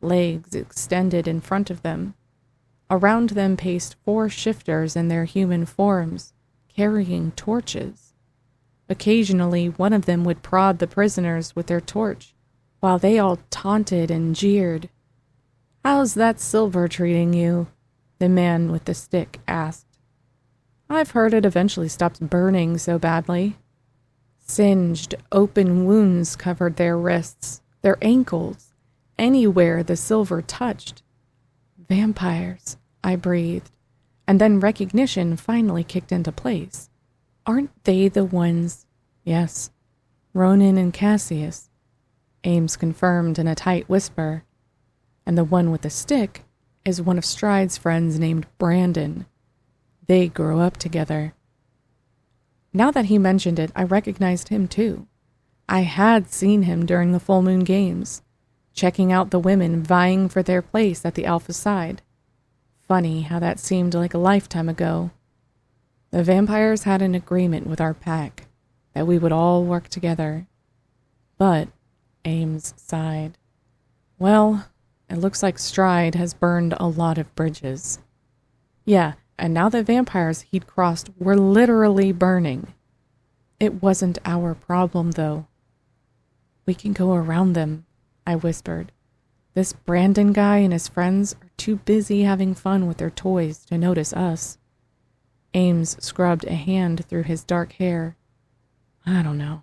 legs extended in front of them. Around them paced 4 shifters in their human forms, carrying torches. Occasionally, one of them would prod the prisoners with their torch, while they all taunted and jeered. "How's that silver treating you?" the man with the stick asked. "I've heard it eventually stops burning so badly." Singed, open wounds covered their wrists, their ankles, anywhere the silver touched. "Vampires," I breathed, and then recognition finally kicked into place. Aren't they the ones? Yes, Ronan and Cassius, Ames confirmed in a tight whisper. And the one with the stick is one of Stride's friends named Brandon. They grew up together. Now that he mentioned it, I recognized him too. I had seen him during the full moon games, checking out the women vying for their place at the Alpha side. Funny how that seemed like a lifetime ago. The vampires had an agreement with our pack that we would all work together. But Ames sighed. Well, it looks like Stride has burned a lot of bridges. Yeah, and now the vampires he'd crossed were literally burning. It wasn't our problem, though. "We can go around them," I whispered. "This Brandon guy and his friends are too busy having fun with their toys to notice us." Ames scrubbed a hand through his dark hair. "I don't know."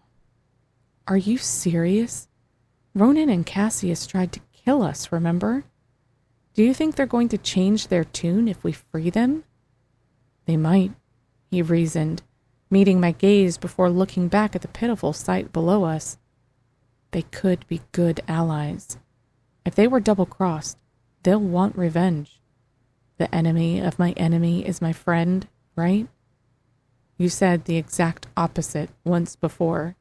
"Are you serious? Ronan and Cassius tried to kill us, remember? Do you think they're going to change their tune if we free them?" "They might," he reasoned, meeting my gaze before looking back at the pitiful sight below us. "They could be good allies. If they were double-crossed, they'll want revenge. The enemy of my enemy is my friend, right? You said the exact opposite once before."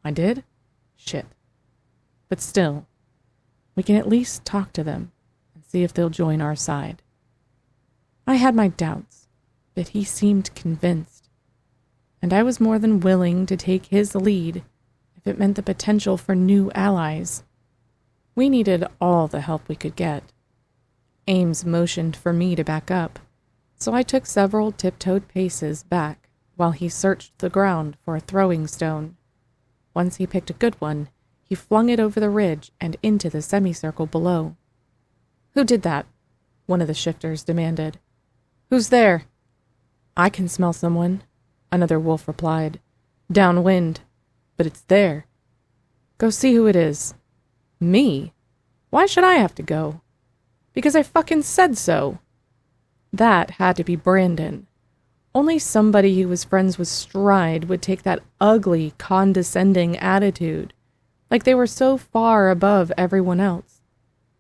"I did? Shit. But still, we can at least talk to them and see if they'll join our side." I had my doubts, but he seemed convinced, and I was more than willing to take his lead if it meant the potential for new allies. We needed all the help we could get. Ames motioned for me to back up, so I took several tiptoed paces back while he searched the ground for a throwing stone. Once he picked a good one, he flung it over the ridge and into the semicircle below. "Who did that?" one of the shifters demanded. "Who's there?" "I can smell someone," another wolf replied. "Downwind, but it's there." "Go see who it is." "Me? Why should I have to go?" Because I fucking said so. That had to be Brandon. Only somebody who was friends with Stride would take that ugly, condescending attitude, like they were so far above everyone else.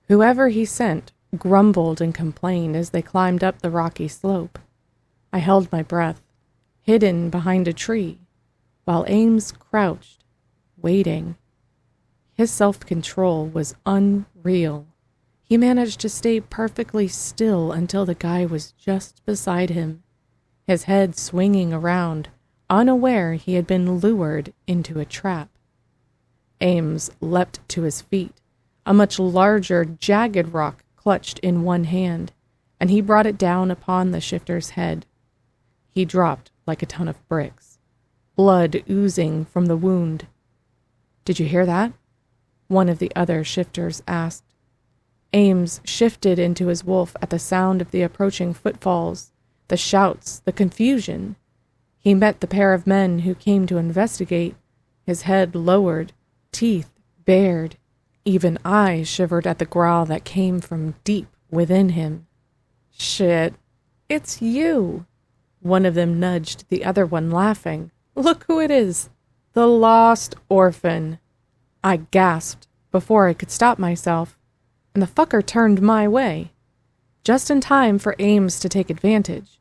Whoever he sent grumbled and complained as they climbed up the rocky slope. I held my breath, hidden behind a tree, while Ames crouched, waiting. His self-control was unreal. He managed to stay perfectly still until the guy was just beside him, his head swinging around, unaware he had been lured into a trap. Ames leapt to his feet, a much larger, jagged rock clutched in one hand, and he brought it down upon the shifter's head. He dropped like a ton of bricks, blood oozing from the wound. "Did you hear that?" one of the other shifters asked. Ames shifted into his wolf at the sound of the approaching footfalls, the shouts, the confusion. He met the pair of men who came to investigate, his head lowered, teeth bared. Even I shivered at the growl that came from deep within him. "Shit, it's you." One of them nudged the other one, laughing. "Look who it is, the lost orphan." I gasped before I could stop myself, and the fucker turned my way, just in time for Ames to take advantage.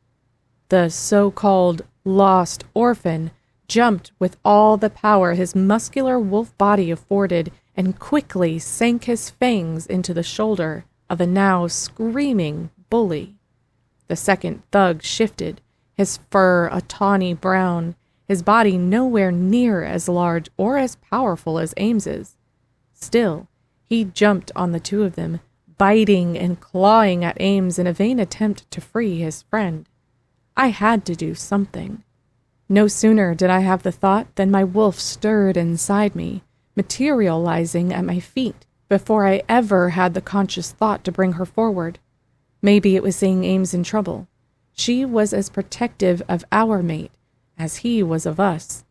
The so-called lost orphan jumped with all the power his muscular wolf body afforded and quickly sank his fangs into the shoulder of the now screaming bully. The second thug shifted, his fur a tawny brown, his body nowhere near as large or as powerful as Ames's. Still, he jumped on the two of them, biting and clawing at Ames in a vain attempt to free his friend. I had to do something. No sooner did I have the thought than my wolf stirred inside me, materializing at my feet before I ever had the conscious thought to bring her forward. Maybe it was seeing Ames in trouble. She was as protective of our mate as he was of us.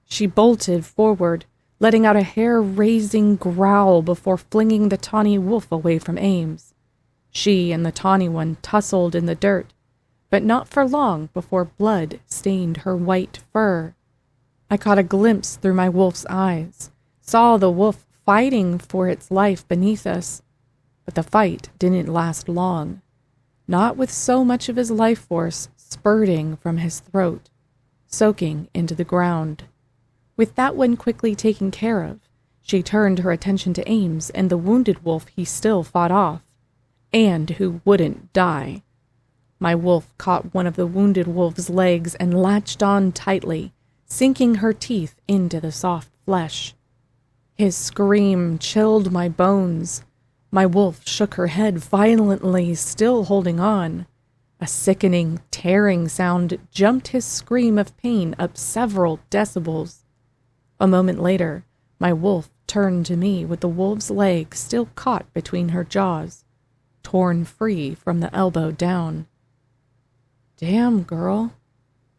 She bolted forward, letting out a hair-raising growl before flinging the tawny wolf away from Ames. She and the tawny one tussled in the dirt, but not for long before blood stained her white fur. I caught a glimpse through my wolf's eyes, saw the wolf fighting for its life beneath us, but the fight didn't last long, not with so much of his life force spurting from his throat, soaking into the ground. With that one quickly taken care of, she turned her attention to Ames and the wounded wolf he still fought off, and who wouldn't die. My wolf caught one of the wounded wolf's legs and latched on tightly, sinking her teeth into the soft flesh. His scream chilled my bones. My wolf shook her head violently, still holding on. A sickening, tearing sound jumped his scream of pain up several decibels. A moment later, my wolf turned to me with the wolf's leg still caught between her jaws, torn free from the elbow down. "Damn, girl,"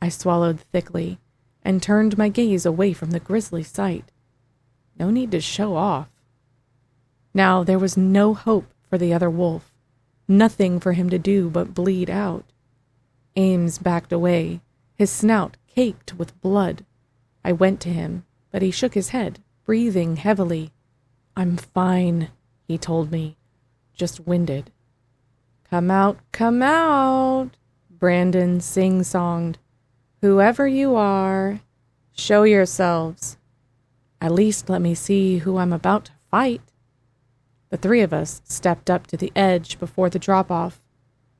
I swallowed thickly and turned my gaze away from the grisly sight. No need to show off. Now there was no hope for the other wolf, nothing for him to do but bleed out. Ames backed away, his snout caked with blood. I went to him, but he shook his head, breathing heavily. "I'm fine," he told me, just winded. Come out," Brandon sing-songed. "Whoever you are, show yourselves. At least let me see who I'm about to fight." The three of us stepped up to the edge before the drop-off,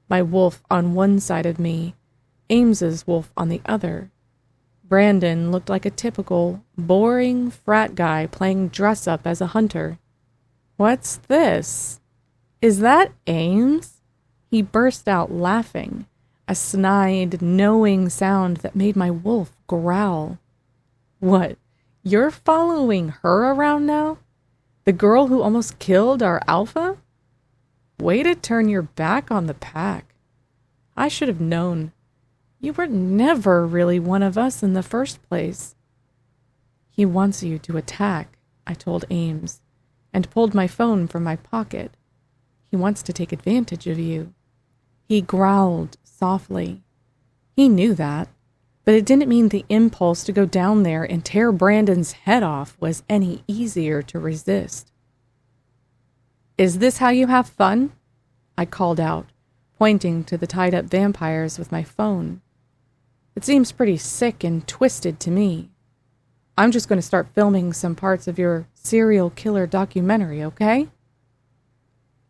my wolf on one side of me, Ames's wolf on the other. Brandon looked like a typical, boring frat guy playing dress-up as a hunter. "What's this? Is that Ames?" He burst out laughing, a snide, knowing sound that made my wolf growl. "What, you're following her around now? The girl who almost killed our alpha? Way to turn your back on the pack. I should have known. You were never really one of us in the first place." "He wants you to attack," I told Ames, and pulled my phone from my pocket. He wants to take advantage of you." He growled softly. He knew that, but it didn't mean the impulse to go down there and tear Brandon's head off was any easier to resist. "Is this how you have fun?" I called out, pointing to the tied-up vampires with my phone. "It seems pretty sick and twisted to me. I'm just going to start filming some parts of your serial killer documentary, okay?"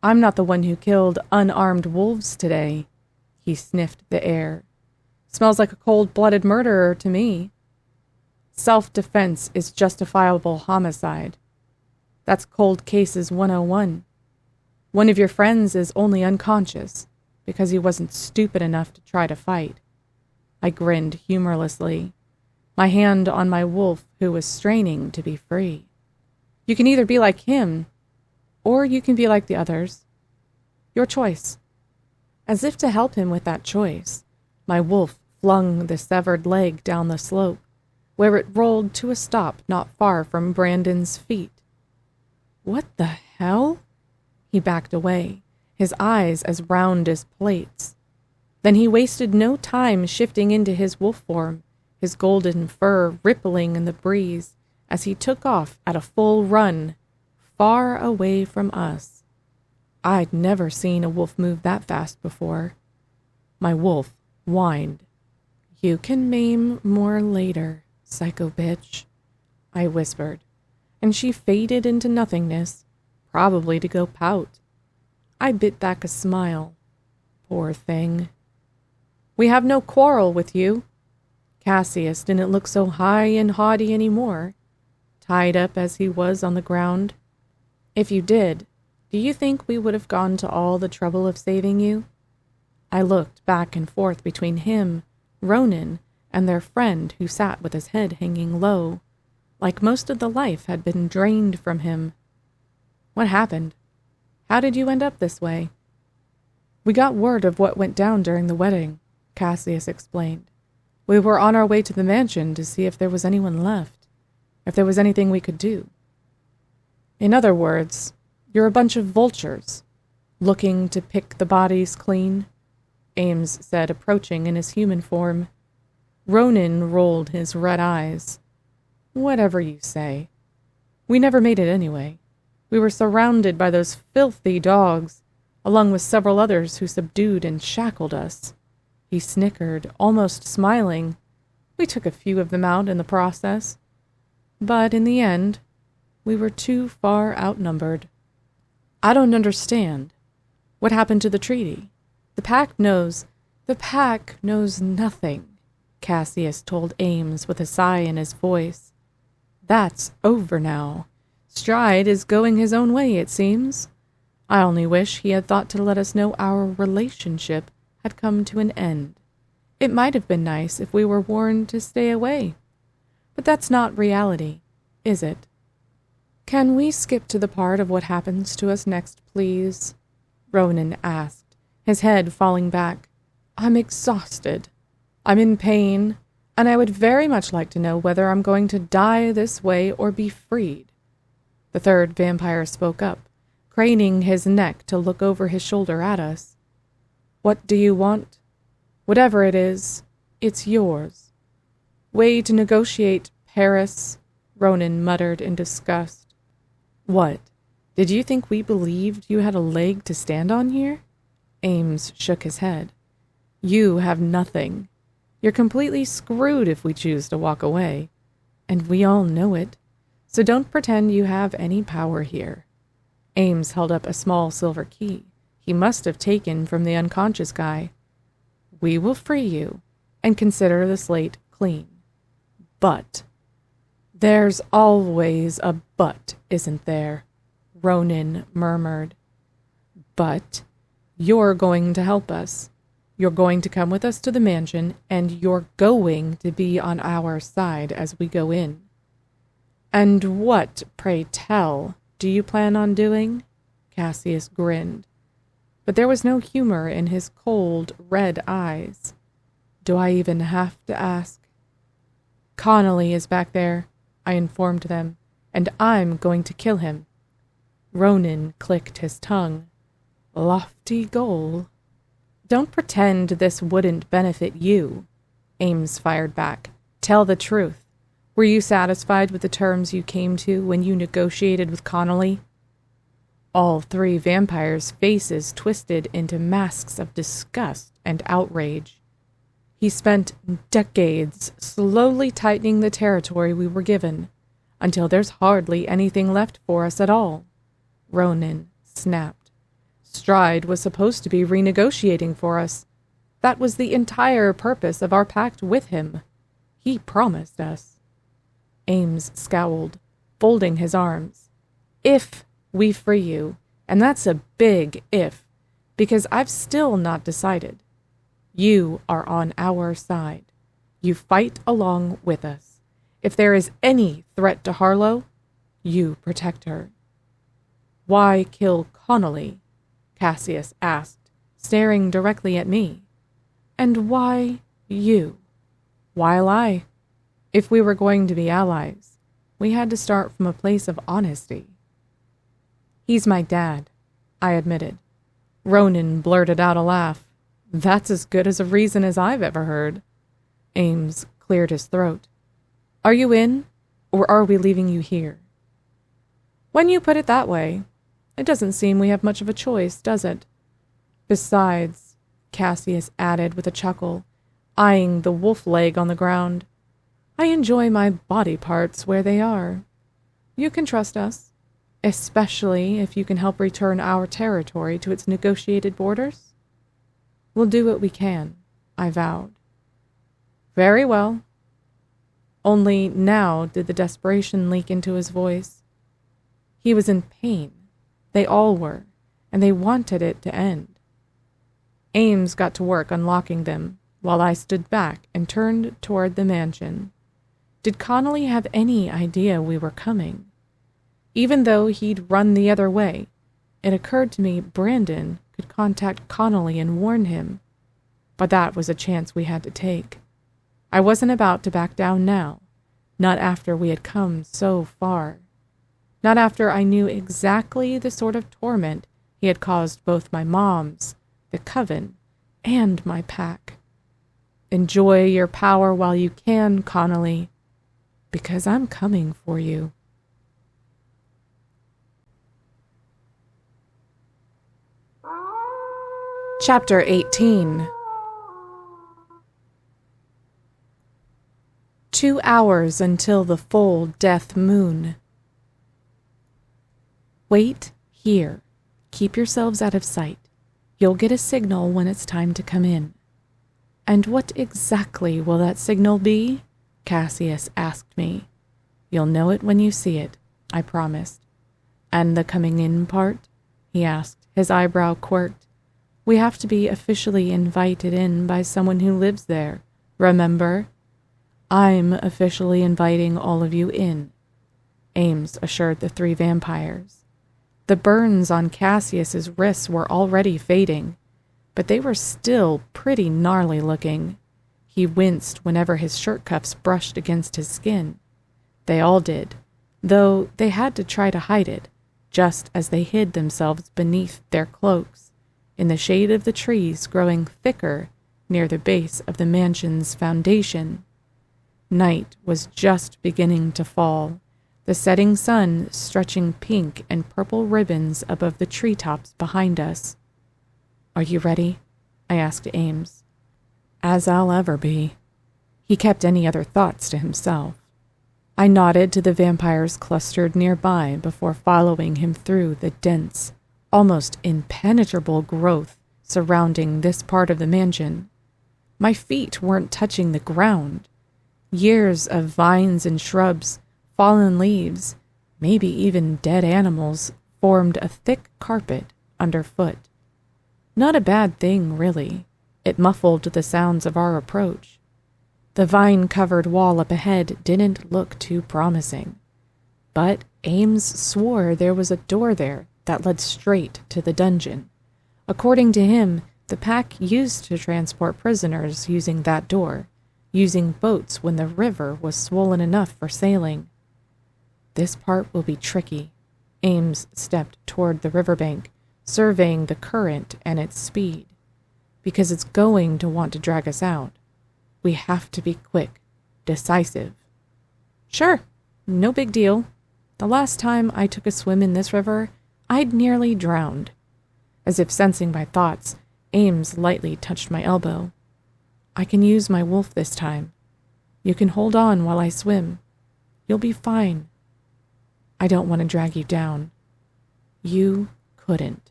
"I'm not the one who killed unarmed wolves today." He sniffed the air. "Smells like a cold-blooded murderer to me." "Self-defense is justifiable homicide. That's Cold Cases 101. One of your friends is only unconscious because he wasn't stupid enough to try to fight." I grinned humorlessly, my hand on my wolf who was straining to be free. "You can either be like him, or you can be like the others. Your choice." As if to help him with that choice, my wolf flung the severed leg down the slope, where it rolled to a stop not far from Brandon's feet. "What the hell?" He backed away, his eyes as round as plates. Then he wasted no time shifting into his wolf form, his golden fur rippling in the breeze as he took off at a full run, far away from us. I'd never seen a wolf move that fast before. My wolf whined. "You can maim more later, psycho bitch," I whispered, and she faded into nothingness, probably to go pout. I bit back a smile. Poor thing. "We have no quarrel with you." Cassius didn't look so high and haughty anymore, tied up as he was on the ground. "If you did, do you think we would have gone to all the trouble of saving you?" I looked back and forth between him, Ronan, and their friend who sat with his head hanging low, like most of the life had been drained from him. "What happened? How did you end up this way?" "We got word of what went down during the wedding," Cassius explained. "We were on our way to the mansion to see if there was anyone left, if there was anything we could do." "In other words, you're a bunch of vultures, looking to pick the bodies clean," Ames said, approaching in his human form. Ronan rolled his red eyes. "Whatever you say. We never made it anyway. We were surrounded by those filthy dogs, along with several others who subdued and shackled us." He snickered, almost smiling. "We took a few of them out in the process. But in the end, we were too far outnumbered." "I don't understand. What happened to the treaty? The pack knows nothing," Cassius told Ames with a sigh in his voice. "That's over now. Stride is going his own way, it seems. I only wish he had thought to let us know our relationship had come to an end. It might have been nice if we were warned to stay away. But that's not reality, is it?" "Can we skip to the part of what happens to us next, please?" Ronan asked, his head falling back. "I'm exhausted. I'm in pain, and I would very much like to know whether I'm going to die this way or be freed." The third vampire spoke up, craning his neck to look over his shoulder at us. "What do you want? Whatever it is, it's yours." "Way to negotiate, Paris," Ronan muttered in disgust. "What? Did you think we believed you had a leg to stand on here?" Ames shook his head. "You have nothing. You're completely screwed if we choose to walk away. And we all know it. So don't pretend you have any power here." Ames held up a small silver key he must have taken from the unconscious guy. "We will free you and consider the slate clean. But—" "There's always a but, isn't there?" Ronan murmured. "But you're going to help us. You're going to come with us to the mansion, and you're going to be on our side as we go in." "And what, pray tell, do you plan on doing?" Cassius grinned, but there was no humor in his cold, red eyes. "Do I even have to ask?" "Connolly is back there," I informed them, "and I'm going to kill him." Ronan clicked his tongue. Lofty goal. Don't pretend this wouldn't benefit you, Ames fired back. Tell the truth. Were you satisfied with the terms you came to when you negotiated with Connolly? All three vampires' faces twisted into masks of disgust and outrage. He spent decades slowly tightening the territory we were given, until there's hardly anything left for us at all. Ronan snapped. Stride was supposed to be renegotiating for us. That was the entire purpose of our pact with him. He promised us. Ames scowled, folding his arms. If we free you, and that's a big if, because I've still not decided. You are on our side. You fight along with us. If there is any threat to Harlow, you protect her. Why kill Connolly? Cassius asked, staring directly at me. And why you? While I? If we were going to be allies, we had to start from a place of honesty. He's my dad, I admitted. Ronan blurted out a laugh. That's as good as a reason as I've ever heard. Ames cleared his throat. Are you in, or are we leaving you here? When you put it that way, it doesn't seem we have much of a choice, does it? Besides, Cassius added with a chuckle, eyeing the wolf leg on the ground, I enjoy my body parts where they are. You can trust us, especially if you can help return our territory to its negotiated borders. We'll do what we can, I vowed. Very well. Only now did the desperation leak into his voice. He was in pain. They all were, and they wanted it to end. Ames got to work unlocking them, while I stood back and turned toward the mansion. Did Connolly have any idea we were coming? Even though he'd run the other way, it occurred to me Brandon could contact Connolly and warn him. But that was a chance we had to take. I wasn't about to back down now, not after we had come so far. Not after I knew exactly the sort of torment he had caused both my mom's, the coven, and my pack. Enjoy your power while you can, Connolly, because I'm coming for you. Chapter 18. 2 hours until the full death moon. Wait here. Keep yourselves out of sight. You'll get a signal when it's time to come in. And what exactly will that signal be? Cassius asked me. You'll know it when you see it, I promised. And the coming in part? He asked, his eyebrow quirked. We have to be officially invited in by someone who lives there, remember? I'm officially inviting all of you in, Ames assured the 3 vampires. The burns on Cassius's wrists were already fading, but they were still pretty gnarly looking. He winced whenever his shirt cuffs brushed against his skin. They all did, though they had to try to hide it, just as they hid themselves beneath their cloaks, in the shade of the trees growing thicker near the base of the mansion's foundation. Night was just beginning to fall, the setting sun stretching pink and purple ribbons above the treetops behind us. Are you ready? I asked Ames. As I'll ever be. He kept any other thoughts to himself. I nodded to the vampires clustered nearby before following him through the dense, almost impenetrable growth surrounding this part of the mansion. My feet weren't touching the ground. Years of vines and shrubs, fallen leaves, maybe even dead animals, formed a thick carpet underfoot. Not a bad thing, really. It muffled the sounds of our approach. The vine-covered wall up ahead didn't look too promising. But Ames swore there was a door there that led straight to the dungeon. According to him, the pack used to transport prisoners using that door, using boats when the river was swollen enough for sailing. This part will be tricky. Ames stepped toward the riverbank, surveying the current and its speed, because it's going to want to drag us out. We have to be quick, decisive. Sure, no big deal. The last time I took a swim in this river, I'd nearly drowned. As if sensing my thoughts, Ames lightly touched my elbow. I can use my wolf this time. You can hold on while I swim. You'll be fine. I don't want to drag you down. You couldn't.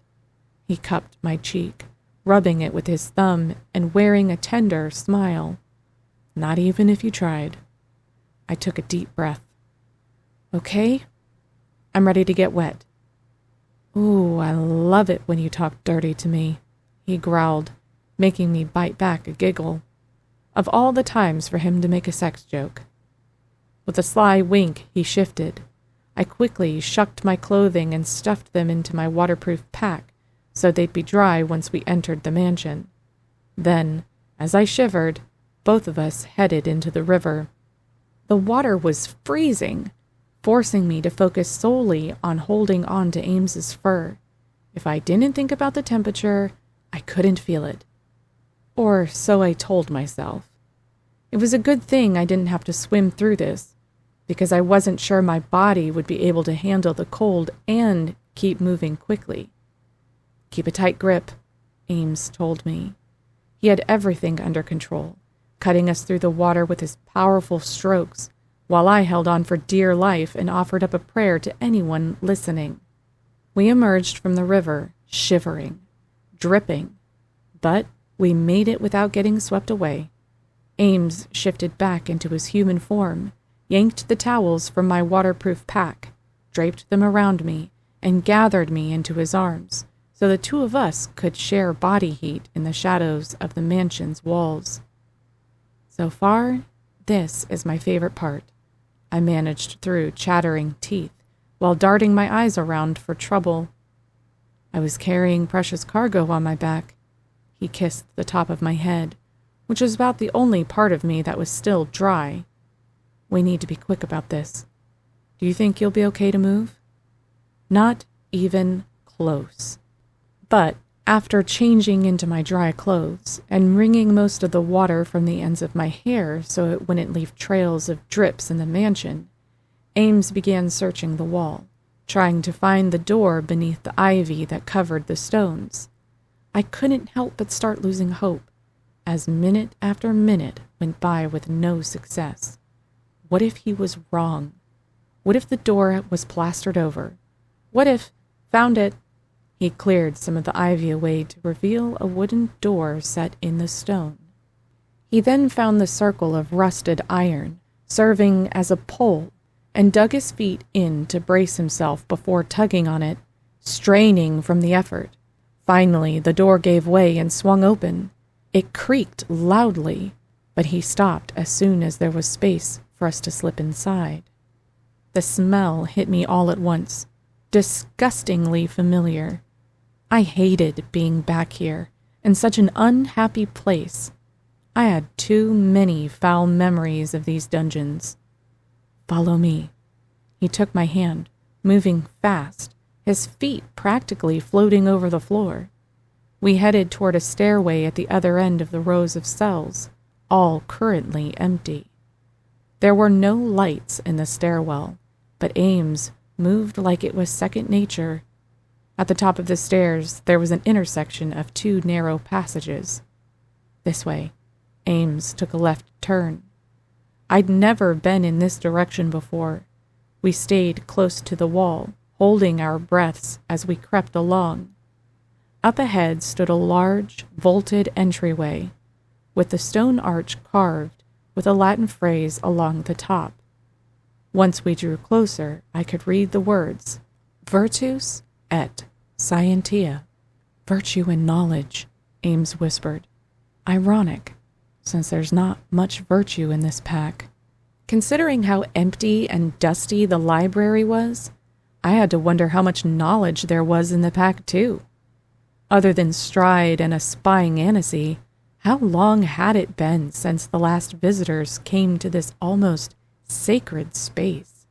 He cupped my cheek, rubbing it with his thumb and wearing a tender smile. Not even if you tried. I took a deep breath. Okay? I'm ready to get wet. Ooh, I love it when you talk dirty to me, he growled, making me bite back a giggle. Of all the times for him to make a sex joke. With a sly wink, he shifted. I quickly shucked my clothing and stuffed them into my waterproof pack so they'd be dry once we entered the mansion. Then, as I shivered, both of us headed into the river. The water was freezing, forcing me to focus solely on holding on to Ames's fur. If I didn't think about the temperature, I couldn't feel it. Or so I told myself. It was a good thing I didn't have to swim through this, because I wasn't sure my body would be able to handle the cold and keep moving quickly. Keep a tight grip, Ames told me. He had everything under control, cutting us through the water with his powerful strokes, while I held on for dear life and offered up a prayer to anyone listening. We emerged from the river, shivering, dripping, but we made it without getting swept away. Ames shifted back into his human form, yanked the towels from my waterproof pack, draped them around me, and gathered me into his arms, so the two of us could share body heat in the shadows of the mansion's walls. So far, this is my favorite part, I managed through chattering teeth, while darting my eyes around for trouble. I was carrying precious cargo on my back. He kissed the top of my head, which was about the only part of me that was still dry. We need to be quick about this. Do you think you'll be okay to move? Not even close. But after changing into my dry clothes and wringing most of the water from the ends of my hair so it wouldn't leave trails of drips in the mansion, Ames began searching the wall, trying to find the door beneath the ivy that covered the stones. I couldn't help but start losing hope, as minute after minute went by with no success. What if he was wrong? What if the door was plastered over? What if, found it, he cleared some of the ivy away to reveal a wooden door set in the stone. He then found the circle of rusted iron, serving as a pole, and dug his feet in to brace himself before tugging on it, straining from the effort. Finally, the door gave way and swung open. It creaked loudly, but he stopped as soon as there was space for us to slip inside. The smell hit me all at once, disgustingly familiar. I hated being back here, in such an unhappy place. I had too many foul memories of these dungeons. Follow me. He took my hand, moving fast, his feet practically floating over the floor. We headed toward a stairway at the other end of the rows of cells, all currently empty. There were no lights in the stairwell, but Ames moved like it was second nature. At the top of the stairs, there was an intersection of two narrow passages. This way. Ames took a left turn. I'd never been in this direction before. We stayed close to the wall, holding our breaths as we crept along. Up ahead stood a large, vaulted entryway, with the stone arch carved with a Latin phrase along the top. Once we drew closer, I could read the words, Virtus et Scientia. Virtue and knowledge, Ames whispered. Ironic, since there's not much virtue in this pack. Considering how empty and dusty the library was, I had to wonder how much knowledge there was in the pack, too. Other than Stride and a spying Annecy, how long had it been since the last visitors came to this almost sacred space,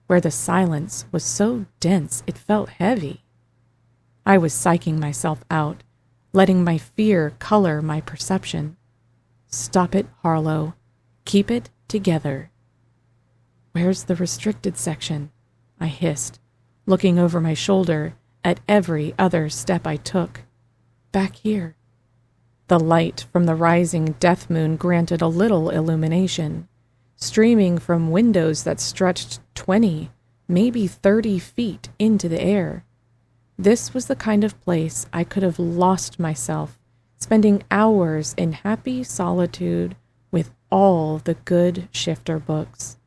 where the silence was so dense it felt heavy? I was psyching myself out, letting my fear color my perception. Stop it, Harlow. Keep it together. Where's the restricted section? I hissed, looking over my shoulder at every other step I took. Back here. The light from the rising death moon granted a little illumination, streaming from windows that stretched 20, maybe 30 feet into the air. This was the kind of place I could have lost myself, spending hours in happy solitude with all the good shifter books.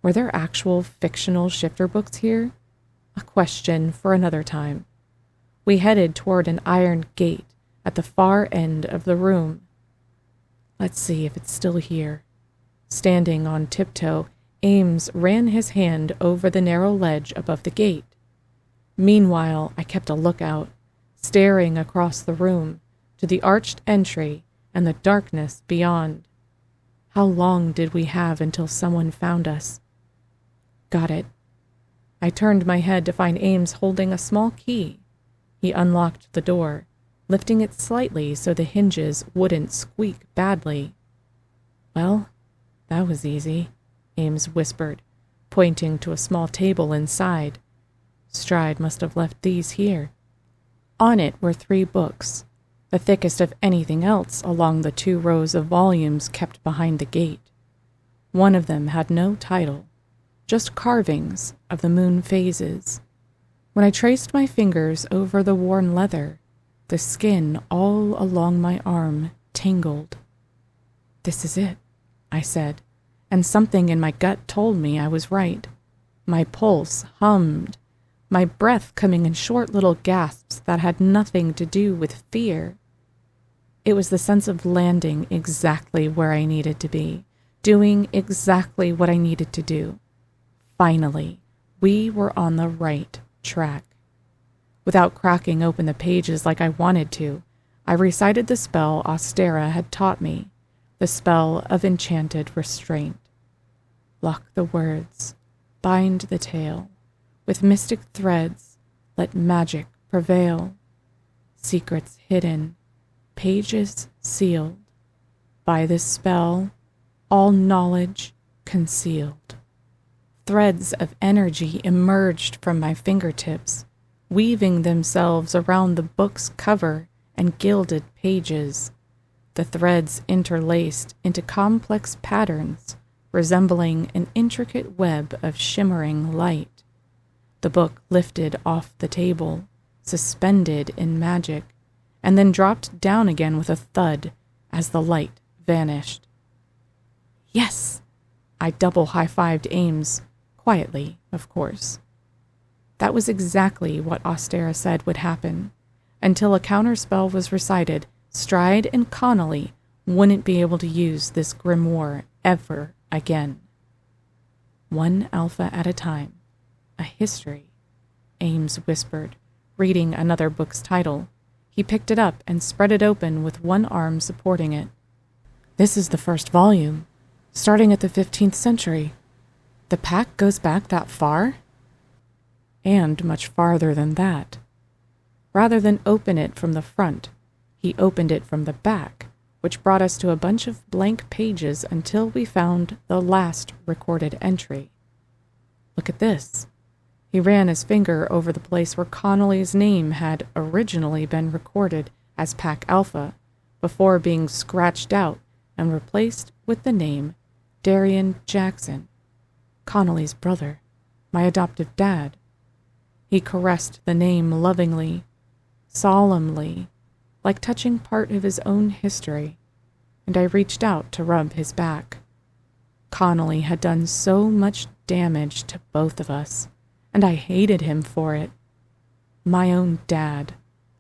Were there actual fictional shifter books here? A question for another time. We headed toward an iron gate at the far end of the room. Let's see if it's still here. Standing on tiptoe, Ames ran his hand over the narrow ledge above the gate. Meanwhile, I kept a lookout, staring across the room to the arched entry and the darkness beyond. How long did we have until someone found us? Got it. I turned my head to find Ames holding a small key. He unlocked the door, lifting it slightly so the hinges wouldn't squeak badly. Well, that was easy, Ames whispered, pointing to a small table inside. Stride must have left these here. On it were 3 books, the thickest of anything else along the 2 rows of volumes kept behind the gate. One of them had no title, just carvings of the moon phases. When I traced my fingers over the worn leather, the skin all along my arm tingled. This is it, I said, and something in my gut told me I was right. My pulse hummed, my breath coming in short little gasps that had nothing to do with fear. It was the sense of landing exactly where I needed to be, doing exactly what I needed to do. Finally, we were on the right track. Without cracking open the pages like I wanted to, I recited the spell Austera had taught me, the spell of enchanted restraint. Lock the words, bind the tale, with mystic threads, let magic prevail. Secrets hidden, pages sealed. By this spell, all knowledge concealed. Threads of energy emerged from my fingertips, weaving themselves around the book's cover and gilded pages. The threads interlaced into complex patterns, resembling an intricate web of shimmering light. The book lifted off the table, suspended in magic, and then dropped down again with a thud as the light vanished. Yes! I double high-fived Ames, quietly, of course. That was exactly what Austera said would happen. Until a counterspell was recited, Stride and Connolly wouldn't be able to use this grimoire ever again. 1 alpha at a time. A history, Ames whispered, reading another book's title. He picked it up and spread it open with one arm supporting it. This is the first volume, starting at the 15th century. The pack goes back that far? And much farther than that. Rather than open it from the front, he opened it from the back, which brought us to a bunch of blank pages until we found the last recorded entry. Look at this. He ran his finger over the place where Connolly's name had originally been recorded as Pack Alpha, before being scratched out and replaced with the name Darian Jackson, Connolly's brother, my adoptive dad. He caressed the name lovingly, solemnly, like touching part of his own history, and I reached out to rub his back. Connolly had done so much damage to both of us, and I hated him for it. My own dad,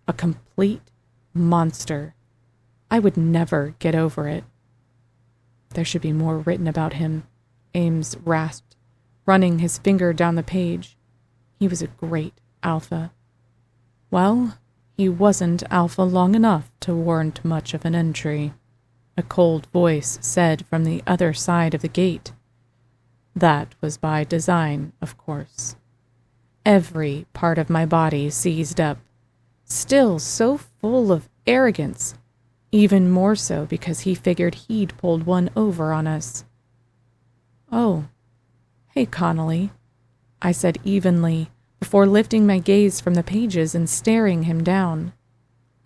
a complete monster. I would never get over it. There should be more written about him, Ames rasped, running his finger down the page. He was a great alpha. Well, he wasn't alpha long enough to warrant much of an entry, a cold voice said from the other side of the gate. That was by design, of course. Every part of my body seized up, still so full of arrogance, even more so because he figured he'd pulled one over on us. "Oh, hey, Connolly," I said evenly, before lifting my gaze from the pages and staring him down.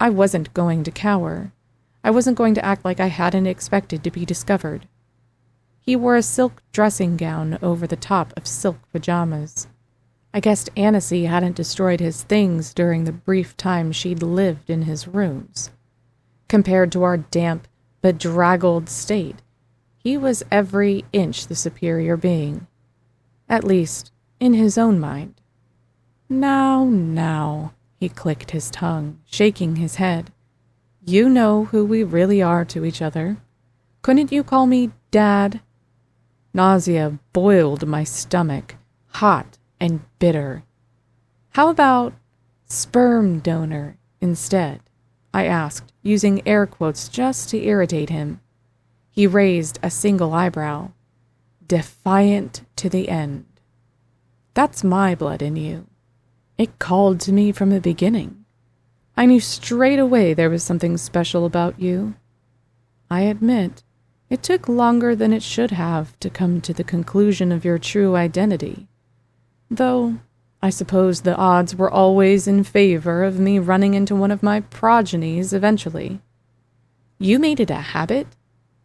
I wasn't going to cower. I wasn't going to act like I hadn't expected to be discovered. He wore a silk dressing gown over the top of silk pajamas. I guessed Annecy hadn't destroyed his things during the brief time she'd lived in his rooms. Compared to our damp, bedraggled state, he was every inch the superior being. At least, in his own mind. Now, he clicked his tongue, shaking his head. "You know who we really are to each other. Couldn't you call me Dad?" Nausea boiled my stomach, hot and bitter. "How about sperm donor instead?" I asked, using air quotes just to irritate him. He raised a single eyebrow. Defiant to the end. "That's my blood in you. It called to me from the beginning. I knew straight away there was something special about you. I admit, it took longer than it should have to come to the conclusion of your true identity. Though, I suppose the odds were always in favor of me running into one of my progenies eventually. You made it a habit?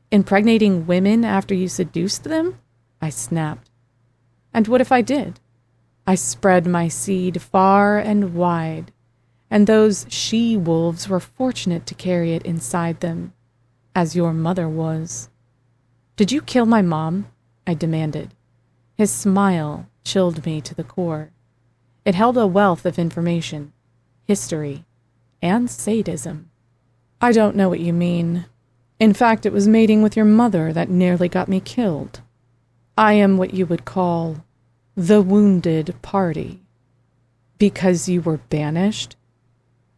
Impregnating women after you seduced them?" I snapped. "And what if I did? I spread my seed far and wide, and those she-wolves were fortunate to carry it inside them, as your mother was." "Did you kill my mom?" I demanded. His smile chilled me to the core. It held a wealth of information, history, and sadism. "I don't know what you mean. In fact, it was mating with your mother that nearly got me killed. I am what you would call the wounded party." "Because you were banished?"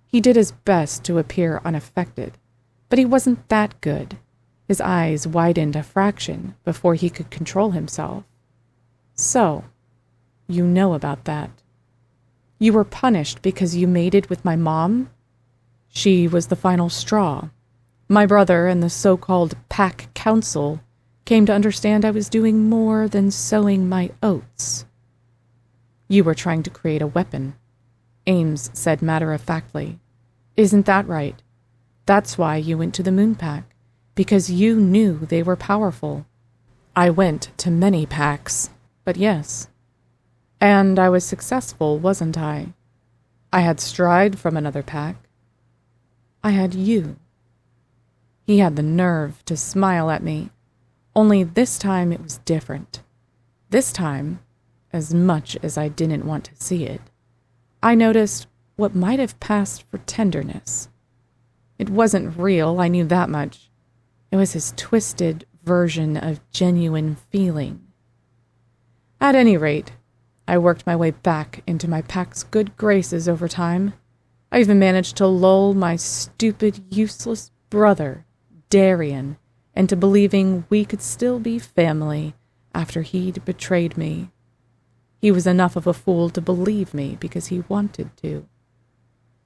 He did his best to appear unaffected, but he wasn't that good. His eyes widened a fraction before he could control himself. "So, you know about that. You were punished because you mated with my mom? She was the final straw. My brother and the so-called Pack Council came to understand I was doing more than sowing my oats." "You were trying to create a weapon," Ames said matter-of-factly. "Isn't that right? That's why you went to the Moon Pack, because you knew they were powerful." "I went to many packs, but yes. And I was successful, wasn't I? I had Stride from another pack. I had you." He had the nerve to smile at me, only this time it was different. This time, as much as I didn't want to see it, I noticed what might have passed for tenderness. It wasn't real, I knew that much. It was his twisted version of genuine feeling. At any rate, I worked my way back into my pack's good graces over time. I even managed to lull my stupid, useless brother, Darian, into believing we could still be family after he'd betrayed me. He was enough of a fool to believe me because he wanted to.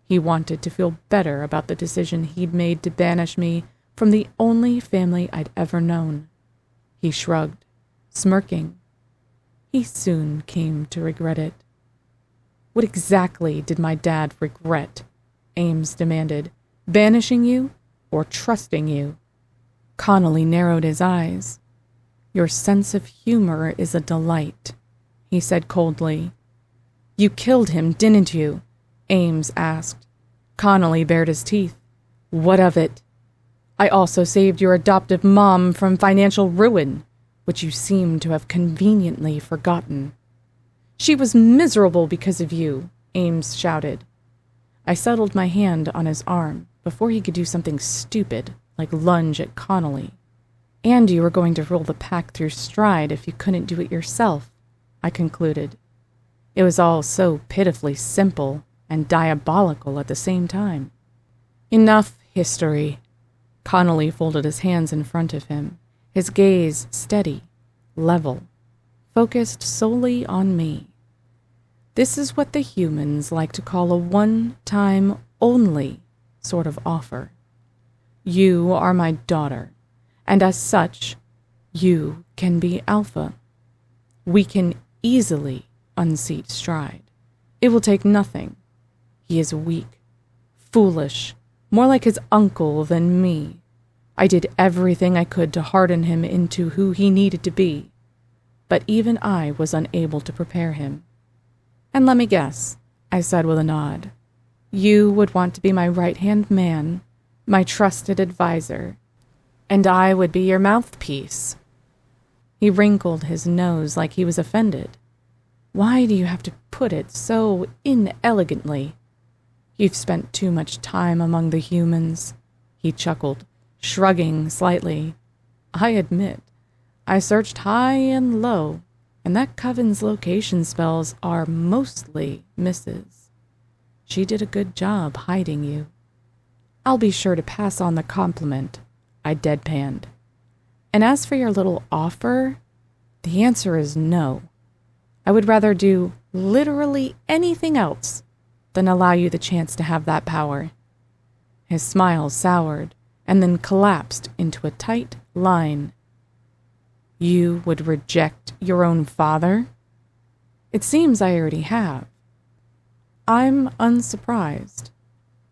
He wanted to feel better about the decision he'd made to banish me from the only family I'd ever known. He shrugged, smirking. He soon came to regret it. "What exactly did my dad regret?" Ames demanded. "Banishing you or trusting you?" Connolly narrowed his eyes. "Your sense of humor is a delight," he said coldly. "You killed him, didn't you?" Ames asked. Connolly bared his teeth. "What of it? I also saved your adoptive mom from financial ruin, which you seem to have conveniently forgotten." "She was miserable because of you," Ames shouted. I settled my hand on his arm before he could do something stupid like lunge at Connolly. "And you were going to rule the pack through Stride if you couldn't do it yourself," I concluded. It was all so pitifully simple and diabolical at the same time. "Enough history." Connolly folded his hands in front of him, his gaze steady, level, focused solely on me. "This is what the humans like to call a one-time only sort of offer. You are my daughter, and as such, you can be Alpha. We can easily unseat Stride. It will take nothing. He is weak, foolish, more like his uncle than me. I did everything I could to harden him into who he needed to be, but even I was unable to prepare him. And let me guess, I said with a nod. You would want to be my right-hand man, my trusted advisor, and I would be your mouthpiece. He wrinkled his nose like he was offended. Why do you have to put it so inelegantly? You've spent too much time among the humans. He chuckled, shrugging slightly. I admit, I searched high and low, and that coven's location spells are mostly misses. She did a good job hiding you. I'll be sure to pass on the compliment, I deadpanned. And as for your little offer, the answer is no. I would rather do literally anything else than allow you the chance to have that power. His smile soured and then collapsed into a tight line. You would reject your own father? It seems I already have. I'm unsurprised,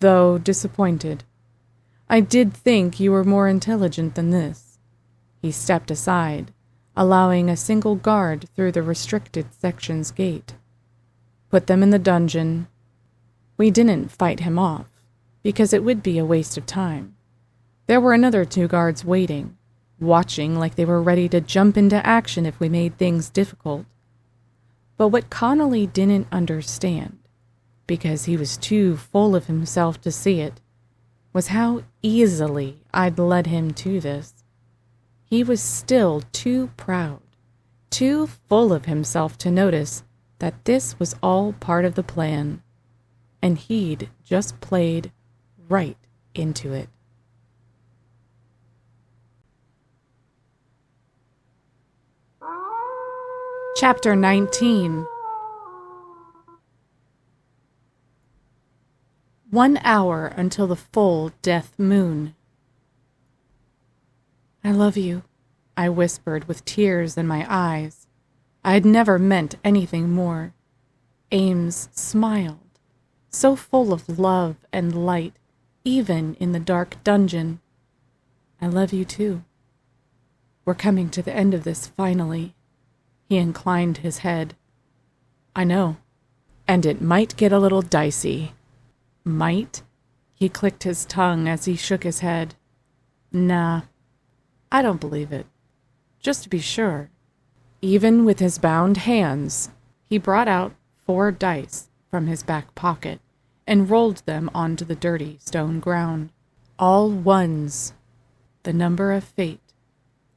though disappointed. I did think you were more intelligent than this. He stepped aside, allowing a single guard through the restricted section's gate. Put them in the dungeon. We didn't fight him off, because it would be a waste of time. There were another 2 guards waiting, watching like they were ready to jump into action if we made things difficult. But what Connolly didn't understand, because he was too full of himself to see it, was how easily I'd led him to this. He was still too proud, too full of himself to notice that this was all part of the plan, and he'd just played right into it. Chapter 19. 1 hour until the full death moon. I love you, I whispered with tears in my eyes. I had never meant anything more. Ames smiled, so full of love and light, even in the dark dungeon. I love you too. We're coming to the end of this finally. He inclined his head. I know, and it might get a little dicey. Might? He clicked his tongue as he shook his head. Nah, I don't believe it. Just to be sure. Even with his bound hands, he brought out 4 dice from his back pocket and rolled them onto the dirty stone ground. All 1s, the number of fate,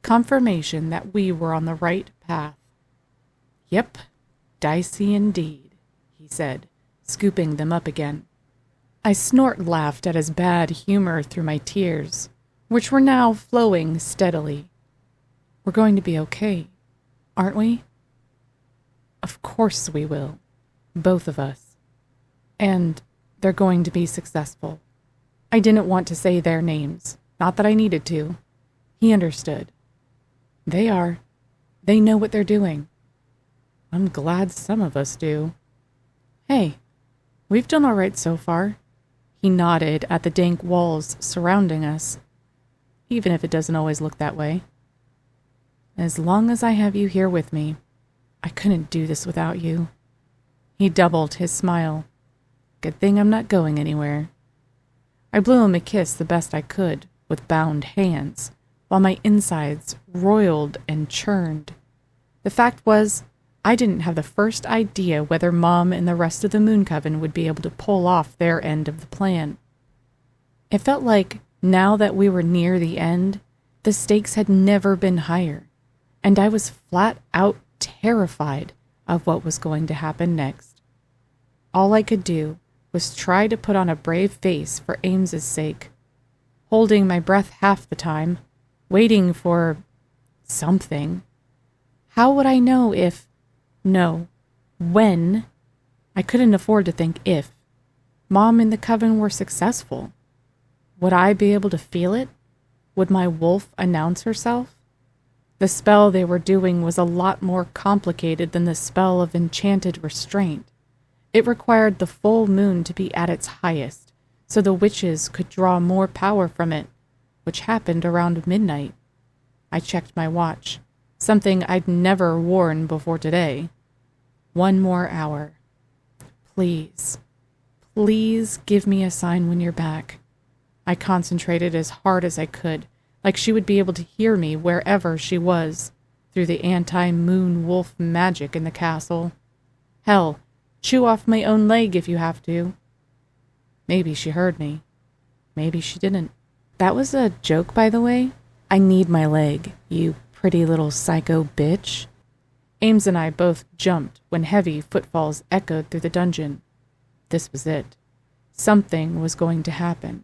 confirmation that we were on the right path. Yep, dicey indeed, he said, scooping them up again. I snort-laughed at his bad humor through my tears, which were now flowing steadily. We're going to be okay, aren't we? Of course we will, both of us. And they're going to be successful. I didn't want to say their names, not that I needed to. He understood. They are. They know what they're doing. I'm glad some of us do. Hey, we've done all right so far. He nodded at the dank walls surrounding us, even if it doesn't always look that way. As long as I have you here with me, I couldn't do this without you. He doubled his smile. Good thing I'm not going anywhere. I blew him a kiss the best I could with bound hands, while my insides roiled and churned. The fact was, I didn't have the first idea whether Mom and the rest of the Moon Coven would be able to pull off their end of the plan. It felt like, now that we were near the end, the stakes had never been higher, and I was flat out terrified of what was going to happen next. All I could do was try to put on a brave face for Ames's sake, holding my breath half the time, waiting for something. How would I know if... No, when? I couldn't afford to think if. Mom and the coven were successful. Would I be able to feel it? Would my wolf announce herself? The spell they were doing was a lot more complicated than the spell of enchanted restraint. It required the full moon to be at its highest, so the witches could draw more power from it, which happened around midnight. I checked my watch, something I'd never worn before today. 1 more hour. Please, please give me a sign when you're back. I concentrated as hard as I could, like she would be able to hear me wherever she was, through the anti-moon wolf magic in the castle. Hell, chew off my own leg if you have to. Maybe she heard me. Maybe she didn't. That was a joke, by the way. I need my leg, you pretty little psycho bitch. Ames and I both jumped when heavy footfalls echoed through the dungeon. This was it. Something was going to happen.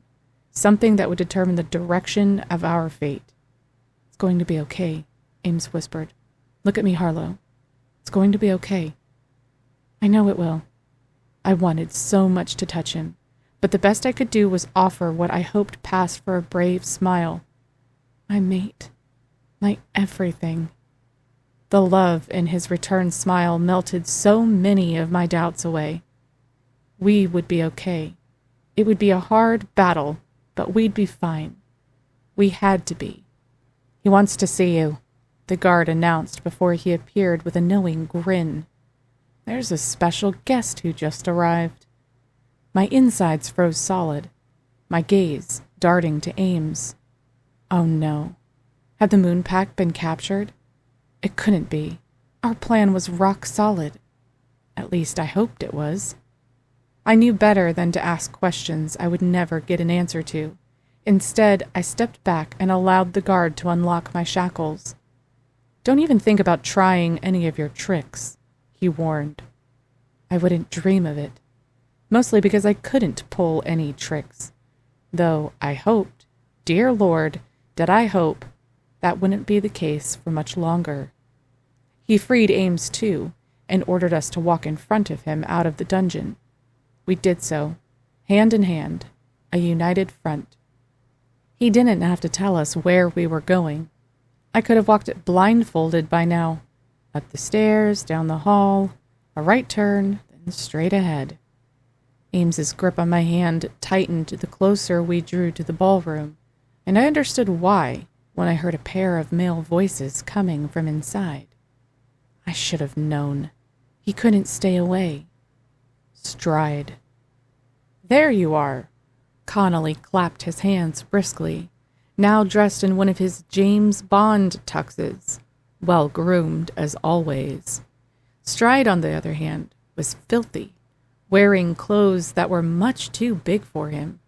Something that would determine the direction of our fate. It's going to be okay, Ames whispered. Look at me, Harlow. It's going to be okay. I know it will. I wanted so much to touch him, but the best I could do was offer what I hoped passed for a brave smile. My mate. My everything. The love in his return smile melted so many of my doubts away. We would be okay. It would be a hard battle, but we'd be fine. We had to be. He wants to see you, the guard announced before he appeared with a knowing grin. There's a special guest who just arrived. My insides froze solid, my gaze darting to Ames. Oh no. Had the moon pack been captured? It couldn't be. Our plan was rock solid. At least I hoped it was. I knew better than to ask questions I would never get an answer to. Instead, I stepped back and allowed the guard to unlock my shackles. Don't even think about trying any of your tricks, he warned. I wouldn't dream of it. Mostly because I couldn't pull any tricks. Though I hoped, dear Lord, did I hope, that wouldn't be the case for much longer. He freed Ames too, and ordered us to walk in front of him out of the dungeon. We did so, hand in hand, a united front. He didn't have to tell us where we were going. I could have walked it blindfolded by now. Up the stairs, down the hall, a right turn, then straight ahead. Ames's grip on my hand tightened the closer we drew to the ballroom, and I understood why when I heard a pair of male voices coming from inside. I should have known. He couldn't stay away. Stride. There you are. Connolly clapped his hands briskly, now dressed in one of his James Bond tuxes, well-groomed as always. Stride, on the other hand, was filthy, wearing clothes that were much too big for him.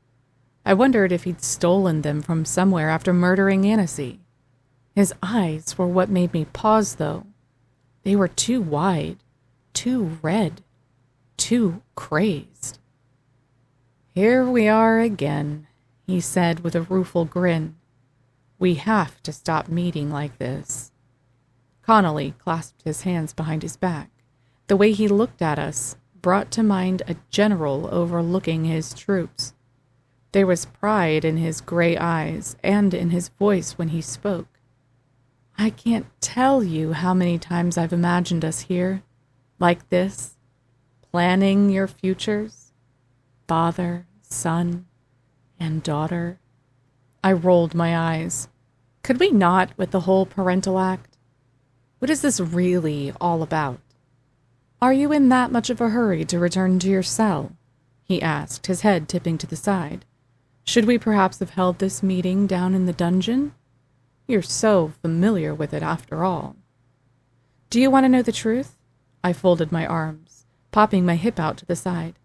I wondered if he'd stolen them from somewhere after murdering Annecy. His eyes were what made me pause, though. They were too wide, too red, too crazed. Here we are again, he said with a rueful grin. We have to stop meeting like this. Connolly clasped his hands behind his back. The way he looked at us brought to mind a general overlooking his troops. There was pride in his gray eyes and in his voice when he spoke. I can't tell you how many times I've imagined us here, like this, planning your futures, father, son, and daughter. I rolled my eyes. Could we not with the whole parental act? What is this really all about? Are you in that much of a hurry to return to your cell? He asked, his head tipping to the side. Should we perhaps have held this meeting down in the dungeon? You're so familiar with it after all. Do you want to know the truth? I folded my arms, popping my hip out to the side.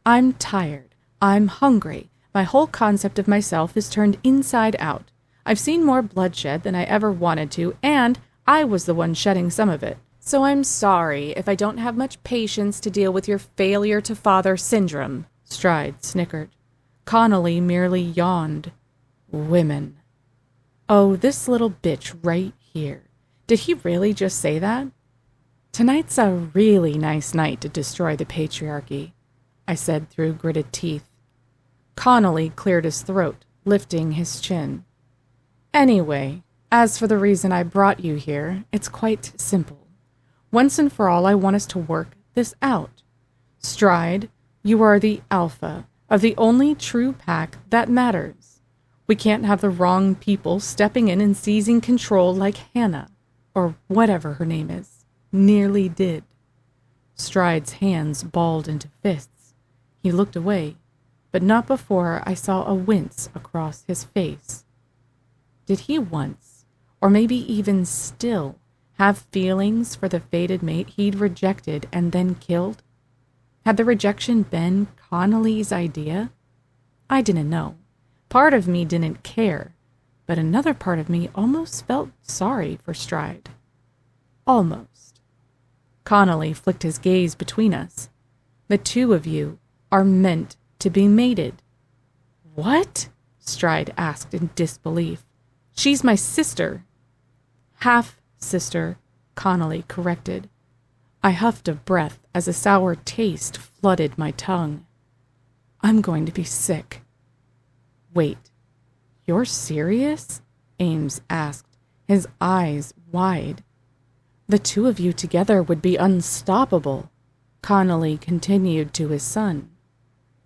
I'm tired. I'm hungry. My whole concept of myself is turned inside out. I've seen more bloodshed than I ever wanted to, and I was the one shedding some of it. So I'm sorry if I don't have much patience to deal with your failure to father syndrome, Stride snickered. Connolly merely yawned. Women. Oh, this little bitch right here. Did he really just say that? Tonight's a really nice night to destroy the patriarchy. I said through gritted teeth. Connolly cleared his throat, lifting his chin. Anyway, as for the reason I brought you here, it's quite simple. Once and for all, I want us to work this out. Stride, you are the alpha of the only true pack that matters. We can't have the wrong people stepping in and seizing control like Hannah, or whatever her name is, nearly did. Stride's hands balled into fists. He looked away, but not before I saw a wince across his face. Did he once, or maybe even still, have feelings for the fated mate he'd rejected and then killed? Had the rejection been Connolly's idea? I didn't know. Part of me didn't care, but another part of me almost felt sorry for Stride. Almost. Connolly flicked his gaze between us. The two of you are meant to be mated. What? Stride asked in disbelief. She's my sister. Half-sister, Connolly corrected. I huffed a breath as a sour taste flooded my tongue. I'm going to be sick. Wait, you're serious? Ames asked, his eyes wide. The two of you together would be unstoppable, Connolly continued to his son.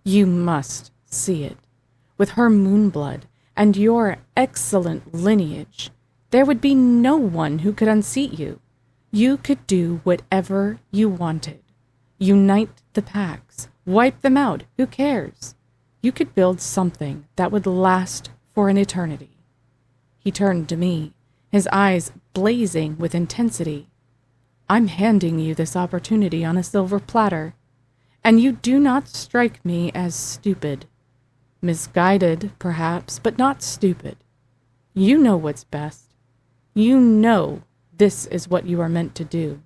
You must see it. With her moonblood and your excellent lineage, there would be no one who could unseat you. You could do whatever you wanted. Unite the packs. Wipe them out. Who cares? You could build something that would last for an eternity. He turned to me, his eyes blazing with intensity. I'm handing you this opportunity on a silver platter, and you do not strike me as stupid. Misguided, perhaps, but not stupid. You know what's best. You know this is what you are meant to do.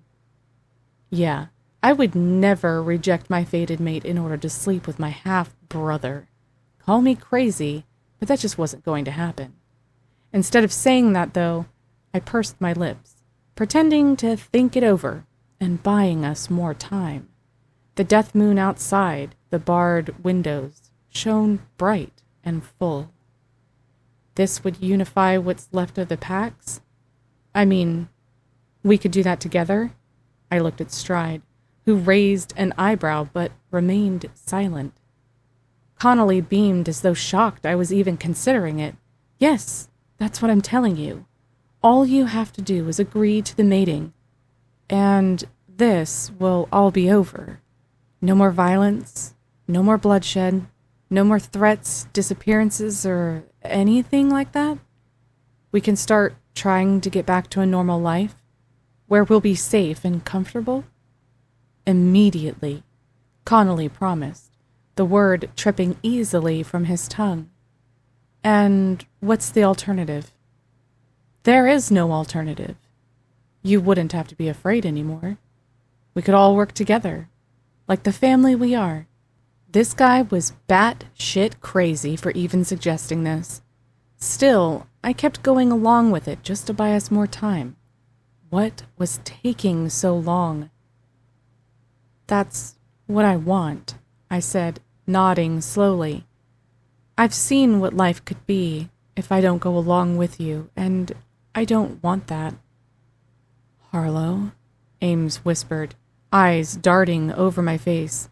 Yeah, I would never reject my fated mate in order to sleep with my half-brother. Call me crazy, but that just wasn't going to happen. Instead of saying that, though, I pursed my lips, pretending to think it over and buying us more time. The death moon outside the barred windows shone bright and full. This would unify what's left of the packs? I mean, we could do that together? I looked at Stride, who raised an eyebrow but remained silent. Connolly beamed as though shocked I was even considering it. Yes, that's what I'm telling you. All you have to do is agree to the mating, and this will all be over. No more violence, no more bloodshed, no more threats, disappearances, or anything like that. We can start trying to get back to a normal life, where we'll be safe and comfortable. Immediately, Connolly promised, the word tripping easily from his tongue. And what's the alternative? There is no alternative. You wouldn't have to be afraid anymore. We could all work together, like the family we are. This guy was bat-shit crazy for even suggesting this. Still, I kept going along with it just to buy us more time. What was taking so long? That's what I want, I said, nodding slowly. I've seen what life could be if I don't go along with you, and I don't want that. Harlow, Ames whispered, eyes darting over my face.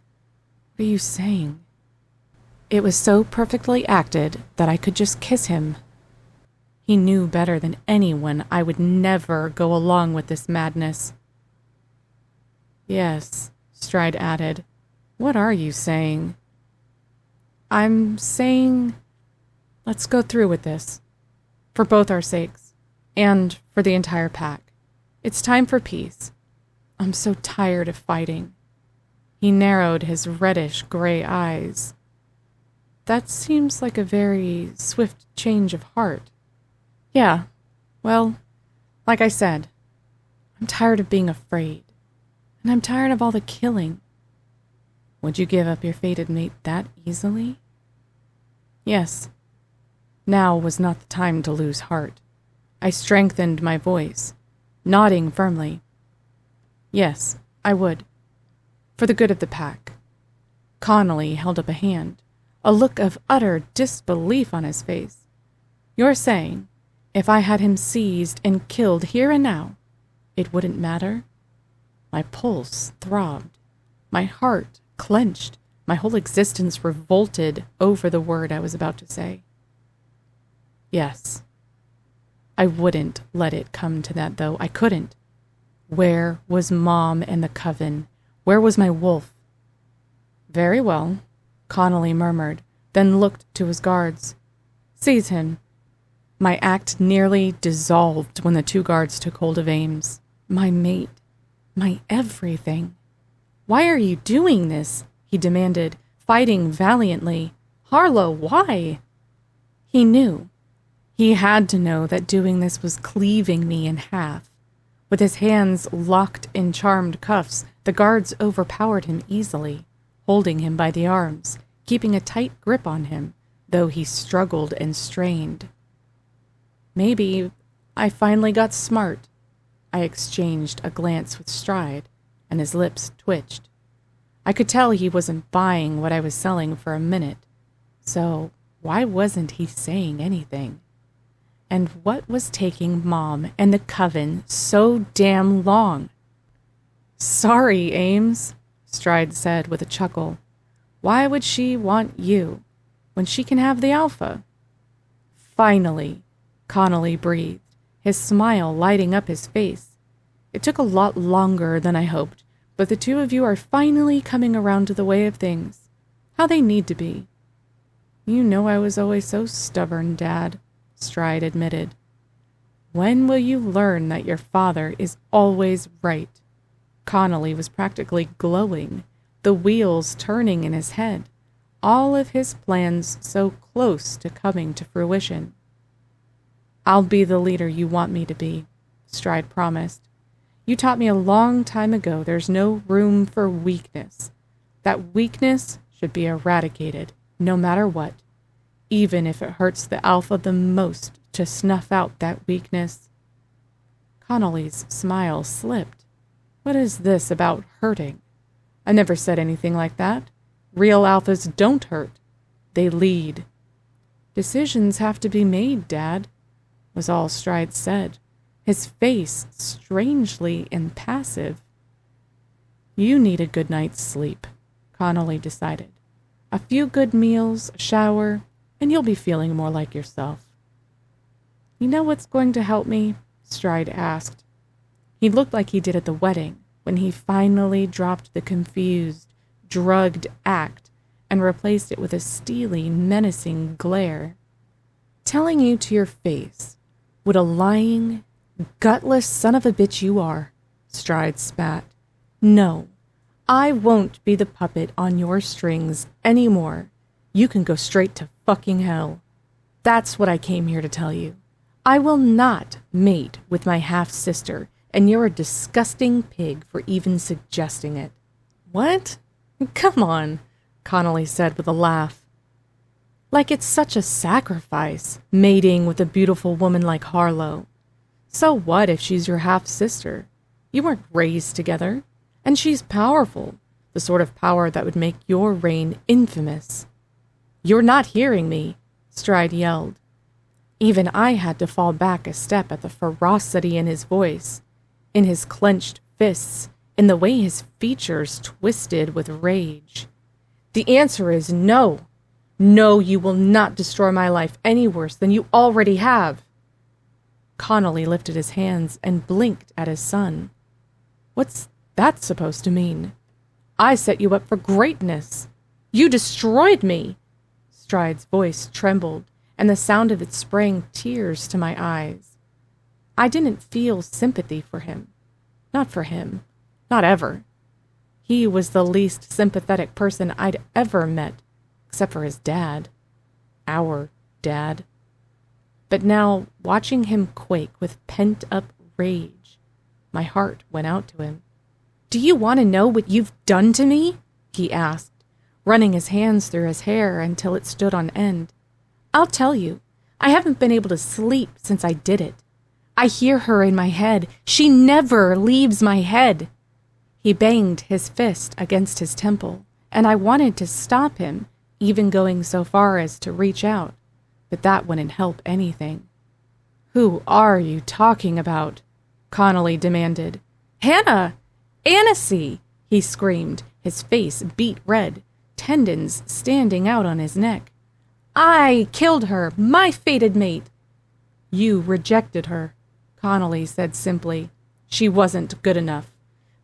What are you saying? It was so perfectly acted that I could just kiss him. He knew better than anyone I would never go along with this madness. Yes, Stride added. What are you saying? I'm saying, let's go through with this. For both our sakes, and for the entire pack. It's time for peace. I'm so tired of fighting. He narrowed his reddish-gray eyes. That seems like a very swift change of heart. Yeah, well, like I said, I'm tired of being afraid, and I'm tired of all the killing. Would you give up your fated mate that easily? Yes. Now was not the time to lose heart. I strengthened my voice, nodding firmly. Yes, I would. For the good of the pack. Connolly held up a hand, a look of utter disbelief on his face. You're saying, if I had him seized and killed here and now, it wouldn't matter? My pulse throbbed. My heart clenched. My whole existence revolted over the word I was about to say. Yes. I wouldn't let it come to that, though. I couldn't. Where was Mom and the coven? Where was my wolf? Very well, Connolly murmured, then looked to his guards. Seize him. My act nearly dissolved when the 2 guards took hold of Ames. My mate. My everything. Why are you doing this? He demanded, fighting valiantly. Harlow, why? He knew. He had to know that doing this was cleaving me in half. With his hands locked in charmed cuffs, the guards overpowered him easily, holding him by the arms, keeping a tight grip on him, though he struggled and strained. Maybe I finally got smart. I exchanged a glance with Stride, and his lips twitched. I could tell he wasn't buying what I was selling for a minute, so why wasn't he saying anything? And what was taking Mom and the coven so damn long? Sorry, Ames, Stride said with a chuckle. Why would she want you when she can have the Alpha? Finally, Connolly breathed, his smile lighting up his face. It took a lot longer than I hoped, but the 2 of you are finally coming around to the way of things, how they need to be. You know I was always so stubborn, Dad, Stride admitted. When will you learn that your father is always right? Connolly was practically glowing, the wheels turning in his head, all of his plans so close to coming to fruition. I'll be the leader you want me to be, Stride promised. You taught me a long time ago there's no room for weakness. That weakness should be eradicated, no matter what, even if it hurts the Alpha the most to snuff out that weakness. Connolly's smile slipped. What is this about hurting? I never said anything like that. Real Alphas don't hurt. They lead. Decisions have to be made, Dad, was all Stride said, his face strangely impassive. You need a good night's sleep, Connolly decided. A few good meals, a shower, and you'll be feeling more like yourself. You know what's going to help me? Stride asked. He looked like he did at the wedding, when he finally dropped the confused, drugged act and replaced it with a steely, menacing glare. Telling you to your face what a lying, gutless son of a bitch you are, Stride spat. No, I won't be the puppet on your strings anymore. You can go straight to fucking hell. That's what I came here to tell you. I will not mate with my half-sister, and you're a disgusting pig for even suggesting it. What? Come on, Connolly said with a laugh. Like it's such a sacrifice, mating with a beautiful woman like Harlow. So what if she's your half-sister? You weren't raised together, and she's powerful, the sort of power that would make your reign infamous. You're not hearing me, Stride yelled. Even I had to fall back a step at the ferocity in his voice, in his clenched fists, in the way his features twisted with rage. The answer is no. No, you will not destroy my life any worse than you already have. Connolly lifted his hands and blinked at his son. What's that supposed to mean? I set you up for greatness. You destroyed me. Stride's voice trembled, and the sound of it sprang tears to my eyes. I didn't feel sympathy for him. Not for him. Not ever. He was the least sympathetic person I'd ever met, except for his dad. Our dad. But now, watching him quake with pent-up rage, my heart went out to him. Do you want to know what you've done to me? He asked, running his hands through his hair until it stood on end. I'll tell you. I haven't been able to sleep since I did it. I hear her in my head. She never leaves my head. He banged his fist against his temple, and I wanted to stop him, even going so far as to reach out, but that wouldn't help anything. "Who are you talking about?" Connolly demanded. "Hannah! Annecy!" he screamed, his face beet red, tendons standing out on his neck. "I killed her, my fated mate." "You rejected her," Connolly said simply. "She wasn't good enough."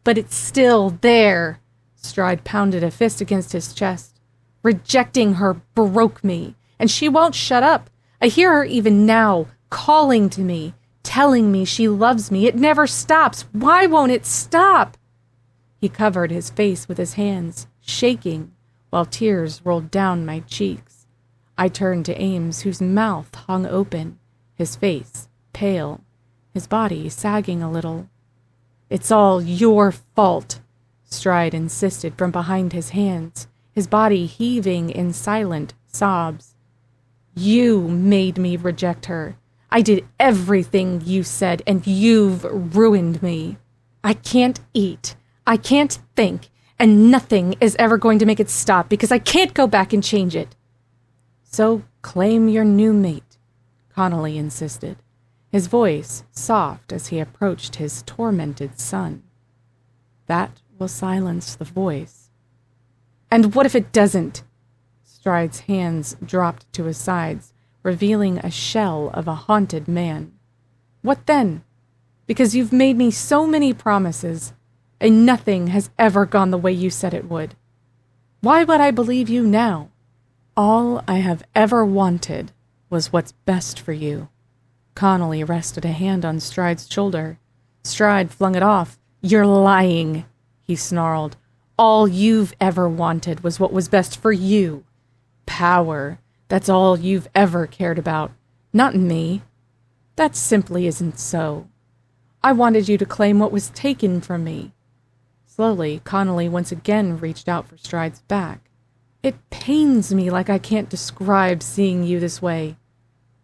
"But it's still there." Stride pounded a fist against his chest. "Rejecting her broke me, and she won't shut up. I hear her even now, calling to me, telling me she loves me. It never stops. Why won't it stop?" He covered his face with his hands, shaking, while tears rolled down my cheeks. I turned to Ames, whose mouth hung open, his face pale, his body sagging a little. "It's all your fault," Stride insisted from behind his hands, his body heaving in silent sobs. "You made me reject her. I did everything you said, and you've ruined me. I can't eat, I can't think, and nothing is ever going to make it stop because I can't go back and change it." "So claim your new mate," Connolly insisted, his voice soft as he approached his tormented son. "That will silence the voice." "And what if it doesn't?" Stride's hands dropped to his sides, revealing a shell of a haunted man. "What then? Because you've made me so many promises, and nothing has ever gone the way you said it would. Why would I believe you now? All I have ever wanted was what's best for you." Connolly rested a hand on Stride's shoulder. Stride flung it off. "You're lying," he snarled. "All you've ever wanted was what was best for you. Power, that's all you've ever cared about. Not me. That simply isn't so. I wanted you to claim what was taken from me." Slowly, Connolly once again reached out for Stride's back. "It pains me like I can't describe seeing you this way.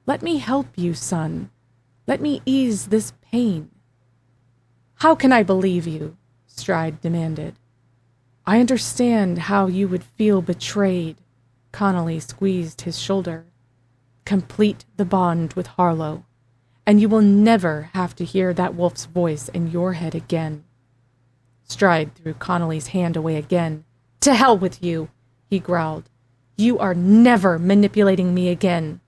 Let me help you, son. Let me ease this pain." "How can I believe you?" Stride demanded. "I understand how you would feel betrayed." Connolly squeezed his shoulder. "Complete the bond with Harlow, and you will never have to hear that wolf's voice in your head again." Stride threw Connolly's hand away again. "To hell with you," he growled. "You are never manipulating me again."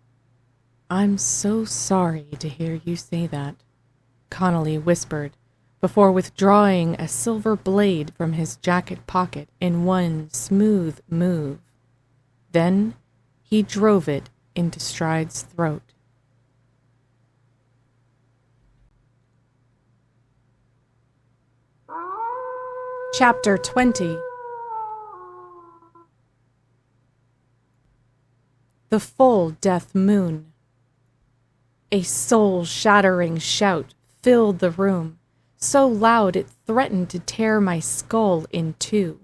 "I'm so sorry to hear you say that," Connolly whispered, before withdrawing a silver blade from his jacket pocket in one smooth move. Then he drove it into Stride's throat. Chapter 20. The full death moon. A soul-shattering shout filled the room, so loud it threatened to tear my skull in two.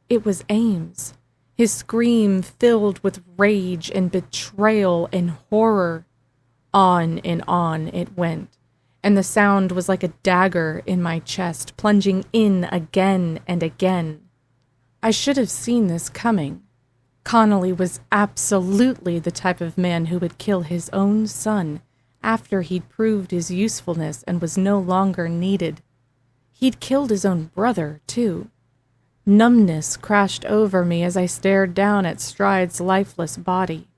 It was Ames, his scream filled with rage and betrayal and horror. On and on it went, and the sound was like a dagger in my chest, plunging in again and again. I should have seen this coming. Connolly was absolutely the type of man who would kill his own son after he'd proved his usefulness and was no longer needed. He'd killed his own brother, too. Numbness crashed over me as I stared down at Stride's lifeless body.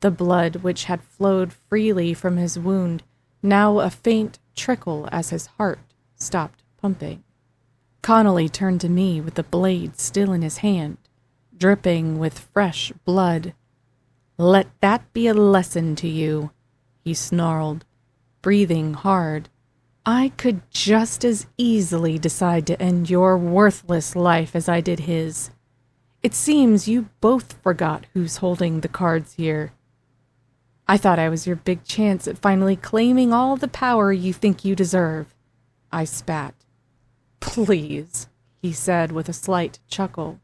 The blood, which had flowed freely from his wound, now a faint trickle as his heart stopped pumping. Connolly turned to me with the blade still in his hand, dripping with fresh blood. "Let that be a lesson to you," he snarled, breathing hard. "I could just as easily decide to end your worthless life as I did his. It seems you both forgot who's holding the cards here. I thought I was your big chance at finally claiming all the power you think you deserve." I spat. "Please," he said with a slight chuckle,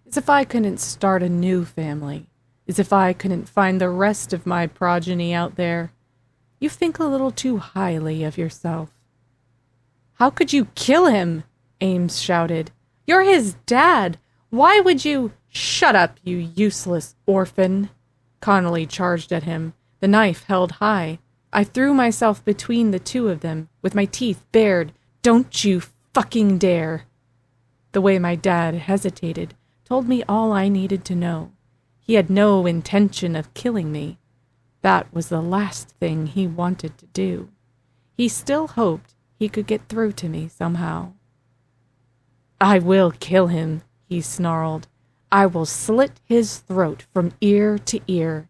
as if I couldn't start a new family, as if I couldn't find the rest of my progeny out there. "You think a little too highly of yourself." "How could you kill him?" Ames shouted. "You're his dad. Why would you— Shut up, you useless orphan! Connolly charged at him, the knife held high. I threw myself between the two of them, with my teeth bared. Don't you fucking dare! The way my dad hesitated told me all I needed to know. He had no intention of killing me. That was the last thing he wanted to do. He still hoped he could get through to me somehow. I will kill him, he snarled. I will slit his throat from ear to ear.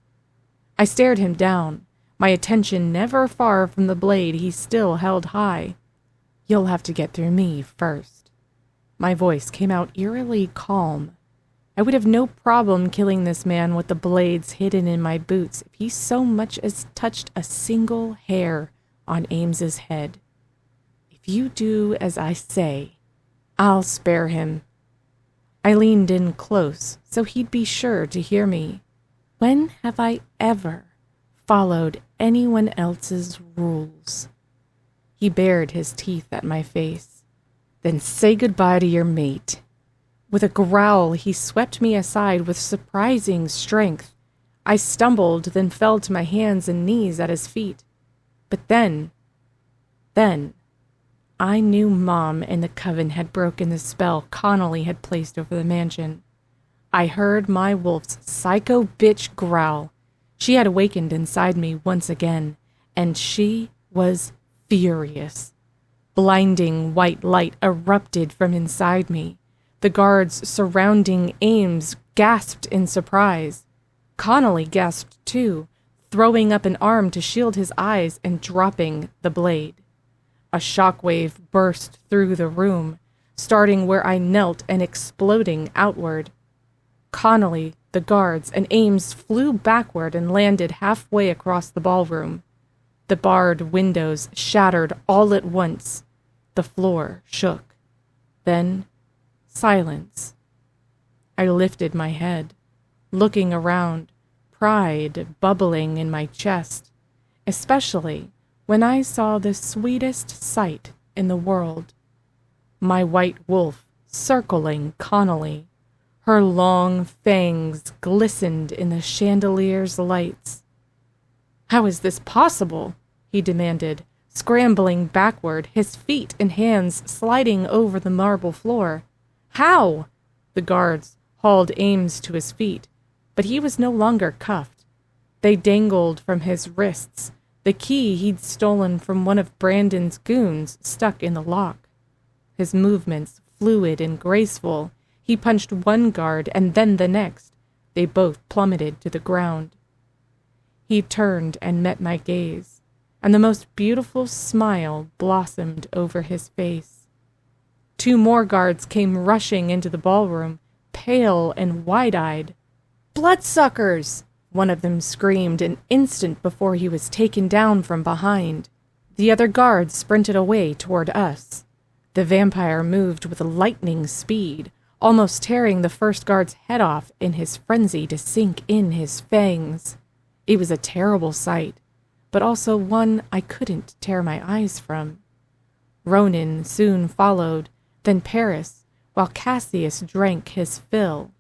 I stared him down, my attention never far from the blade he still held high. You'll have to get through me first. My voice came out eerily calm. I would have no problem killing this man with the blades hidden in my boots if he so much as touched a single hair on Ames's head. If you do as I say, I'll spare him. I leaned in close so he'd be sure to hear me. When have I ever followed anyone else's rules? He bared his teeth at my face. Then say goodbye to your mate. With a growl, he swept me aside with surprising strength. I stumbled, then fell to my hands and knees at his feet. But then, I knew Mom and the Coven had broken the spell Connolly had placed over the mansion. I heard my wolf's psycho bitch growl. She had awakened inside me once again, and she was furious. Blinding white light erupted from inside me. The guards surrounding Ames gasped in surprise. Connolly gasped too, throwing up an arm to shield his eyes and dropping the blade. A shockwave burst through the room, starting where I knelt and exploding outward. Connolly, the guards, and Ames flew backward and landed halfway across the ballroom. The barred windows shattered all at once. The floor shook. Then, silence. I lifted my head, looking around, pride bubbling in my chest, especially when I saw the sweetest sight in the world. My white wolf circling Connolly. Her long fangs glistened in the chandelier's lights. How is this possible? He demanded, scrambling backward, his feet and hands sliding over the marble floor. How? The guards hauled Ames to his feet, but he was no longer cuffed. They dangled from his wrists, the key he'd stolen from one of Brandon's goons stuck in the lock. His movements fluid and graceful. He punched one guard and then the next. They both plummeted to the ground. He turned and met my gaze, and the most beautiful smile blossomed over his face. 2 more guards came rushing into the ballroom, pale and wide-eyed. "Bloodsuckers!" one of them screamed an instant before he was taken down from behind. The other guards sprinted away toward us. The vampire moved with lightning speed, almost tearing the first guard's head off in his frenzy to sink in his fangs. It was a terrible sight, but also one I couldn't tear my eyes from. Ronan soon followed, then Paris, while Cassius drank his fill.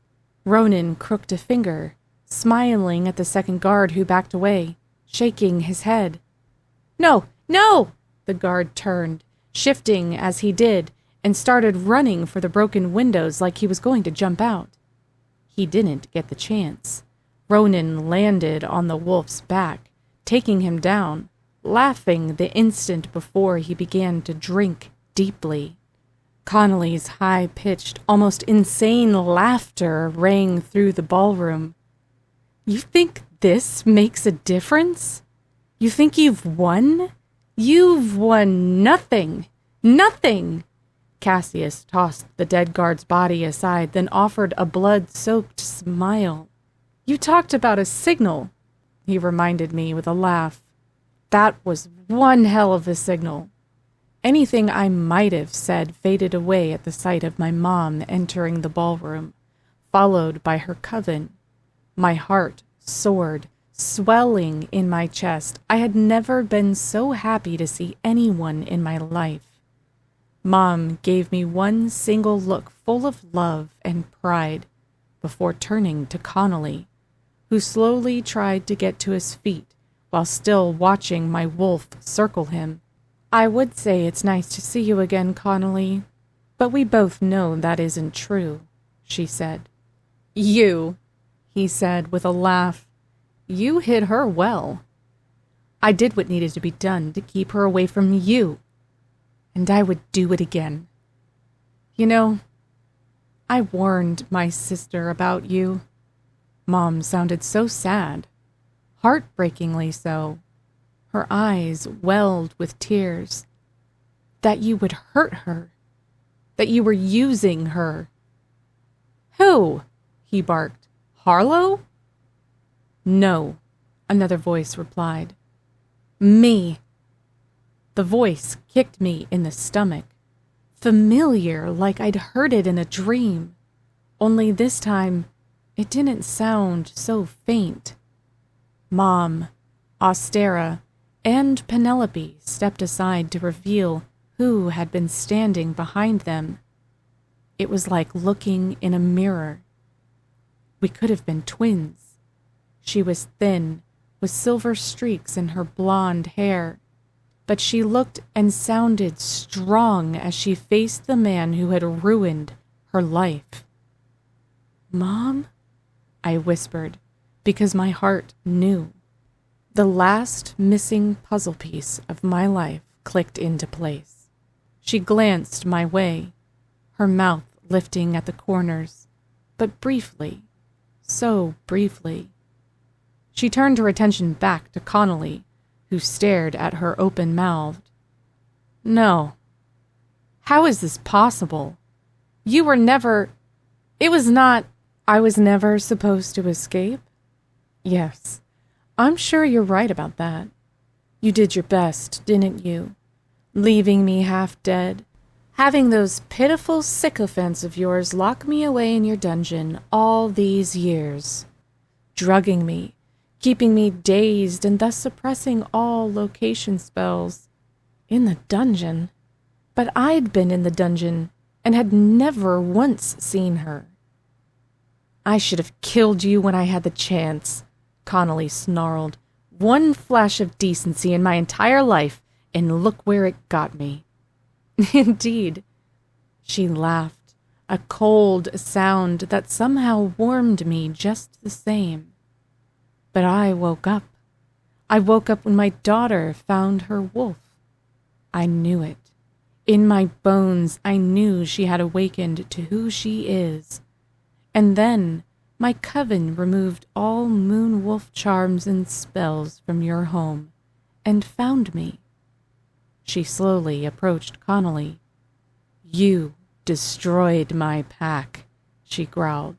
Ronan crooked a finger, smiling at the second guard who backed away, shaking his head. "No, no!" The guard turned, shifting as he did, and started running for the broken windows like he was going to jump out. He didn't get the chance. Ronan landed on the wolf's back, taking him down, laughing the instant before he began to drink deeply. Connolly's high-pitched, almost insane laughter rang through the ballroom. "You think this makes a difference? You think you've won? You've won nothing! Nothing!" Cassius tossed the dead guard's body aside, then offered a blood-soaked smile. "You talked about a signal," he reminded me with a laugh. That was one hell of a signal. Anything I might have said faded away at the sight of my mom entering the ballroom, followed by her coven. My heart soared, swelling in my chest. I had never been so happy to see anyone in my life. Mom gave me one single look full of love and pride before turning to Connolly, who slowly tried to get to his feet while still watching my wolf circle him. I would say it's nice to see you again, Connolly, but we both know that isn't true, she said. You, he said with a laugh. You hit her well. I did what needed to be done to keep her away from you, and I would do it again. You know, I warned my sister about you. Mom sounded so sad, heartbreakingly so. Her eyes welled with tears. That you would hurt her. That you were using her. Who? He barked. Harlow? No, another voice replied. Me. The voice kicked me in the stomach. Familiar, like I'd heard it in a dream. Only this time, it didn't sound so faint. Mom, Austera, and Penelope stepped aside to reveal who had been standing behind them. It was like looking in a mirror. We could have been twins. She was thin, with silver streaks in her blonde hair, but she looked and sounded strong as she faced the man who had ruined her life. Mom? I whispered, because my heart knew. The last missing puzzle piece of my life clicked into place. She glanced my way, her mouth lifting at the corners, but briefly, so briefly. She turned her attention back to Connolly, who stared at her open-mouthed. No. How is this possible? You were never... It was not... I was never supposed to escape? Yes. I'm sure you're right about that. You did your best, didn't you? Leaving me half dead. Having those pitiful sycophants of yours lock me away in your dungeon all these years. Drugging me, keeping me dazed and thus suppressing all location spells. In the dungeon? But I'd been in the dungeon and had never once seen her. I should have killed you when I had the chance, Connolly snarled. One flash of decency in my entire life, and look where it got me. Indeed. She laughed, a cold sound that somehow warmed me just the same. But I woke up. I woke up when my daughter found her wolf. I knew it. In my bones, I knew she had awakened to who she is. And then my coven removed all moon wolf charms and spells from your home and found me. She slowly approached Connolly. You destroyed my pack, she growled.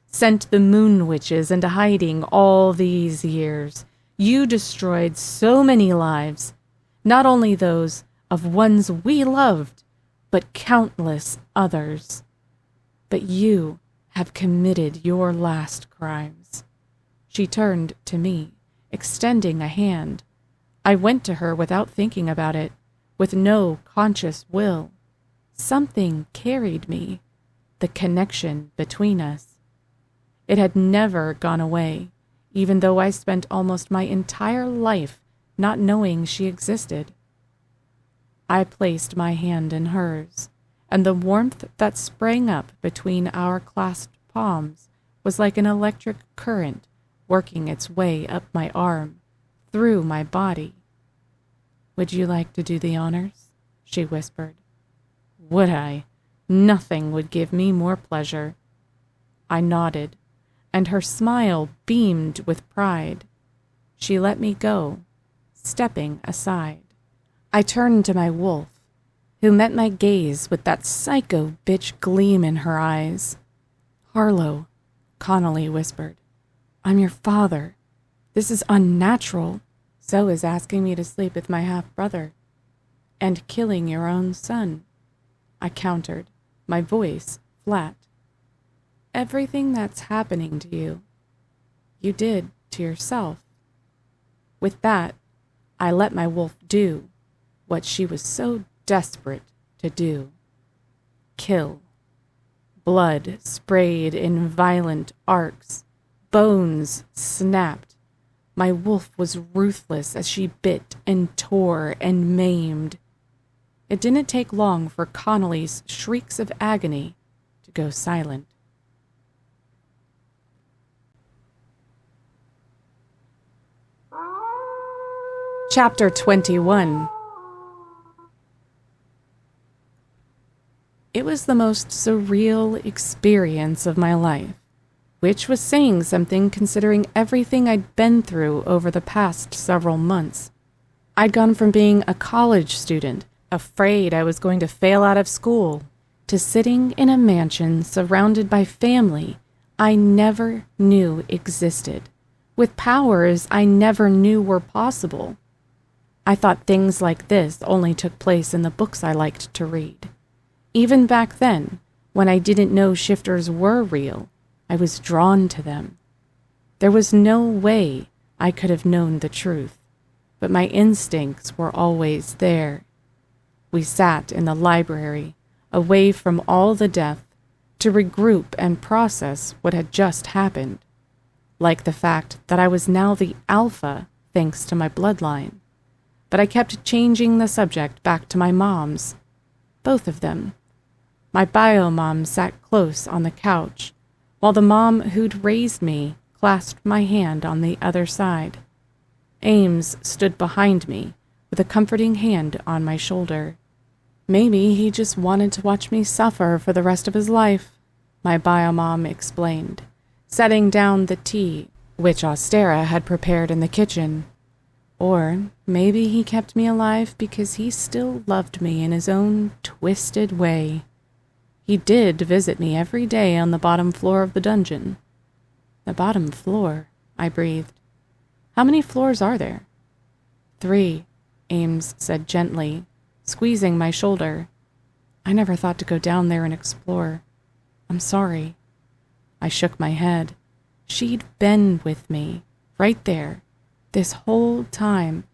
Sent the moon witches into hiding all these years. You destroyed so many lives, not only those of ones we loved, but countless others. But you have committed your last crimes. She turned to me, extending a hand. I went to her without thinking about it, with no conscious will. Something carried me, the connection between us. It had never gone away, even though I spent almost my entire life not knowing she existed. I placed my hand in hers, and the warmth that sprang up between our clasped palms was like an electric current working its way up my arm, through my body. Would you like to do the honors? She whispered. Would I? Nothing would give me more pleasure. I nodded, and her smile beamed with pride. She let me go, stepping aside. I turned to my wolf, who met my gaze with that psycho bitch gleam in her eyes. Harlow, Connolly whispered. I'm your father. This is unnatural. So is asking me to sleep with my half-brother. And killing your own son, I countered, my voice flat. Everything that's happening to you, you did to yourself. With that, I let my wolf do what she was so desperate to do. kill. Blood sprayed in violent arcs. Bones snapped. My wolf was ruthless as she bit and tore and maimed. It didn't take long for Connolly's shrieks of agony to go silent. Chapter 21. It was the most surreal experience of my life, which was saying something considering everything I'd been through over the past several months. I'd gone from being a college student, afraid I was going to fail out of school, to sitting in a mansion surrounded by family I never knew existed, with powers I never knew were possible. I thought things like this only took place in the books I liked to read. Even back then, when I didn't know shifters were real, I was drawn to them. There was no way I could have known the truth, but my instincts were always there. We sat in the library, away from all the death, to regroup and process what had just happened, like the fact that I was now the alpha thanks to my bloodline. But I kept changing the subject back to my moms, both of them. My bio mom sat close on the couch, while the mom who'd raised me clasped my hand on the other side. Ames stood behind me, with a comforting hand on my shoulder. Maybe he just wanted to watch me suffer for the rest of his life, my bio mom explained, setting down the tea, which Austera had prepared in the kitchen. Or maybe he kept me alive because he still loved me in his own twisted way. He did visit me every day on the bottom floor of the dungeon. The bottom floor, I breathed. How many floors are there? 3, Ames said gently, squeezing my shoulder. I never thought to go down there and explore. I'm sorry. I shook my head. She'd been with me, right there, this whole time,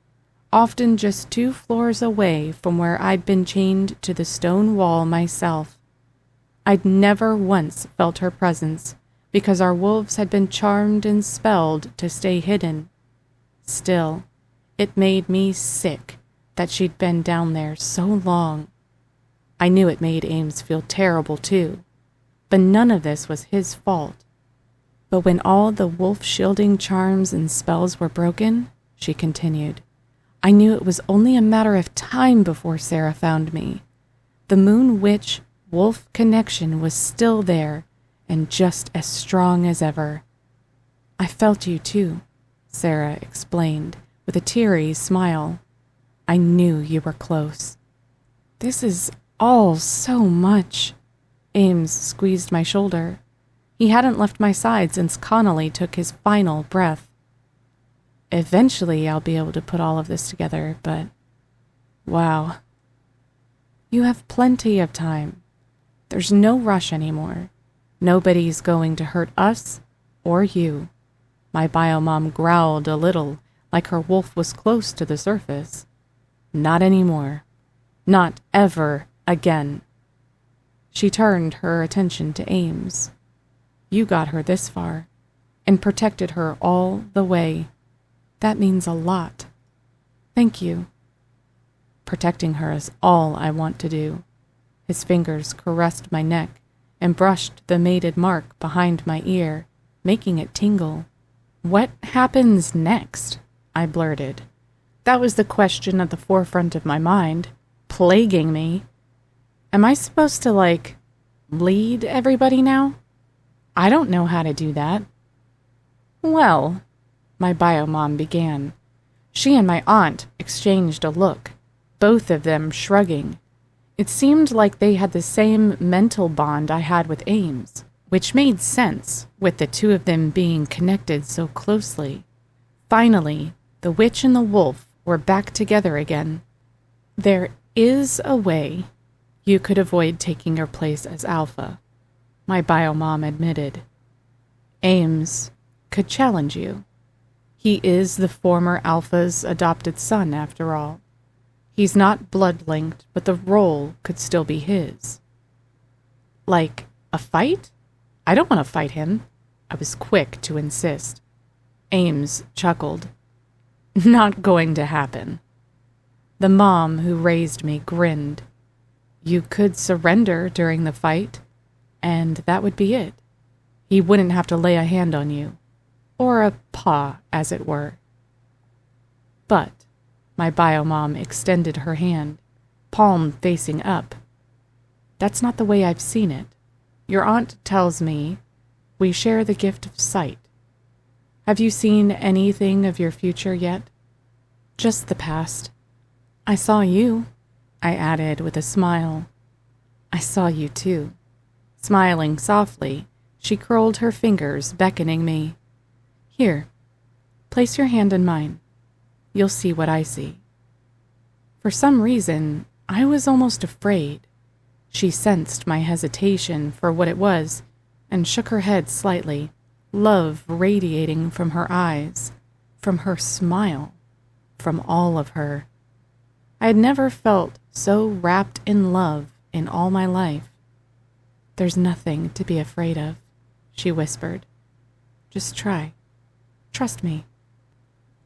often just 2 floors away from where I'd been chained to the stone wall myself. I'd never once felt her presence because our wolves had been charmed and spelled to stay hidden. Still, it made me sick that she'd been down there so long. I knew it made Ames feel terrible too, but none of this was his fault. But when all the wolf-shielding charms and spells were broken, she continued, I knew it was only a matter of time before Sarah found me. The Moon Witch wolf connection was still there and just as strong as ever. I felt you too, Sarah explained with a teary smile. I knew you were close. This is all so much. Ames squeezed my shoulder. He hadn't left my side since Connolly took his final breath. Eventually I'll be able to put all of this together, but... wow. You have plenty of time. There's no rush anymore. Nobody's going to hurt us or you. My biomom growled a little, like her wolf was close to the surface. Not anymore. Not ever again. She turned her attention to Ames. You got her this far, and protected her all the way. That means a lot. Thank you. Protecting her is all I want to do. His fingers caressed my neck and brushed the mated mark behind my ear, making it tingle. What happens next? I blurted. That was the question at the forefront of my mind, plaguing me. Am I supposed to, lead everybody now? I don't know how to do that. Well, my biomom began. She and my aunt exchanged a look, both of them shrugging. It seemed like they had the same mental bond I had with Ames, which made sense with the 2 of them being connected so closely. Finally, the witch and the wolf were back together again. There is a way you could avoid taking your place as alpha, my biomom admitted. Ames could challenge you. He is the former alpha's adopted son, after all. He's not blood-linked, but the role could still be his. Like, a fight? I don't want to fight him. I was quick to insist. Ames chuckled. Not going to happen. The mom who raised me grinned. You could surrender during the fight, and that would be it. He wouldn't have to lay a hand on you. Or a paw, as it were. But my bio-mom extended her hand, palm facing up. That's not the way I've seen it. Your aunt tells me we share the gift of sight. Have you seen anything of your future yet? Just the past. I saw you, I added with a smile. I saw you too. Smiling softly, she curled her fingers, beckoning me. Here, place your hand in mine. You'll see what I see. For some reason, I was almost afraid. She sensed my hesitation for what it was and shook her head slightly, love radiating from her eyes, from her smile, from all of her. I had never felt so wrapped in love in all my life. There's nothing to be afraid of, she whispered. Just try. Trust me.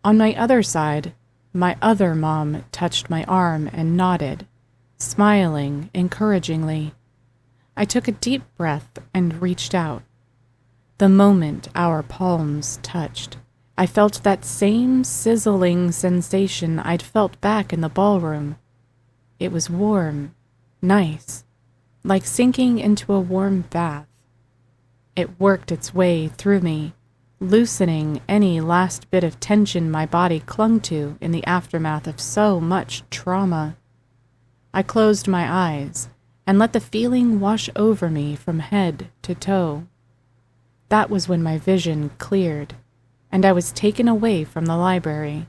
On my other side, my other mom touched my arm and nodded, smiling encouragingly. I took a deep breath and reached out. The moment our palms touched, I felt that same sizzling sensation I'd felt back in the ballroom. It was warm, nice, like sinking into a warm bath. It worked its way through me, loosening any last bit of tension my body clung to in the aftermath of so much trauma. I closed my eyes and let the feeling wash over me from head to toe. That was when my vision cleared, and I was taken away from the library.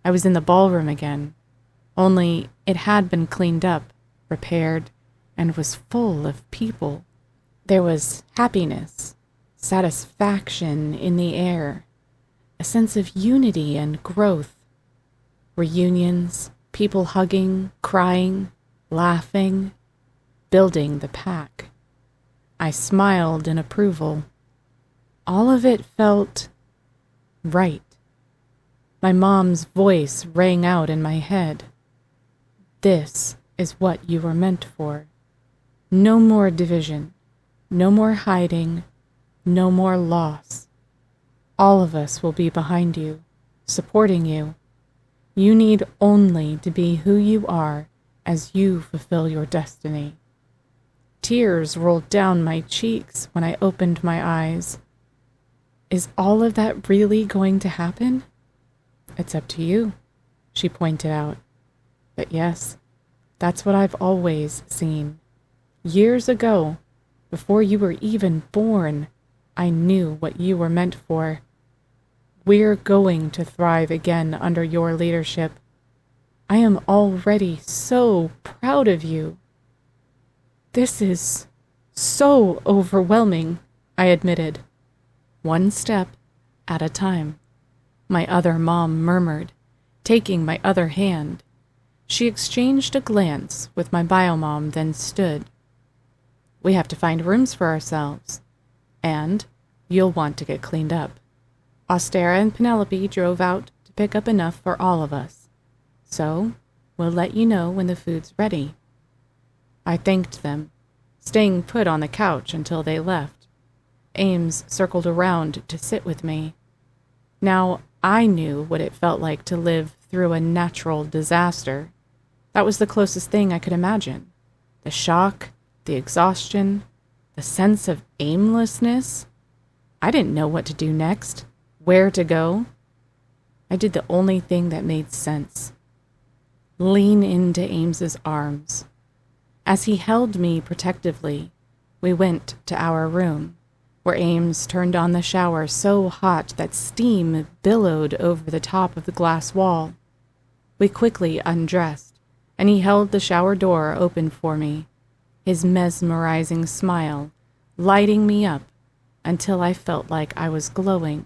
I was in the ballroom again, only it had been cleaned up, repaired, and was full of people. There was happiness, satisfaction in the air, a sense of unity and growth. Reunions, people hugging, crying, laughing, building the pack. I smiled in approval. All of it felt right. My mom's voice rang out in my head. This is what you were meant for. No more division, no more hiding, no more loss. All of us will be behind you, supporting you. You need only to be who you are as you fulfill your destiny. Tears rolled down my cheeks when I opened my eyes. Is all of that really going to happen? It's up to you, she pointed out. But yes, that's what I've always seen. Years ago, before you were even born, I knew what you were meant for. We're going to thrive again under your leadership. I am already so proud of you. This is so overwhelming, I admitted. One step at a time, my other mom murmured, taking my other hand. She exchanged a glance with my bio-mom, then stood. We have to find rooms for ourselves, and you'll want to get cleaned up. Austera and Penelope drove out to pick up enough for all of us, so we'll let you know when the food's ready. I thanked them, staying put on the couch until they left. Ames circled around to sit with me. Now I knew what it felt like to live through a natural disaster. That was the closest thing I could imagine. The shock, the exhaustion, the sense of aimlessness. I didn't know what to do next, where to go. I did the only thing that made sense. Lean into Ames's arms. As he held me protectively, we went to our room, where Ames turned on the shower so hot that steam billowed over the top of the glass wall. We quickly undressed, and he held the shower door open for me, his mesmerizing smile lighting me up until I felt like I was glowing.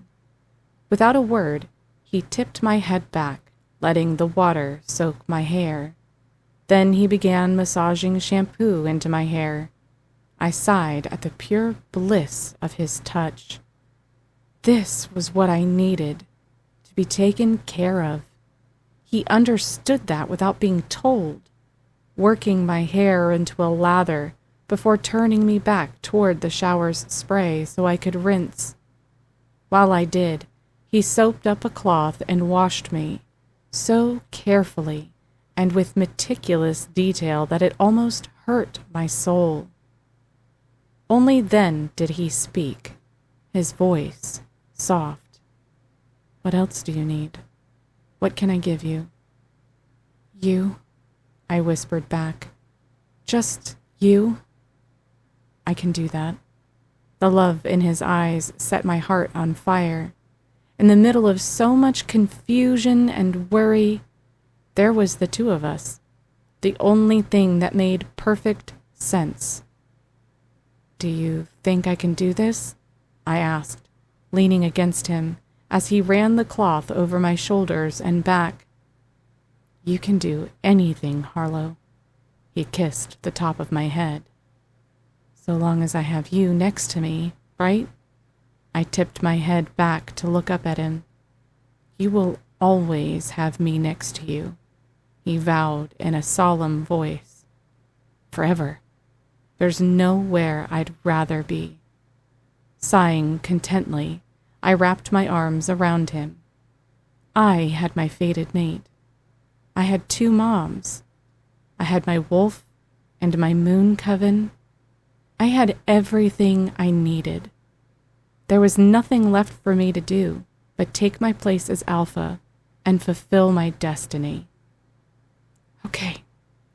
Without a word, he tipped my head back, letting the water soak my hair. Then he began massaging shampoo into my hair. I sighed at the pure bliss of his touch. This was what I needed, to be taken care of. He understood that without being told, working my hair into a lather before turning me back toward the shower's spray so I could rinse. While I did, he soaped up a cloth and washed me, so carefully and with meticulous detail that it almost hurt my soul. Only then did he speak, his voice soft. "What else do you need? What can I give you?" "You," I whispered back. "Just you." "I can do that." The love in his eyes set my heart on fire. In the middle of so much confusion and worry, there was the two of us, the only thing that made perfect sense. "Do you think I can do this?" I asked, leaning against him as he ran the cloth over my shoulders and back. "You can do anything, Harlow." He kissed the top of my head. "So long as I have you next to me, right?" I tipped my head back to look up at him. "You will always have me next to you," he vowed in a solemn voice. "Forever. There's nowhere I'd rather be." Sighing contently, I wrapped my arms around him. I had my fated mate. I had two moms. I had my wolf and my moon coven. I had everything I needed. There was nothing left for me to do but take my place as alpha and fulfill my destiny. "Okay,"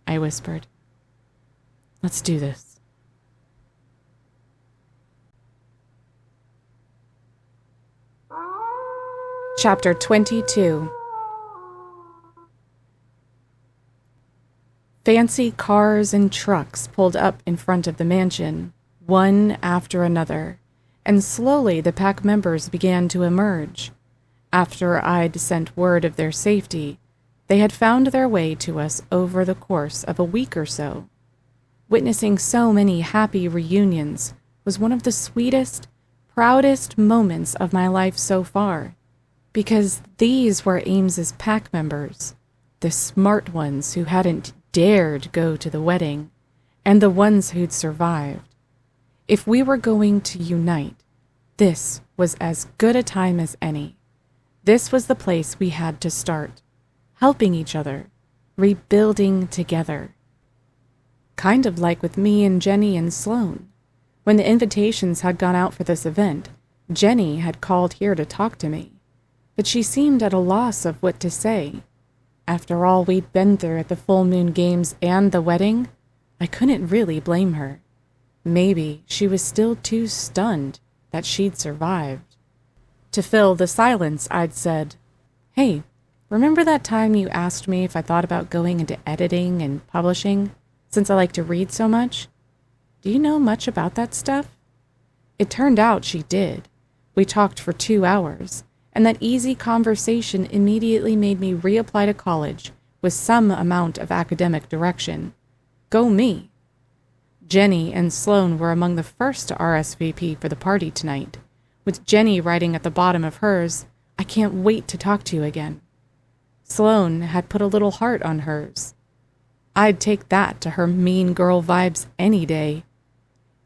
I whispered. "Let's do this." Chapter 22. Fancy cars and trucks pulled up in front of the mansion, one after another, and slowly the pack members began to emerge. After I'd sent word of their safety, they had found their way to us over the course of a week or so. Witnessing so many happy reunions was one of the sweetest, proudest moments of my life so far, because these were Ames's pack members, the smart ones who hadn't dared go to the wedding, and the ones who'd survived. If we were going to unite, this was as good a time as any. This was the place we had to start, helping each other, rebuilding together. Kind of like with me and Jenny and Sloane. When the invitations had gone out for this event, Jenny had called here to talk to me, but she seemed at a loss of what to say. After all we'd been through at the full moon games and the wedding, I couldn't really blame her. Maybe she was still too stunned that she'd survived. To fill the silence, I'd said, "Hey, remember that time you asked me if I thought about going into editing and publishing, since I like to read so much? Do you know much about that stuff?" It turned out she did. We talked for 2 hours, and that easy conversation immediately made me reapply to college with some amount of academic direction. Go me! Jenny and Sloane were among the first to RSVP for the party tonight, with Jenny writing at the bottom of hers, "I can't wait to talk to you again." Sloane had put a little heart on hers. I'd take that to her mean girl vibes any day.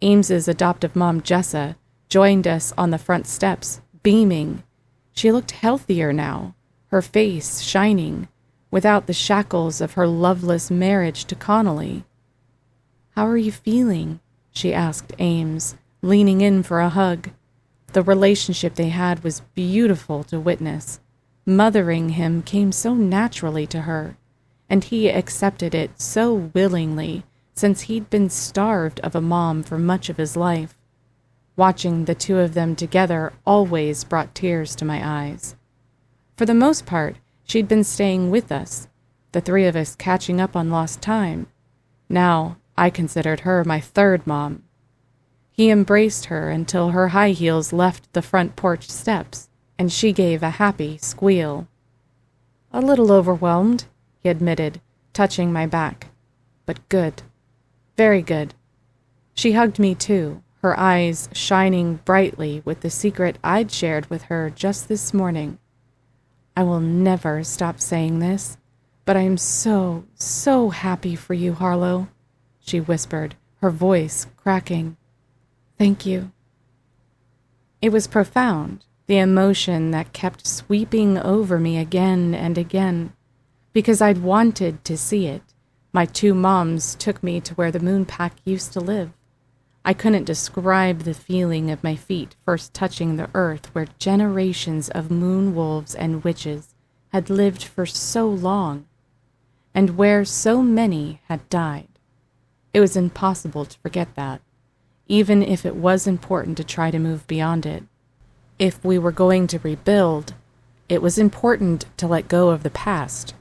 Ames's adoptive mom, Jessa, joined us on the front steps, beaming. She looked healthier now, her face shining, without the shackles of her loveless marriage to Connolly. "How are you feeling?" she asked Ames, leaning in for a hug. The relationship they had was beautiful to witness. Mothering him came so naturally to her, and he accepted it so willingly since he'd been starved of a mom for much of his life. Watching the two of them together always brought tears to my eyes. For the most part, she'd been staying with us, the three of us catching up on lost time. Now, I considered her my third mom. He embraced her until her high heels left the front porch steps, and she gave a happy squeal. "A little overwhelmed," he admitted, touching my back. "But good. Very good." She hugged me too, her eyes shining brightly with the secret I'd shared with her just this morning. I will never stop saying this, but I am so, so happy for you, Harlow, she whispered, her voice cracking. Thank you. It was profound, the emotion that kept sweeping over me again and again, because I'd wanted to see it. My two moms took me to where the moon pack used to live. I couldn't describe the feeling of my feet first touching the earth where generations of moon wolves and witches had lived for so long, and where so many had died. It was impossible to forget that, even if it was important to try to move beyond it. If we were going to rebuild, it was important to let go of the past.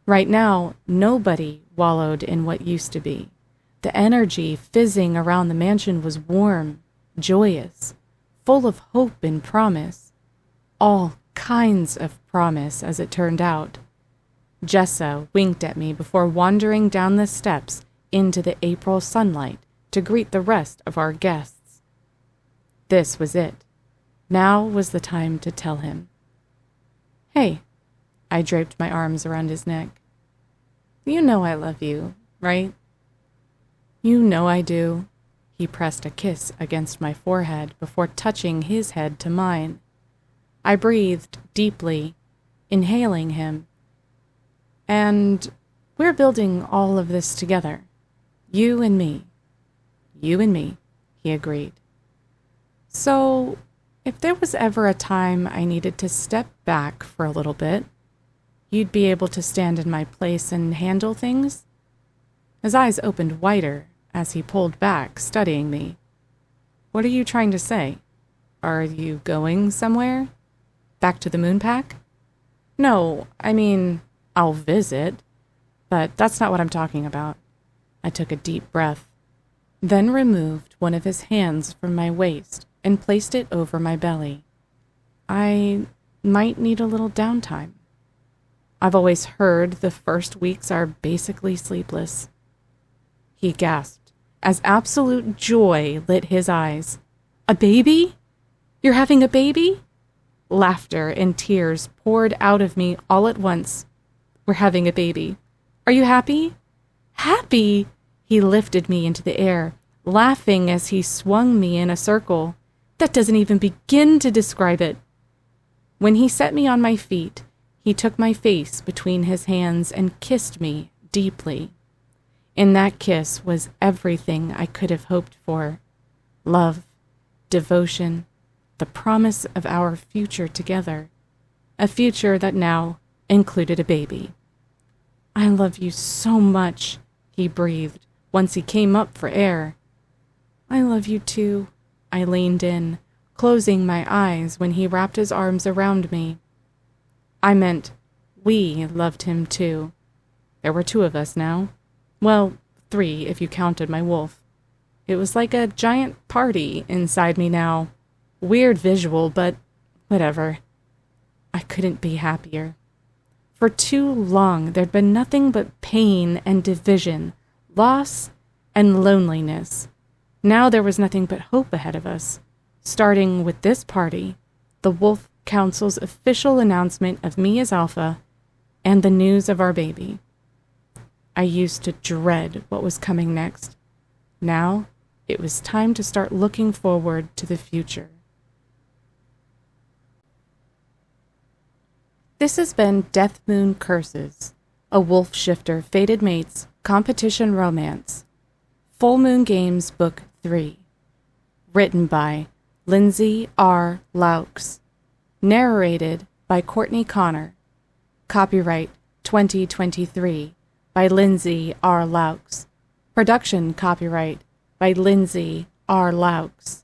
Right now, nobody wallowed in what used to be. The energy fizzing around the mansion was warm, joyous, full of hope and promise. All kinds of promise, as it turned out. Jessa winked at me before wandering down the steps into the April sunlight to greet the rest of our guests. This was it. Now was the time to tell him. Hey, I draped my arms around his neck. You know I love you, right? You know I do. He pressed a kiss against my forehead before touching his head to mine. I breathed deeply, inhaling him. And we're building all of this together. You and me. You and me, he agreed. So, if there was ever a time I needed to step back for a little bit, you'd be able to stand in my place and handle things? His eyes opened wider as he pulled back, studying me. What are you trying to say? Are you going somewhere? Back to the Moonpack? No, I mean, I'll visit, but that's not what I'm talking about. I took a deep breath, then removed one of his hands from my waist and placed it over my belly. I might need a little downtime. I've always heard the first weeks are basically sleepless. He gasped as absolute joy lit his eyes. A baby? You're having a baby? Laughter and tears poured out of me all at once. We're having a baby. Are you happy? Happy? He lifted me into the air, laughing as he swung me in a circle. That doesn't even begin to describe it. When he set me on my feet, he took my face between his hands and kissed me deeply. In that kiss was everything I could have hoped for. Love, devotion, the promise of our future together. A future that now included a baby. I love you so much, he breathed once he came up for air. I love you too. I leaned in, closing my eyes when he wrapped his arms around me. I meant we loved him too. There were two of us now. Well, three if you counted my wolf. It was like a giant party inside me now. Weird visual, but whatever. I couldn't be happier. For too long, there'd been nothing but pain and division, loss and loneliness. Now there was nothing but hope ahead of us, starting with this party, the Wolf Council's official announcement of me as Alpha, and the news of our baby. I used to dread what was coming next. Now, it was time to start looking forward to the future. This has been Death Moon Curses, a Wolf Shifter Fated Mates competition romance. Full Moon Games Book 3. Written by Lindsey R. Loucks. Narrated by Courtney Connor. Copyright 2023 by Lindsey R. Loucks. Production copyright by Lindsey R. Loucks.